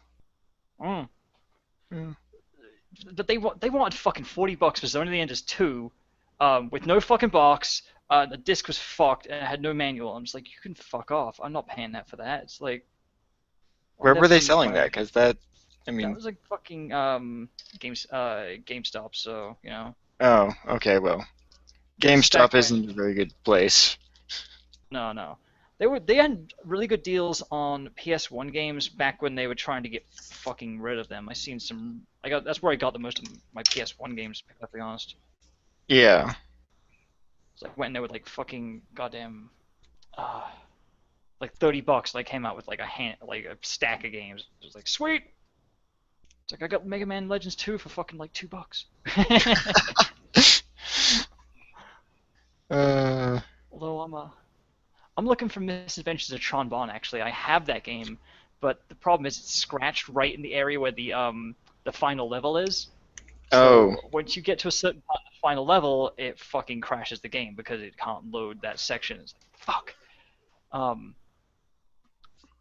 Mm. yeah. But they wanted fucking $40 for Zone of the Enders 2, with no fucking box. The disc was fucked and it had no manual. I'm just like, you can fuck off. I'm not paying that for that. It's like I'm Where there were they for selling that? my Because that, I that mean, was like fucking GameStop. So you know, oh, okay, well, this is GameStop back when isn't a very good place. no. They had really good deals on PS1 games back when they were trying to get fucking rid of them. I seen some. I got that's where I got the most of my PS1 games. To be perfectly honest, Yeah. it's like went in there with like fucking goddamn uh, like $30. They came out with like a stack of games. It was like sweet. It's like I got Mega Man Legends 2 for fucking like $2. Uh, Although I'm looking for Misadventures of Tron Bonne. Actually, I have that game, but the problem is it's scratched right in the area where the final level is. oh, So once you get to a certain part of the final level, it fucking crashes the game because it can't load that section. It's like fuck. Um,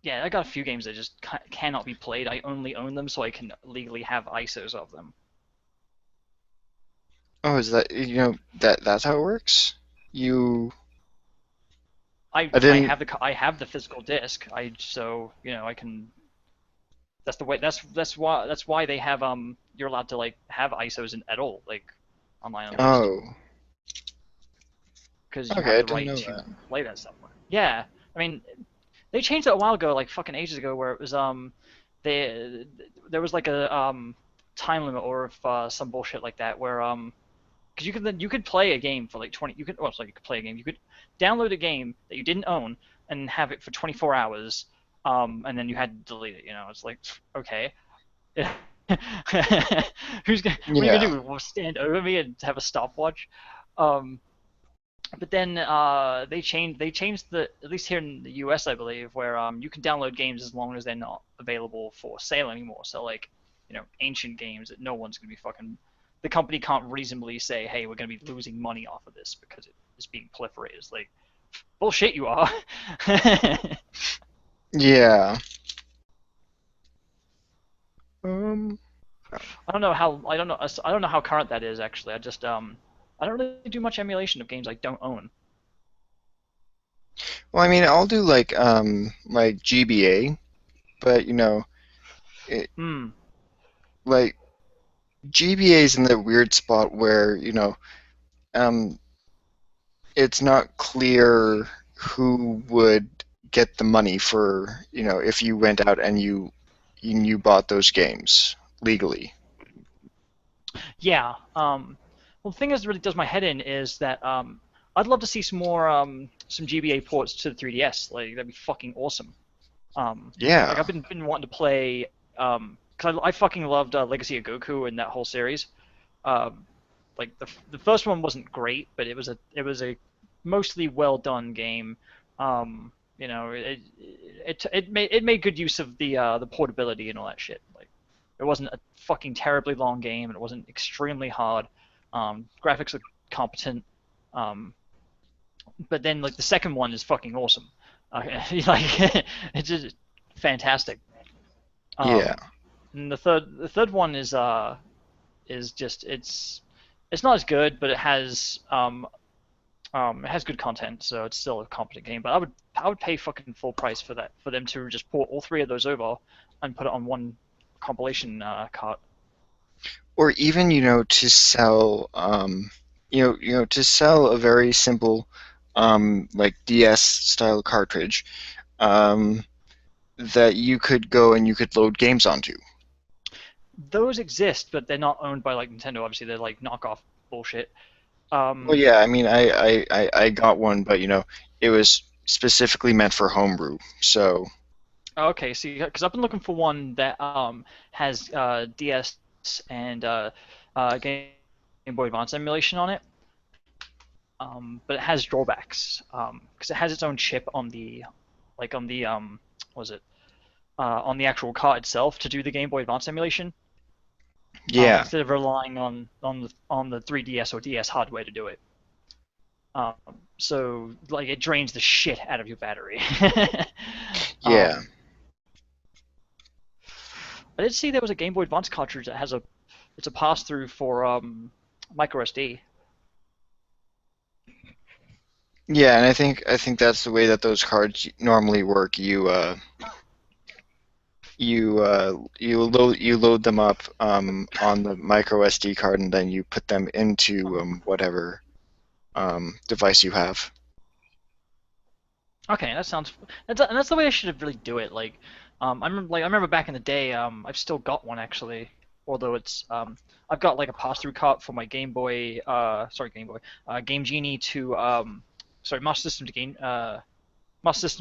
yeah, I got a few games that just cannot be played. I only own them so I can legally have ISOs of them. oh, is that, that's how it works? You, I didn't, I have the physical disc. So I can. That's the way. That's why they have you're allowed to like have ISOs at all like online at least oh, because you okay, have I the didn't right know to that. play that stuff. Yeah, I mean they changed it a while ago, like fucking ages ago, where it was they there was like a time limit or if some bullshit like that where because you could play a game for like 20 you could sorry you could play a game you could download a game that you didn't own and have it for 24 hours and then you had to delete it. It's like okay. What are you Yeah. gonna do? Will stand over me and have a stopwatch? Um, but then they changed the at least here in the US I believe where you can download games as long as they're not available for sale anymore. So like ancient games that no one's gonna be fucking the company can't reasonably say hey we're gonna be losing money off of this because it is being proliferated. It's like bullshit you are. Yeah. Um, I don't know how current that is actually. I don't really do much emulation of games I don't own. well, I mean, I'll do like GBA, but it, Hmm. like GBA is in the weird spot where, um, it's not clear who would get the money for, if you went out and you bought those games legally. Yeah. Well, the thing that really does my head in is that I'd love to see some more some GBA ports to the 3DS. Like that'd be fucking awesome. Like Yeah. I've been wanting to play because I fucking loved Legacy of Goku and that whole series. Um, like the first one wasn't great, but it was a mostly well done game. It made good use of the portability and all that shit. Like it wasn't a fucking terribly long game, and it wasn't extremely hard. Graphics are competent. Um, but then like the second one is fucking awesome. Like it's just fantastic. Yeah. Um, and the third one is just it's not as good, but it has good content, so it's still a competent game. But I would pay fucking full price for that, for them to just port all three of those over and put it on one compilation cart. Or even, to sell, to sell a very simple, like DS style cartridge, um, that you could go and you could load games onto. Those exist, but they're not owned by like Nintendo. Obviously, they're like knockoff bullshit. Well, Um, yeah, I mean, I got one, but it was specifically meant for homebrew. So, okay, see, because I've been looking for one that has DS and Game Boy Advance emulation on it. But it has drawbacks because it has its own chip on the like on the what was it on the actual card itself to do the Game Boy Advance emulation, yeah, instead of relying on the 3DS or DS hardware to do it. Um, so like it drains the shit out of your battery. yeah, um, I did see there was a Game Boy Advance cartridge that has it's a pass through for micro SD. yeah, and I think that's the way that those cards normally work. You load them up on the micro SD card, and then you put them into whatever device you have. Okay, that's the way I should have really do it. Like, I remember back in the day. I've still got one actually, although I've got like a pass-through cart for my Game Boy. Sorry, Game Boy. Game Genie to sorry, Master System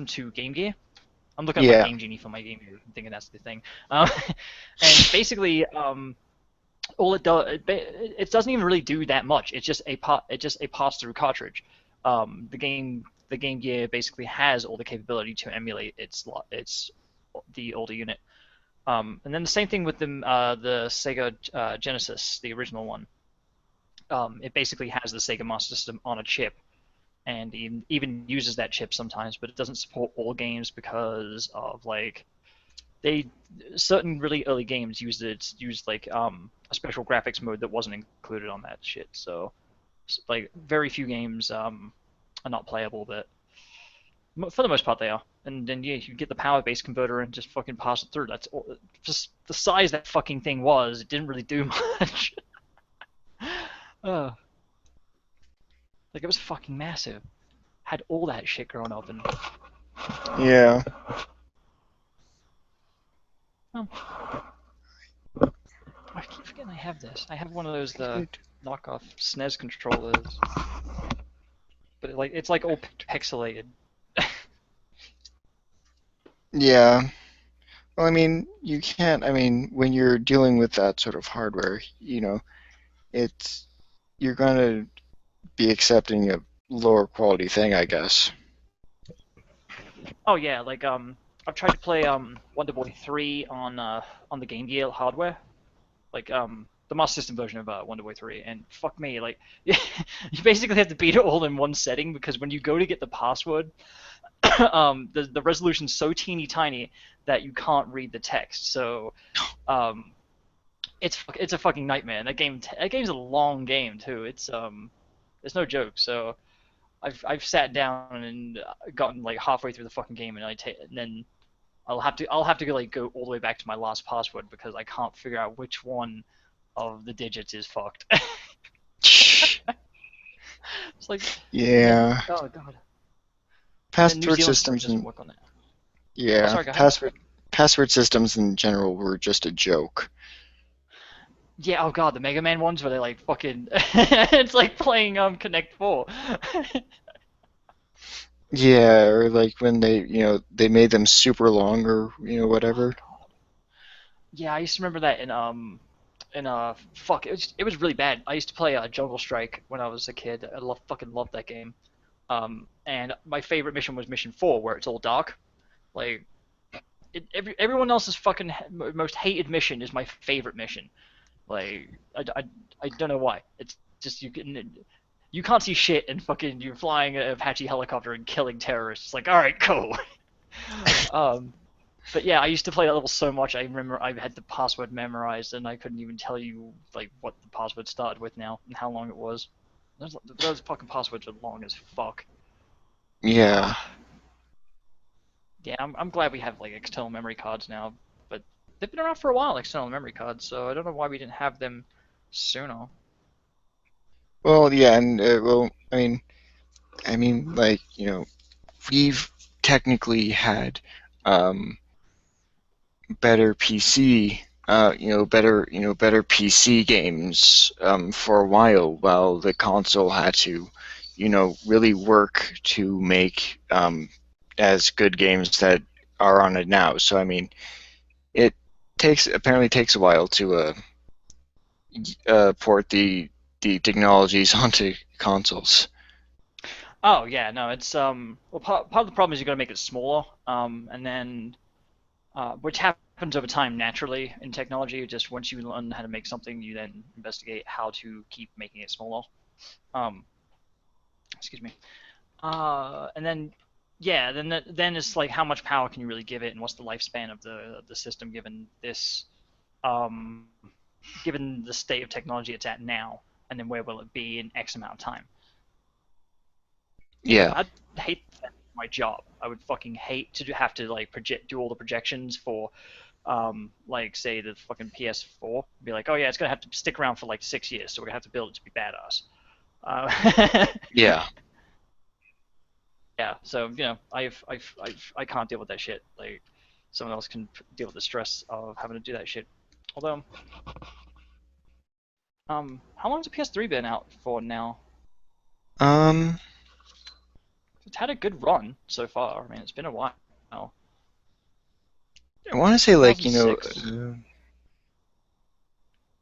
to Game Gear. I'm looking at my Yeah, Game Genie for my Game Gear, thinking that's the thing. Um, and basically, all it does, it doesn't even really do that much. It's just a pass-through cartridge. The Game Gear basically has all the capability to emulate its the older unit. And then the same thing with the Sega Genesis, the original one. It basically has the Sega Master System on a chip, and even uses that chip sometimes, but it doesn't support all games because of like they certain really early games used like a special graphics mode that wasn't included on that shit. So like very few games are not playable, but for the most part they are. And then yeah, you get the power base converter and just fucking pass it through. That's all, just the size that fucking thing was. It didn't really do much. uh, like it was fucking massive. Had all that shit growing up, and yeah. oh, I keep forgetting I have this. I have one of those knockoff SNES controllers, but it's like all pixelated. Yeah. Well, I mean, you can't. I mean, when you're dealing with that sort of hardware, it's you're gonna be accepting a lower quality thing, I guess. Oh yeah, like I've tried to play Wonder Boy 3 on the Game Gear hardware, like the Master System version of Wonder Boy 3, and fuck me, like you basically have to beat it all in one setting because when you go to get the password, the resolution's so teeny tiny that you can't read the text. So um, it's a fucking nightmare. And that game's a long game too. It's no joke. So I've sat down and gotten like halfway through the fucking game, and then I'll have to go, like go all the way back to my last password because I can't figure out which one of the digits is fucked. It's like Yeah. oh god. And then New Password Zealand storage systems doesn't and work on that. Oh yeah, sorry, go ahead. password systems in general were just a joke. Yeah, oh god, the Mega Man ones where they like fucking it's like playing Connect 4. Yeah, or like when they made them super long or Oh whatever. god. Yeah, I used to remember that in fuck, it was really bad. I used to play Jungle Strike when I was a kid. I fucking loved that game. And my favorite mission was Mission 4 where it's all dark. Like everyone else's fucking most hated mission is my favorite mission. Like I don't know why. It's just you can't see shit and fucking you're flying an Apache helicopter and killing terrorists. It's like, all right, cool. um, but yeah, I used to play that level so much. I remember I had the password memorized and I couldn't even tell you like what the password started with now and how long it was. Those fucking passwords are long as fuck. Yeah. Yeah, I'm glad we have like external memory cards now, but they've been around for a while, external memory cards. So I don't know why we didn't have them sooner. Well, yeah, and well, like we've technically had um, better PC, better PC games for a while the console had to, really work to make as good games that are on it now. So I mean, it apparently takes a while to port the technologies onto consoles. Oh yeah, no, it's well part of the problem is you got to make it smaller, and then which happens over time naturally in technology. Just once you learn how to make something, you then investigate how to keep making it smaller. Um, excuse me. And then yeah, then it's like how much power can you really give it, and what's the lifespan of the system given this um, given the state of technology it's at now, and then where will it be in X amount of time? Yeah. I'd hate that my job. I would fucking hate to have to like do all the projections for like say the fucking PS4. Be like, oh yeah, it's gonna have to stick around for like 6 years, so we're gonna have to build it to be badass. Uh, Yeah. yeah, so I can't deal with that shit. Like someone else can deal with the stress of having to do that shit. Although, how long has the PS3 been out for now? Um, It's had a good run so far. I mean, it's been a while. I want to say like 2006.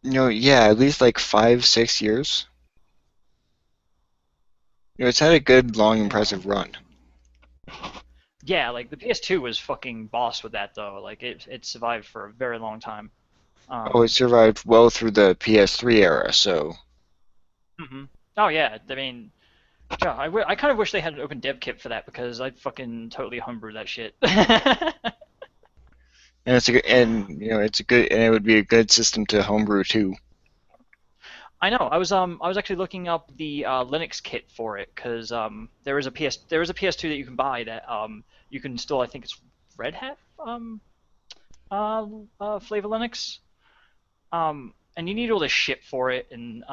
yeah, at least like 5, 6 years. It's had a good, long, Yeah. impressive run. Yeah, like the PS2 was fucking boss with that though. Like it survived for a very long time. Oh, it Um, survived well through the PS3 era, so. hmm Oh yeah, I mean, yeah, I kind of wish they had an open dev kit for that because I'd fucking totally homebrew that shit. And it's a good, and it's a good, and it would be a good system to homebrew too. I know. I was actually looking up the Linux kit for it because there is a PS2 that you can buy that you can install. I think it's Red Hat flavor Linux. And you need all this shit for it, and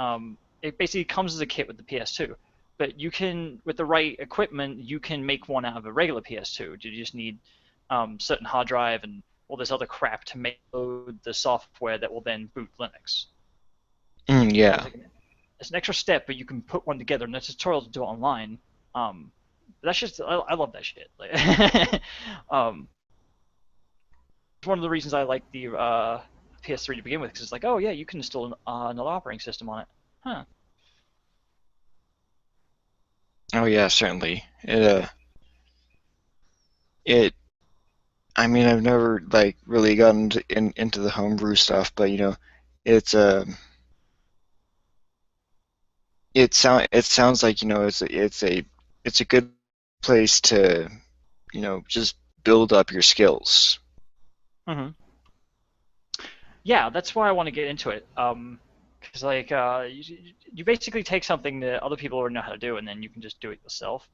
it basically comes as a kit with the PS2. But you can, with the right equipment, you can make one out of a regular PS2. You just need certain hard drive and all this other crap to make the software that will then boot Linux. So Yeah. it's an extra step, but you can put one together, and there's a tutorial to do it online. That's just I love that shit. Like, it's one of the reasons I like the PS3 to begin with, because it's like, oh yeah, you can install another operating system on it. Huh. Oh yeah, certainly. It. I mean, I've never like really gotten into the homebrew stuff, but it's it sounds like it's a good place to just build up your skills. hmm Yeah, that's why I want to get into it. Because like you basically take something that other people already know how to do, and then you can just do it yourself.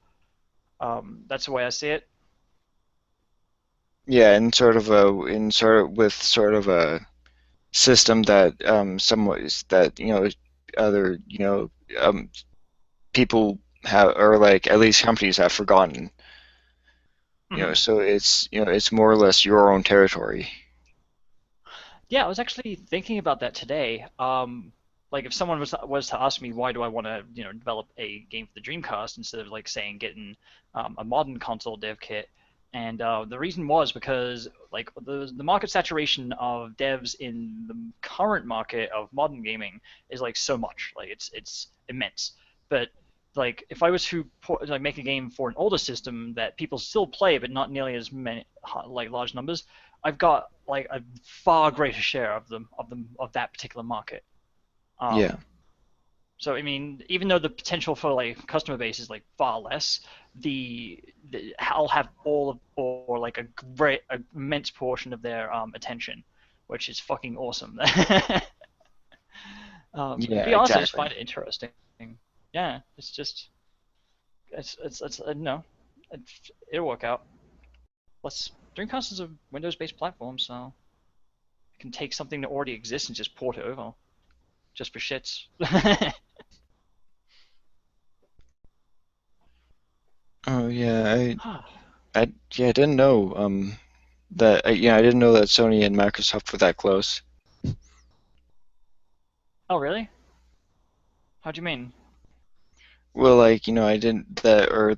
That's the way I see it. Yeah, and sort of with sort of a system that somewhat that other people have, or like at least companies have forgotten. hmm So it's more or less your own territory. Yeah, I was actually thinking about that today. Like if someone was to ask me why do I want to develop a game for the Dreamcast instead of like saying getting a modern console dev kit, and the reason was because like the market saturation of devs in the current market of modern gaming is like so much, like it's immense. But like if I was to like make a game for an older system that people still play but not nearly as many like large numbers, I've got like a far greater share of that particular market. Yeah. Um, so I mean, even though the potential for like customer base is like far less, I'll have all of or like a great immense portion of their attention, which is fucking awesome. To Yeah, be honest, I just find exactly. it interesting. Yeah, it's just it's no, it'll work out. Plus, Dreamcast is a Windows-based platform, so I can take something that already exists and just port it over, just for shits. Oh yeah, I didn't know that I didn't know that Sony and Microsoft were that close. Oh, really? How do you mean? Well, like, I didn't that or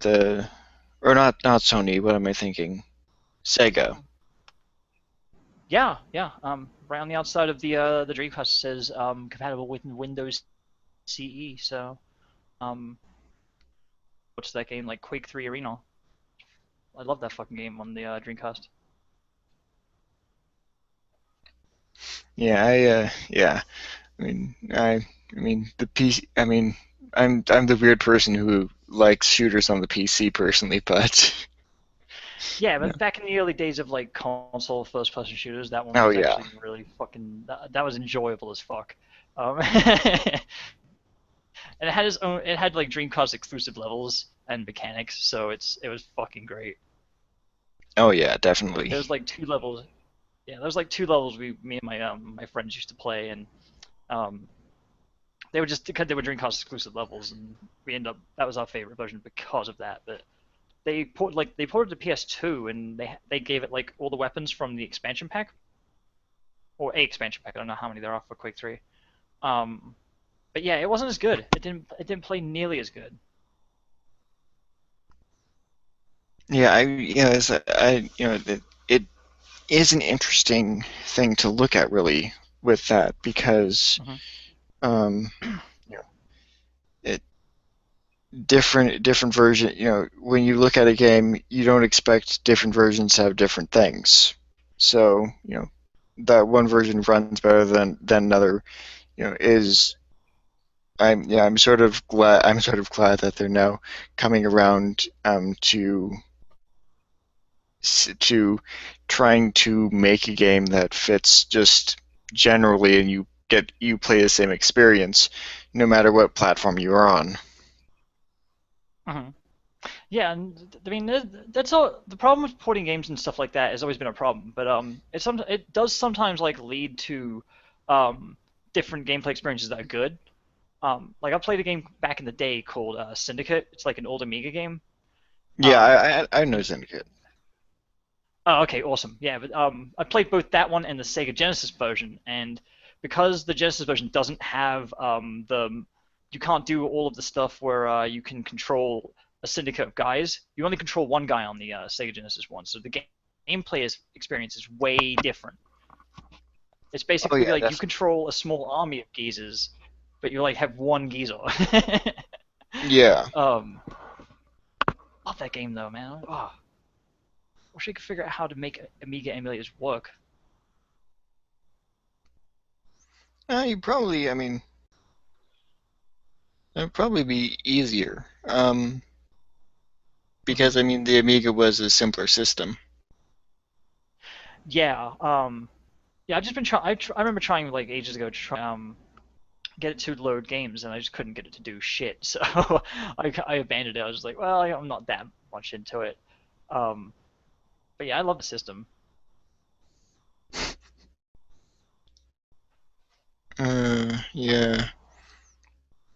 not Sony, what am I thinking? Sega. Yeah, yeah. Right on the outside of the Dreamcast it says compatible with Windows CE. So, um, what's that game like? Quake 3 Arena. I love that fucking game on the Dreamcast. Yeah, yeah. I mean the PC. I mean, I'm the weird person who likes shooters on the PC personally, but Yeah, yeah. but back in the early days of like console first-person shooters, that one Oh was yeah. actually really fucking. That was enjoyable as fuck. And it had its own. It had like Dreamcast exclusive levels and mechanics, so it was fucking great. Oh yeah, Like definitely. there's like two levels. Yeah, there's like two levels me and my friends used to play, and um they were just because they were Dreamcast exclusive levels, and we end up that was our favorite version because of that. But they ported to PS2, and they gave it like all the weapons from the expansion pack or a expansion pack. I don't know how many there are for Quake 3. Um, but yeah, it wasn't as good. It didn't play nearly as good. Yeah, it is an interesting thing to look at really with that because Hmm. um, you know, it different version. When you look at a game, you don't expect different versions to have different things. So that one version runs better than another. Is I'm sort of glad that they're now coming around to trying to make a game that fits just generally, and you play the same experience no matter what platform you're on. Hmm. Yeah, and I mean that's all. The problem with porting games and stuff like that has always been a problem. But it does sometimes like lead to um, different gameplay experiences that are good. Like I played a game back in the day called Syndicate. It's like an old Amiga game. Yeah, Um, I know Syndicate. oh, okay, awesome. Yeah, but I played both that one and the Sega Genesis version, and because the Genesis version doesn't have you can't do all of the stuff where you can control a syndicate of guys. You only control one guy on the Sega Genesis one, so the experience is way different. It's Oh basically yeah, like you definitely. control a small army of geezers, but you like have one geezer. Yeah. um, love that game though, man. Oh, wish I could figure out how to make Amiga emulators work. You probably, I mean, it'd probably be easier. Hmm. Because I mean, the Amiga was a simpler system. Yeah. Yeah. I've just been trying. I remember trying like ages ago to try get it to load games, and I just couldn't get it to do shit. So I abandoned it. I was just like, well, I'm not that much into it. Um, but yeah, I love the system. Yeah.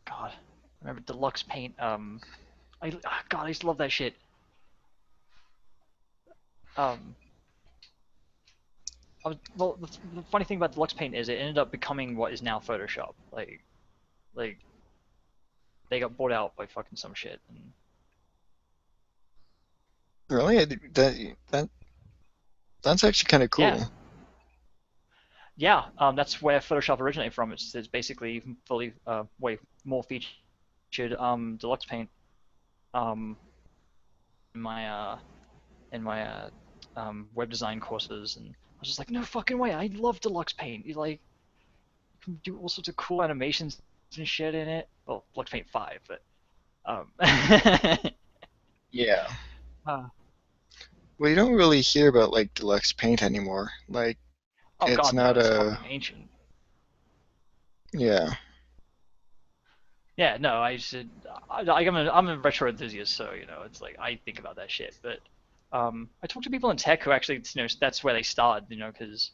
God, I remember Deluxe Paint. God, I used to love that shit. Um, well, the funny thing about Deluxe Paint is it ended up becoming what is now Photoshop. Like they got bought out by fucking some shit. And Really? That that's actually kind of cool. yeah, yeah, that's where Photoshop originated from. It's basically fully way more featured Deluxe Paint um, in my web design courses, and I was just like, no fucking way! I love Deluxe Paint. You can do all sorts of cool animations and shit in it. Well, Deluxe Paint 5, but Yeah. uh, Well, you don't really hear about like deluxe paint anymore. Like oh it's god, no, not it's a fucking ancient. yeah. Yeah, no, I'm a retro enthusiast, so it's like I think about that shit. But I talk to people in tech who actually, that's where they started, because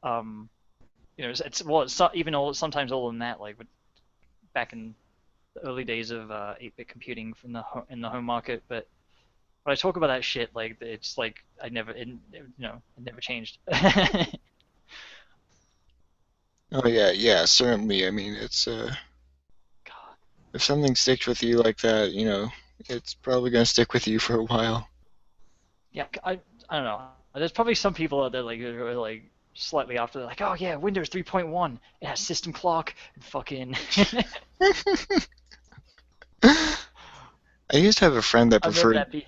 um, sometimes older than that, like back in the early days of 8-bit computing in the home market. But when I talk about that shit, like it's like it never changed. Oh yeah, yeah, certainly. I mean, it's God. if something sticks with you like that, it's probably gonna stick with you for a while. Yeah, I don't know. There's probably some people out there like who are like slightly after, they're like, oh yeah, Windows 3.1, it has system clock and fucking. I used to have a friend that I remember preferred that be.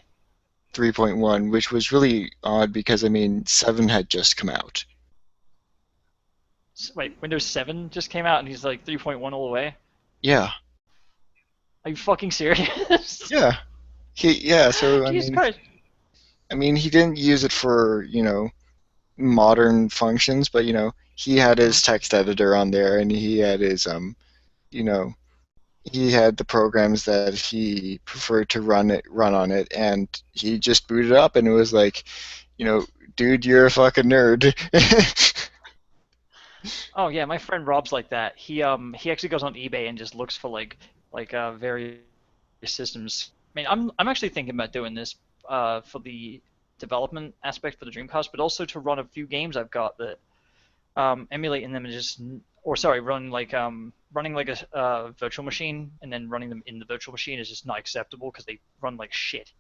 3.1, which was really odd because I mean, 7 had just come out. Wait, Windows 7 just came out and he's like 3.1 all the way? Yeah. Are you fucking serious? Yeah. Yeah, so Jesus Christ. I mean, he didn't use it for, modern functions, but he had his text editor on there and he had his you know, he had the programs that he preferred to run on it, and he just booted up and it was like, dude, you're a fucking nerd. Oh yeah, my friend Rob's like that. He actually goes on eBay and just looks for various systems. I mean, I'm actually thinking about doing this for the development aspect for the Dreamcast, but also to run a few games I've got that emulating them and running like a virtual machine and then running them in the virtual machine is just not acceptable because they run like shit.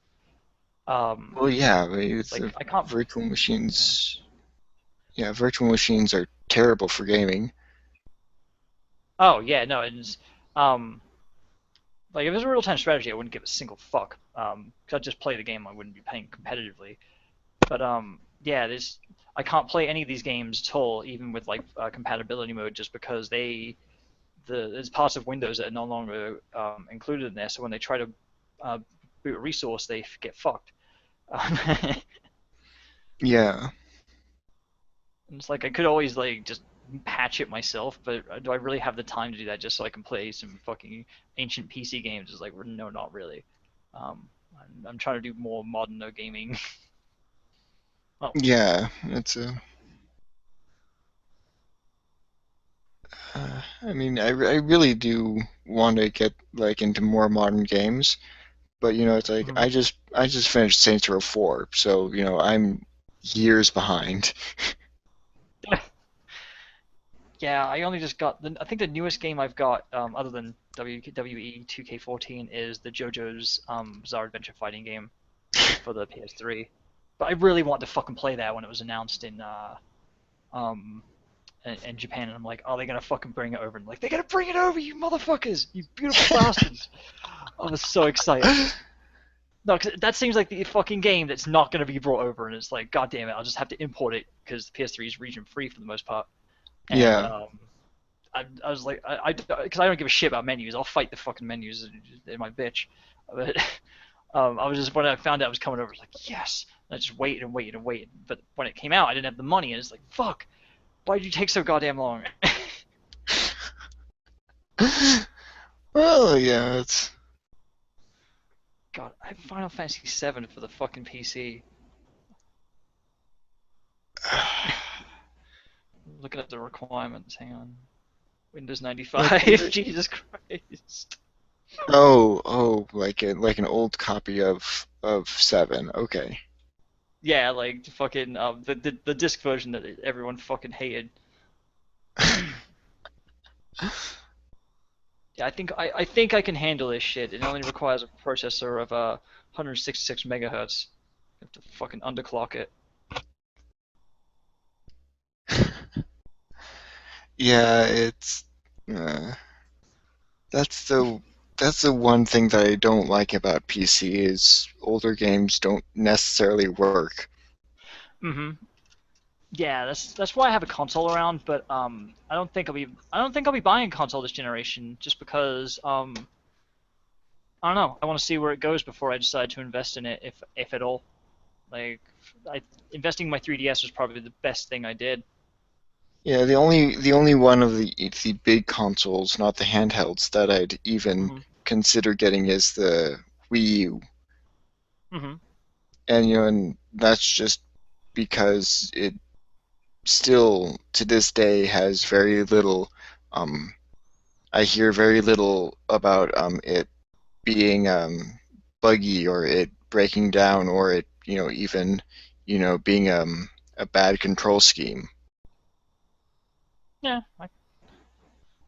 Well, yeah, I mean, it's Like I can't. virtual machines. Yeah, virtual machines are terrible for gaming. Oh yeah, no, it's um like if it was a real time strategy, I wouldn't give a single fuck. Because I'd just play the game. I wouldn't be playing competitively. But yeah, there's I can't play any of these games at all, even with like compatibility mode, just because there's parts of Windows that are no longer included in there. So when they try to uh, boot a resource, they get fucked. And Yeah. it's like I could always like just patch it myself, but do I really have the time to do that just so I can play some fucking ancient PC games? It's like no, not really. I'm trying to do more modern no gaming. Oh, Yeah, it's I mean, I really do want to get like into more modern games, but it's like mhm. I just finished Saints Row 4, so I'm years behind. Yeah, I only just got I think the newest game I've got, other than WWE 2K14, is the JoJo's Bizarre Adventure Fighting game for the PS3. But I really want to fucking play that when it was announced um in Japan, and I'm like, are they gonna fucking bring it over? And like, they're gonna bring it over, you motherfuckers, you beautiful bastards! I was so excited. No, cause that seems like the fucking game that's not gonna be brought over, and it's like, god damn it, I'll just have to import it because the PS3 is region free for the most part. And Yeah. I was like, because I don't give a shit about menus. I'll fight the fucking menus. They're my bitch. But I was just when I found out it was coming over, I was like, yes. And I just waited and waited and waited. But when it came out, I didn't have the money, and it's like, fuck. Why did you take so goddamn long? Well, yeah, it's God, I have Final Fantasy VII for the fucking PC. Looking at the requirements. Hang on. Windows 95. Jesus Christ. oh, like an old copy of 7. Okay. Yeah, like fucking the disc version that everyone fucking hated. Yeah, I think I can handle this shit. It only requires a processor of 166 megahertz. You have to fucking underclock it. Yeah, it's uh, that's the that's the one thing that I don't like about PC is older games don't necessarily work. Mm-hmm. Yeah, that's why I have a console around, but I don't think I'll be buying a console this generation just because I don't know. I want to see where it goes before I decide to invest in it, if at all. Like, investing in my 3DS was probably the best thing I did. Yeah, the only one of the big consoles, not the handhelds, that I'd even Mm-hmm. consider getting is the Wii U. Mm-hmm. And that's just because it still to this day has very little I hear very little about it being buggy or it breaking down or it even being a bad control scheme. Yeah, I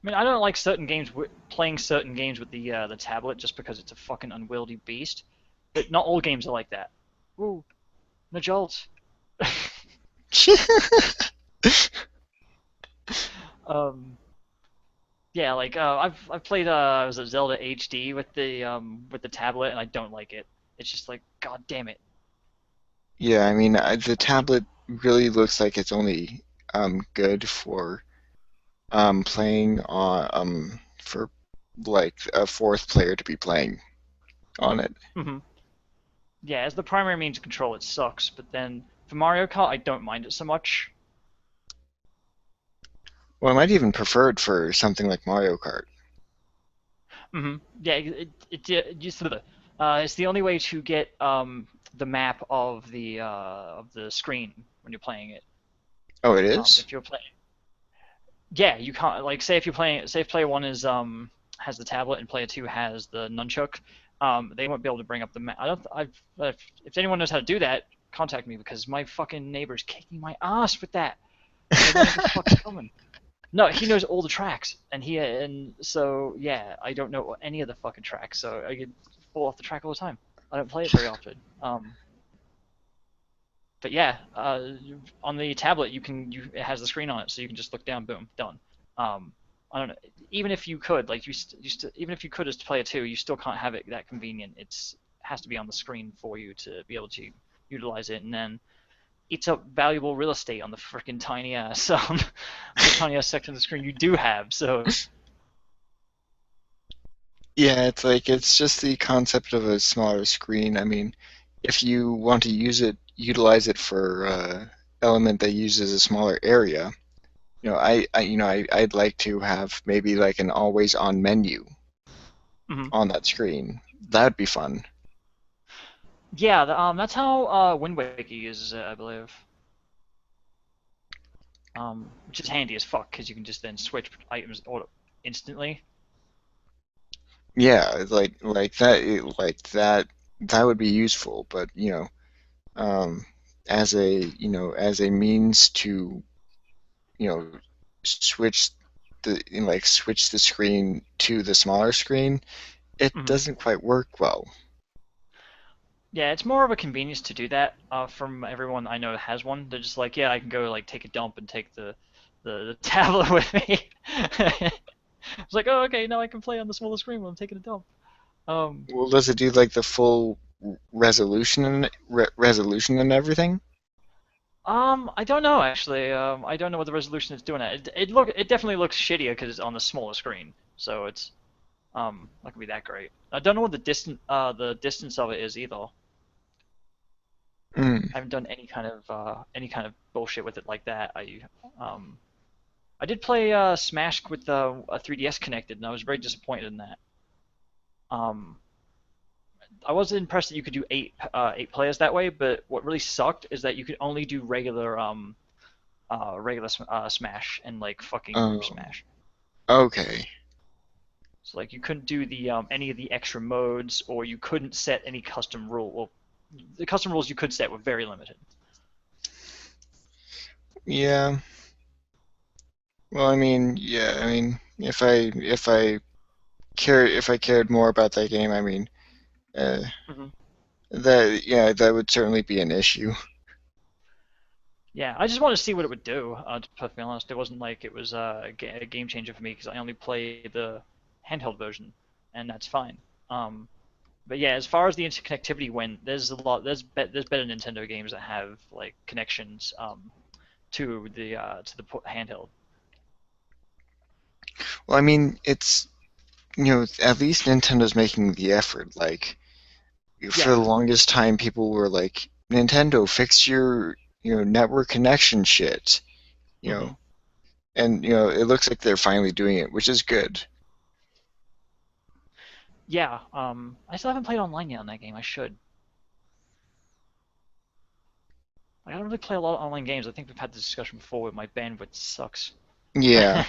mean, I don't like certain games playing certain games with the tablet just because it's a fucking unwieldy beast. But not all games are like that. Ooh, Najolt. um, yeah, like I've played was it Zelda HD with the tablet, and I don't like it. It's just like, god damn it. Yeah, I mean, the tablet really looks like it's only good for playing on for like a fourth player to be playing on it. Hmm. Yeah, as the primary means of control, it sucks. But then for Mario Kart, I don't mind it so much. Well, I might even prefer it for something like Mario Kart. Hmm. Yeah, it just it's the only way to get the map of the screen when you're playing it. Oh, it is? If you're playing, yeah, you can't like say if you're playing, say if player one is has the tablet and player two has the nunchuck, they won't be able to bring up the map. I don't. If anyone knows how to do that, contact me because my fucking neighbor's kicking my ass with that. They won't even fucking coming. No, he knows all the tracks, and so yeah, I don't know any of the fucking tracks, so I get fall off the track all the time. I don't play it very often. But yeah, on the tablet it has the screen on it, so you can just look down, boom, done. I don't know. Even if you could, like even if you could as player two, you still can't have it that convenient. It has to be on the screen for you to be able to utilize it, and then eats up valuable real estate on the freaking tiny ass the tiny ass section of the screen you do have. So Yeah, it's like it's just the concept of a smaller screen. I mean, if you want to utilize it for element that uses a smaller area, I'd like to have maybe like an always on menu mhm. on that screen. That'd be fun. Yeah, that's how Wind Waker uses it, I believe. Which is handy as fuck because you can just then switch items instantly. Yeah, like that, that would be useful. But as a means to you know switch switch the screen to the smaller screen, it Mhm. doesn't quite work well. Yeah, it's more of a convenience to do that. From everyone I know that has one, they're just like, yeah, I can go like take a dump and take the tablet with me. It's like, oh, okay, now I can play on the smaller screen while I'm taking a dump. Um, Well, does it do like the full resolution and everything? I don't know actually. I don't know what the resolution is doing. It definitely looks shittier because it's on the smaller screen, so it's not gonna be that great. I don't know what the distance of it is either. Mm. I haven't done any kind of bullshit with it like that. Um I did play Smash with a 3DS connected, and I was very disappointed in that. Um, I was impressed that you could do eight players that way, but what really sucked is that you could only do regular Smash and like fucking group Oh, Smash. okay. So like you couldn't do the any of the extra modes, or you couldn't set any custom rule. Well, the custom rules you could set were very limited. Yeah. Well, I mean, yeah. I mean, if I cared more about that game, I mean, uh, Hmm. that would certainly be an issue. Yeah, I just wanted to see what it would do. To be perfectly honest, it wasn't like it was a game changer for me because I only play the handheld version, and that's fine. Um, but yeah, as far as the interconnectivity went, there's a lot. There's better Nintendo games that have like connections to the handheld. Well, I mean, it's at least Nintendo's making the effort. Like, for the Yeah. longest time, people were like, Nintendo, fix your network connection shit. You Hmm. know, and it looks like they're finally doing it, which is good. Yeah. I still haven't played online yet on that game. I should. I don't really play a lot of online games. I think we've had this discussion before where my bandwidth sucks. Yeah,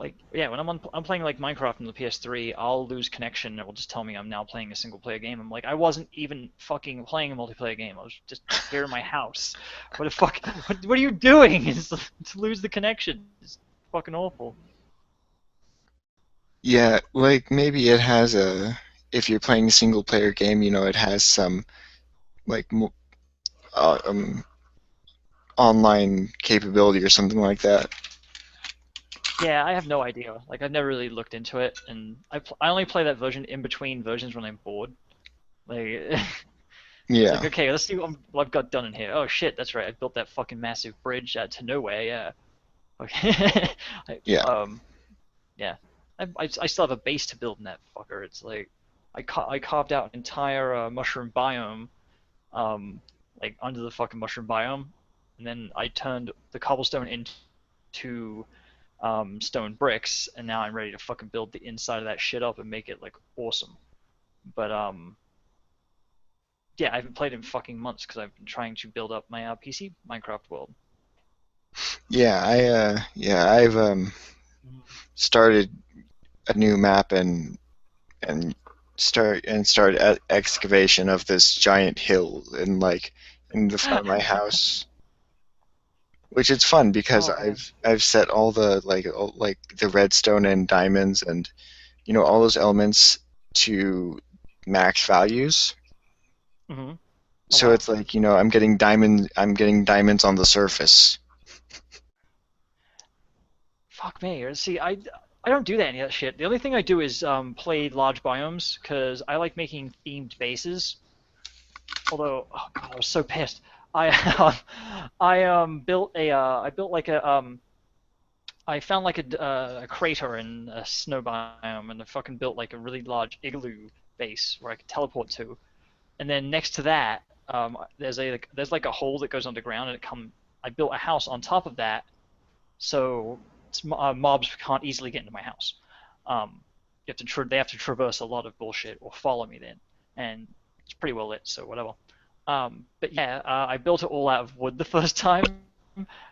Like, yeah, when I'm playing like Minecraft on the PS3, I'll lose connection. It will just tell me I'm now playing a single player game. I'm like, I wasn't even fucking playing a multiplayer game. I was just here in my house. What the fuck? What are you doing? Is to lose the connection. It's fucking awful. yeah. Like maybe it has a. If you're playing a single player game, it has some like uh, um, online capability or something like that. Yeah, I have no idea. Like, I've never really looked into it, and I only play that version in between versions when I'm bored. Like, it's like, Yeah, okay, let's see what I've got done in here. Oh shit, that's right. I built that fucking massive bridge out to nowhere. Yeah. Okay. yeah. Yeah. I still have a base to build in that fucker. It's like I carved out an entire mushroom biome, um, like under the fucking mushroom biome, and then I turned the cobblestone into stone bricks, and now I'm ready to fucking build the inside of that shit up and make it like awesome. But yeah, I haven't played in fucking months because I've been trying to build up my PC Minecraft world. I've started a new map and start excavation of this giant hill in the front of my house, which is fun because Oh man. I've set all the like the redstone and diamonds and all those elements to max values. Hmm. Oh So wow. it's like I'm getting diamonds on the surface. Fuck me. See, I don't do that any of that shit. The only thing I do is play large biomes because I like making themed bases. Although, oh god, I was so pissed. I I built like I found like a crater in a snow biome and I fucking built like a really large igloo base where I could teleport to. And then next to that, there's like a hole that goes underground and I built a house on top of that so mobs can't easily get into my house. They have to traverse a lot of bullshit or follow me then, and it's pretty well lit, so whatever. But yeah, I built it all out of wood the first time.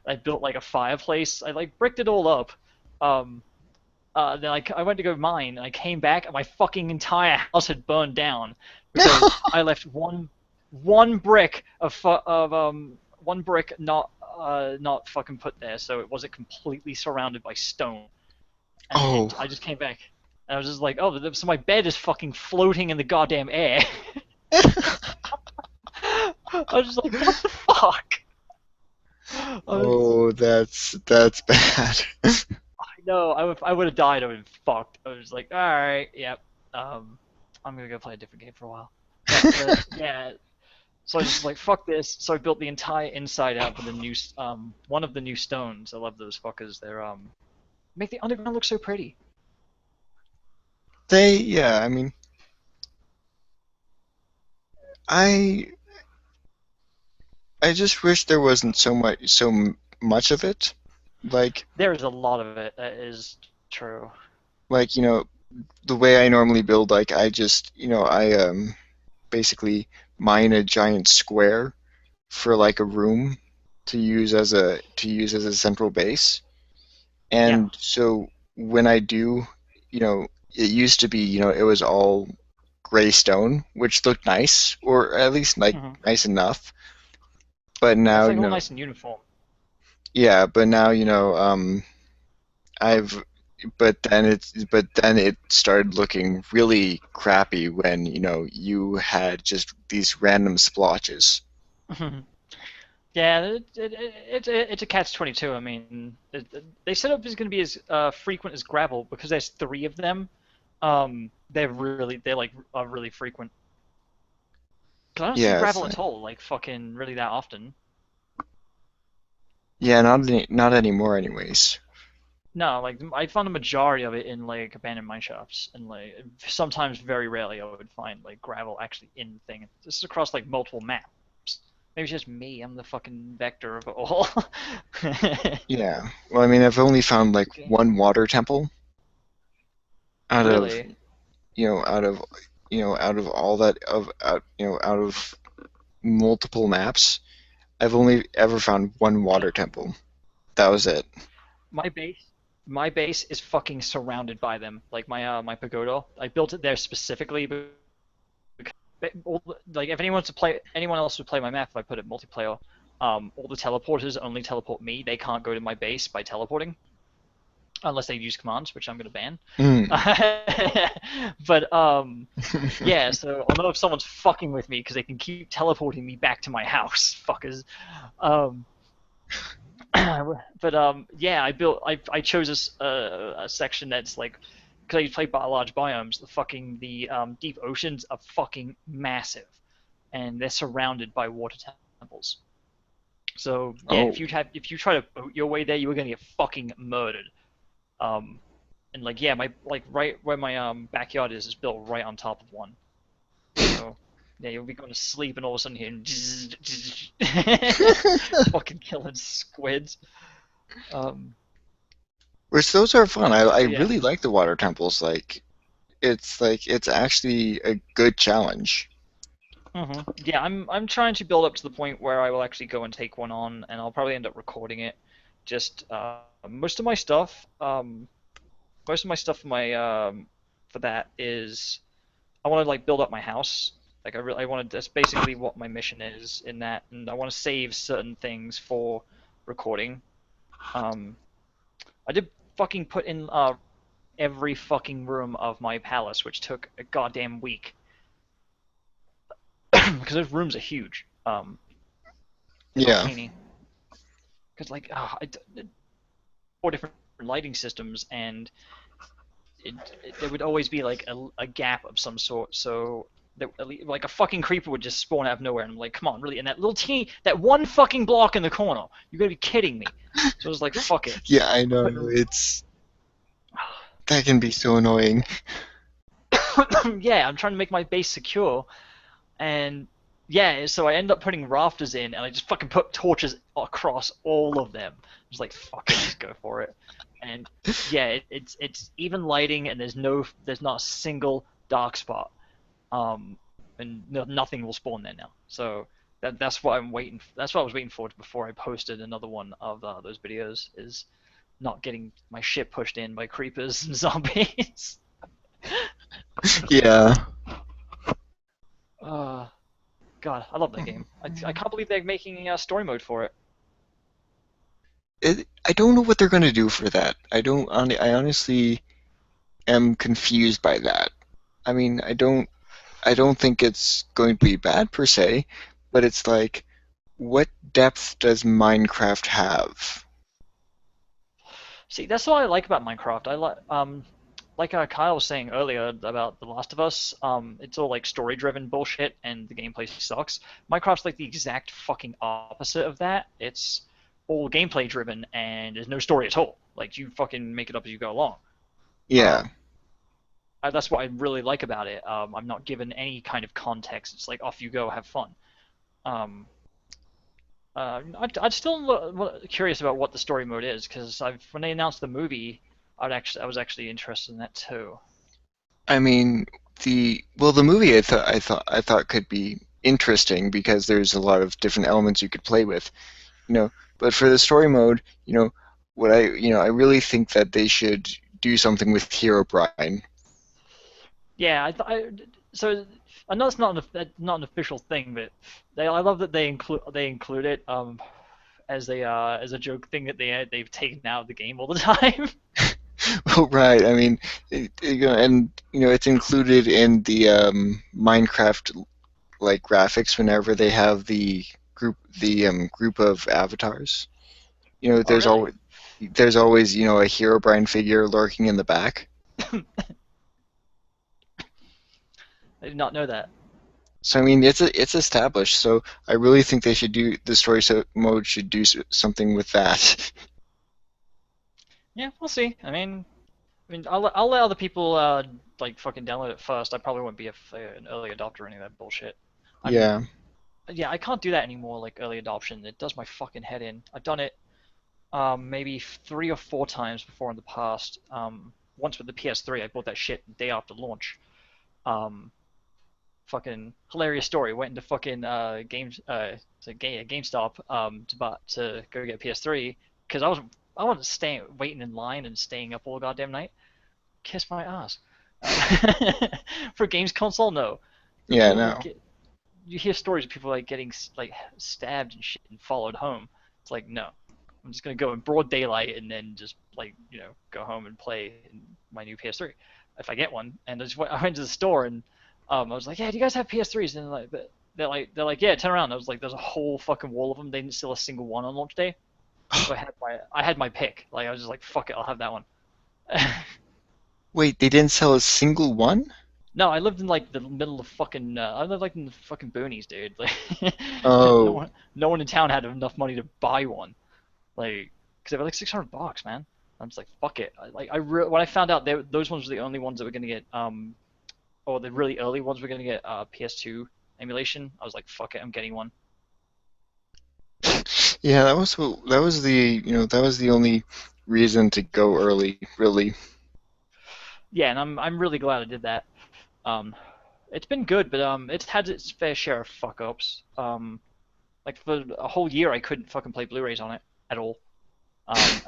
I built like a fireplace. I like bricked it all up. Um, then I went to go mine, and I came back, and my fucking entire house had burned down because I left one brick of one brick not fucking put there, so it wasn't completely surrounded by stone. And Oh. I just came back, and I was just like, oh, so my bed is fucking floating in the goddamn air. I was just like, what the fuck? Oh, that's bad. No, I would have died. I would have fucked. I was like, all right, yep. I'm gonna go play a different game for a while. But yeah, so I was just like, fuck this. So I built the entire inside out with the new one of the new stones. I love those fuckers. They're make the underground look so pretty. Yeah, I mean, I I just wish there wasn't much of it. Like There is a lot of it. That is true. like the way I normally build, like I just I basically mine a giant square for like a room to use as a central base. Yeah. And so when I do, it used to be, it was all gray stone, which looked nice, or at least like nice enough. But now, It's like all nice and uniform. yeah, but now, I've but then it started looking really crappy when, you had just these random splotches. Yeah, it's a catch-22. I mean, they set up is going to be as frequent as gravel because there's 3 of them. They're like are really frequent. Cause I don't see Yeah, gravel at all, like fucking really that often. yeah, not anymore anyways. No, like I found the majority of it in like abandoned mine shafts, and like sometimes very rarely I would find like gravel actually in the thing. This is across like multiple maps. Maybe it's just me. I'm the fucking vector of it all. Yeah. Well, I mean, I've only found like Okay. one water temple out of, Really? out of, out of all that out of multiple maps. I've only ever found one water temple. That was it. My base, my base is fucking surrounded by them. Like my pagoda, I built it there specifically because like if anyone else would play my map if I put it multiplayer, all the teleporters only teleport me. They can't go to my base by teleporting unless they use commands, which I'm gonna ban. Mm. But yeah. So I'll know if someone's fucking with me because they can keep teleporting me back to my house, fuckers. Um, but yeah, I chose a section that's like because I play large biomes. The deep oceans are fucking massive, and they're surrounded by water temples. So yeah, Oh, if you try to boat your way there, you are gonna get fucking murdered. Um, and like yeah, my like right where my backyard is built right on top of one. So yeah, you'll be going to sleep and all of a sudden hearing fucking killing squids. Um, which those are fun. I so yeah. really like the water temples. It's actually a good challenge. Yeah, I'm trying to build up to the point where I will actually go and take one on, and I'll probably end up recording it. Just most of my stuff, for my for that is I want to like build up my house. Like I want to. That's basically what my mission is in that, and I want to save certain things for recording. Um, I did fucking put in every fucking room of my palace, which took a goddamn week because those rooms are huge. They're not Yeah. teeny. Because like 4 different lighting systems, and there would always be like a gap of some sort. So like a fucking creeper would just spawn out of nowhere, and I'm like, come on, really? And that little teeny, that one fucking block in the corner, you gotta be kidding me. So I was like, fuck it. Yeah, I know. That can be so annoying. Yeah, I'm trying to make my base secure, and yeah, so I end up putting rafters in, and I just fucking put torches across all of them. I was like, fuck it, just go for it. And yeah, it's even lighting, and there's not a single dark spot. And nothing will spawn there now. So that's what I'm waiting. That's what I was waiting for before I posted another one of those videos. Is not getting my shit pushed in by creepers and zombies. Yeah. God, I love that game. I can't believe they're making a story mode for it. I don't know what they're going to do for that. I honestly am confused by that. I mean, I don't think it's going to be bad per se, but it's like, what depth does Minecraft have? See, that's what I like about Minecraft. I like Kyle was saying earlier about The Last of Us. It's all like story-driven bullshit, and the gameplay sucks. Minecraft's like the exact fucking opposite of that. It's all gameplay-driven, and there's no story at all. Like you fucking make it up as you go along. Yeah. Um, that's what I really like about it. I'm not given any kind of context. It's like off you go, have fun. Um, I'd still curious about what the story mode is because when they announced the movie, I was actually interested in that too. I mean, the movie I thought could be interesting because there's a lot of different elements you could play with, but for the story mode, I really think that they should do something with Hero Brian. Yeah, so I know it's not an official thing, but I love that they include it as a joke thing that they've taken out of the game all the time. Oh, right. I mean, and it's included in the Minecraft like graphics whenever they have the group of avatars. Oh really? There's always a Herobrine figure lurking in the back. I did not know that. So I mean, it's established. So I really think they should do the mode should do something with that. Yeah, we'll see. I mean, I'll let other people like fucking download it first. I probably won't be an early adopter or any of that bullshit. I'm Yeah. Yeah, I can't do that anymore. Like early adoption, it does my fucking head in. I've done it maybe 3 or 4 times before in the past. Once with the PS3, I bought that shit the day after launch. Um, Fucking hilarious story. Went into fucking GameStop to go get a PS3 because I wasn't staying waiting in line and staying up all goddamn night. Kiss my ass. For games console, no. Yeah. People No. get You hear stories of people like getting like stabbed and shit and followed home. It's like no, I'm just gonna go in broad daylight and then just like go home and play in my new PS3 if I get one. And I went to the store and I was like, yeah, do you guys have PS3s? And they're like yeah, turn around. I was like, there's a whole fucking wall of them. They didn't sell a single one on launch day. So I had my pick. Like I was just like, fuck it, I'll have that one. Wait, they didn't sell a single one? No, I lived in like the middle of fucking. I lived like in the fucking boonies, dude. Like, Oh. no one in town had enough money to buy one. Like, because they were like $600, man. I'm just like, fuck it. When I found out those ones were the only ones that were gonna get or the really early ones were gonna get PS2 emulation. I was like, fuck it, I'm getting one. Yeah, that was the only reason to go early, really. Yeah, and I'm really glad I did that. Um, it's been good, but it's had its fair share of fuck ups. Like for a whole year, I couldn't fucking play Blu-rays on it at all.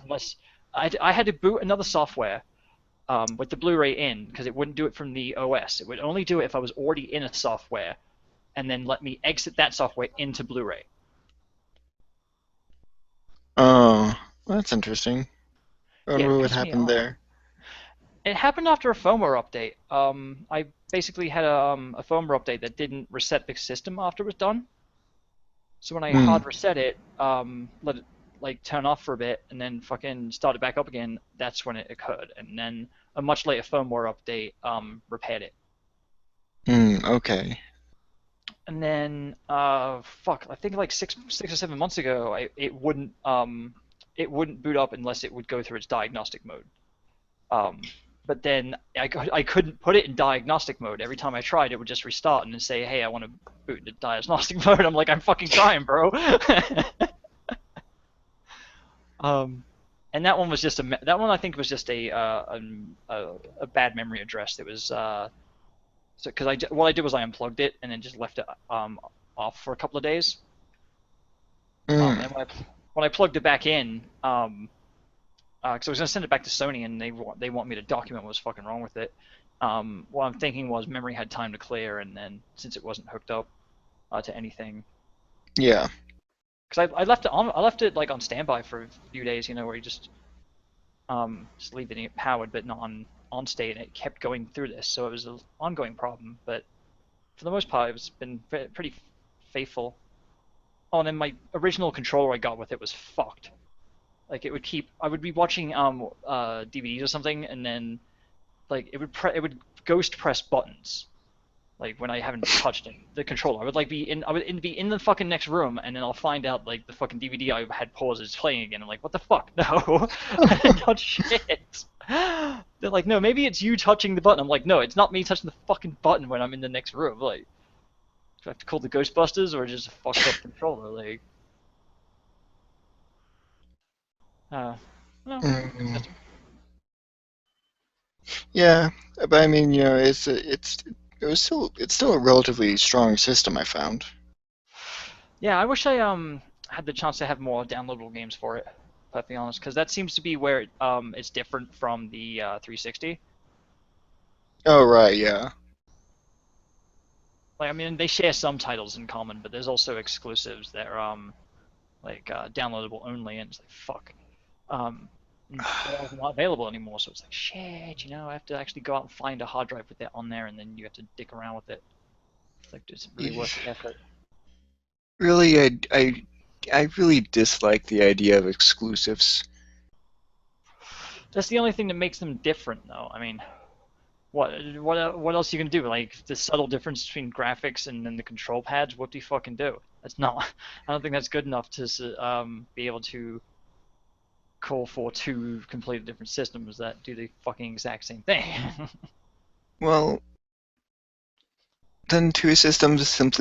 Unless I had to boot another software with the Blu-ray in because it wouldn't do it from the OS. It would only do it if I was already in a software, and then let me exit that software into Blu-ray. Oh, that's interesting. I Yeah, wonder it what pissed me happened off. there. It happened after a firmware update. I basically had a firmware update that didn't reset the system after it was done. So when I Hmm. hard reset it, let it like turn off for a bit, and then fucking start it back up again, that's when it occurred. And then a much later firmware update repaired it. Okay. And then fuck, I think like 6 or 7 months ago, it wouldn't boot up unless it would go through its diagnostic mode. Um, but then I couldn't put it in diagnostic mode. Every time I tried, it would just restart and then say, "Hey, I want to boot into diagnostic mode." I'm like, "I'm fucking trying, bro." um, and that one I think was just a bad memory address. That was so because what I did was I unplugged it and then just left it off for a couple of days. Hmm. And when I plugged it back in, because I was gonna send it back to Sony, and they want me to document what was fucking wrong with it. What I'm thinking was memory had time to clear, and then since it wasn't hooked up to anything, Yeah. because I left it like on standby for a few days, where you just leave it powered but not on state, and it kept going through this, so it was an ongoing problem. But for the most part, it's been pretty faithful. Oh, and then my original controller I got with it was fucked. Like I would be watching DVDs or something, and then like it would ghost press buttons. Like when I haven't touched the controller, I would be in the fucking next room, and then I'll find out like the fucking DVD I had paused is playing again. I'm like, what the fuck? No, I didn't touch shit. They're like, no, maybe it's you touching the button. I'm like, no, it's not me touching the fucking button when I'm in the next room. Like, do I have to call the Ghostbusters or just a fucked up controller? Like, uh, no, good Mm. system. Yeah, but I mean, it's still a relatively strong system, I found. Yeah, I wish I had the chance to have more downloadable games for it. To be honest, because that seems to be where it's different from the 360. Oh, right, yeah. like I mean they share some titles in common, but there's also exclusives that are like downloadable only, and it's like fuck. They're not available anymore, so it's like shit. I have to actually go out and find a hard drive with that on there, and then you have to dick around with it. It's like it's really worth the effort. Really, I really dislike the idea of exclusives. That's the only thing that makes them different, though. I mean, what else you can do? Like the subtle difference between graphics and then the control pads. What do you fucking do? That's not. I don't think that's good enough to be able to call for two completely different systems that do the fucking exact same thing. Well, then two systems shouldn't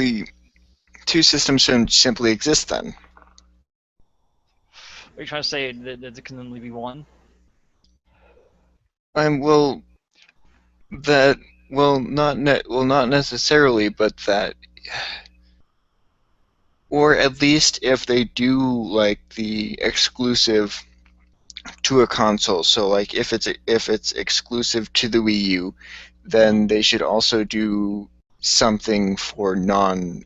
simply exist then. Are you trying to say that there can only be one? Well, not necessarily, but that, or at least if they do like the exclusive to a console. So like if it's exclusive to the Wii U, then they should also do something for non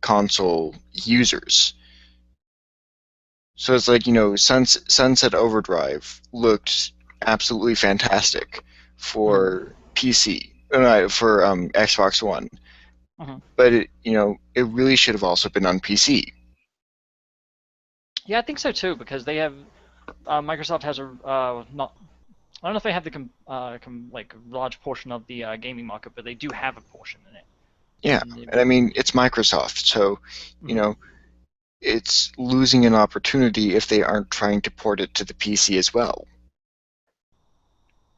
console users. So it's like, Sunset Overdrive looked absolutely fantastic for PC, for Xbox One, but it really should have also been on PC. Yeah, I think so too, because they have Microsoft has a not. I don't know if they have the like large portion of the gaming market, but they do have a portion in it. Yeah, and I mean it's Microsoft, so it's losing an opportunity if they aren't trying to port it to the PC as well.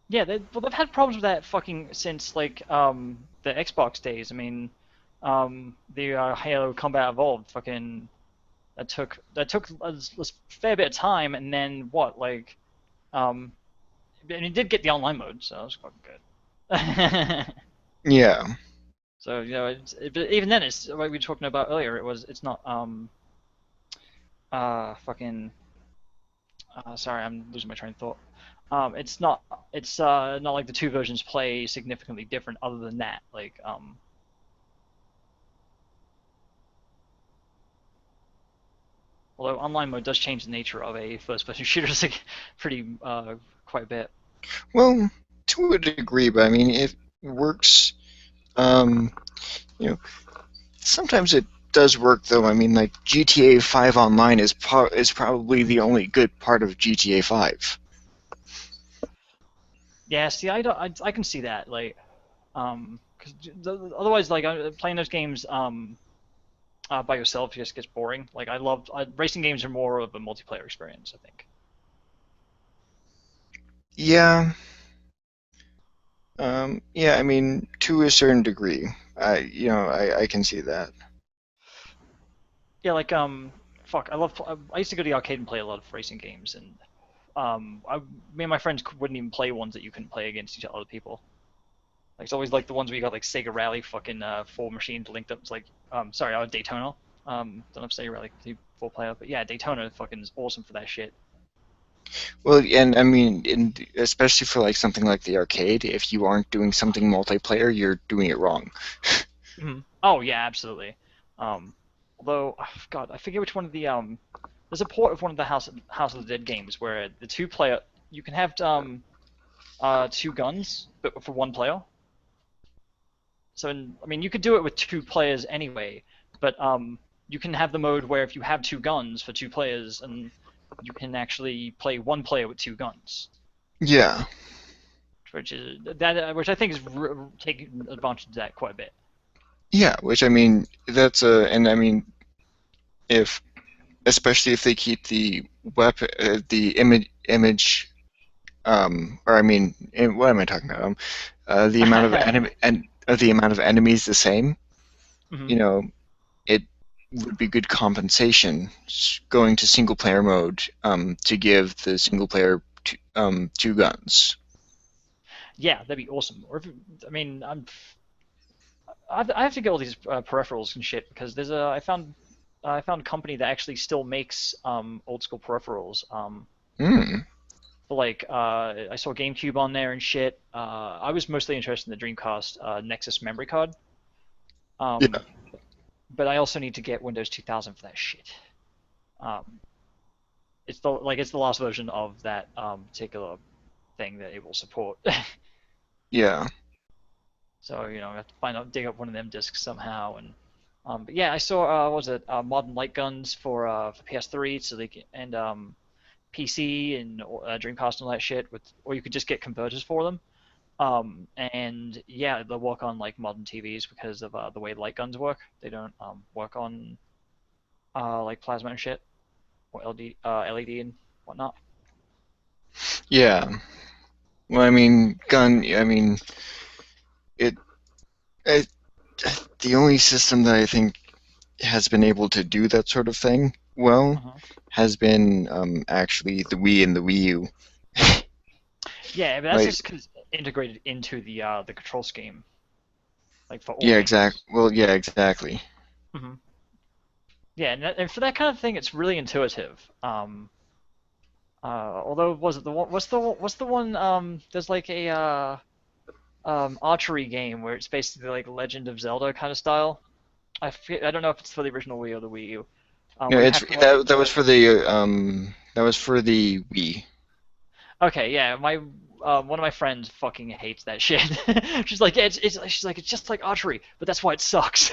Yeah, they've had problems with that fucking since like the Xbox days. I mean, the Halo Combat Evolved fucking that took a fair bit of time, and then what like and it did get the online mode, so that was fucking good. Yeah. So but even then, it's like we were talking about earlier. It's not fucking sorry, I'm losing my train of thought. It's not like the two versions play significantly different. Other than that, like although online mode does change the nature of a first-person shooter pretty quite a bit. Well, to a degree, but I mean it works. Sometimes it does work though. I mean, like GTA 5 Online is probably the only good part of GTA 5. Yeah, see, I can see that, like, because otherwise, like, playing those games by yourself just gets boring. Like, racing games are more of a multiplayer experience, I think. Yeah. Yeah, I mean, to a certain degree, I can see that. Yeah, like, fuck, I used to go to the arcade and play a lot of racing games, and me and my friends wouldn't even play ones that you couldn't play against each other people. Like, it's always like the ones where you got like Sega Rally fucking four machines linked up. It's like, sorry, Daytona. Don't have Sega Rally four player, but yeah, Daytona fucking is awesome for that shit. Well, and I mean, especially for like something like the arcade, if you aren't doing something multiplayer, you're doing it wrong. Oh yeah, absolutely. Although, God, I forget which one of the there's a port of one of the House of the Dead games where the two-player you can have two guns, but for one player. So, I mean, you could do it with two players anyway, but you can have the mode where if you have two guns for two players, and you can actually play one player with two guns. Yeah. Which I think is taking advantage of that quite a bit. Yeah, which I mean, and I mean, especially if they keep the weapon, the image, or I mean, what am I talking about? The amount of the amount of enemies the same. It would be good compensation going to single player mode to give the single player two guns. Yeah, that'd be awesome. Or I mean, I have to get all these peripherals and shit because I found a company that actually still makes old school peripherals. Like I saw GameCube on there and shit. I was mostly interested in the Dreamcast Nexus memory card. Yeah. But I also need to get Windows 2000 for that shit. Um, it's the last version of that particular thing that it will support. Yeah. So I have to dig up one of them discs somehow. And but yeah, I saw what was it modern light guns for PS3, so they can, and PC and Dreamcast and all that shit. Or you could just get converters for them. And yeah, they'll work on like modern TVs because of the way light guns work. They don't work on like plasma and shit or LED and whatnot. Yeah. Well, I mean, it, it the only system that I think has been able to do that sort of thing well Uh-huh. has been actually the Wii and the Wii U. Yeah, but that's Like, just because integrated into the control scheme, like for all yeah, games. yeah, exactly. Hmm. Yeah, and for that kind of thing, it's really intuitive. Although was it the one? What's the one? There's like a archery game where it's basically like Legend of Zelda kind of style. I don't know if it's for the original Wii or the Wii U. No, Where you it's have to like that was for the Wii. okay, yeah, my one of my friends fucking hates that shit. She's like, yeah, she's like, it's just like archery, but that's why it sucks.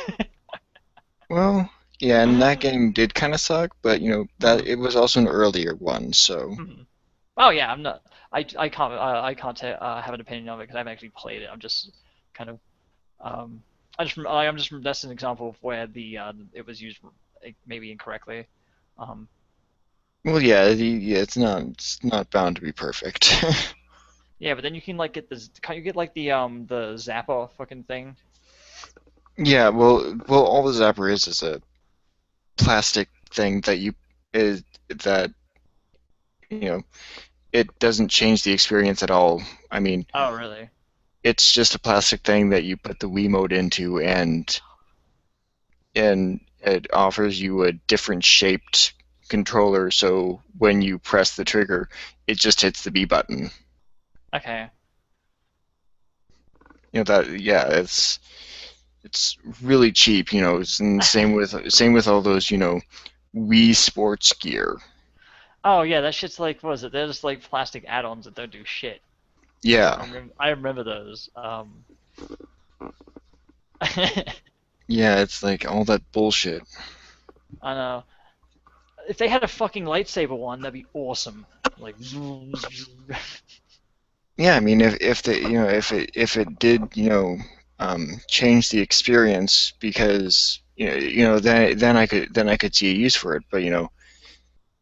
Well, yeah, and that game did kind of suck, but that Mhm, it was also an earlier one, so mhm. Oh yeah, I'm not. I can't have an opinion of it because I haven't actually played it. I'm just kind of I'm just that's an example of where the it was used maybe incorrectly. Um, well, yeah, it's not bound to be perfect. yeah, but then you can like get this. Can't you get like the Zappa fucking thing? Yeah, well, all the Zapper is a plastic thing that you know it doesn't change the experience at all. I mean, Oh really? it's just a plastic thing that you put the Wii mode into, and it offers you a different shaped controller. So when you press the trigger, it just hits the B button. Okay. That yeah, it's really cheap. And same with all those Wii Sports gear. Oh yeah, that shit's like what is it? They're just like plastic add-ons that don't do shit. Yeah, I remember those. yeah, it's like all that bullshit. I know. If they had a fucking lightsaber one, that'd be awesome. Like zoom, zoom. Yeah, I mean, if the if it did change the experience, because then I could see a use for it. But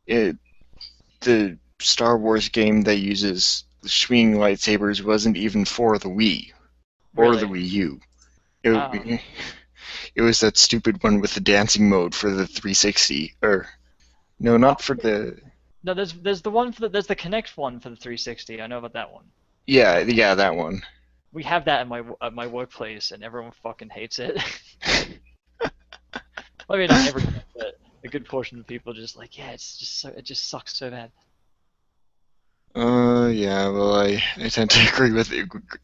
it the Star Wars game that uses swinging lightsabers wasn't even for the Wii or the Really. Wii U. Um, It it was that stupid one with the dancing mode for the 360, or no, oh, not for the no, there's the one there's the Kinect one for the 360. I know about that one. yeah, that one. We have that at my workplace, and everyone fucking hates it. Well, maybe not everyone, but a good portion of people just like, yeah, it just sucks so bad. Yeah, well, I tend to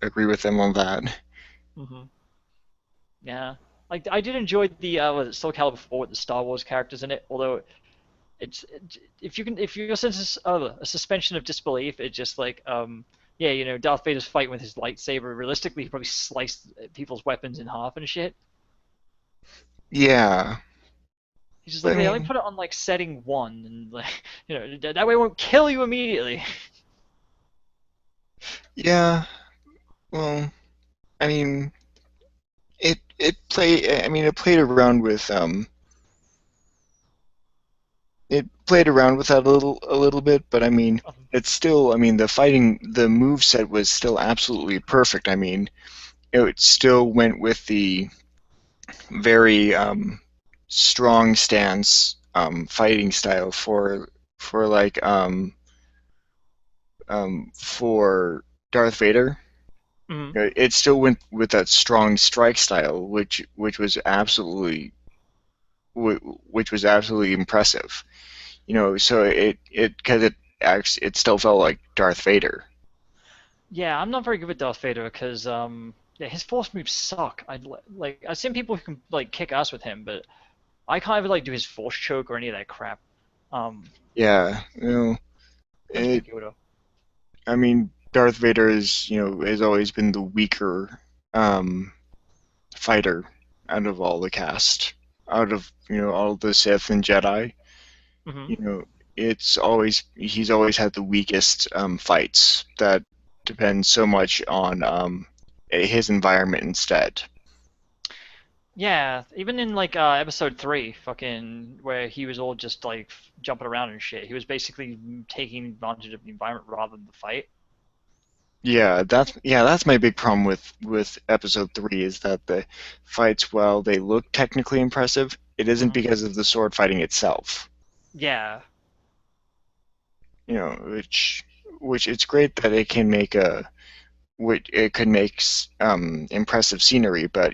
agree with them on that. Hmm. Yeah, like I did enjoy the was it Soul Calibur 4 with the Star Wars characters in it. Although if you're sense a suspension of disbelief, it just like yeah, Darth Vader's fighting with his lightsaber. Realistically, he probably sliced people's weapons in half and shit. Yeah, He's just but like I they only mean, put it on like setting 1, and like that way it won't kill you immediately. yeah, well, I mean, it played around with that a little bit, but I mean, it's still, I mean, the move set was still absolutely perfect. I mean, it still went with the very strong stance fighting style for like for Darth Vader. Hmm. It still went with that strong strike style, which was absolutely impressive. So it because it still felt like Darth Vader. Yeah, I'm not very good with Darth Vader because yeah, his force moves suck. I've seen people who can like kick ass with him, but I can't even like do his force choke or any of that crap. Um, Yeah, Prince it. Yoda. I mean, Darth Vader is, has always been the weaker um, fighter out of all the cast, out of all the Sith and Jedi. Hmm. You know, he's always had the weakest fights that depend so much on his environment instead. Yeah, even in like episode 3, fucking where he was all just like jumping around and shit. He was basically taking advantage of the environment rather than the fight. Yeah, that's my big problem with episode 3 is that the fights, while they look technically impressive, it isn't Hmm. because of the sword fighting itself. Yeah, Which it's great that it can make which it could make impressive scenery, but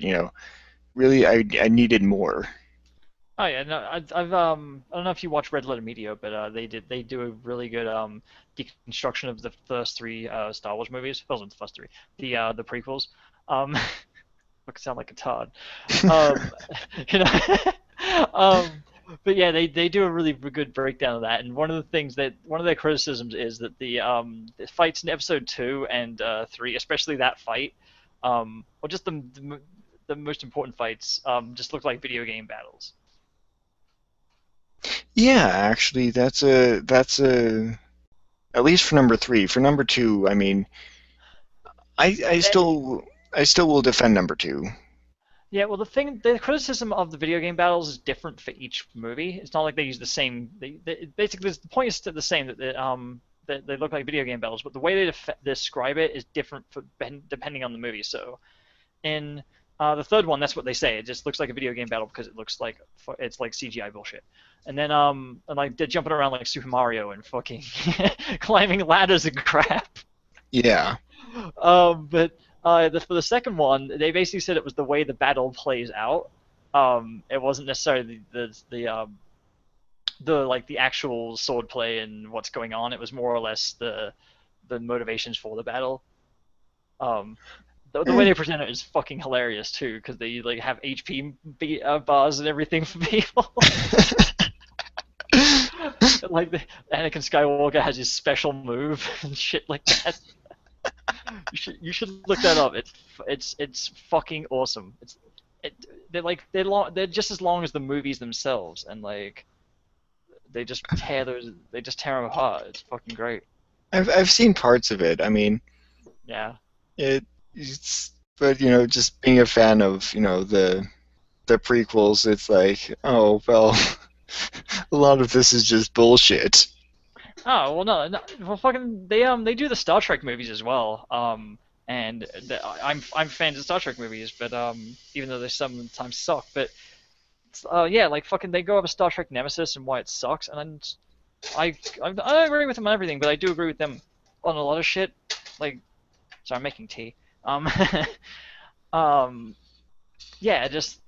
really I needed more. oh yeah, no, I don't know if you watch Red Letter Media, but they do a really good deconstruction of the first 3 Star Wars movies. It wasn't the first 3, the prequels. Um, I sound like a tard. Um, you know, but yeah, they do a really good breakdown of that. And one of their criticisms is that the fights in episode 2 and 3, especially that fight, or just the most important fights, just look like video game battles. Yeah, actually, that's a at least for number 3. For number 2, I mean, I I still I still will defend number 2. Yeah, well, the criticism of the video game battles is different for each movie. It's not like they use the same. Basically, the point is still the same, that they look like video game battles, but the way they describe it is different depending on the movie. So in the third one, that's what they say. It just looks like a video game battle because it looks like it's like CGI bullshit. And then and like they're jumping around like Super Mario and fucking climbing ladders and crap. Yeah. But for the second one, they basically said it was the way the battle plays out. It wasn't necessarily the like the actual sword play and what's going on. It was more or less the motivations for the battle. Um, the way Eh, they present it is fucking hilarious too, because they like have HP bars and everything for people. Like Anakin Skywalker has his special move and shit like that. You should look that up. It's fucking awesome. It, they're just as long as the movies themselves, and like they just tear them apart. It's fucking great. I've seen parts of it. I mean, Yeah. but just being a fan of the prequels, it's like, oh well, a lot of this is just bullshit. Oh well, no, well, fucking they do the Star Trek movies as well. And I'm fans of Star Trek movies, but even though they sometimes suck, but yeah, like fucking they go over Star Trek Nemesis and why it sucks, and I don't agree with them on everything, but I do agree with them on a lot of shit. Like, sorry, I'm making tea. Um, yeah, just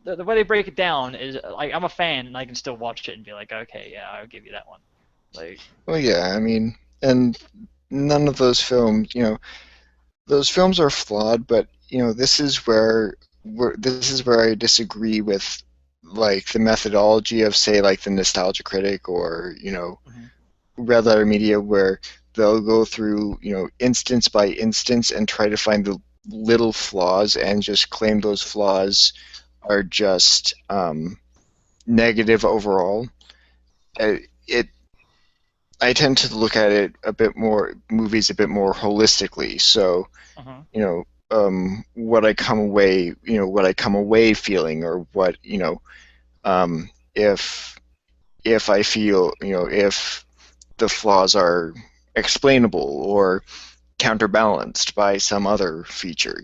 the way they break it down is like I'm a fan and I can still watch it and be like, okay, yeah, I'll give you that one. Like, Well, yeah, I mean, and none of those films are flawed, but this is where I disagree with like the methodology of, say, like the Nostalgia Critic or mhm. Red Letter Media, where they'll go through instance by instance and try to find the little flaws and just claim those flaws are just negative overall. It I tend to look at it a bit more movies a bit more holistically. So Uh-huh. what I come away feeling, or what if I feel if the flaws are explainable or counterbalanced by some other feature,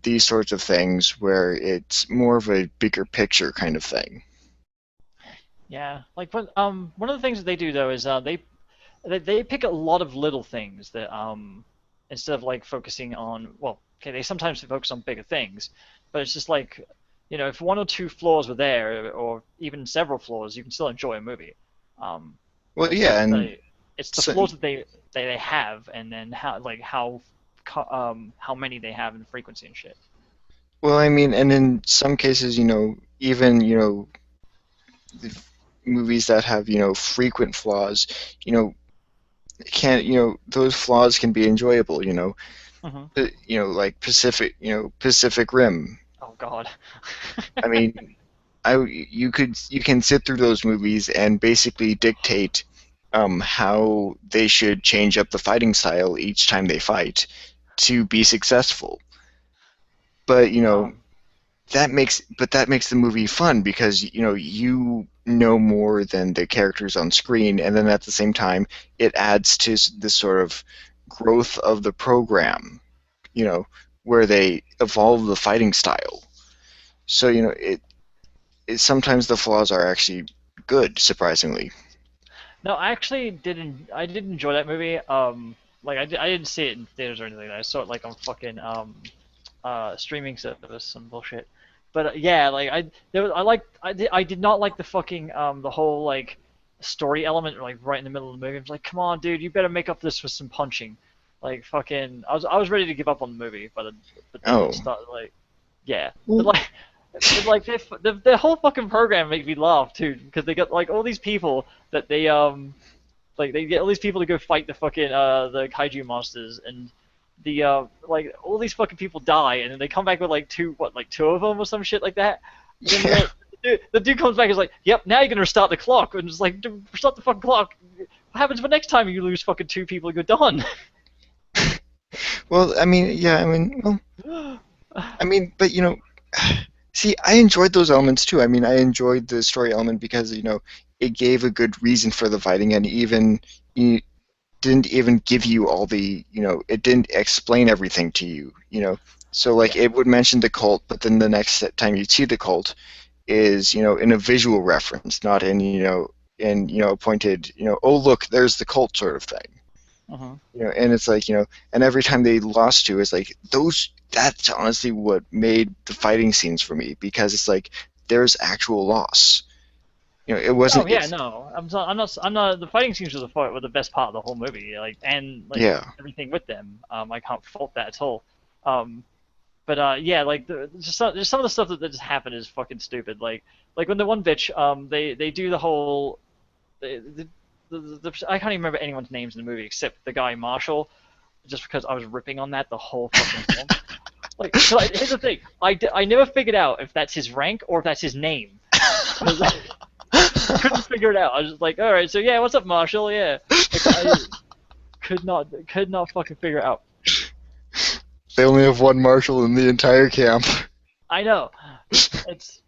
these sorts of things where it's more of a bigger picture kind of thing. Yeah, like one of the things that they do though is they pick a lot of little things that instead of like focusing on, well, okay, they sometimes focus on bigger things, but it's just like, if one or two flaws were there or even several flaws, you can still enjoy a movie. Well, It's yeah, just and it's the so, flaws that they have, and then how how many they have and frequency and shit. Well, I mean, and in some cases, even, the movies that have, frequent flaws, you know, those flaws can be enjoyable, Hmm. Like Pacific Rim. Oh God. I mean, you can sit through those movies and basically dictate how they should change up the fighting style each time they fight to be successful. But Um, that makes the movie fun because you know more than the characters on screen, and then at the same time it adds to this sort of growth of the program, you know, where they evolve the fighting style. So sometimes the flaws are actually good, surprisingly. no, I actually didn't. I did enjoy that movie. Like I didn't see it in theaters or anything. I saw it like on fucking streaming service, some bullshit. But yeah, like I did not like the fucking the whole like story element like right in the middle of the movie. I was like, come on, dude, you better make up this with some punching. Like fucking, I was ready to give up on the movie, but then Oh, it started like, yeah, but well, like. But like the whole fucking program made me laugh too because they got like all these people that they get all these people to go fight the fucking the kaiju monsters and the like all these fucking people die and then they come back with like two of them or some shit like that. And then yeah. the dude comes back and is like, "Yep, now you're gonna restart the clock." And it's like, "Dude, restart the fucking clock. What happens the next time you lose fucking two people? You're done." Well, I mean, yeah, I mean, but see, I enjoyed those elements too. I mean, I enjoyed the story element because it gave a good reason for the fighting, and even it didn't even give you all the it didn't explain everything to you. So like Yeah. it would mention the cult, but then the next time you see the cult is in a visual reference, not in a pointed oh look, there's the cult sort of thing. Uh-huh. And it's like and every time they lost to is like those that's honestly what made the fighting scenes for me because it's like there's actual loss. It Oh wasn't yeah, it's no, I'm not. The fighting scenes were the best part of the whole movie. Like and like yeah. everything with them. I can't fault that at all. Um, but yeah, like just some of the stuff that just happened is fucking stupid. Like when the one bitch, they do the whole, I can't even remember anyone's names in the movie except the guy Marshall, just because I was ripping on that the whole fucking film. Like, here's the thing, I never figured out if that's his rank or if that's his name. Couldn't figure it out. I was just like, all right, so yeah, what's up, Marshall? Yeah, like, I could not fucking figure it out. They only have one marshal in the entire camp. I know, it's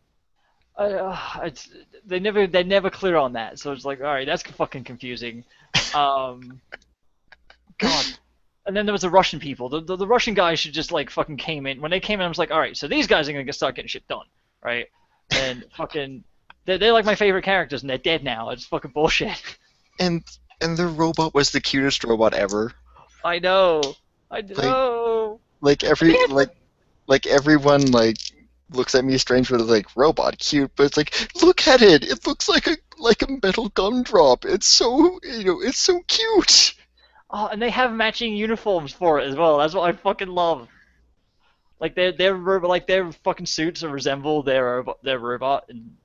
it's they never clear on that, so it's like, all right, that's fucking confusing. Um, God. And then there was the Russian people. The Russian guys should just like fucking came in. When they came in, I was like, all right, so these guys are gonna start getting shit done, right? And fucking, they're like my favorite characters, and they're dead now. It's fucking bullshit. and and the robot was the cutest robot ever. I know. I Like know. like And they every had like everyone like looks at me strange with like robot cute, but it's like look at it. It looks like a metal gumdrop. It's so it's so cute. oh, and they have matching uniforms for it as well. That's what I fucking love. Like like their fucking suits resemble their robot in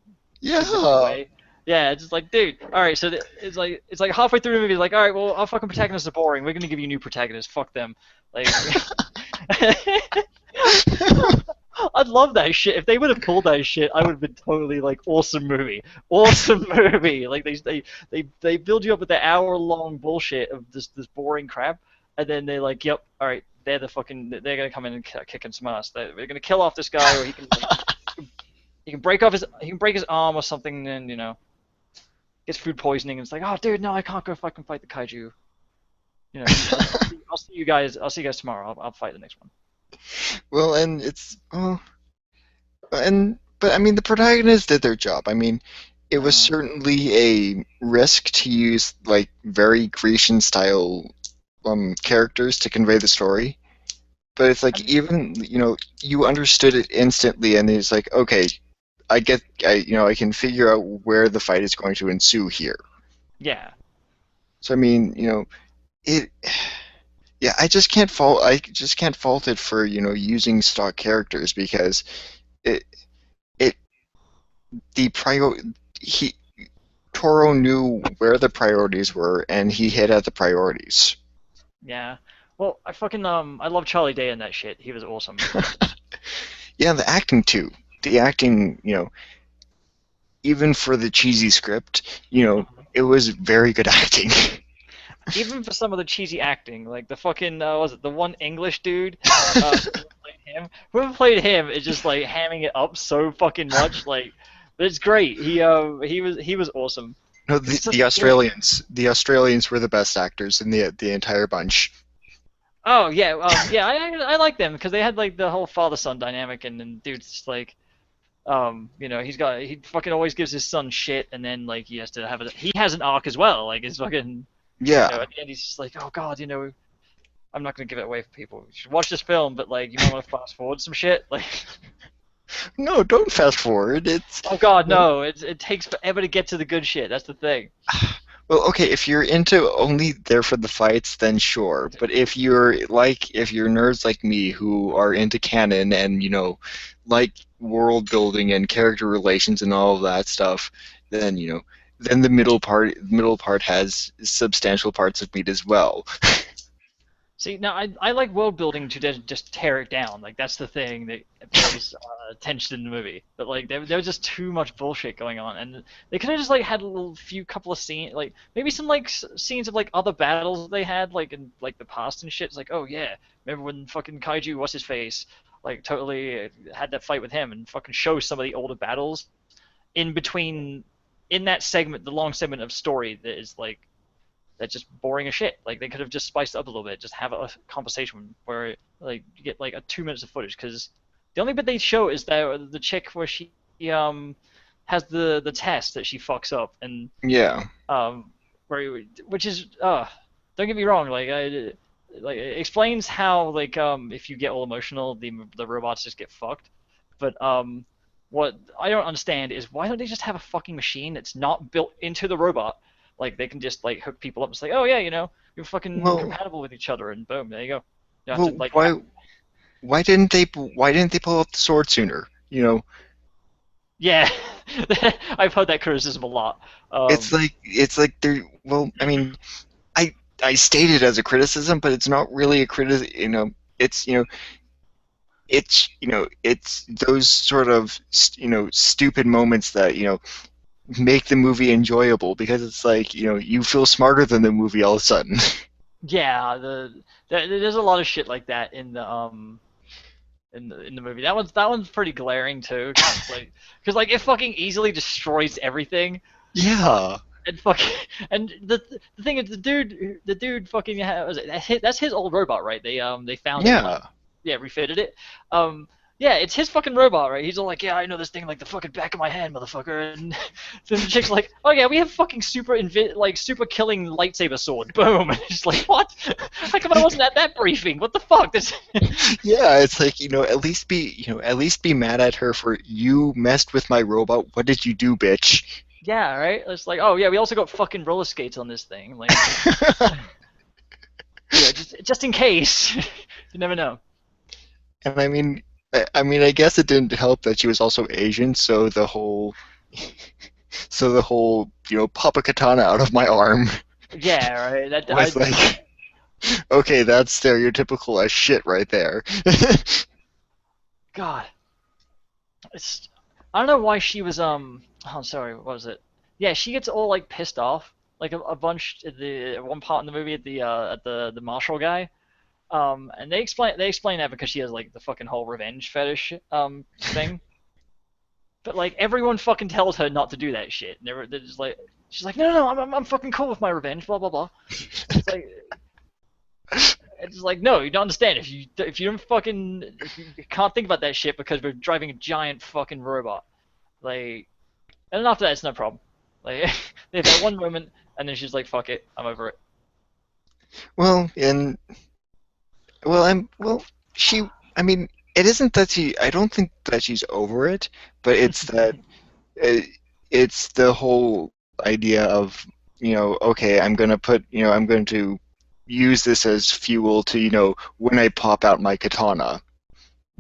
a significant Yeah. way. Yeah, it's just like, dude. All right, so it's like halfway through the movie, it's like, all right, well, our fucking protagonists are boring. We're gonna give you new protagonists. Fuck them. Like, I'd love that shit. If they would have pulled that shit, I would have been totally like, awesome movie. Like they build you up with the hour-long bullshit of this boring crap, and then they're like, yep, all right, they're gonna come in and kicking some ass. They're gonna kill off this guy, or he can like, he can break his arm or something, and gets food poisoning, and it's like, oh, dude, no, I can't go fucking fight the kaiju. I'll see you guys. I'll see you guys tomorrow. I'll fight the next one. Well, and it's but I mean the protagonists did their job. I mean, it was Uh, certainly a risk to use like very Grecian style characters to convey the story. But it's like and even you understood it instantly, and it's like okay, I can figure out where the fight is going to ensue here. yeah, So I mean it Yeah, I just can't fault it for, using stock characters because it it the prior he Toro knew where the priorities were and he hit at the priorities. Yeah. Well, I love Charlie Day in that shit. He was awesome. Yeah, the acting too. The acting, even for the cheesy script, it was very good acting. Even for some of the cheesy acting, like the fucking was it the one English dude? Whoever played him is just like hamming it up so fucking much. Like, but it's great. He was awesome. No, It's the, such the a gimmick. Australians were the best actors in the entire bunch. Oh yeah, yeah. I like them because they had like the whole father son dynamic, and then dude's just like, he fucking always gives his son shit, and then like he has an arc as well. Like his fucking, Yeah. at the end he's just like, oh god, I'm not gonna give it away for people. You should watch this film, but like, you might want to fast forward some shit. Like, No, don't fast forward. oh god, no, it takes forever to get to the good shit. That's the thing. Well, okay, if you're into only there for the fights, then sure. But if you're nerds like me who are into canon and, like world building and character relations and all of that stuff, then, then the middle part has substantial parts of meat as well. See, now I like world building to just tear it down. Like that's the thing that builds tension in the movie. But like there was just too much bullshit going on, and they could have just like had a couple of scenes, like maybe some like scenes of like other battles they had like in like the past and shit. It's like, oh yeah, remember when fucking Kaiju, what's his face, like totally had that fight with him, and fucking show some of the older battles in between in that segment, the long segment of story that is like that's just boring as shit. Like they could have just spiced it up a little bit, just have a conversation where like you get like a 2 minutes of footage because the only bit they show is the chick where she has the test that she fucks up and Yeah. which is don't get me wrong, like it explains how like if you get all emotional the robots just get fucked, but what I don't understand is why don't they just have a fucking machine that's not built into the robot. Like they can just like hook people up and say, oh yeah, you're fucking Well, compatible with each other, and boom, there you go. You don't have to well, like why didn't they pull out the sword sooner? yeah. I've heard that criticism a lot. It's like they're well, I mean, I state it as a criticism, but it's not really a criticism. It's it's those sort of stupid moments that make the movie enjoyable because it's like you feel smarter than the movie all of a sudden. Yeah, there's a lot of shit like that in the movie. That one's pretty glaring too, cause like it fucking easily destroys everything. Yeah. And fucking and the thing is the dude fucking that's his old robot, right? They found it and like Yeah. yeah, refitted it. Yeah, it's his fucking robot, right? He's all like, yeah, I know this thing like the fucking back of my hand, motherfucker. And then the chick's like, oh yeah, we have fucking super killing lightsaber sword. Boom. And it's like, what? How come I wasn't at that briefing? What the fuck? This. Yeah, it's like, at least be mad at her for you messed with my robot. What did you do, bitch? Yeah, right. It's like, oh yeah, we also got fucking roller skates on this thing. Like, just in case. You never know. And I guess it didn't help that she was also Asian, so the whole pop a katana out of my arm Yeah, right. was like, okay, that's stereotypical as shit right there. God, I don't know why she was Oh, sorry. What was it? Yeah, she gets all like pissed off, like a bunch at one part in the movie at the marshal guy. And they explain that because she has like the fucking whole revenge fetish thing. But like everyone fucking tells her not to do that shit. And they're just like she's like no, I'm fucking cool with my revenge. Blah blah blah. It's like it's like no, you don't understand. If you can't think about that shit because we're driving a giant fucking robot. Like, and then after that, it's no problem. Like, they have that one moment, and then she's like, "Fuck it, I'm over it." Well, she. I mean, it isn't that she. I don't think that she's over it, but it's that uh, it's the whole idea of okay, I'm going to use this as fuel to, when I pop out my katana,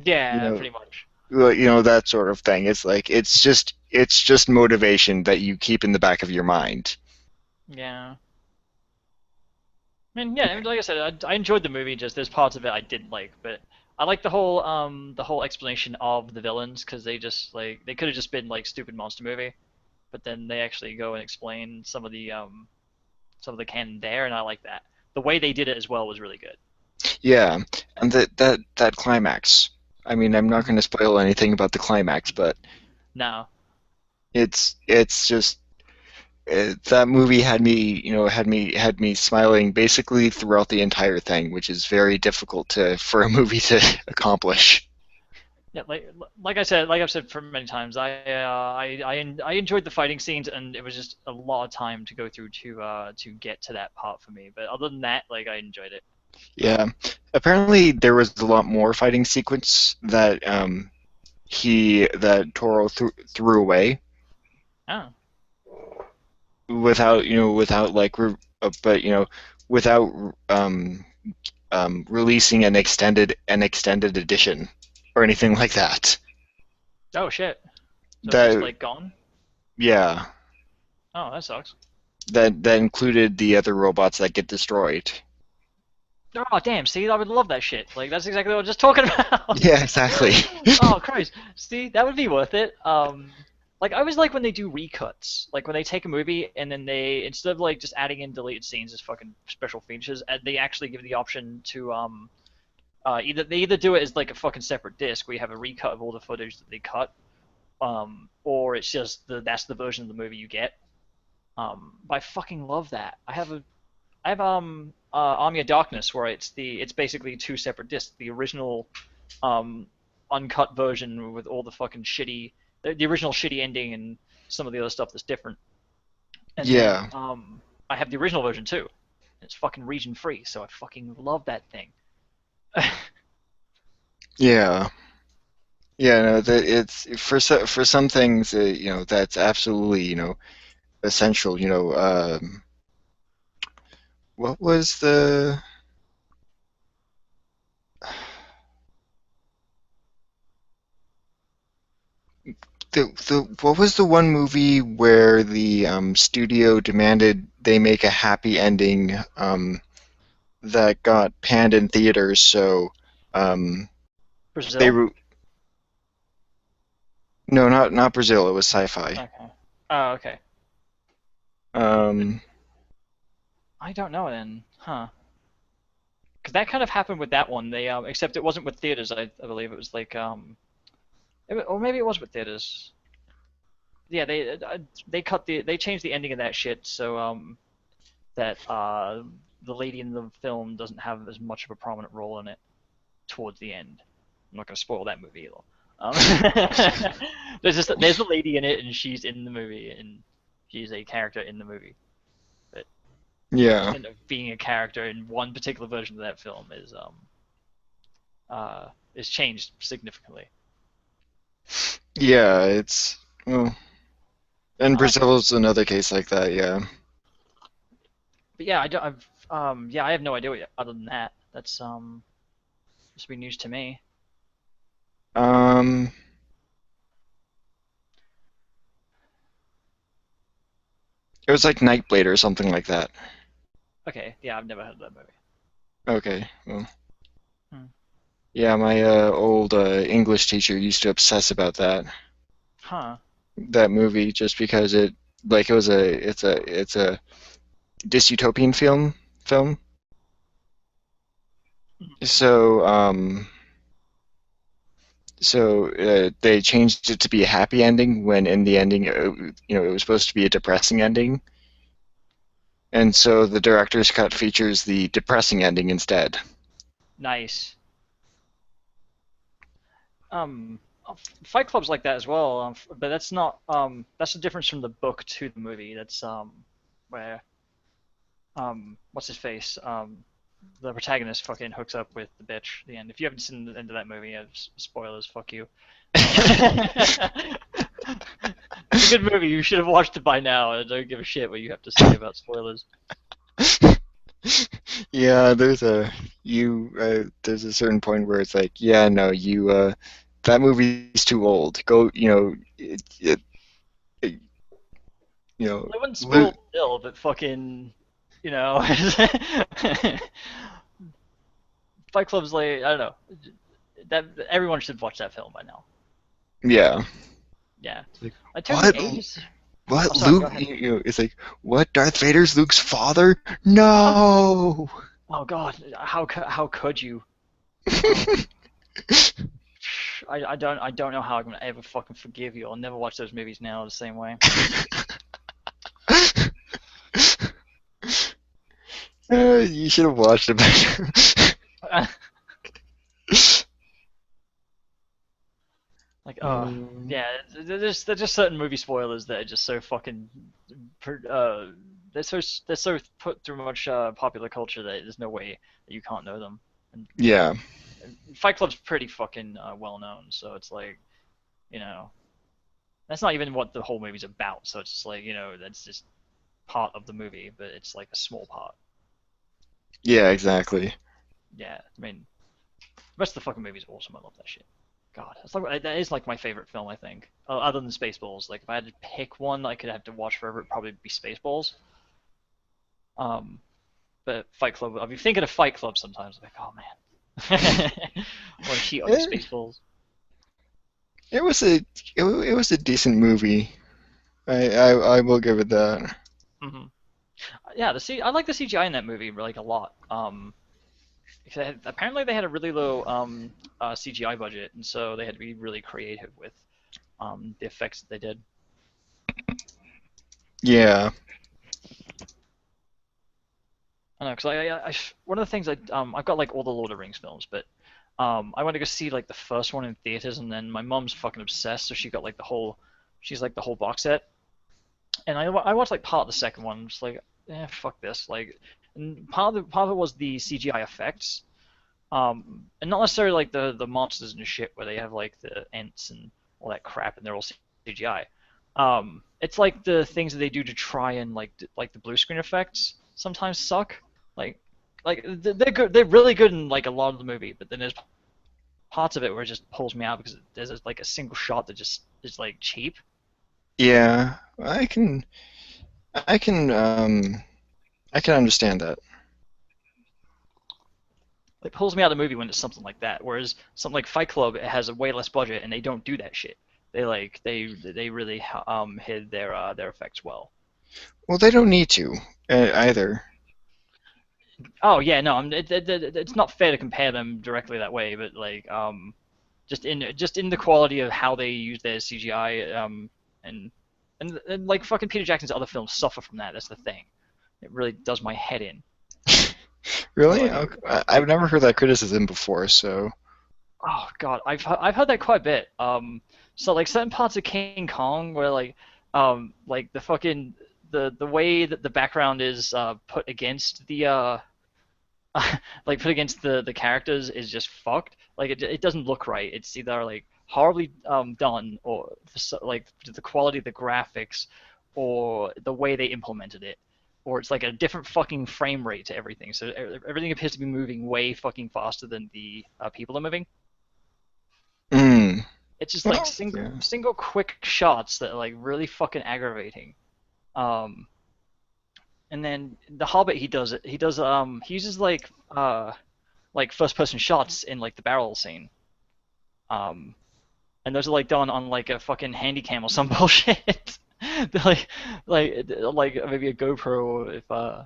Yeah, you pretty much. that sort of thing. It's like it's just motivation that you keep in the back of your mind. Yeah. I mean, yeah, like I said, I enjoyed the movie. Just there's parts of it I didn't like, but I like the whole explanation of the villains because they just like they could have just been like stupid monster movie, but then they actually go and explain some of the canon there, and I like that. The way they did it as well was really good. Yeah, and that climax. I mean, I'm not going to spoil anything about the climax, but No. it's just that movie had me smiling basically throughout the entire thing, which is very difficult for a movie to accomplish. Yeah, like I said, like I've said for many times, I enjoyed the fighting scenes, and it was just a lot of time to go through to get to that part for me. But other than that, like I enjoyed it. Yeah, apparently there was a lot more fighting sequence that Toro threw away Oh, without like but without releasing an extended edition or anything like that. oh shit! So it's just That like gone. yeah, Oh, that sucks. that included the other robots that get destroyed. Oh damn! See, I would love that shit. Like that's exactly what I was just talking about. Yeah, exactly. Oh Christ! See, that would be worth it. Like I always like when they do recuts, like when they take a movie and then they instead of like just adding in deleted scenes as fucking special features, they actually give the option to either do it as like a fucking separate disc where you have a recut of all the footage that they cut, or it's just that's the version of the movie you get. But I fucking love that. I have Army of Darkness where it's basically two separate discs. The original uncut version with all the fucking shitty the original shitty ending and some of the other stuff that's different. And Yeah, then I have the original version too. It's fucking region free, so I fucking love that thing. yeah, yeah. No, that it's for some things, that's absolutely essential. What was what was the one movie where the studio demanded they make a happy ending that got panned in theaters? So they Brazil? re- no, not Brazil. It was sci-fi. Okay. Oh, okay. Um, I don't know then, huh? Because that kind of happened with that one. They except it wasn't with theaters. I believe it was like or maybe it was with theaters. Yeah, they changed the ending of that shit so that the lady in the film doesn't have as much of a prominent role in it towards the end. I'm not gonna spoil that movie either. There's a lady in it and she's in the movie and she's a character in the movie. But yeah, and being a character in one particular version of that film is changed significantly. yeah. It's well, and I like it. Brazil is another case like that. Yeah. But yeah, I don't. Yeah, I have no idea other than that. That's this will be news to me. Um, it was like Nightblade or something like that. Okay, yeah, I've never heard of that movie. Okay. Well, Hmm. yeah. My old English teacher used to obsess about Huh. that movie just because it's a dystopian film. So they changed it to be a happy ending when in the ending it was supposed to be a depressing ending, and so the director's cut features the depressing ending instead. Nice. Fight Club's like that as well, but that's not that's the difference from the book to the movie. That's where what's his face the protagonist fucking hooks up with the bitch at the end. If you haven't seen the end of that movie, spoilers, fuck you. It's a good movie. You should have watched it by now. I don't give a shit what you have to say about spoilers. Yeah, there's a certain point where it's like, yeah, no, that movie's too old. Go, it, I wouldn't Lu spoil it still, but fucking, you know, Fight Club's like I don't know. That everyone should watch that film by now. yeah. Yeah, It's like, it took me what? ages. Oh, What? sorry. Go Luke? ahead. It's like, what? Darth Vader's Luke's father? No. Oh God, how could you? Oh, I don't know how I'm gonna ever fucking forgive you. I'll never watch those movies now the same way. You should have watched it better. Like, yeah, there's just certain movie spoilers that are just so fucking, uh, they're so put through much popular culture that there's no way that you can't know them. And Yeah. Fight Club's pretty fucking well known, so it's like, you know, that's not even what the whole movie's about. So it's just like, that's just part of the movie, but it's like a small part. Yeah, exactly. Yeah, I mean, the rest of the fucking movie's awesome. I love that shit. God, that is like my favorite film, I think. Other than Spaceballs, like if I had to pick one I could have to watch forever, it'd probably be Spaceballs. Um, but Fight Club, I'll be thinking of Fight Club sometimes. Like, oh man, or heat on Eh, Spaceballs. It was a it was a decent movie. I will give it that. hmm Yeah, I like the CGI in that movie like a lot. Apparently they had a really low CGI budget, and so they had to be really creative with the effects that they did. Yeah. I know, because one of the things I've got like all the Lord of the Rings films, but I went to go see like the first one in theaters, and then my mom's fucking obsessed, so she's like the whole box set, and I watched like part of the second one, I'm just like, fuck this, like, and part of it was the CGI effects, and not necessarily like the monsters and shit where they have like the ants and all that crap, and they're all CGI. It's like the things that they do to try and like the blue screen effects sometimes suck. Like, they're good. They're really good in like a lot of the movie, but then there's parts of it where it just pulls me out because there's like a single shot that just is like cheap. Yeah. I can I can understand that. It pulls me out of the movie when it's something like that. Whereas something like Fight Club, it has a way less budget and they don't do that shit. They really hid their effects well. Well, they don't need to either. Oh yeah, no, it's not fair to compare them directly that way, but like just in the quality of how they use their CGI, and and like fucking Peter Jackson's other films suffer from that. That's the thing. It really does my head in. Really? Like, I've never heard that criticism before, so. oh god, I've heard that quite a bit. So like certain parts of King Kong where like the fucking the way that the background is put against the like put against the characters is just fucked. Like it doesn't look right. It's either like horribly done or like the quality of the graphics or the way they implemented it. Or it's like a different fucking frame rate to everything. So everything appears to be moving way fucking faster than the people are moving. Mm. It's just like Well, yeah. single quick shots that are like really fucking aggravating. Um, and then the Hobbit he uses like first person shots in like the barrel scene. Um, and those are like done on like a fucking handy cam or some bullshit. They're like maybe a GoPro or if I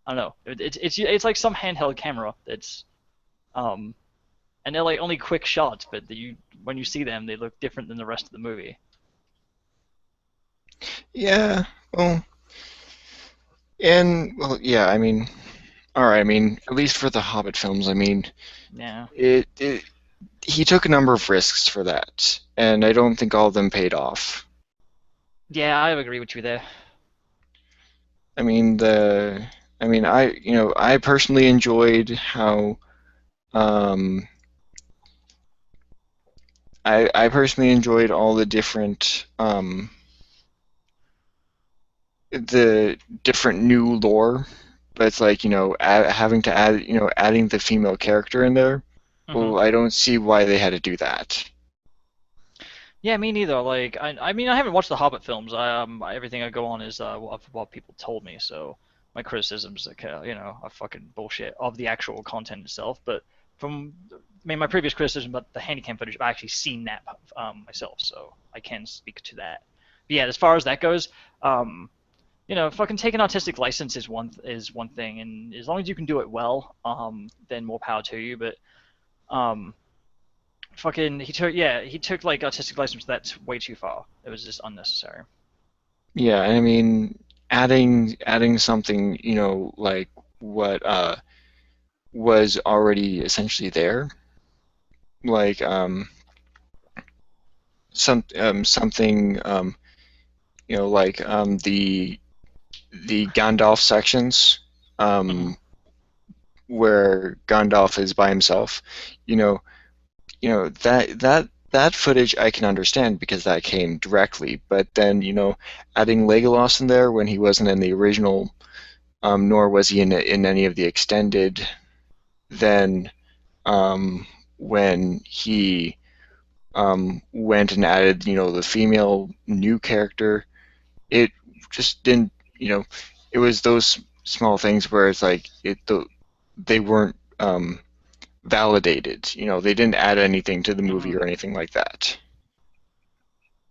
don't know. It's like some handheld camera that's and they're like only quick shots, but when you see them, they look different than the rest of the movie. Yeah. Well, yeah. I mean, all right. I mean, at least for the Hobbit films, I mean, Yeah. it he took a number of risks for that, and I don't think all of them paid off. Yeah, I agree with you there. I mean, I personally enjoyed how um, I personally enjoyed all the different new lore but it's like, having to add, adding the female character in there. Well, I don't see why they had to do that. Yeah, me neither. Like, I mean, I haven't watched the Hobbit films. Everything I go on is what people told me. So my criticisms, are fucking bullshit of the actual content itself. But my previous criticism about the handycam footage, I've actually seen that myself, so I can speak to that. But yeah, as far as that goes, fucking taking artistic license is one thing, and as long as you can do it well, then more power to you. But fucking he took like artistic license that's way too far. It was just unnecessary. Yeah, I mean, adding something, like what was already essentially there, like something like the Gandalf sections, where Gandalf is by himself, you know, that footage I can understand because that came directly. But then, adding Legolas in there when he wasn't in the original, nor was he in any of the extended. Then, when he went and added, the female new character, it just didn't, it was those small things where it's like they weren't validated. They didn't add anything to the movie or anything like that.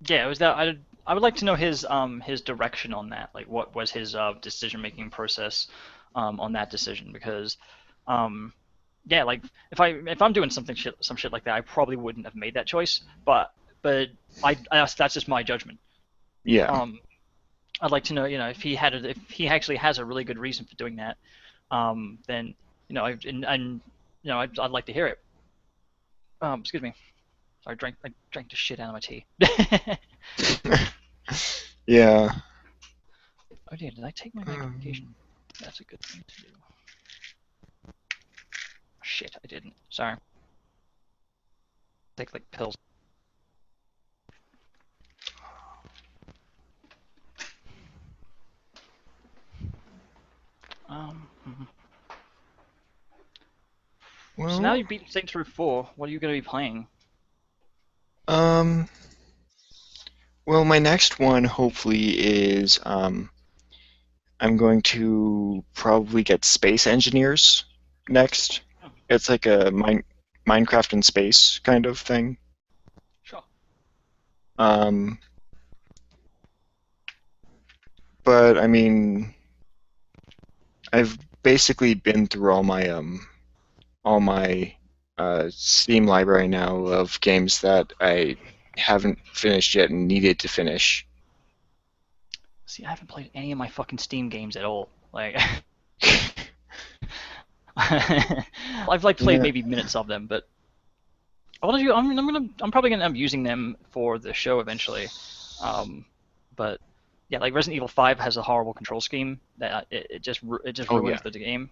Yeah, it was that. I would like to know his direction on that. Like, what was his decision making process on that decision? Because yeah, like if I'm doing some shit like that, I probably wouldn't have made that choice. But that's just my judgment. Yeah. I'd like to know, if he actually has a really good reason for doing that, then I'd like to hear it. Excuse me. Sorry, I drank the shit out of my tea. Yeah. Oh dear, did I take my medication? That's a good thing to do. Shit, I didn't. Sorry. Take like pills. Well, so now you've beaten Saints Row 4. What are you going to be playing? Well, my next one hopefully is I'm going to probably get Space Engineers next. It's like a Minecraft in space kind of thing. Sure. But I mean, I've basically been through all my Steam library now of games that I haven't finished yet and needed to finish. See, I haven't played any of my fucking Steam games at all. Like, I've like played maybe minutes of them, but I want to do. I'm probably gonna end up using them for the show eventually. But yeah, like Resident Evil 5 has a horrible control scheme that it just ruins the game.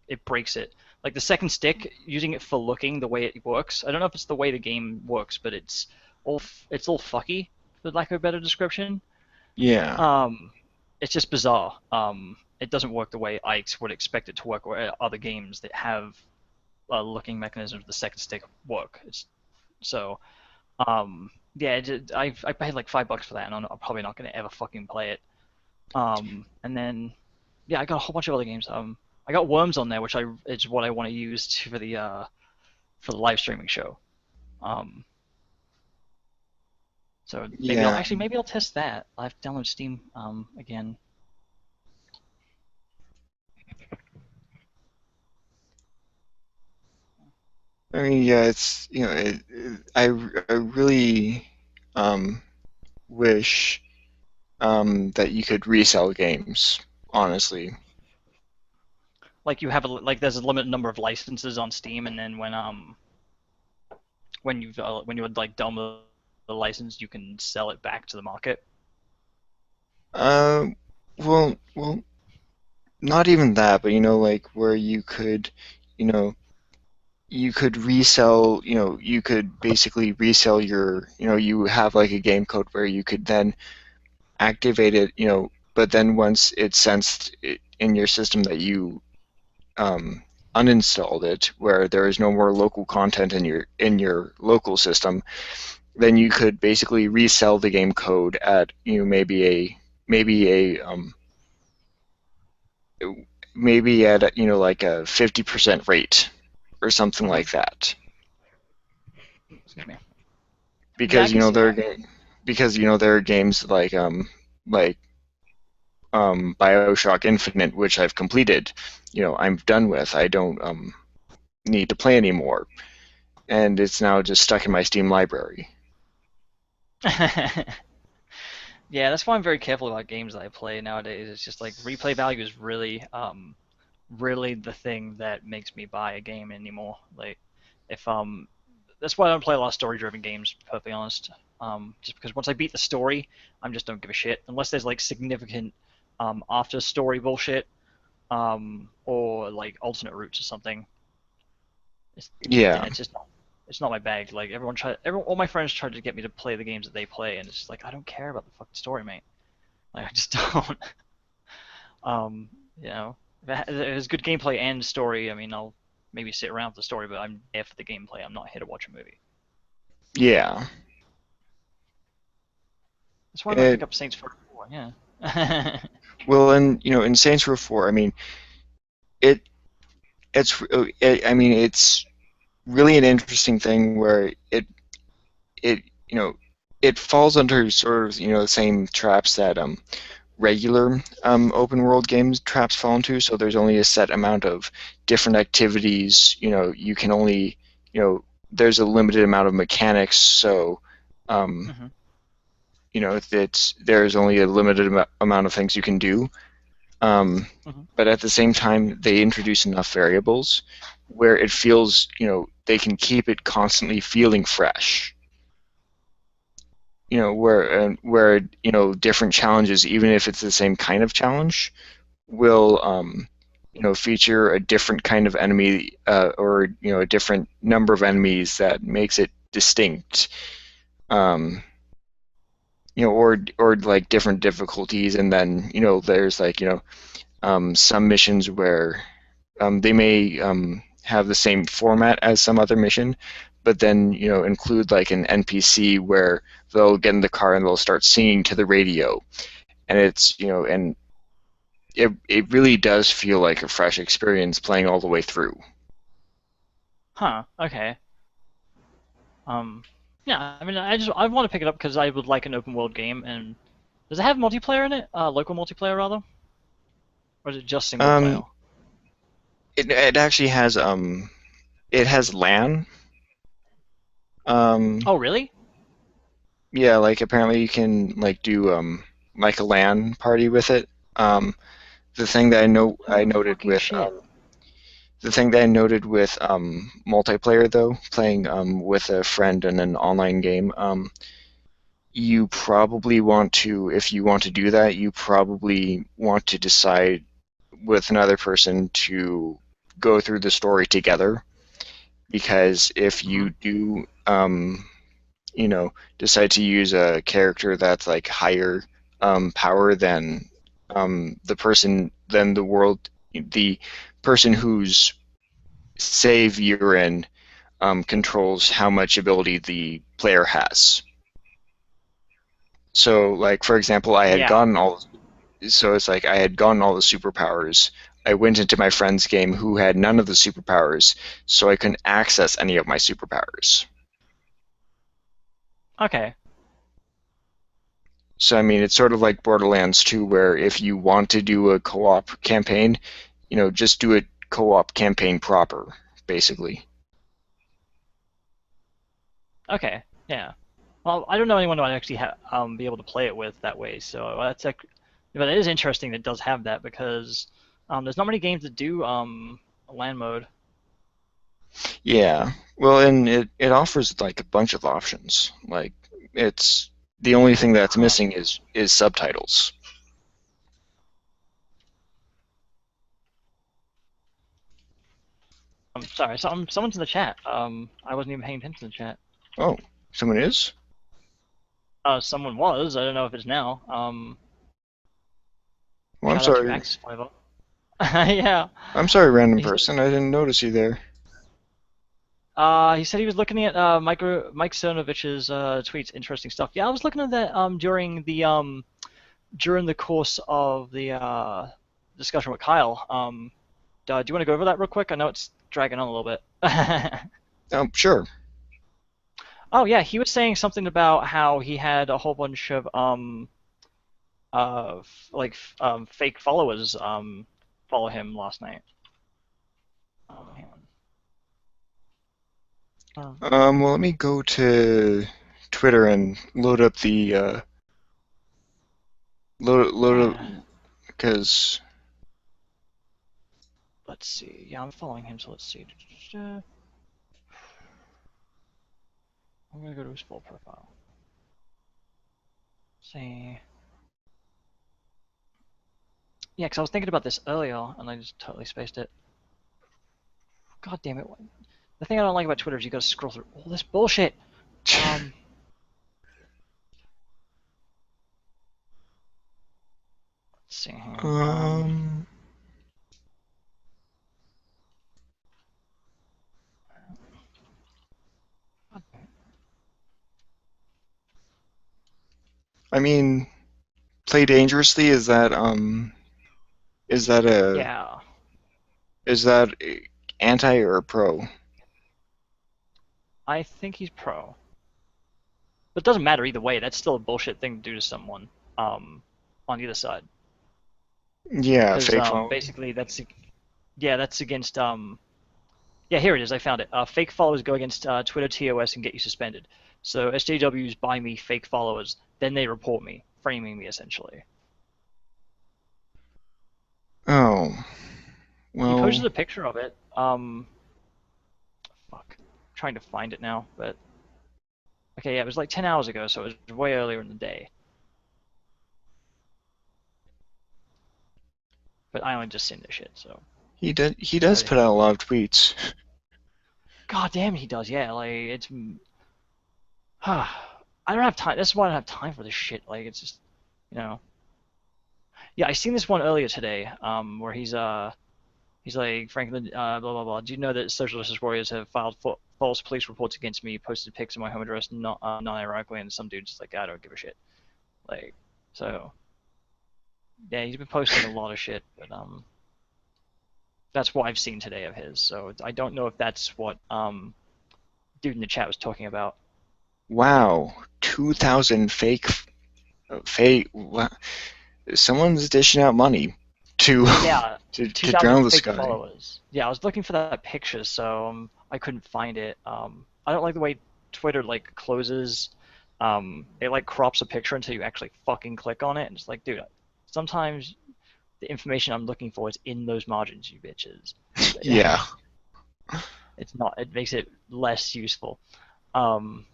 It breaks it. Like the second stick, using it for looking, the way it works. I don't know if it's the way the game works, but it's all fucky, for lack of a better description. Yeah. It's just bizarre. It doesn't work the way I would expect it to work, or other games that have looking mechanisms the second stick work. Yeah, I paid like $5 for that, and I'm probably not gonna ever fucking play it. And then yeah, I got a whole bunch of other games. I got Worms on there, which is what I want to use for the live streaming show. So maybe I'll test that. I'll have to download Steam again. I mean, yeah, it's I really wish that you could resell games, honestly. Like there's a limited number of licenses on Steam, and then when you would like download the license, you can sell it back to the market. Well, not even that, but like where you could, resell, you could basically resell you have like a game code where you could then activate it, but then once it sensed in your system that you uninstalled it, where there is no more local content in your local system, then you could basically resell the game code at maybe at like a 50% rate or something like that. Excuse me. Because Yeah, I can see there are that. there are games like BioShock Infinite, which I've completed. I'm done with. I don't need to play anymore, and it's now just stuck in my Steam library. Yeah, that's why I'm very careful about games that I play nowadays. It's just like replay value is really the thing that makes me buy a game anymore. Like, if that's why I don't play a lot of story-driven games, to be perfectly honest. Just because once I beat the story, I just don't give a shit unless there's like significant after story bullshit, or like alternate routes or something. Yeah, It's not my bag. Like all my friends tried to get me to play the games that they play, and it's just like I don't care about the fucking story, mate. Like I just don't. Um, if there's good gameplay and story, I mean, I'll maybe sit around for the story, but I'm there for the gameplay. I'm not here to watch a movie. yeah. That's why I might pick It, up Saints Row 4. Yeah. well, and in Saints Row 4, I mean, it I mean, it's really an interesting thing where it it falls under sort of the same traps that regular open world games traps fall into. So there's only a set amount of different activities. You can only there's a limited amount of mechanics. So Mhm. there's only a limited amount of things you can do. Mhm. But at the same time, they introduce enough variables where it feels they can keep it constantly feeling fresh. Where different challenges, even if it's the same kind of challenge, will feature a different kind of enemy, or a different number of enemies that makes it distinct. Or like different difficulties, and then there's like some missions where they may have the same format as some other mission, but then include like an NPC where they'll get in the car and they'll start singing to the radio, and and it really does feel like a fresh experience playing all the way through. Huh. Okay. Um. Yeah. I mean, I want to pick it up because I would like an open world game. And does it have multiplayer in it? Local multiplayer rather, or is it just single player? Um, it actually has it has LAN. Um, Oh, really? yeah, like apparently you can like do like a LAN party with it. The thing that I Holy noted fucking with shit. multiplayer though, playing with a friend in an online game, you probably want to, if you want to do that, you probably want to decide with another person to go through the story together, because if Mhm. you do decide to use a character that's like higher power than the person whose save you're in controls how much ability the player has. So, like for example, Yeah. it's like I had gotten all the superpowers. I went into my friend's game who had none of the superpowers, so I couldn't access any of my superpowers. Okay. So I mean, it's sort of like Borderlands 2, where if you want to do a co-op campaign, just do a co-op campaign proper, basically. Okay. Yeah. Well, I don't know anyone who I'd actually be able to play it with that way. So but it is interesting that it does have that because there's not many games that do LAN mode. Yeah. Well, and it offers like a bunch of options. Like it's the only thing that's Huh. missing is subtitles. I'm sorry. Someone's in the chat. I wasn't even paying attention to the chat. Oh, someone is? Someone was. I don't know if it's now. Well, I'm Shout out to sorry. Max Fiverr. Yeah. I'm sorry, random He said, person. I didn't notice you there. he said he was looking at Mike Cernovich's tweets. Interesting stuff. Yeah, I was looking at that during the course of the discussion with Kyle. Do you want to go over that real quick? I know it's dragging on a little bit. Oh, sure. Oh yeah, he was saying something about how he had a whole bunch of fake followers follow him last night. Hang on. Well, let me go to Twitter and load up the load up because Let's see. Yeah, I'm following him, so let's see. I'm gonna go to his full profile. See. Yeah, because I was thinking about this earlier, and I just totally spaced it. God damn it. The thing I don't like about Twitter is you gotta scroll through all this bullshit. Let's see. Hang on. I mean, play dangerously. Is that Yeah. is that anti or pro? I think he's pro. But it doesn't matter either way. That's still a bullshit thing to do to someone on either side. Yeah, Because fake following. basically that's against yeah, here it is. I found it. Fake followers go against Twitter TOS and get you suspended. So SJWs buy me fake followers, then they report me, framing me essentially. Oh, He well, posted a picture of it. Fuck, I'm trying to find it now, but okay, yeah, it was like 10 hours ago, so it was way earlier in the day. But I only just seen this shit, so. he does put out a lot of tweets. God damn it, he does. Yeah, like it's. I don't have time. That's why I don't have time for this shit. Like it's just, you know. Yeah, I seen this one earlier today. Where he's like Franklin. Blah blah blah. Do you know that social justice warriors have filed false police reports against me? Posted pics of my home address, not non-ironically, and some dude's just like, I don't give a shit. Like, so. Yeah, he's been posting a lot of shit, but that's what I've seen today of his. So I don't know if that's what dude in the chat was talking about. Wow, 2,000 fake. Someone's dishing out money to Yeah, to 2,000 drown this fake guy. followers. Yeah, I was looking for that picture, so I couldn't find it. I don't like the way Twitter like closes. It like crops a picture until you actually fucking click on it, and it's like, dude, sometimes the information I'm looking for is in those margins, you bitches. Yeah. It's not. It makes it less useful. Damn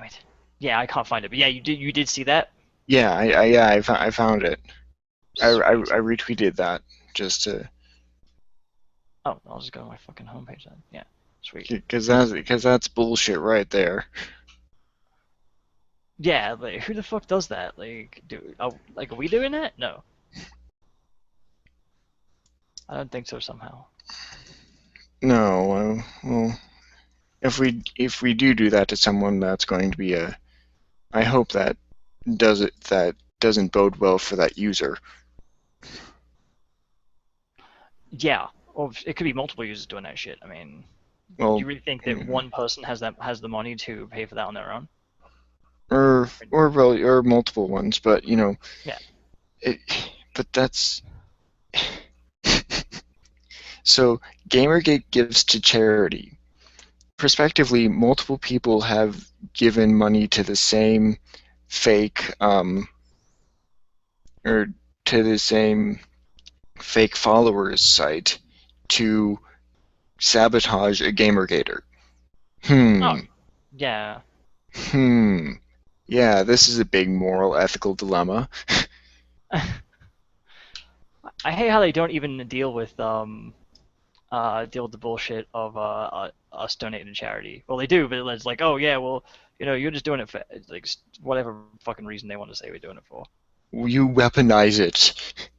it. Yeah, I can't find it. But yeah, you did see that? Yeah, I found it. I Sweet. retweeted that just to. Oh, I'll just go to my fucking homepage then. Yeah, sweet. Because that's bullshit right there. Yeah, like who the fuck does that? Like, are we doing that? No. I don't think so somehow. No, well, if we do that to someone, that's going to be a. I hope that doesn't bode well for that user. Yeah, or it could be multiple users doing that shit. I mean, Well, do you really think that one person has the money to pay for that on their own? or multiple ones, but you know. Yeah. But that's. So Gamergate gives to charity. Prospectively, multiple people have given money to the same fake or to the same fake followers site to sabotage a Gamergater. Oh, yeah. Yeah, this is a big moral ethical dilemma. I hate how they don't even deal with deal with the bullshit of us donating to charity. Well, they do, but it's like, oh yeah, well, you're just doing it for like whatever fucking reason they want to say we're doing it for. You weaponize it.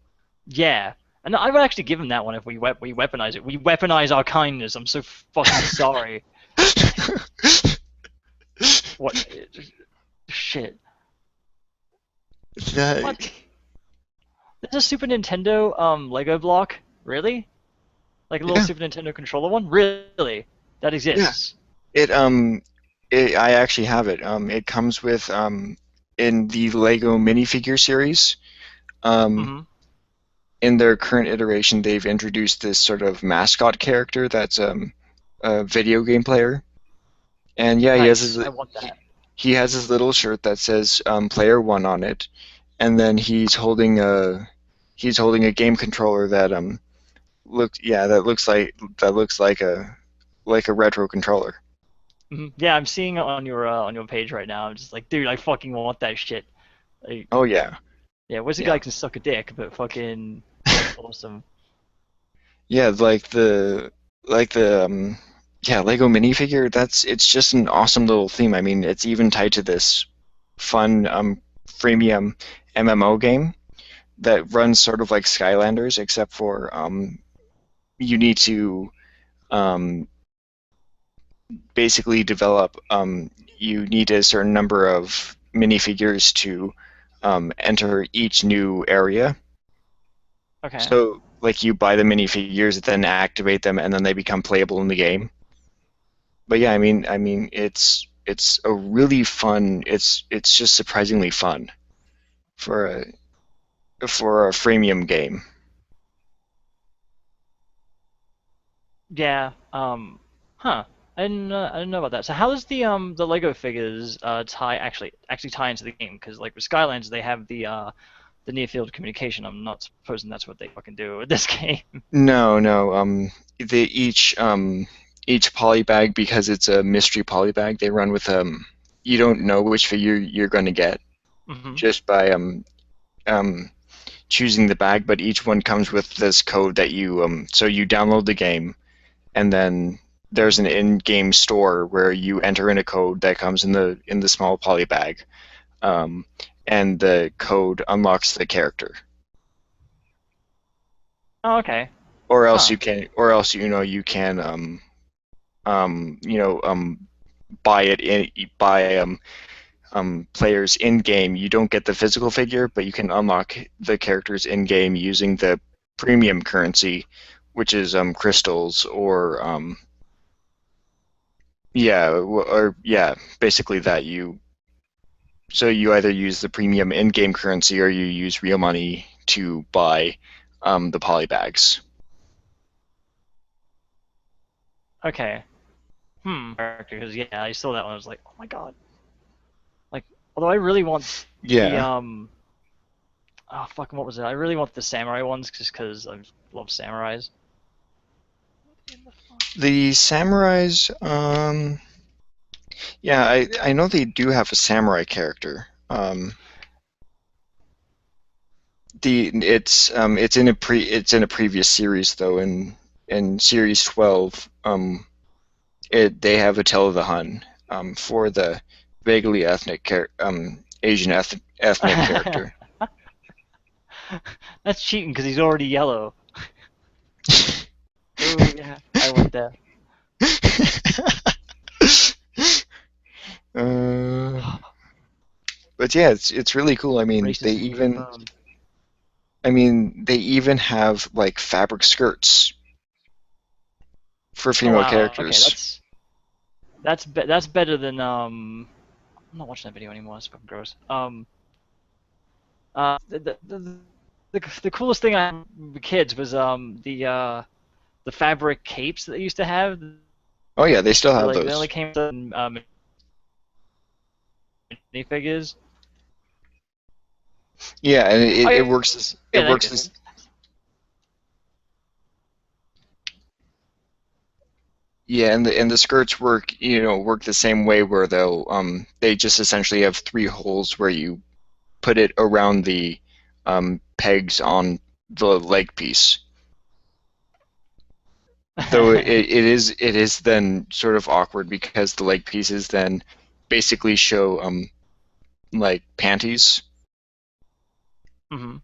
Yeah, and I would actually give them that one if we weaponize it. We weaponize our kindness. I'm so fucking sorry. What? Shit. That, What? There's a Super Nintendo Lego block? Really? Like a little Yeah. Super Nintendo controller one? Really? That exists? I actually have it. It comes with in the Lego minifigure series. Mm-hmm. In their current iteration, they've introduced this sort of mascot character that's a video game player. And yeah, Nice. I want that. he has his little shirt that says Player One on it, and then he's holding a game controller that looks like a retro controller. Yeah, I'm seeing it on your page right now. I'm just like, dude, I fucking want that shit. Like, Oh yeah, yeah, Wizard yeah, Guy can suck a dick, but fucking that's awesome. yeah. Yeah, Lego minifigure. It's just an awesome little theme. I mean, it's even tied to this fun freemium MMO game that runs sort of like Skylanders, except for you need to um, basically develop. You need a certain number of minifigures to enter each new area. Okay. So, like, you buy the minifigures, then activate them, and then they become playable in the game. But yeah, I mean, it's a really fun. It's just surprisingly fun for a freemium game. Yeah. Huh. I didn't know about that. So how does the Lego figures actually tie into the game? Because like with Skylands, they have the near field communication. I'm not supposing that's what they fucking do with this game. No, no. They each polybag, because it's a mystery polybag, they run with you don't know which figure you're going to get Mm-hmm. just by um choosing the bag, but each one comes with this code that so you download the game, and then there's an in-game store where you enter in a code that comes in the small poly bag, um, and the code unlocks the character. Oh, okay. Or else Huh. you can, you can you know buy it in buy players in game. You don't get the physical figure, but you can unlock the characters in game using the premium currency, which is crystals or basically that so you either use the premium in-game currency or you use real money to buy the polybags. Okay. Because yeah, I saw that one. I was like, oh my god. Like, although I really want the Yeah. oh fucking what was it? I really want the samurai ones just because I love samurais. The samurais, yeah, I know they do have a samurai character. It's in a previous series though. In series 12, they have a Tale of the Hun for the vaguely Asian ethnic character. That's cheating because he's already yellow. Oh yeah, I went there. But yeah, it's really cool. I mean, Racism confirmed. they even have like fabric skirts for Oh female wow. Okay, characters. that's better than I'm not watching that video anymore. It's fucking gross. The coolest thing I had with kids was the fabric capes that they used to have. Oh yeah, they still have Like they only those. came in minifigures. Yeah, and Oh it yeah, works as yeah, it that works exists. as yeah, and the skirts work the same way, where they just essentially have three holes where you put it around the pegs on the leg piece. Though it is then sort of awkward because the leg pieces then basically show like panties hmm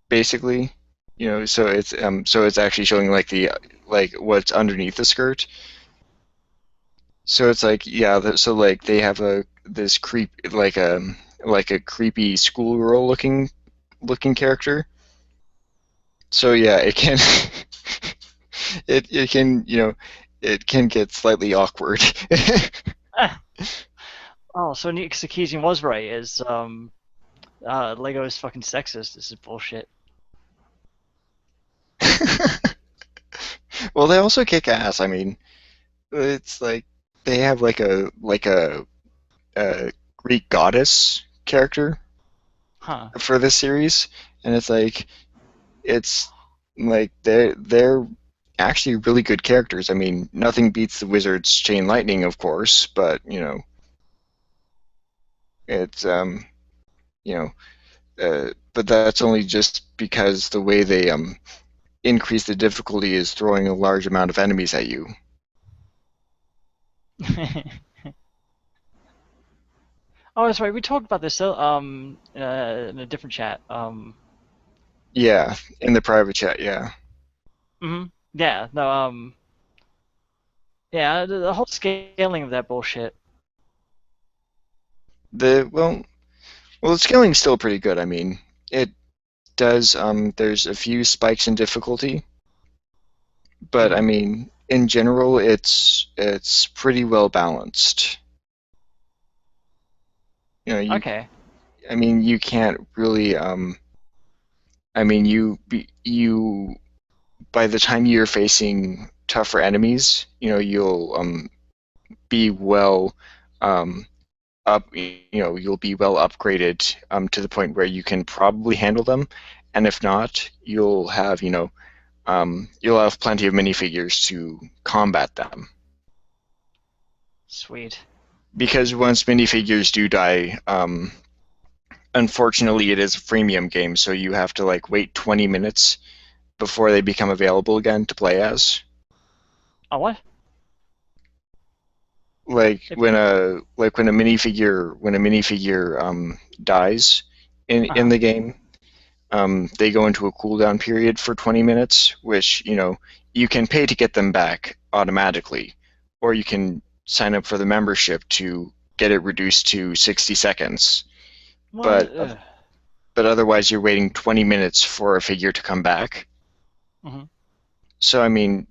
basically, so it's actually showing like like what's underneath the skirt. So it's like yeah, so like they have this creep like a creepy schoolgirl looking character. So yeah, it can it can it can get slightly awkward. Oh, so Nick Sarkeesian was right. Lego is fucking sexist. This is bullshit. Well, they also kick ass. I mean, it's like they have a Greek goddess character Huh. for this series, and it's like they're actually really good characters. I mean, nothing beats the wizard's chain lightning, of course, but it's you know, but that's only just because the way they increase the difficulty is throwing a large amount of enemies at you. Oh, that's right. We talked about this in a different chat. Yeah, in the private chat, yeah. Yeah. No. Yeah. The whole scaling of that bullshit. The well, the scaling's still pretty good. I mean, it does there's a few spikes in difficulty, but I hmm mean, in general, it's pretty well balanced. You know, Okay. I mean, you can't really I mean, you by the time you're facing tougher enemies, you'll be well um you'll be well upgraded to the point where you can probably handle them, and if not, you'll have plenty of minifigures to combat them. Sweet. Because once minifigures do die, unfortunately, it is a freemium game, so you have to like wait 20 minutes before they become available again to play as. Oh, what? Like If, when a minifigure dies in uh-huh. the game, they go into a cooldown period for 20 minutes, which you can pay to get them back automatically, or you can sign up for the membership to get it reduced to 60 seconds. What? But but otherwise, you're waiting 20 minutes for a figure to come back. hmm So I mean,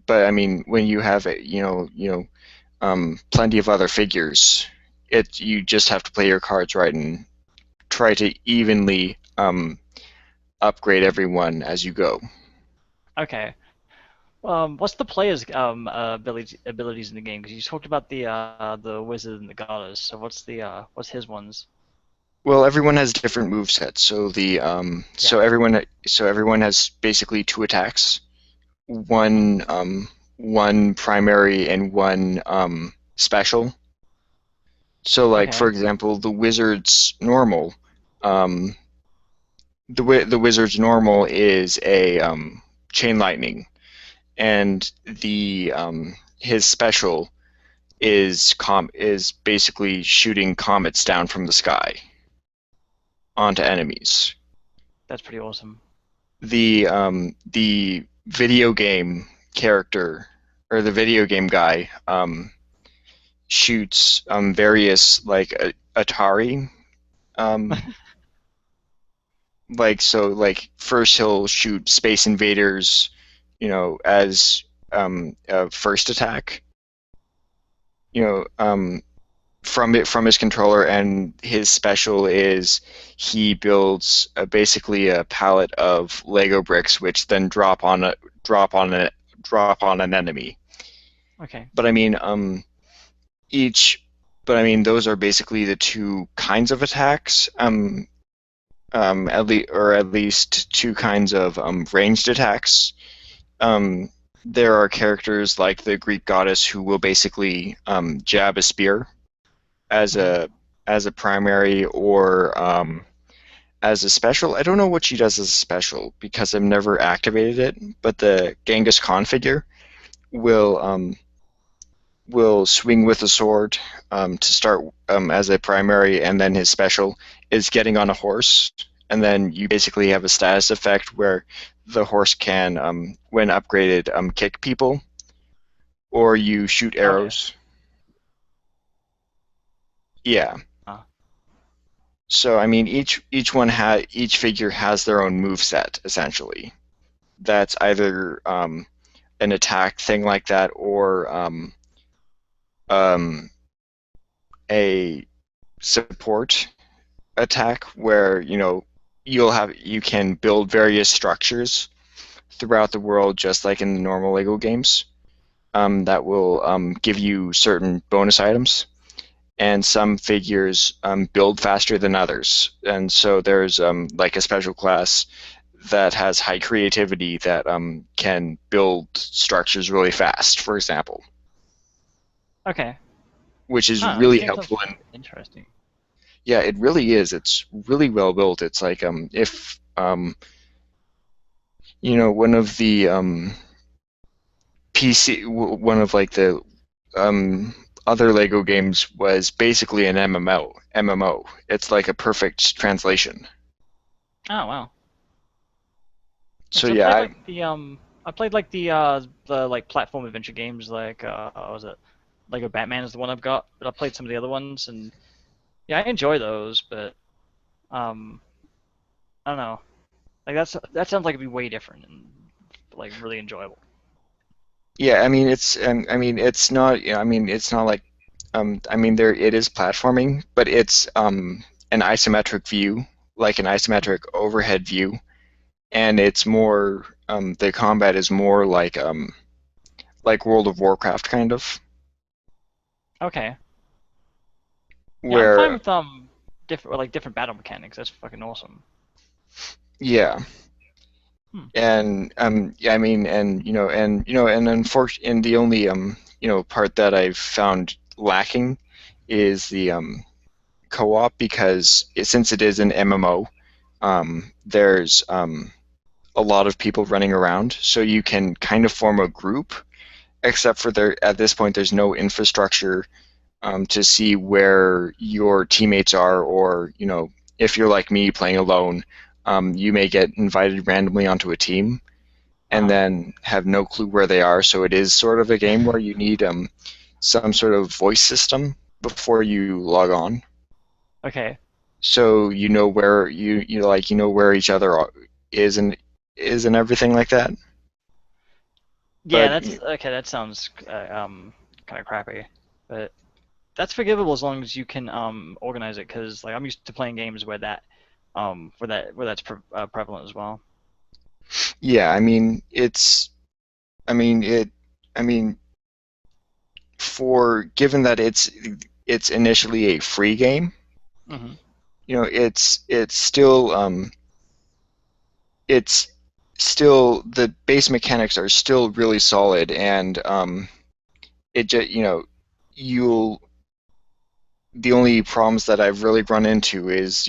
when you have plenty of other figures, you just have to play your cards right and try to evenly upgrade everyone as you go. Okay. What's the player's abilities in the game? Because you talked about the wizard and the goddess. So what's his ones? Well, everyone has different move sets. Yeah. So everyone has basically two attacks, one one primary and one special. So like for Okay. example, um, the wizard's normal is a chain lightning, and the his special is basically shooting comets down from the sky onto enemies. That's pretty awesome. The video game character or the video game guy shoots various like Atari um, like first he'll shoot Space Invaders, as a first attack, you know, from his controller, and his special is he builds basically a pallet of Lego bricks, which then drop on a drop on an enemy. Okay. But I mean, each, but I mean, those are basically the two kinds of attacks. At least two kinds of ranged attacks. Um, there are characters like the Greek goddess who will basically jab a spear as hmm a primary or as a special. I don't know what she does as a special because I've never activated it. But the Genghis Khan figure will swing with a sword to start as a primary, and then his special is getting on a horse, and then you basically have a status effect where the horse can, when upgraded, kick people, or you shoot Okay. arrows. Yeah. So I mean, each figure has their own move set essentially. That's either an attack thing like that, or um, a support attack where you can build various structures throughout the world, just like in the normal Lego games. That will give you certain bonus items. And some figures build faster than others. And so there's like a special class that has high creativity that can build structures really fast, for example. Okay. Which is Huh, really this game sounds helpful. Interesting. Yeah, it really is. It's really well built. It's like if one of the one of like the other Lego games was basically an MMO. It's like a perfect translation. Oh wow. So I yeah, played like the like platform adventure games like what was it? Lego Batman is the one I've got, but I played some of the other ones, and yeah, I enjoy those, but I don't know. Like that sounds like it'd be way different and like really enjoyable. yeah. It's not. It's not like. There it is platforming, but it's an isometric view, like an isometric overhead view, and it's more. The combat is more like World of Warcraft kind of, Okay. Yeah, I'm fine where with different battle mechanics. That's fucking awesome. yeah. Hmm. And yeah, and unfortunately, and the only part that I've found lacking is the co-op, because since it is an MMO, there's a lot of people running around, so you can kind of form a group. Except for at this point, there's no infrastructure to see where your teammates are, or if you're like me playing alone, you may get invited randomly onto a team and then have no clue where they are. So it is sort of a game where you need some sort of voice system before you log on. Okay. So you know where where each other is and everything like that. Yeah, But that's okay. That sounds kind of crappy, but that's forgivable as long as you can organize it. Because like I'm used to playing games where that's prevalent as well. yeah, I mean I mean it I mean for given that it's initially a free game, Mm-hmm. It's still the base mechanics are still really solid, and it just you'll the only problems that I've really run into is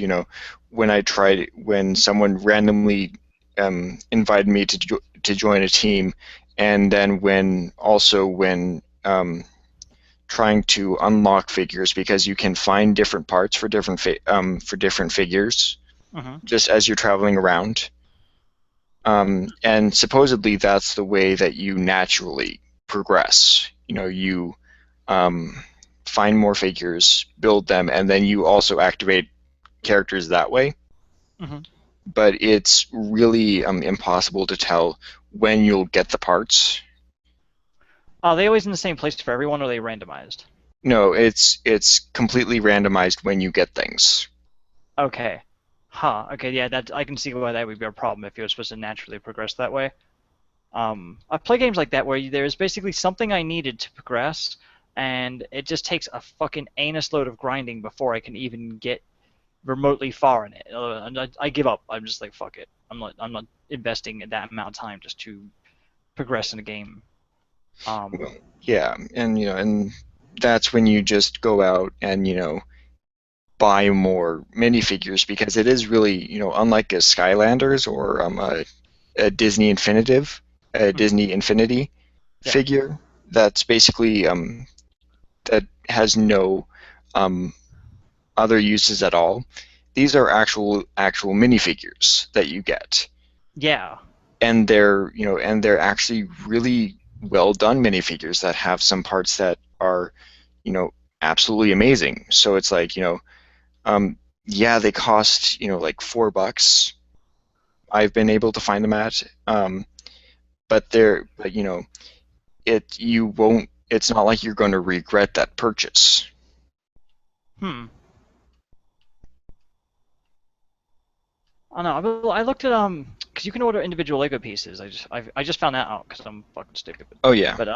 when someone randomly invited me to join a team, and then when trying to unlock figures, because you can find different parts for different figures Mm-hmm. just as you're traveling around. And supposedly that's the way that you naturally progress. You find more figures, build them, and then you also activate characters that way. Mm-hmm. But it's really impossible to tell when you'll get the parts. Are they always in the same place for everyone, or are they randomized? No, it's completely randomized when you get things. Okay. Huh. Okay. Yeah. That I can see why that would be a problem if you're supposed to naturally progress that way. I play games like that where there's basically something I needed to progress, and it just takes a fucking anus load of grinding before I can even get remotely far in it. And I give up. I'm just like, fuck it. I'm not investing that amount of time just to progress in a game. Yeah, and that's when you just go out and buy more minifigures, because it is really, unlike a Skylanders or a Disney Infinitive, Mhm. Disney Infinity. Yeah. figure that's basically that has no um, other uses at all. These are actual minifigures that you get, Yeah. and they're actually really well done minifigures that have some parts that are you know absolutely amazing. So it's like yeah, they cost like $4. I've been able to find them at, but you won't. It's not like you're going to regret that purchase. Hmm. I don't know. I looked at because you can order individual Lego pieces. I just found that out because I'm fucking stupid. Oh yeah, But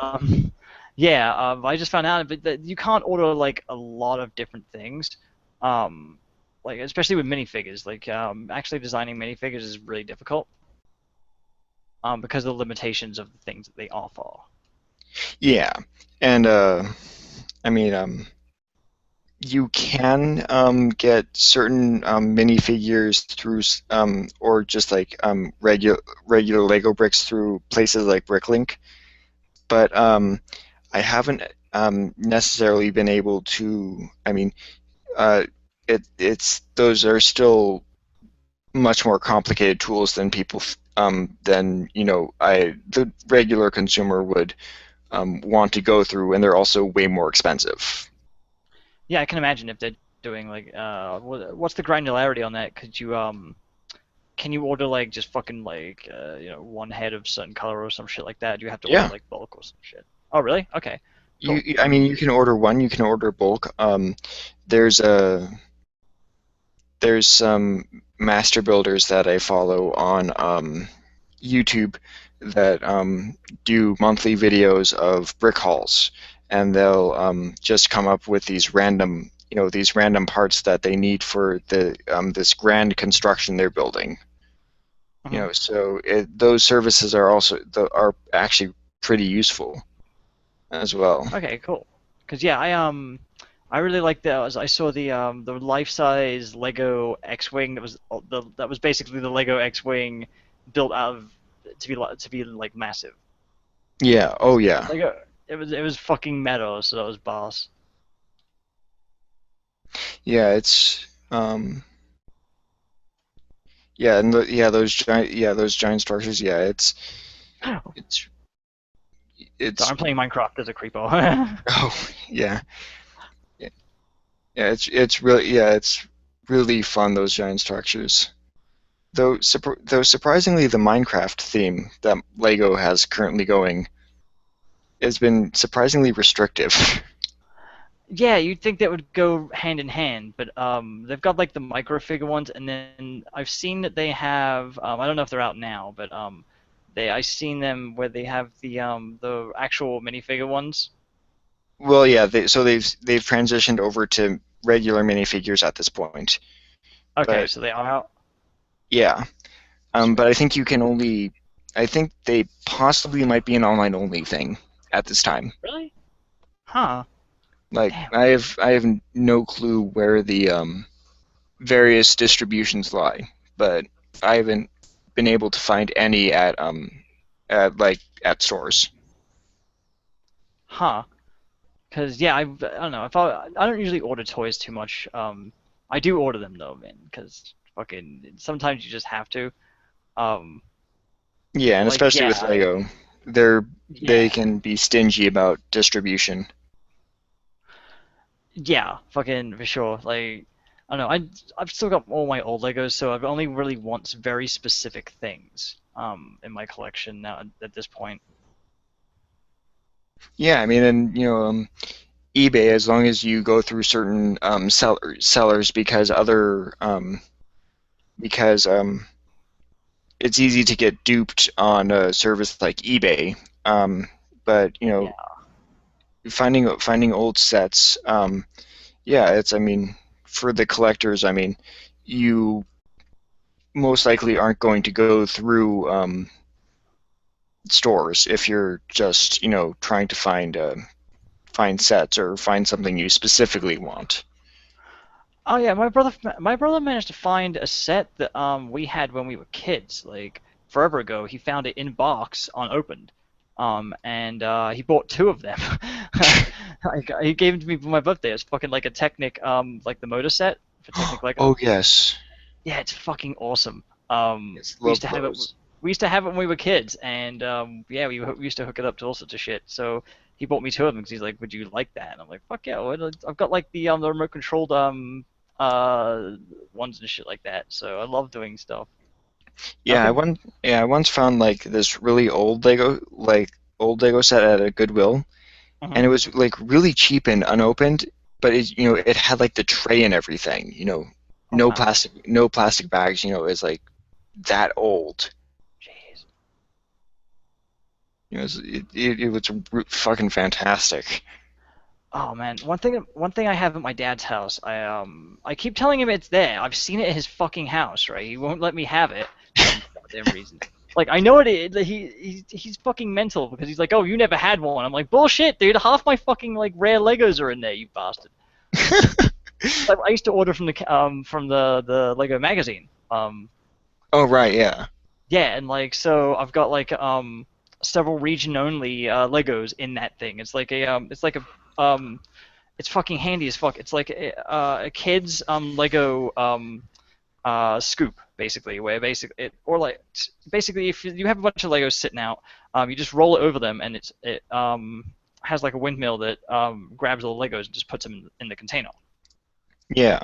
yeah. I just found out that you can't order like a lot of different things. Um, like especially with minifigures. Like actually designing minifigures is really difficult. Because of the limitations of the things that they offer. yeah, and I mean you can get certain minifigures through or just like regular Lego bricks through places like Bricklink, but I haven't necessarily been able to. I mean, uh, it's those are still much more complicated tools than than the regular consumer would want to go through, and they're also way more expensive. Yeah, I can imagine if they're doing like what's the granularity on that? Can you order like just fucking like one head of certain color or some shit like that? Do you have to order Yeah. like bulk or some shit? Oh really? Okay. Cool. I mean, you can order one, you can order bulk. There's a there's some master builders that I follow on YouTube that do monthly videos of brick hauls, and they'll just come up with these random parts that they need for this grand construction they're building. Mhm. So those services are actually pretty useful as well. Okay, cool. Cause yeah, I really like those. I saw the life-size Lego X-wing that was basically the Lego X-wing built out of to be like massive. Yeah. Oh yeah. Lego it was fucking metal, so that was boss. Yeah. It's yeah, and those giant structures. Yeah, it's So it's I'm playing Minecraft as a creepo. oh yeah. Yeah, it's really fun, those giant structures. Though surprisingly, the Minecraft theme that Lego has currently going has been surprisingly restrictive. Yeah, you'd think that would go hand in hand, but they've got like the micro figure ones, and then I've seen that they have I don't know if they're out now, but I've seen them where they have the actual minifigure ones. Well, yeah, they've transitioned over to regular minifigures at this point, Okay, but so they are out. yeah, but Sweet. I think they possibly might be an online only thing at this time. Really? Huh. Like Damn. I have no clue where the various distributions lie, but I haven't been able to find any at stores. Huh. Because yeah, I don't know. If I don't usually order toys too much. I do order them though, man. Because fucking sometimes you just have to. Um, Yeah, and like especially with yeah, Lego, they yeah. can be stingy about distribution. Yeah, fucking for sure. Like, I don't know. I've still got all my old Legos, so I've only really wants very specific things in my collection now at this point. Yeah, I mean, and eBay, as long as you go through certain sellers, because it's easy to get duped on a service like eBay. But Yeah. finding old sets, yeah, I mean, for the collectors, I mean, you most likely aren't going to go through stores if you're just trying to find sets or find something you specifically want. Oh yeah, my brother managed to find a set that we had when we were kids, like forever ago. He found it in box unopened. and he bought 2 of them. He gave them to me for my birthday. It's fucking like a Technic, like the motor set for Technic Lego. Oh yes. Yeah, it's fucking awesome. Yes, We used to love have it. those. We used to have it when we were kids, and yeah, we used to hook it up to all sorts of shit. So he bought me 2 of them because he's like, "Would you like that?" And I'm like, "Fuck yeah!" I've got like the remote controlled ones and shit like that. So I love doing stuff. Yeah, Okay. I once found like this really old Lego set at a Goodwill, Mhm. and it was like really cheap and unopened, but it had like the tray and everything, Oh, nice. no plastic bags, it was like that old. Jeez. It was fucking fantastic. Oh man, one thing I have at my dad's house, I keep telling him it's there. I've seen it at his fucking house, right? He won't let me have it for some goddamn reason. Like I know it. He's fucking mental because he's like, oh, you never had one. I'm like, bullshit, dude. Half my fucking like rare Legos are in there, you bastard. Like, I used to order from the Lego magazine. Oh right, yeah. Yeah, and like so I've got like several region only Legos in that thing. It's fucking handy as fuck. It's like a kid's Lego scoop, basically, where basically if you have a bunch of Legos sitting out, you just roll it over them, and it has like a windmill that grabs all the Legos and just puts them in the container. Yeah.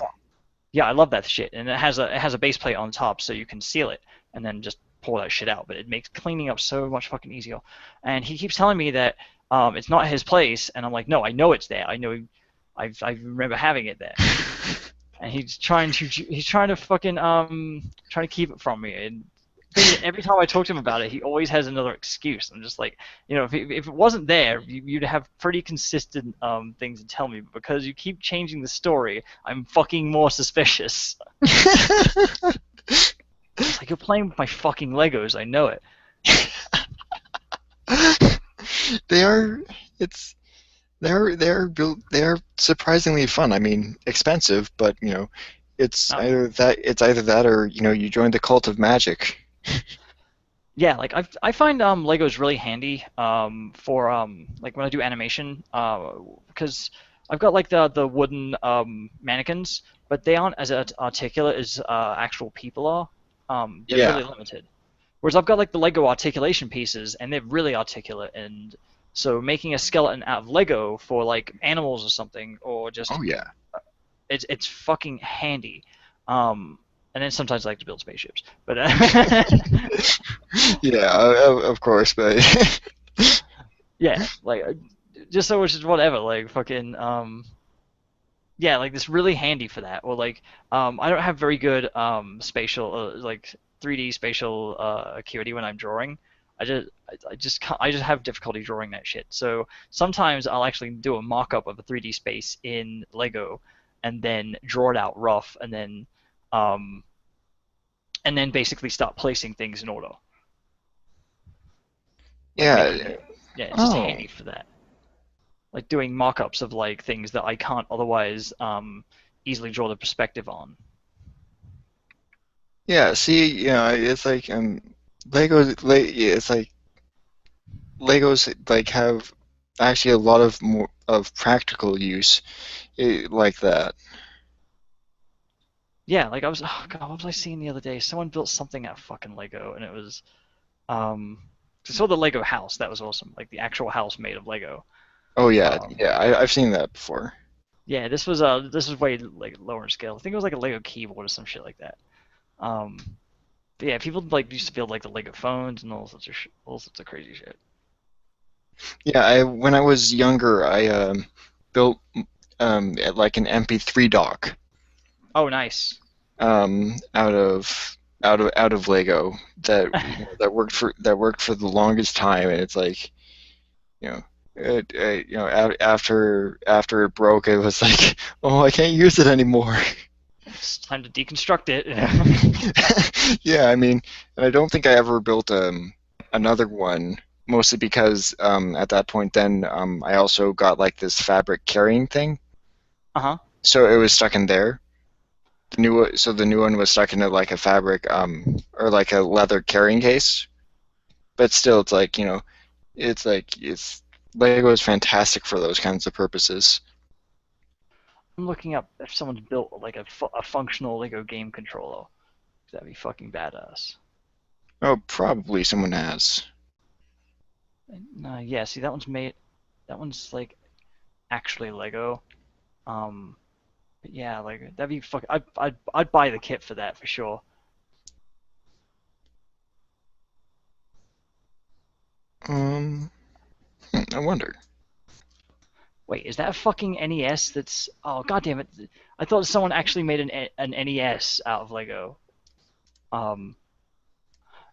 Yeah, I love that shit, and it has a base plate on top, so you can seal it and then just pull that shit out. But it makes cleaning up so much fucking easier. And he keeps telling me that it's not his place, and I'm like, no, I know it's there. I know, I remember having it there. And he's trying to fucking trying to keep it from me. And every time I talk to him about it, he always has another excuse. I'm just like, if it wasn't there, you'd have pretty consistent things to tell me. But because you keep changing the story, I'm fucking more suspicious. It's like you're playing with my fucking Legos. I know it. They are it's they are surprisingly fun. I mean, expensive, but No. it's either that or you join the cult of magic. Yeah, like I find Legos really handy for like when I do animation because I've got like the wooden mannequins, but they aren't as articulate as actual people are. They're Yeah. really limited. Whereas I've got like the Lego articulation pieces, and they're really articulate, and so making a skeleton out of Lego for like animals or something, or just Oh yeah. it's fucking handy. And then sometimes I like to build spaceships, but Yeah, of course, but yeah, like just so it's just whatever, like fucking yeah, like this really handy for that. Or like I don't have very good spatial like 3D spatial acuity when I'm drawing. I just have difficulty drawing that shit. So sometimes I'll actually do a mock-up of a 3D space in Lego, and then draw it out rough, um, and then basically start placing things in order, like making yeah. it. Yeah, it's just Oh. handy for that. Like doing mock-ups of like things that I can't otherwise easily draw the perspective on. Yeah, see, it's like yeah, it's like Legos like have actually a lot of more of practical use like that. Yeah, like oh god, what was I seeing the other day? Someone built something out of fucking Lego, and it was um, I saw the Lego house. That was awesome. Like the actual house made of Lego. Oh yeah, Um, yeah, I've seen that before. yeah, this was way like lower in scale. I think it was like a Lego keyboard or some shit like that. Um, but yeah, people like used to build like the Lego phones and all sorts of crazy shit. Yeah, I when I was younger, I built like an MP3 dock Oh, nice. out of Lego that worked for the longest time, and it's like you know. After it broke, it was like, oh, I can't use it anymore. It's time to deconstruct it. Yeah, I mean, and I don't think I ever built another one, mostly because at that point then I also got like this fabric carrying thing, Uh-huh. so it was stuck in there. The new one was stuck into like a fabric or like a leather carrying case, but still, it's like It's like Lego is fantastic for those kinds of purposes. I'm looking up if someone's built like a functional Lego game controller. That'd be fucking badass. Oh, probably someone has. Yeah, see that one's made. That one's like actually Lego. But yeah, like that'd be fuck. I'd buy the kit for that for sure. Um, I wonder. Wait, is that a fucking NES? That's oh god damn it! I thought someone actually made an NES out of Lego. Um,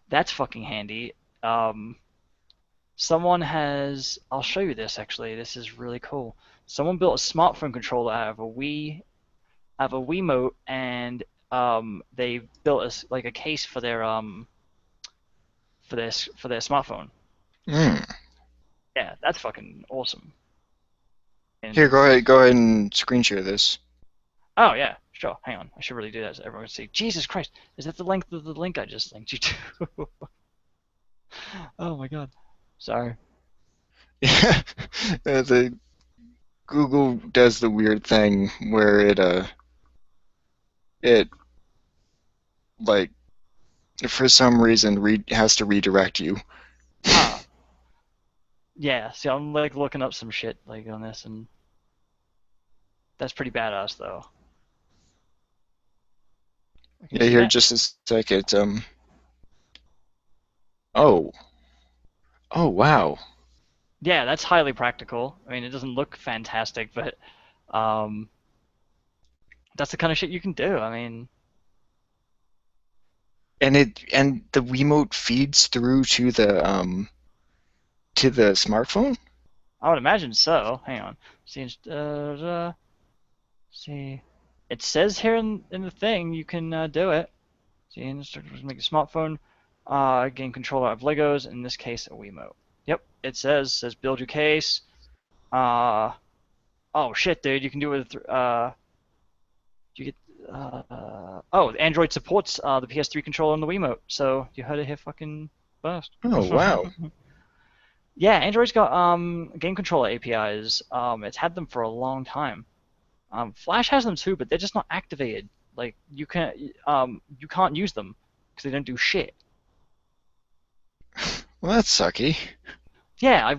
that's fucking handy. Um, someone has. I'll show you this actually. This is really cool. Someone built a smartphone controller out of a Wiimote, and they built like a case for their for their smartphone. Hmm. Yeah, that's fucking awesome. And Here, go ahead and screen share this. oh yeah, sure. Hang on, I should really do that so everyone can see. Jesus Christ, is that the length of the link I just linked you to? Oh my god. Sorry. Yeah, the Google does the weird thing where it like for some reason has to redirect you. Ah, yeah. See, I'm like looking up some shit like on this, and that's pretty badass though. Can you Yeah, see here that? just a second. Oh, oh wow. Yeah, that's highly practical. I mean, it doesn't look fantastic, but um, that's the kind of shit you can do. I mean, And the Wiimote feeds through to the smartphone? I would imagine so. Hang on. See, see, it says here in the thing you can do it. See, instructors make a smartphone game controller of Legos. In this case, a Wiimote. Yep, it says build your case. Uh, oh shit, dude, you can do it with you get oh, Android supports the PS3 controller and the Wiimote. So you heard it here, fucking first. Oh wow. Yeah, Android's got game controller APIs. It's had them for a long time. Flash has them too, but they're just not activated. Like you can't use them because they don't do shit. Well, that's sucky. Yeah,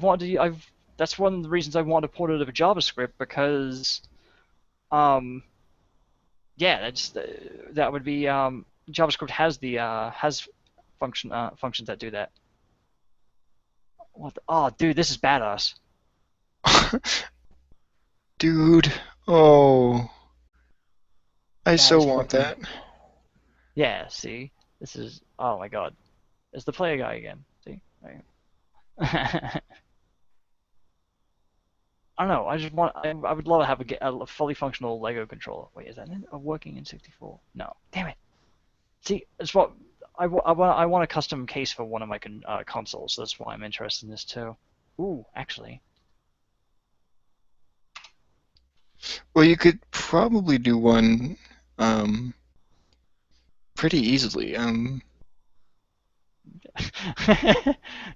that's one of the reasons I wanted to port it over JavaScript because yeah, that would be JavaScript has the functions that do that. What? Oh, dude, this is badass. Dude. Oh, I That so is want fucking. that. Yeah, see, this is. Oh my god, it's the player guy again. See. I don't know. I just want. I would love to have a fully functional Lego controller. Wait, is that working in 64? No. Damn it. See, it's what I want a custom case for one of my consoles. That's why I'm interested in this too. Ooh, actually. Well, you could probably do one um pretty easily.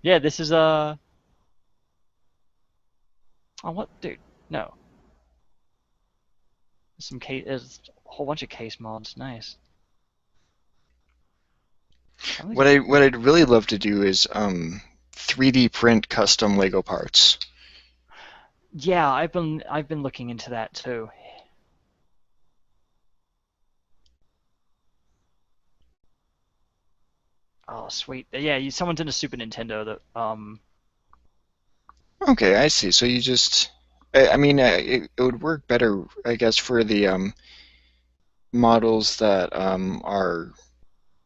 Yeah, this is oh what, dude? No. There's a whole bunch of case mods. Nice. What I'd really love to do is 3D print custom Lego parts. Yeah, I've been looking into that too. Oh, sweet. Yeah, someone's in a Super Nintendo that Okay, I see. So you just I mean, it would work better, I guess, for the models that are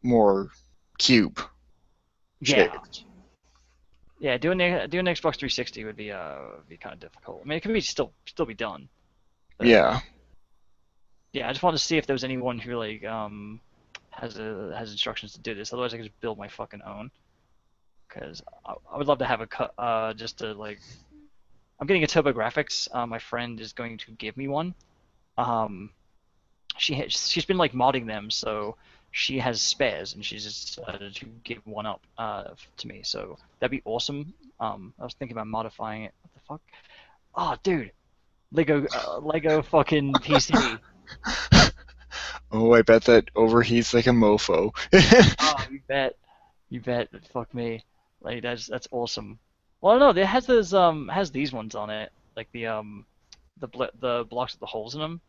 more cube yeah. shaped. Yeah, doing an Xbox 360 would be kind of difficult. I mean, it could be still be done. But Yeah. yeah, I just wanted to see if there was anyone who like has instructions to do this. Otherwise, I could just build my fucking own. Because I would love to have a cut just to like. I'm getting a TurboGrafx. My friend is going to give me one. Um, she's been like modding them, so she has spares, and she's just decided to give one up to me. So that'd be awesome. I was thinking about modifying it. What the fuck? Oh, dude, Lego fucking PC. Oh, I bet that overheats like a mofo. Oh, you bet. Fuck me. Like that's awesome. Well, no, it has those has these ones on it, like the blocks with the holes in them.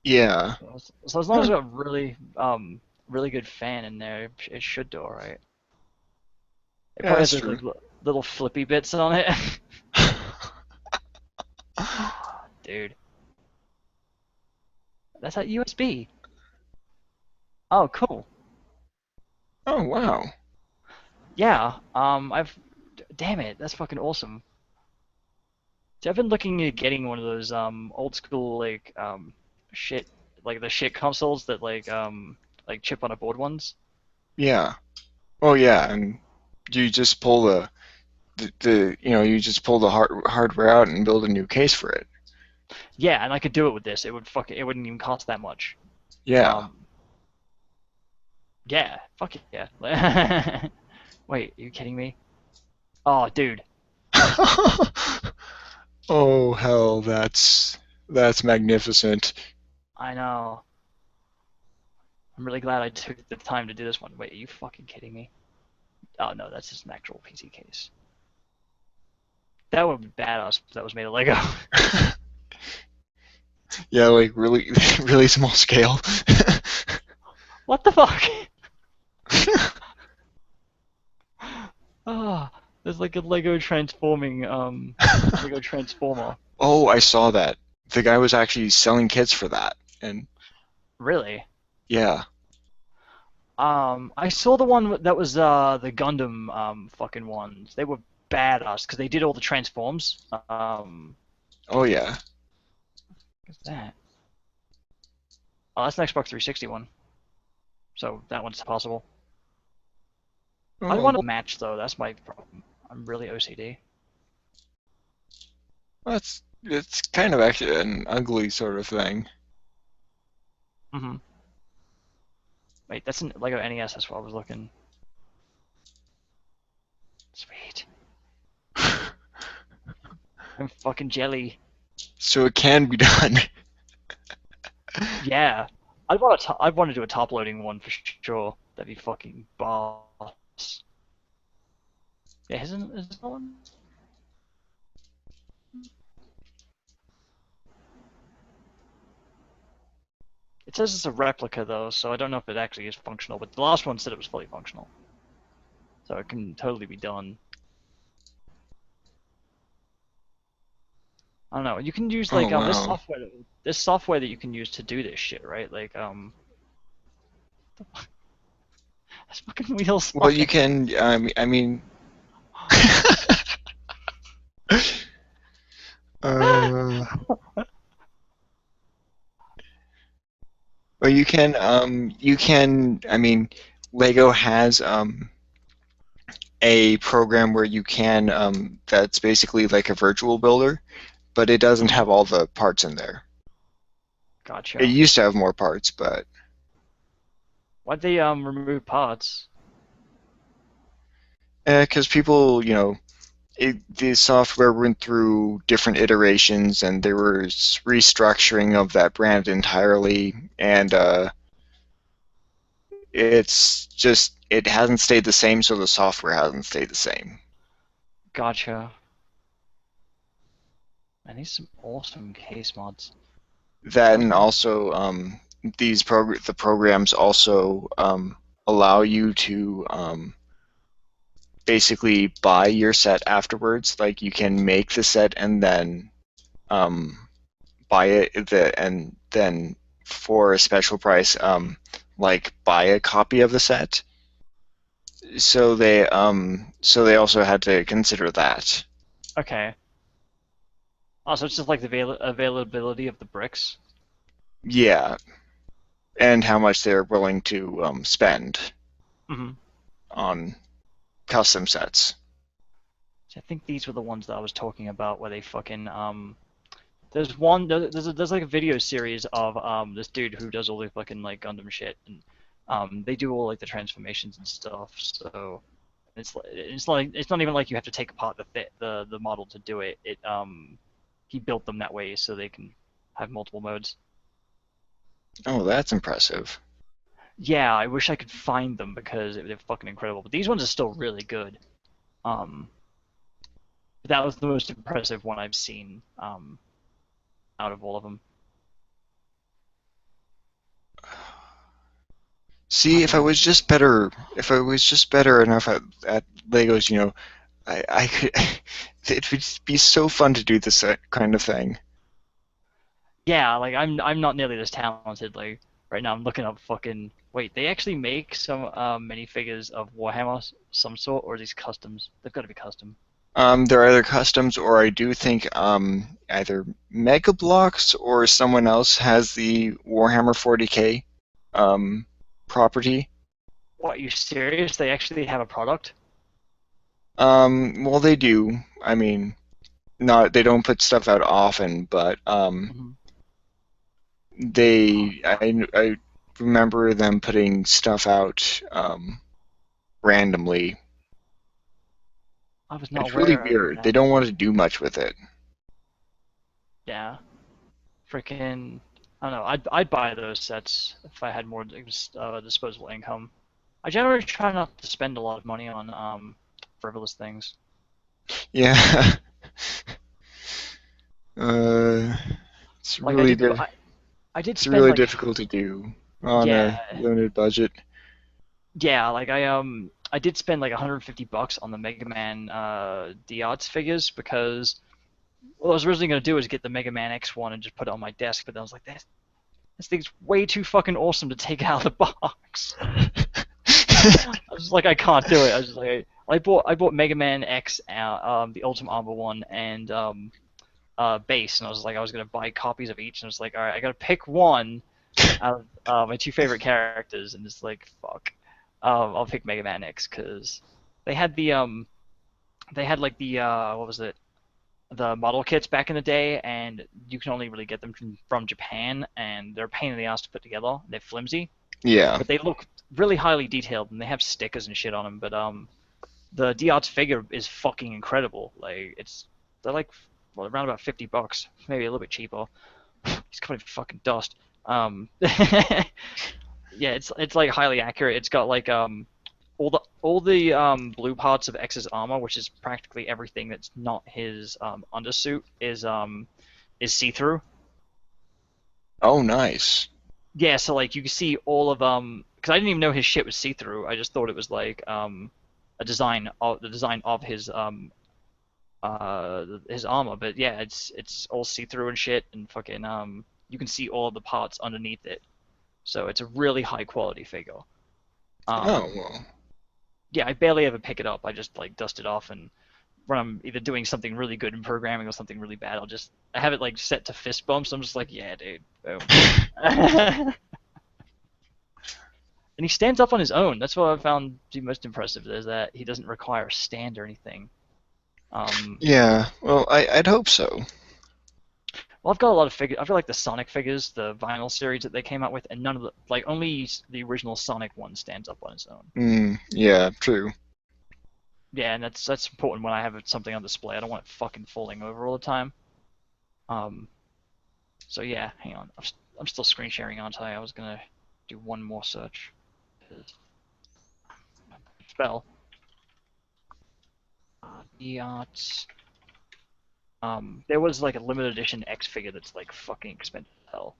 Yeah. So as long as it's got really good fan in there, it should do alright. It Yeah, probably has that's those true. like, little flippy bits on it. Dude, that's at USB. Oh, cool. Oh, wow. Yeah. Damn it, that's fucking awesome. See, I've been looking at getting one of those old school shit like the shit consoles that like chip on a board ones. Yeah. Oh, yeah, and you just pull you just pull the hardware out and build a new case for it. Yeah, and I could do it with this. It wouldn't even cost that much. Yeah. Yeah, fuck it, yeah. Wait, are you kidding me? Oh, dude. Oh, hell, that's magnificent. I know. I'm really glad I took the time to do this one. Wait, are you fucking kidding me? Oh no, that's just an actual PC case. That would be badass if that was made of Lego. Yeah, like really, really small scale. What the fuck? Ah, there's like a Lego transforming Lego transformer. Oh, I saw that. The guy was actually selling kits for that, and Really? yeah. I saw the one that was the Gundam fucking ones. They were badass because they did all the transforms. Oh yeah. What's that? Oh, that's an Xbox 360 one. So that one's possible. I Oh, want to match though. That's my problem. I'm really OCD. that's it's kind of actually an ugly sort of thing. Mhm. Wait, that's an Lego NES. That's what I was looking. Sweet. I'm fucking jelly. So it can be done. Yeah. I'd want to do a top loading one for sure. That'd be fucking boss. Yeah, is that one? It says it's a replica though, so I don't know if it actually is functional, but the last one said it was fully functional. So it can totally be done. I don't know. You can use Oh like wow. this software that you can use to do this shit, right? Like this fucking wheels Well, you flying. can. I mean. uh, well, you can. You can. I mean, Lego has a program where you can. That's basically like a virtual builder, but it doesn't Mhm. have all the parts in there. It Gotcha. used to have more parts, but Why'd they remove parts? because people, the software went through different iterations, and there was restructuring of that brand entirely, and it hasn't stayed the same, so the software hasn't stayed the same. Gotcha. Man, these some awesome case mods. That What and the? also the programs also allow you to basically buy your set afterwards. Like you can make the set and then um, buy it and then for a special price, like buy a copy of the set. So they also had to consider that. Okay. Oh, so it's just like the availability of the bricks. Yeah, and how much they're willing to spend Mm-hmm. on custom sets. So I think these were the ones that I was talking about, where they fucking There's one. There's like a video series of this dude who does all the fucking like Gundam shit, and They do all like the transformations and stuff, so it's not even like you have to take apart the model to do it. He built them that way so they can have multiple modes. Oh, that's impressive. Yeah, I wish I could find them because they're fucking incredible. But these ones are still really good. That was the most impressive one I've seen out of all of them. See, I know. if I was just better enough at Legos, I could. It would be so fun to do this kind of thing. Yeah, like I'm not nearly this talented. Like right now, I'm looking up fucking. Wait, they actually make some minifigures of Warhammer some sort, or are these customs? They've got to be custom. There are either customs, or I do think either Mega Bloks or someone else has the Warhammer 40K um, property. What, are you serious? They actually have a product? Well, they do. I mean, not they don't put stuff out often, but Hmm. I remember them putting stuff out randomly. I was not It's really aware of weird. They that. don't want to do much with it. Yeah, freaking. I don't know. I'd buy those sets if I had more disposable income. I generally try not to spend a lot of money on frivolous things. Yeah. uh, it's Like I really did, di I did it's spend really like difficult to do on yeah, a limited budget. yeah. Like I did spend like 150 bucks on the Mega Man D-Arts figures because what I was originally gonna do was get the Mega Man X1 and just put it on my desk, but then I was like, this thing's way too fucking awesome to take out of the box. I was just like, I can't do it. I was just like, I bought Mega Man X, the Ultimate Armor one, and base, and I was like, I was gonna buy copies of each, and I was like, all right, I gotta pick one out of my two favorite characters, and it's like, fuck, I'll pick Mega Man X because they had they had like the what was it, the model kits back in the day, and you can only really get them from Japan, and they're a pain in the ass to put together. They're flimsy, Yeah. but they look really highly detailed, and they have stickers and shit on them. But the D-Arts figure is fucking incredible. Like they're like well, around about 50 bucks, maybe a little bit cheaper. He's covered in fucking dust. Yeah, it's like highly accurate. It's got like all the blue parts of X's armor, which is practically everything that's not his undersuit, is see-through. Oh, nice. Yeah, so like you can see all of because I didn't even know his shit was see-through. I just thought it was like a design of the design of his armor, but yeah, it's all see-through and shit, and fucking you can see all of the parts underneath it. So it's a really high quality figure. Oh, Um, well. yeah, I barely ever pick it up. I just like dust it off, and when I'm either doing something really good in programming or something really bad, I have it like set to fist bumps. I'm just like, yeah, dude, boom. And he stands up on his own. That's what I found the most impressive, is that he doesn't require a stand or anything. Yeah. Well, I'd hope so. Well, I've got a lot of figures. I've got like the Sonic figures, the vinyl series that they came out with, and none of the like only the original Sonic one stands up on its own. Yeah, true. Yeah, and that's important when I have something on display. I don't want it fucking falling over all the time. Um, so yeah, hang on. I'm still screen sharing, aren't I? I was gonna do one more search. Spell. Yachts. There was like a limited edition X figure that's like fucking expensive as hell.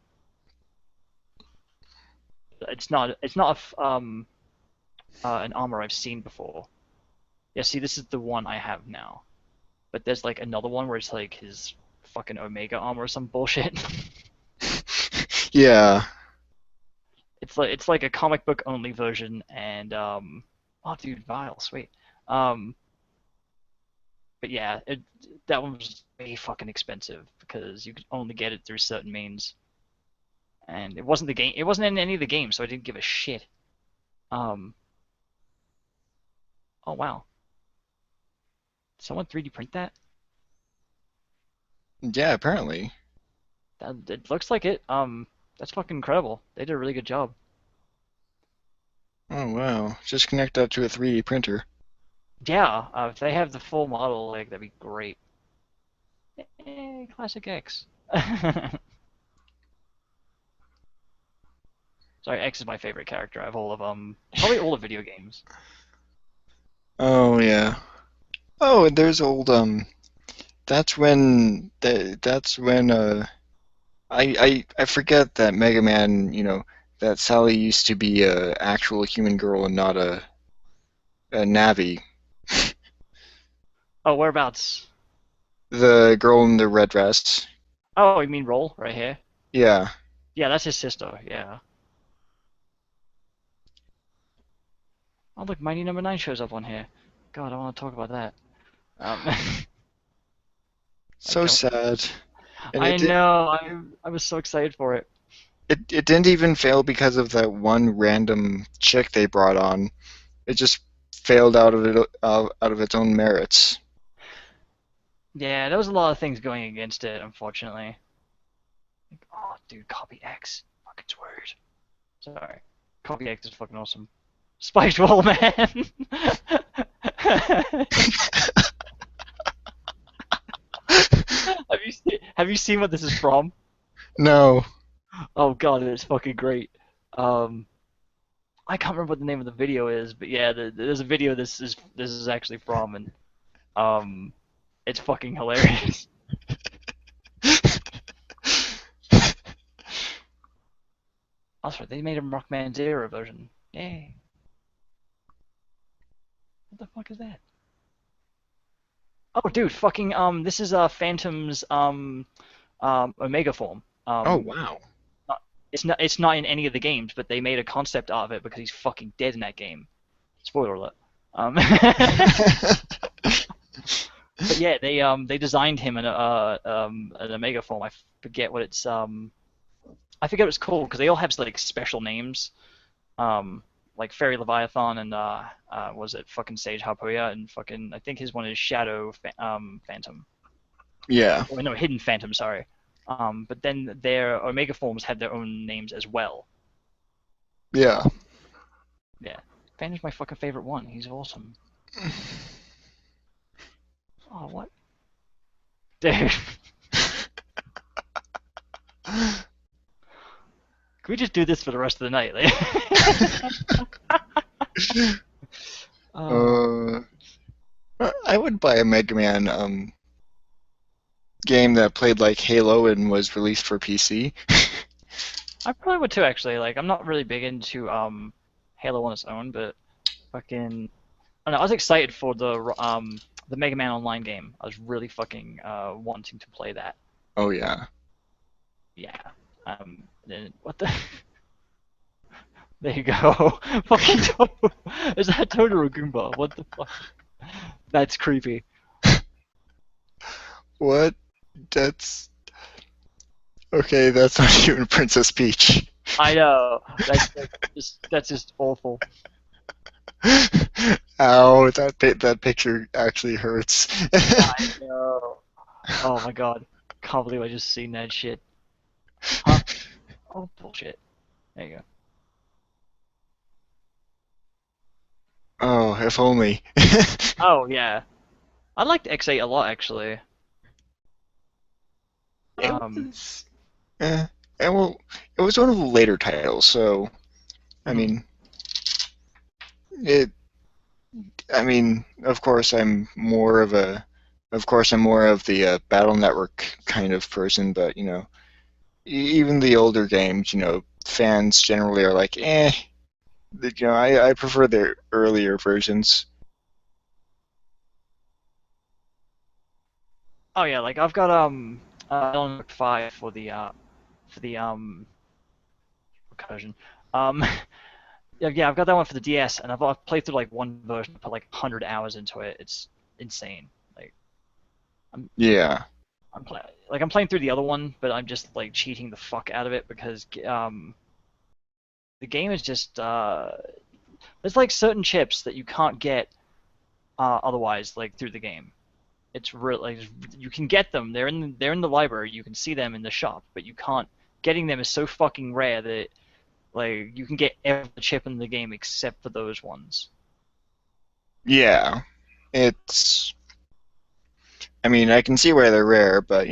It's not an armor I've seen before. Yeah, see, this is the one I have now. But there's like another one where it's like his fucking Omega armor or some bullshit. Yeah. It's like a comic book only version, and oh dude, Vile, sweet. Um, but yeah, that one was way fucking expensive because you could only get it through certain means, and it wasn't the game. It wasn't in any of the games, so I didn't give a shit. Um, oh wow, did someone 3D print that? Yeah, apparently. That it looks like it. That's fucking incredible. They did a really good job. Oh wow. Just connect that to a 3D printer. Yeah, if they have the full model, like that'd be great. Classic X. Sorry, X is my favorite character out of all of probably all the video games. Oh yeah. Oh, and there's old that's when I forget that Mega Man, that Sally used to be a actual human girl and not a Navi. Oh, whereabouts? The girl in the red dress. Oh, you mean Roll right here? Yeah. Yeah, that's his sister. Yeah. Oh, look, Mighty Number 9 shows up on here. God, I want to talk about that. So Okay. sad. And I know. I was so excited for it. it didn't even fail because of that one random chick they brought on. It just failed out of its own merits. Yeah, there was a lot of things going against it, unfortunately. Like, oh, dude, Copy X. Fucking word. Sorry. Copy X is fucking awesome. Spiked Wall Man! Have you seen what this is from? No. Oh god, it's fucking great. Um, I can't remember what the name of the video is, but yeah, there's a video this is actually from, and um, it's fucking hilarious. That's right, they made a Rockman Zero version. Yay! What the fuck is that? Oh, dude, fucking this is Phantom's Omega form. Oh wow. Not, it's not in any of the games, but they made a concept out of it because he's fucking dead in that game. Spoiler alert. But yeah, they designed him in an Omega form. I forget what it's I forget what it's called because they all have like special names. Like Fairy Leviathan and was it fucking Sage Harpoya and fucking I think his one is Shadow Phantom. Yeah. Or no, Hidden Phantom, sorry. But then their Omega forms had their own names as well. Yeah. Yeah. Phantom's my fucking favorite one. He's awesome. Oh, what? Dude. Can we just do this for the rest of the night? I would buy a Mega Man game that played like Halo and was released for PC. I probably would too, actually. Like, I'm not really big into Halo on its own, but fucking, I don't know. I was excited for the Mega Man Online game. I was really fucking wanting to play that. Oh yeah. Yeah. Then what the? There you go. Fucking Is that Totoro Goomba? What the fuck? That's creepy. What? That's okay. That's not even Princess Peach. I know. That's just awful. Ow! That picture actually hurts. I know. Oh my god. Can't believe I just seen that shit. Huh? Oh bullshit. There you go. Oh, if only. Oh yeah. I liked X8 a lot actually. It was, and well, it was one of the later titles, so I Mhm. mean, it. I mean, of course, I'm more of the Battle Network kind of person, but even the older games, fans generally are like, eh. I prefer the earlier versions. Oh yeah, like I've got Element 5 for the recursion. Yeah, I've got that one for the DS, and I've played through like one version, put like 100 hours into it. It's insane. Like Yeah. I'm playing through the other one, but I'm just like cheating the fuck out of it because the game is just there's like certain chips that you can't get otherwise like through the game. It's really like, you can get them. They're in the library. You can see them in the shop, but you can't. Getting them is so fucking rare that Like you can get every chip in the game except for those ones. Yeah, it's. I mean, I can see why they're rare, but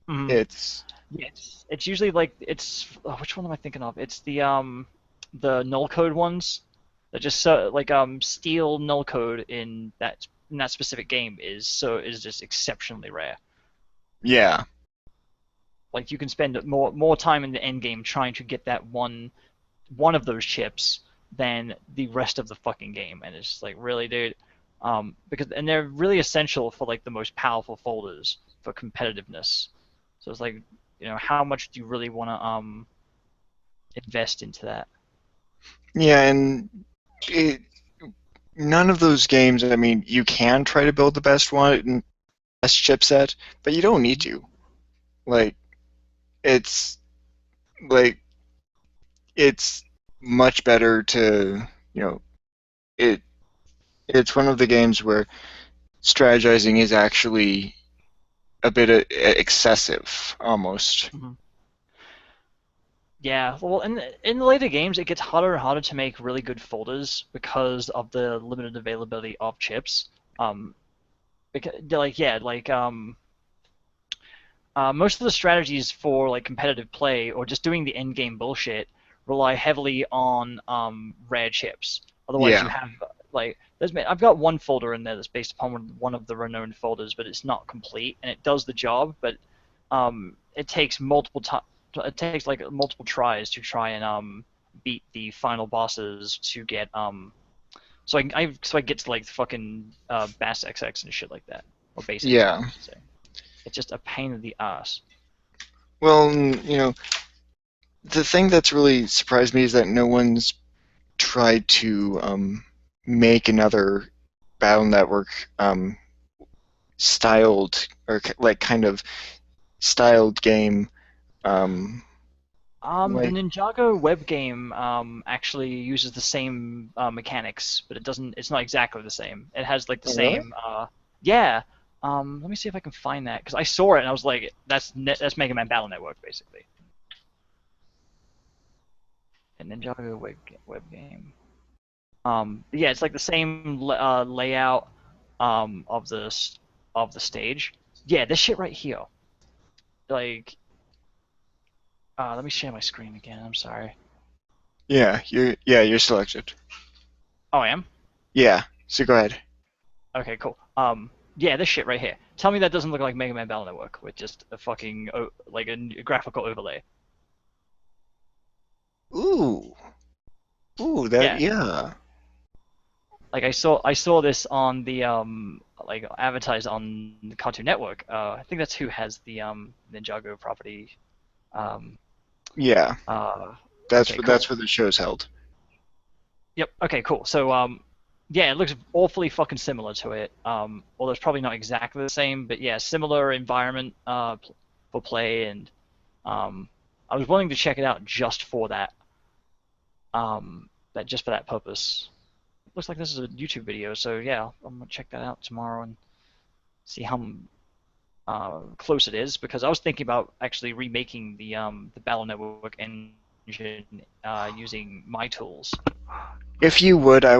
Mhm. it's. Yes, it's usually like which one am I thinking of? It's the null code ones. That just so like steel null code in that specific game is just exceptionally rare. Yeah, Like you can spend more time in the end game trying to get that one of those chips than the rest of the fucking game, and it's just like really, dude. Because and they're really essential for like the most powerful folders for competitiveness. So it's like, how much do you really want to invest into that? yeah, and it, none of those games. I mean, you can try to build the best one, best chipset, but you don't need to. Like, it's like it's much better to it. It's one of the games where strategizing is actually a bit excessive, almost. Mhm. Yeah, well, in the later games, it gets harder and harder to make really good folders because of the limited availability of chips. Um, because like yeah, like most of the strategies for like competitive play or just doing the end game bullshit rely heavily on rare chips. Otherwise, you Yeah, have like I've got one folder in there that's based upon one of the renowned folders, but it's not complete and it does the job, but it takes it takes like multiple tries to try and beat the final bosses to get so I get to like fucking Bass XX and shit like that, or Base XX, yeah. I should say. It's just a pain in the ass. Well, the thing that's really surprised me is that no one's tried to make another Battle Network styled or like kind of styled game. Um, The like Ninjago web game actually uses the same mechanics, but it doesn't. It's not exactly the same. It has like the oh, really? same. Yeah. Let me see if I can find that because I saw it and I was like, that's Mega Man Battle Network basically. A Ninjago web game. Yeah, it's like the same layout of the stage. Yeah, this shit right here. Like, let me share my screen again. I'm sorry. You're selected. Oh, I am. Yeah, so go ahead. Okay, cool. Yeah, this shit right here. Tell me that doesn't look like Mega Man Battle Network with just a fucking like a graphical overlay. Ooh, ooh, that Yeah, yeah, like I saw this on the like advertised on the Cartoon Network. I think that's who has the Ninjago property. Um, yeah. uh, That's okay, cool. where the show's held. Yep. Okay, cool. So yeah, it looks awfully fucking similar to it. Although it's probably not exactly the same, but yeah, similar environment for play and I was willing to check it out just for that. That just for that purpose. Looks like this is a YouTube video, so yeah, I'm gonna check that out tomorrow and see how close it is. Because I was thinking about actually remaking the Battle Network engine using my tools. If you would, Um, I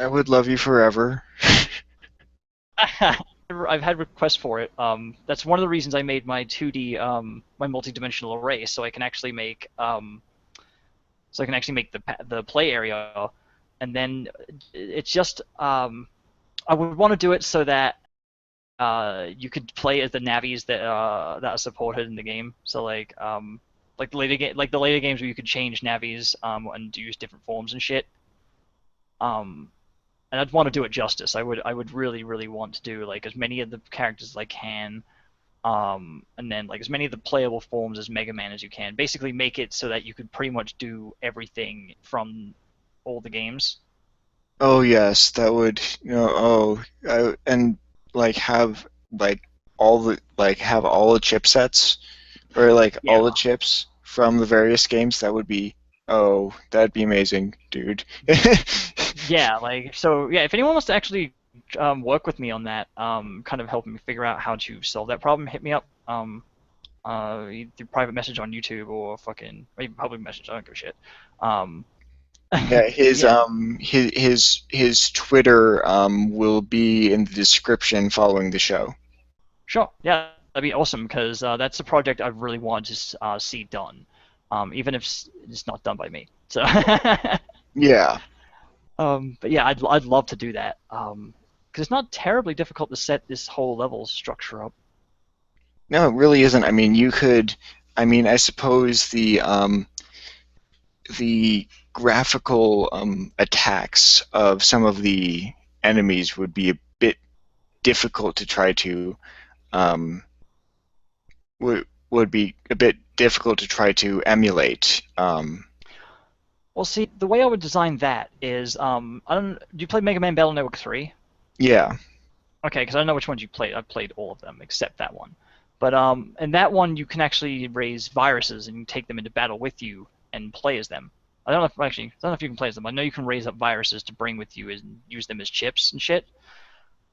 would love you forever. I've had requests for it. That's one of the reasons I made my 2D my multi-dimensional array, so I can actually make the play area, and then it's just I would want to do it so that you could play as the navies that are supported in the game. So like the later games where you could change navies and use different forms and shit. Um, and I'd want to do it justice. I would really want to do like as many of the characters as I can. And then like as many of the playable forms as Mega Man as you can. Basically, make it so that you could pretty much do everything from all the games. Oh yes, that would and like have like have all the chipsets or like Yeah, all the chips from the various games. That would be that'd be amazing, dude. yeah, like so. Yeah, if anyone wants to actually work with me on that, kind of helping me figure out how to solve that problem, hit me up. through private message on YouTube or even public message. I don't give a shit. Yeah, his Yeah, his Twitter will be in the description following the show. sure. Yeah, that'd be awesome because that's a project I really want to see done, even if it's not done by me. So, Yeah. but yeah, I'd love to do that. Because it's not terribly difficult to set this whole level structure up. No, it really isn't. I mean, you could. I mean, I suppose the graphical attacks of some of the enemies would be a bit difficult to try to would be a bit difficult to try to emulate. Well, see, the way I would design that is, I don't. Do you play Mega Man Battle Network 3? Yeah. Okay, because I don't know which ones you played. I've played all of them except that one. But in that one, you can actually raise viruses and take them into battle with you and play as them. I don't know if you can play as them. I know you can raise up viruses to bring with you and use them as chips and shit.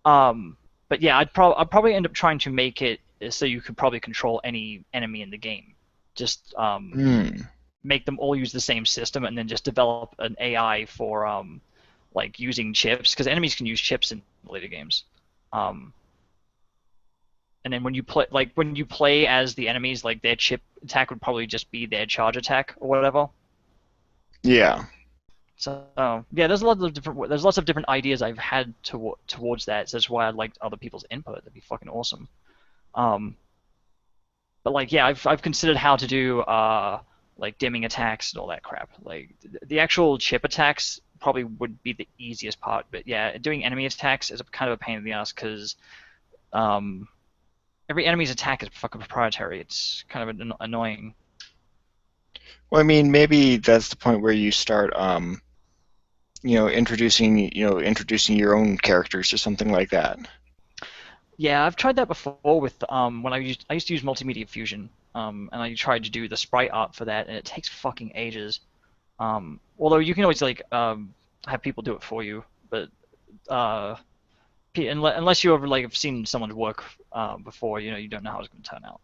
But yeah, I'd probably end up trying to make it so you could probably control any enemy in the game. Just make them all use the same system and then just develop an AI for like using chips, because enemies can use chips in later games. And then when you play as the enemies, like their chip attack would probably just be their charge attack or whatever. Yeah. So yeah, there's lots of different ideas I've had towards that. So that's why I'd like other people's input. That'd be fucking awesome. But like yeah, I've considered how to do like dimming attacks and all that crap. Like the actual chip attacks probably would be the easiest part. But yeah, doing enemy attacks is kind of a pain in the ass because every enemy's attack is fucking proprietary. It's kind of annoying. Well, I mean, maybe that's the point where you start, introducing your own characters or something like that. Yeah, I've tried that before with when I used to use Multimedia Fusion, and I tried to do the sprite art for that, and it takes fucking ages. Although you can always like have people do it for you, but unless you ever like have seen someone's work before, you don't know how it's going to turn out.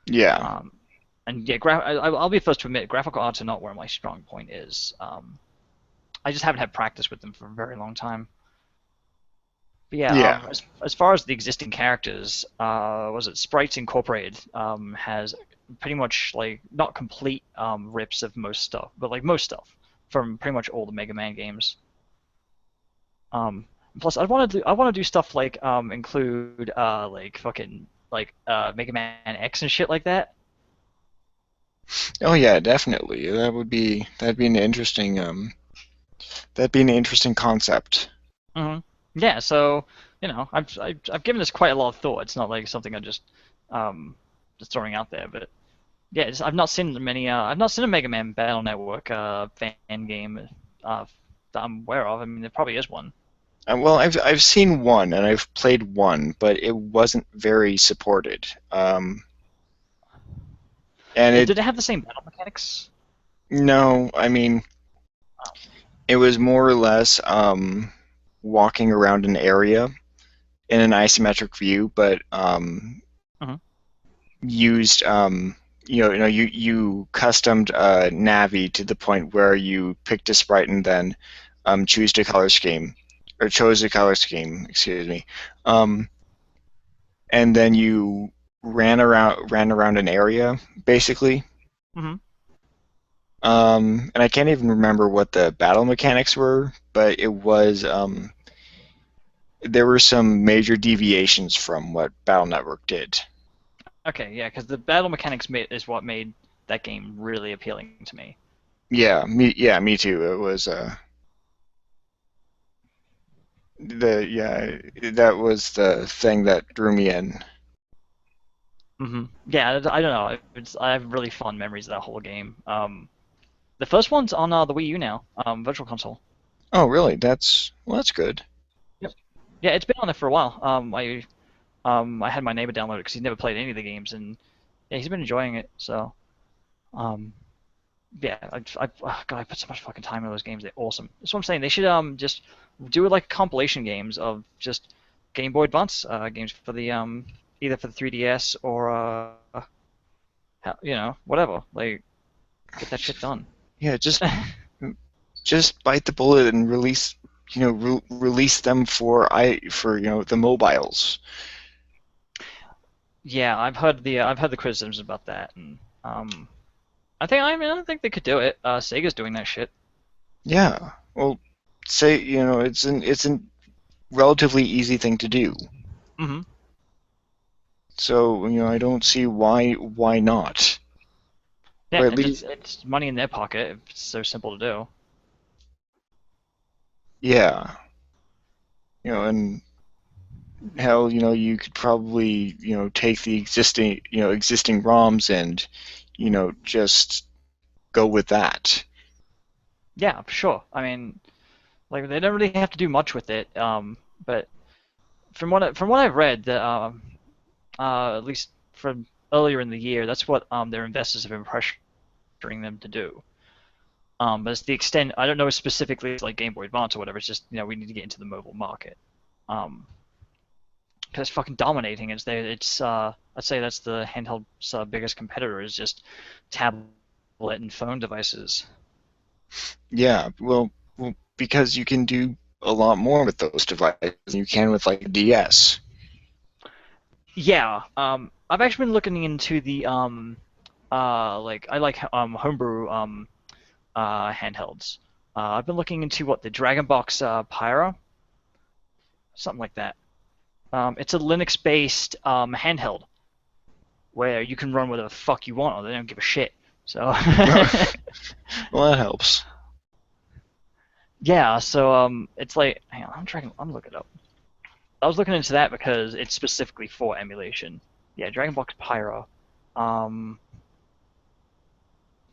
Yeah. And yeah, I'll be the first to admit, graphical arts are not where my strong point is. I just haven't had practice with them for a very long time. But yeah, Yeah. as far as the existing characters, was it Sprites Incorporated has pretty much like not complete rips of most stuff, but like most stuff from pretty much all the Mega Man games. Plus, I want to do stuff like include like fucking like Mega Man X and shit like that. Oh yeah, definitely. That'd be an interesting concept. Hmm. Yeah, so I've given this quite a lot of thought. It's not like something I'm just throwing out there, but yeah, I've not seen a Mega Man Battle Network fan game that I'm aware of. I mean, there probably is one. Well, I've seen one and I've played one, but it wasn't very supported. And Did it have the same battle mechanics? no, I mean, it was more or less walking around an area in an isometric view, but used you customed Navi to the point where you picked a sprite and then chose a color scheme, excuse me, and then you ran around an area basically. Mm-hmm. And I can't even remember what the battle mechanics were, but it was there were some major deviations from what Battle Network did. Okay, yeah, because the battle mechanics is what made that game really appealing to me. Yeah, me too. It was that was the thing that drew me in. Mm-hmm. Yeah, I don't know. I have really fond memories of that whole game. The first one's on the Wii U now, Virtual Console. Oh, really? That's good. Yep. Yeah, it's been on there for a while. I had my neighbor download it because he's never played any of the games, and yeah, he's been enjoying it. So, yeah, God, I put so much fucking time into those games. They're awesome. That's what I'm saying. They should just do it like compilation games of just Game Boy Advance games for the either for the 3DS or whatever. Like, get that shit done. Yeah, just bite the bullet and release release them for the mobiles. Yeah, I've heard the criticisms about that, and I think they could do it. Sega's doing that shit. Yeah. Well, say it's a relatively easy thing to do. Hmm. So I don't see why not. Yeah, Or at and least it's money in their pocket. If it's so simple to do. yeah. And hell, you could probably take the existing ROMs and just go with that. Yeah, for sure. I mean, like they don't really have to do much with it. But from what I've read, that at least from earlier in the year, that's what their investors have been pressuring them to do. But it's the extent, I don't know specifically like Game Boy Advance or whatever. It's just we need to get into the mobile market. Because it's fucking dominating. I'd say that's the handheld's biggest competitor is just tablet and phone devices. Yeah, well, because you can do a lot more with those devices than you can with like a DS. Yeah, I've actually been looking into the like I like homebrew handhelds. I've been looking into what the Dragon Box Pyra, something like that. It's a Linux-based handheld where you can run whatever the fuck you want, or they don't give a shit. So Well, that helps. yeah, so it's like, hang on, I'm looking it up. I was looking into that because it's specifically for emulation. Yeah, Dragon Box Pyro. Um,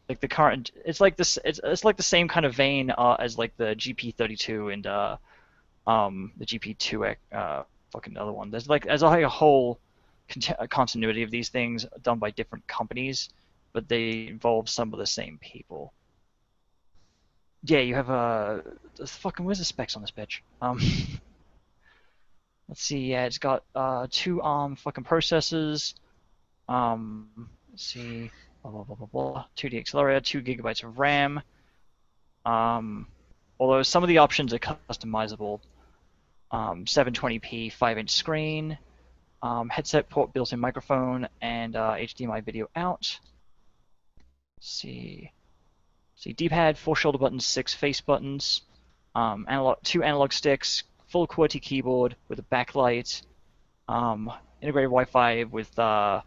like the current, it's like this, it's like the same kind of vein as like the GP32 and the GP2 fucking other one. There's like a whole continuity of these things done by different companies, but they involve some of the same people. Yeah, you have where's the specs on this bitch? Let's see. Yeah, it's got two fucking processors. Let's see. Blah blah blah blah blah. 2D accelerator, 2 GB of RAM. Although some of the options are customizable. 720p 5-inch screen. Headset port, built-in microphone, and HDMI video out. Let's see. See, D-pad, 4 shoulder buttons, 6 face buttons. 2 analog sticks, full QWERTY keyboard with a backlight, integrated Wi-Fi with A,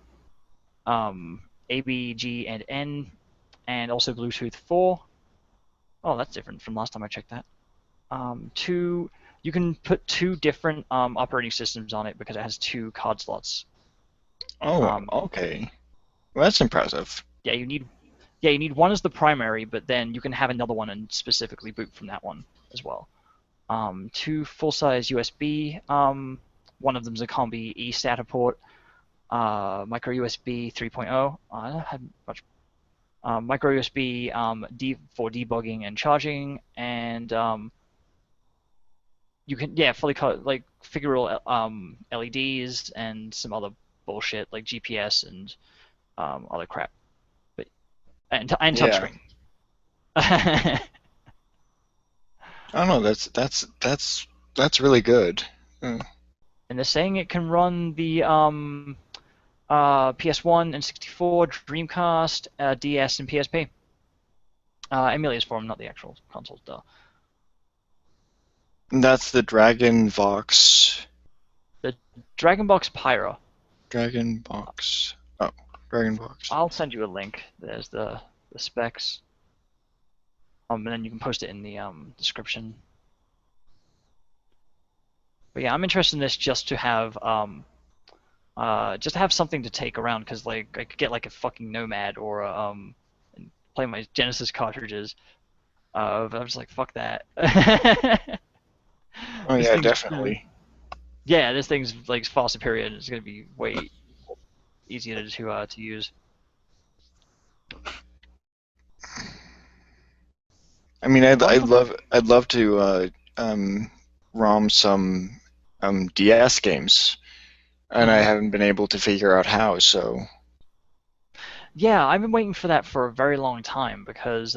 B, G, and N, and also Bluetooth 4. Oh, that's different from last time I checked that. You can put 2 different operating systems on it because it has 2 card slots. Oh, okay. Well, that's impressive. Yeah, you need one as the primary, but then you can have another one and specifically boot from that one as well. 2 full-size USB. One of them's a combi eSATA port. Micro USB 3.0. I don't have much. Micro USB for debugging and charging, and you can fully like figural LEDs and some other bullshit like GPS and other crap, but and Yeah. touchscreen. I don't know. That's really good. And they're saying it can run the PS1 and 64, Dreamcast, DS, and PSP. Emulators for them, not the actual consoles, though. And that's the Dragon Vox. The Dragon Box Pyro. Dragon Box. Oh, Dragon Box. I'll send you a link. There's the specs. And then you can post it in the description. But yeah, I'm interested in this just to have something to take around, because like I could get like a fucking Nomad or and play my Genesis cartridges. I was like, fuck that. Oh This yeah, thing's definitely. Yeah, this thing's like far superior, and it's gonna be way easier to use. I mean, I'd love to ROM some DS games, and I Mhm. haven't been able to figure out how. So Yeah, I've been waiting for that for a very long time because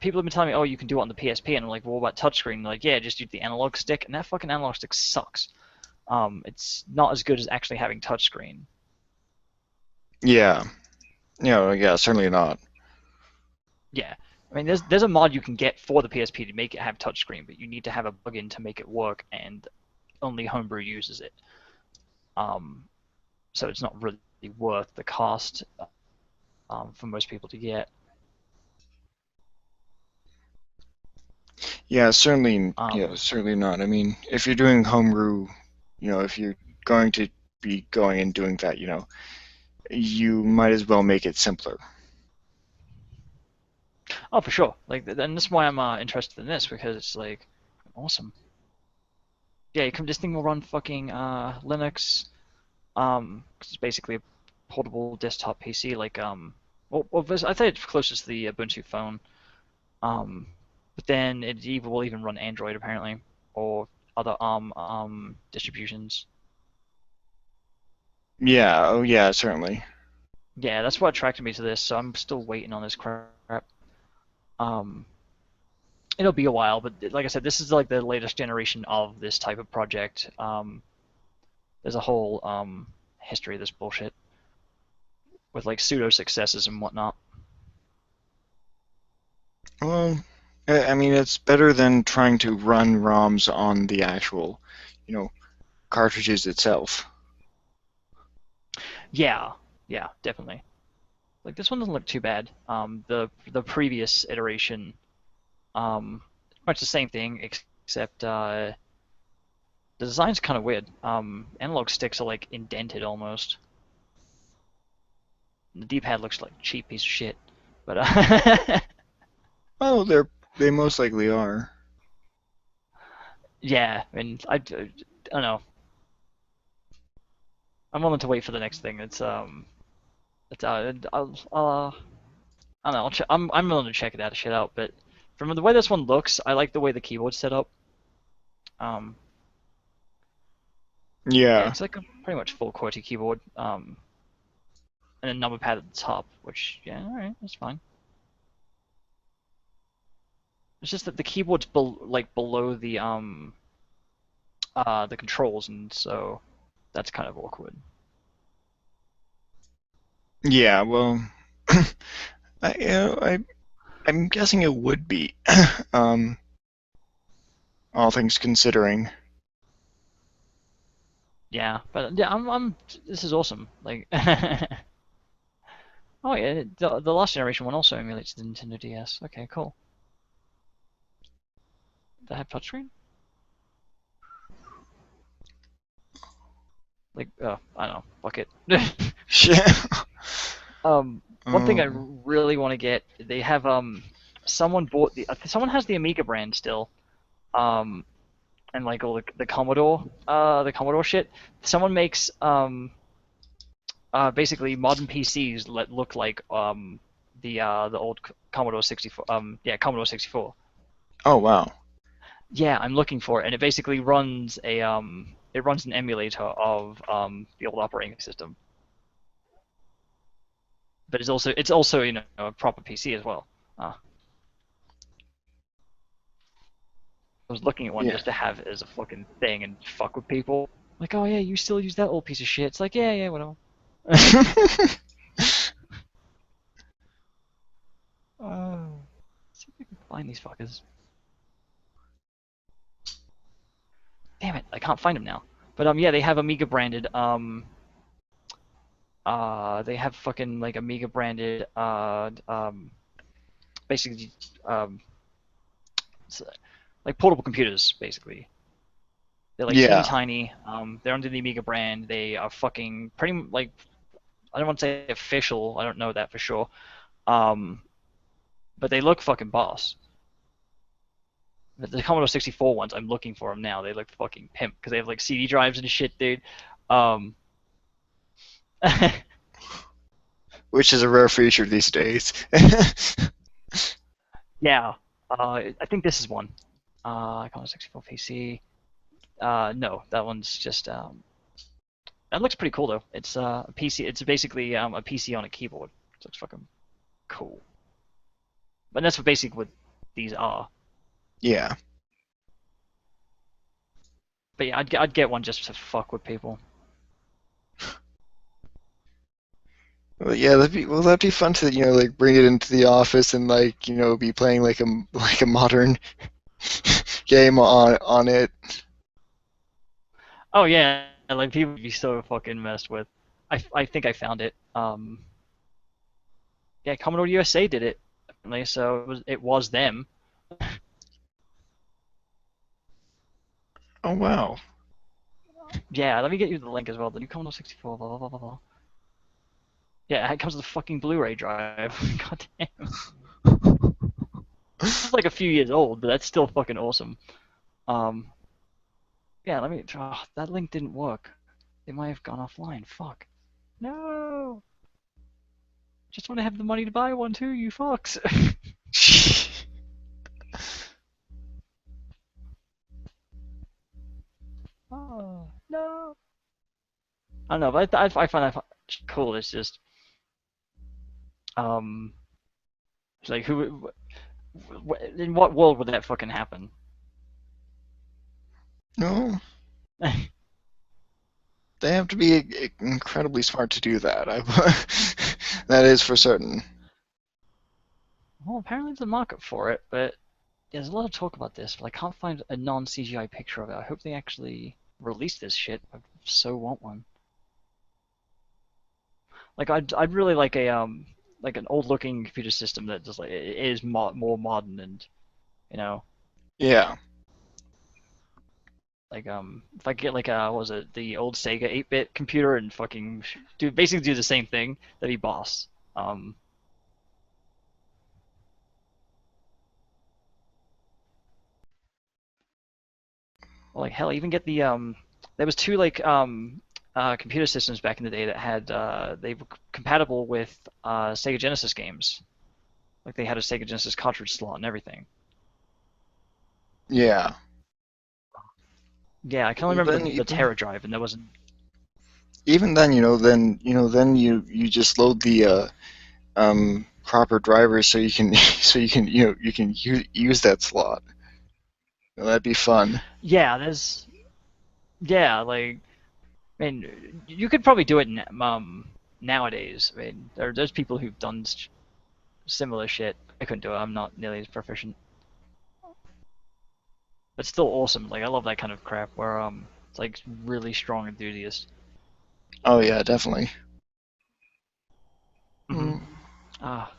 people have been telling me, oh, you can do it on the PSP, and I'm like, well, what about touchscreen? They're like, yeah, just use the analog stick, and that fucking analog stick sucks. It's not as good as actually having touchscreen. Yeah. Yeah, certainly not. Yeah, I mean, there's a mod you can get for the PSP to make it have touchscreen, but you need to have a plugin to make it work, and only Homebrew uses it. So it's not really worth the cost for most people to get. Yeah, certainly. Yeah, Um, certainly not. I mean, if you're doing homebrew, if you're going to be going and doing that, you might as well make it simpler. oh, for sure. Like, and that's why I'm interested in this because it's like awesome. Yeah, this thing will run fucking Linux. 'Cause it's basically a portable desktop PC. Like I think it's closest to the Ubuntu phone. Um, but then it will even run Android apparently, or other ARM distributions. Yeah, oh yeah, certainly. Yeah, that's what attracted me to this. So I'm still waiting on this crap. Um, it'll be a while, but like I said, this is like the latest generation of this type of project. There's a whole history of this bullshit with like pseudo successes and whatnot. Well, I mean, it's better than trying to run ROMs on the actual, you know, cartridges itself. Yeah, yeah, definitely. Like this one doesn't look too bad. The previous iteration, much the same thing except the design's kind of weird. Analog sticks are like indented almost. The D-pad looks like a cheap piece of shit. But Oh, they most likely are. yeah, I mean, I don't know. I'm willing to wait for the next thing. I don't know. I'm willing to check that shit out. But from the way this one looks, I like the way the keyboard's set up. Um, yeah, Yeah, it's like a pretty much full QWERTY keyboard. And a number pad at the top, which yeah, all right, that's fine. It's just that the keyboard's below the controls, and so that's kind of awkward. yeah. Well, I'm guessing it would be, um, all things considering. Yeah, but yeah, I'm. This is awesome. Like, oh yeah, the last generation one also emulates the Nintendo DS. Okay, cool. They have touchscreen? Like, oh, I don't know. Fuck it. Yeah. One thing I Um, really want to get, they have someone has the Amiga brand still, um, and like all the Commodore shit. Someone makes basically modern PCs that look like the old Commodore 64, Commodore 64. oh wow. Yeah, I'm looking for it, and it basically runs an emulator of the old operating system, but it's also a proper PC as well. I was looking at one Yeah. just to have it as a fucking thing and fuck with people. Like, oh yeah, you still use that old piece of shit. It's like, yeah, whatever. See if I can find these fuckers. Damn it, I can't find them now. But yeah, they have Amiga branded. They have fucking like Amiga branded. Basically, like portable computers, basically. They're like teeny Yeah. tiny. They're under the Amiga brand. They are fucking pretty like I don't want to say official. I don't know that for sure. Um, but they look fucking boss. The Commodore 64 ones, I'm looking for them now. They look fucking pimp because they have like CD drives and shit, dude. Um, Which is a rare feature these days. yeah, I think this is one. Commodore 64 PC. No, that one's just That looks pretty cool though. It's a PC. It's basically a PC on a keyboard. It looks fucking cool. But that's basically what these are. Yeah. But yeah, I'd get one just to fuck with people. Well, yeah, that'd be fun to like bring it into the office and like be playing like a modern game on it. Oh yeah, like people would be so fucking messed with. I think I found it. Yeah, Commodore USA did it, apparently, so it was them. Oh wow. Yeah, let me get you the link as well. The new Commodore 64. Blah blah blah blah blah. Yeah, it comes with a fucking Blu-ray drive. God damn. It's like a few years old, but that's still fucking awesome. Yeah, let me. Oh, that link didn't work. It might have gone offline. Fuck. No. Just want to have the money to buy one too, you fucks. Oh no. I don't know, but I find that cool. It's just um, it's like in what world would that fucking happen? No, they have to be incredibly smart to do that. That is for certain. Well, apparently there's a market for it, but there's a lot of talk about this, but I can't find a non-CGI picture of it. I hope they actually release this shit. I so want one. Like I'd really like an old-looking computer system that just like it is more modern and you know Yeah. like if I get like what was it, the old Sega 8-bit computer and fucking basically do the same thing, that'd be boss. Like hell, even get the there was two like computer systems back in the day that had they were compatible with Sega Genesis games. Like they had a Sega Genesis cartridge slot and everything. Yeah. Yeah, I can only Well, remember then the Terra drive, and there wasn't. even then, then you just load the proper drivers so you can you can use that slot. Well, that'd be fun. Yeah, like I mean, you could probably do it nowadays. I mean, there's people who've done similar shit. I couldn't do it. I'm not nearly as proficient. But still awesome. Like I love that kind of crap where it's like really strong enthusiast. Oh yeah, definitely. Mm-hmm. Ah,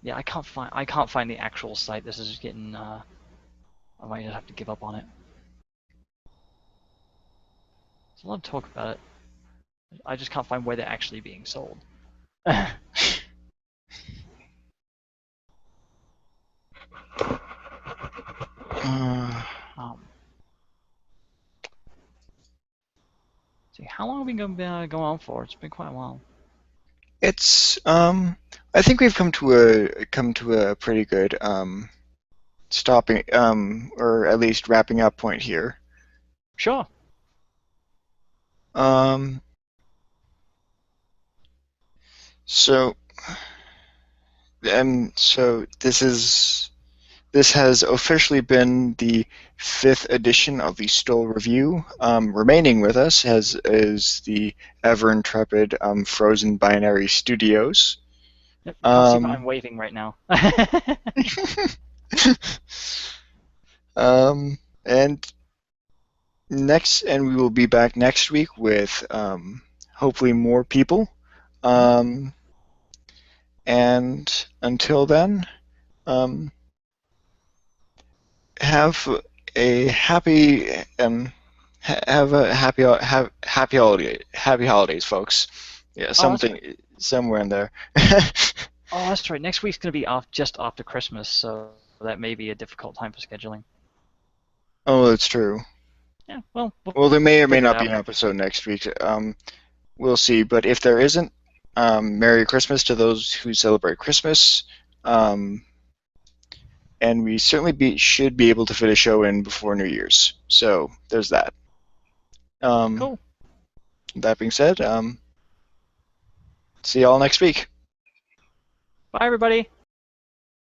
yeah. I can't find the actual site. This is getting. I might just have to give up on it. There's a lot of talk about it. I just can't find where they're actually being sold. Um, see, how long have we been going on for? It's been quite a while. It's I think we've come to a pretty good stopping or at least wrapping up point here. Sure. Um so so this has officially been the fifth edition of the Stoll Review. Remaining with us is the ever intrepid Frozen Binary Studios. Yep, you can't see, but I'm waving right now. And we will be back next week with hopefully more people. And until then, have a happy have a happy holidays, folks. Yeah, something somewhere in there. Oh, that's right. Next week's gonna be just after Christmas, so that may be a difficult time for scheduling. Oh, that's true. Yeah, well, there may or may not be an episode next week. We'll see. But if there isn't, Merry Christmas to those who celebrate Christmas. And we certainly should be able to fit a show in before New Year's. So there's that. Cool. that being said, see you all next week. Bye, everybody.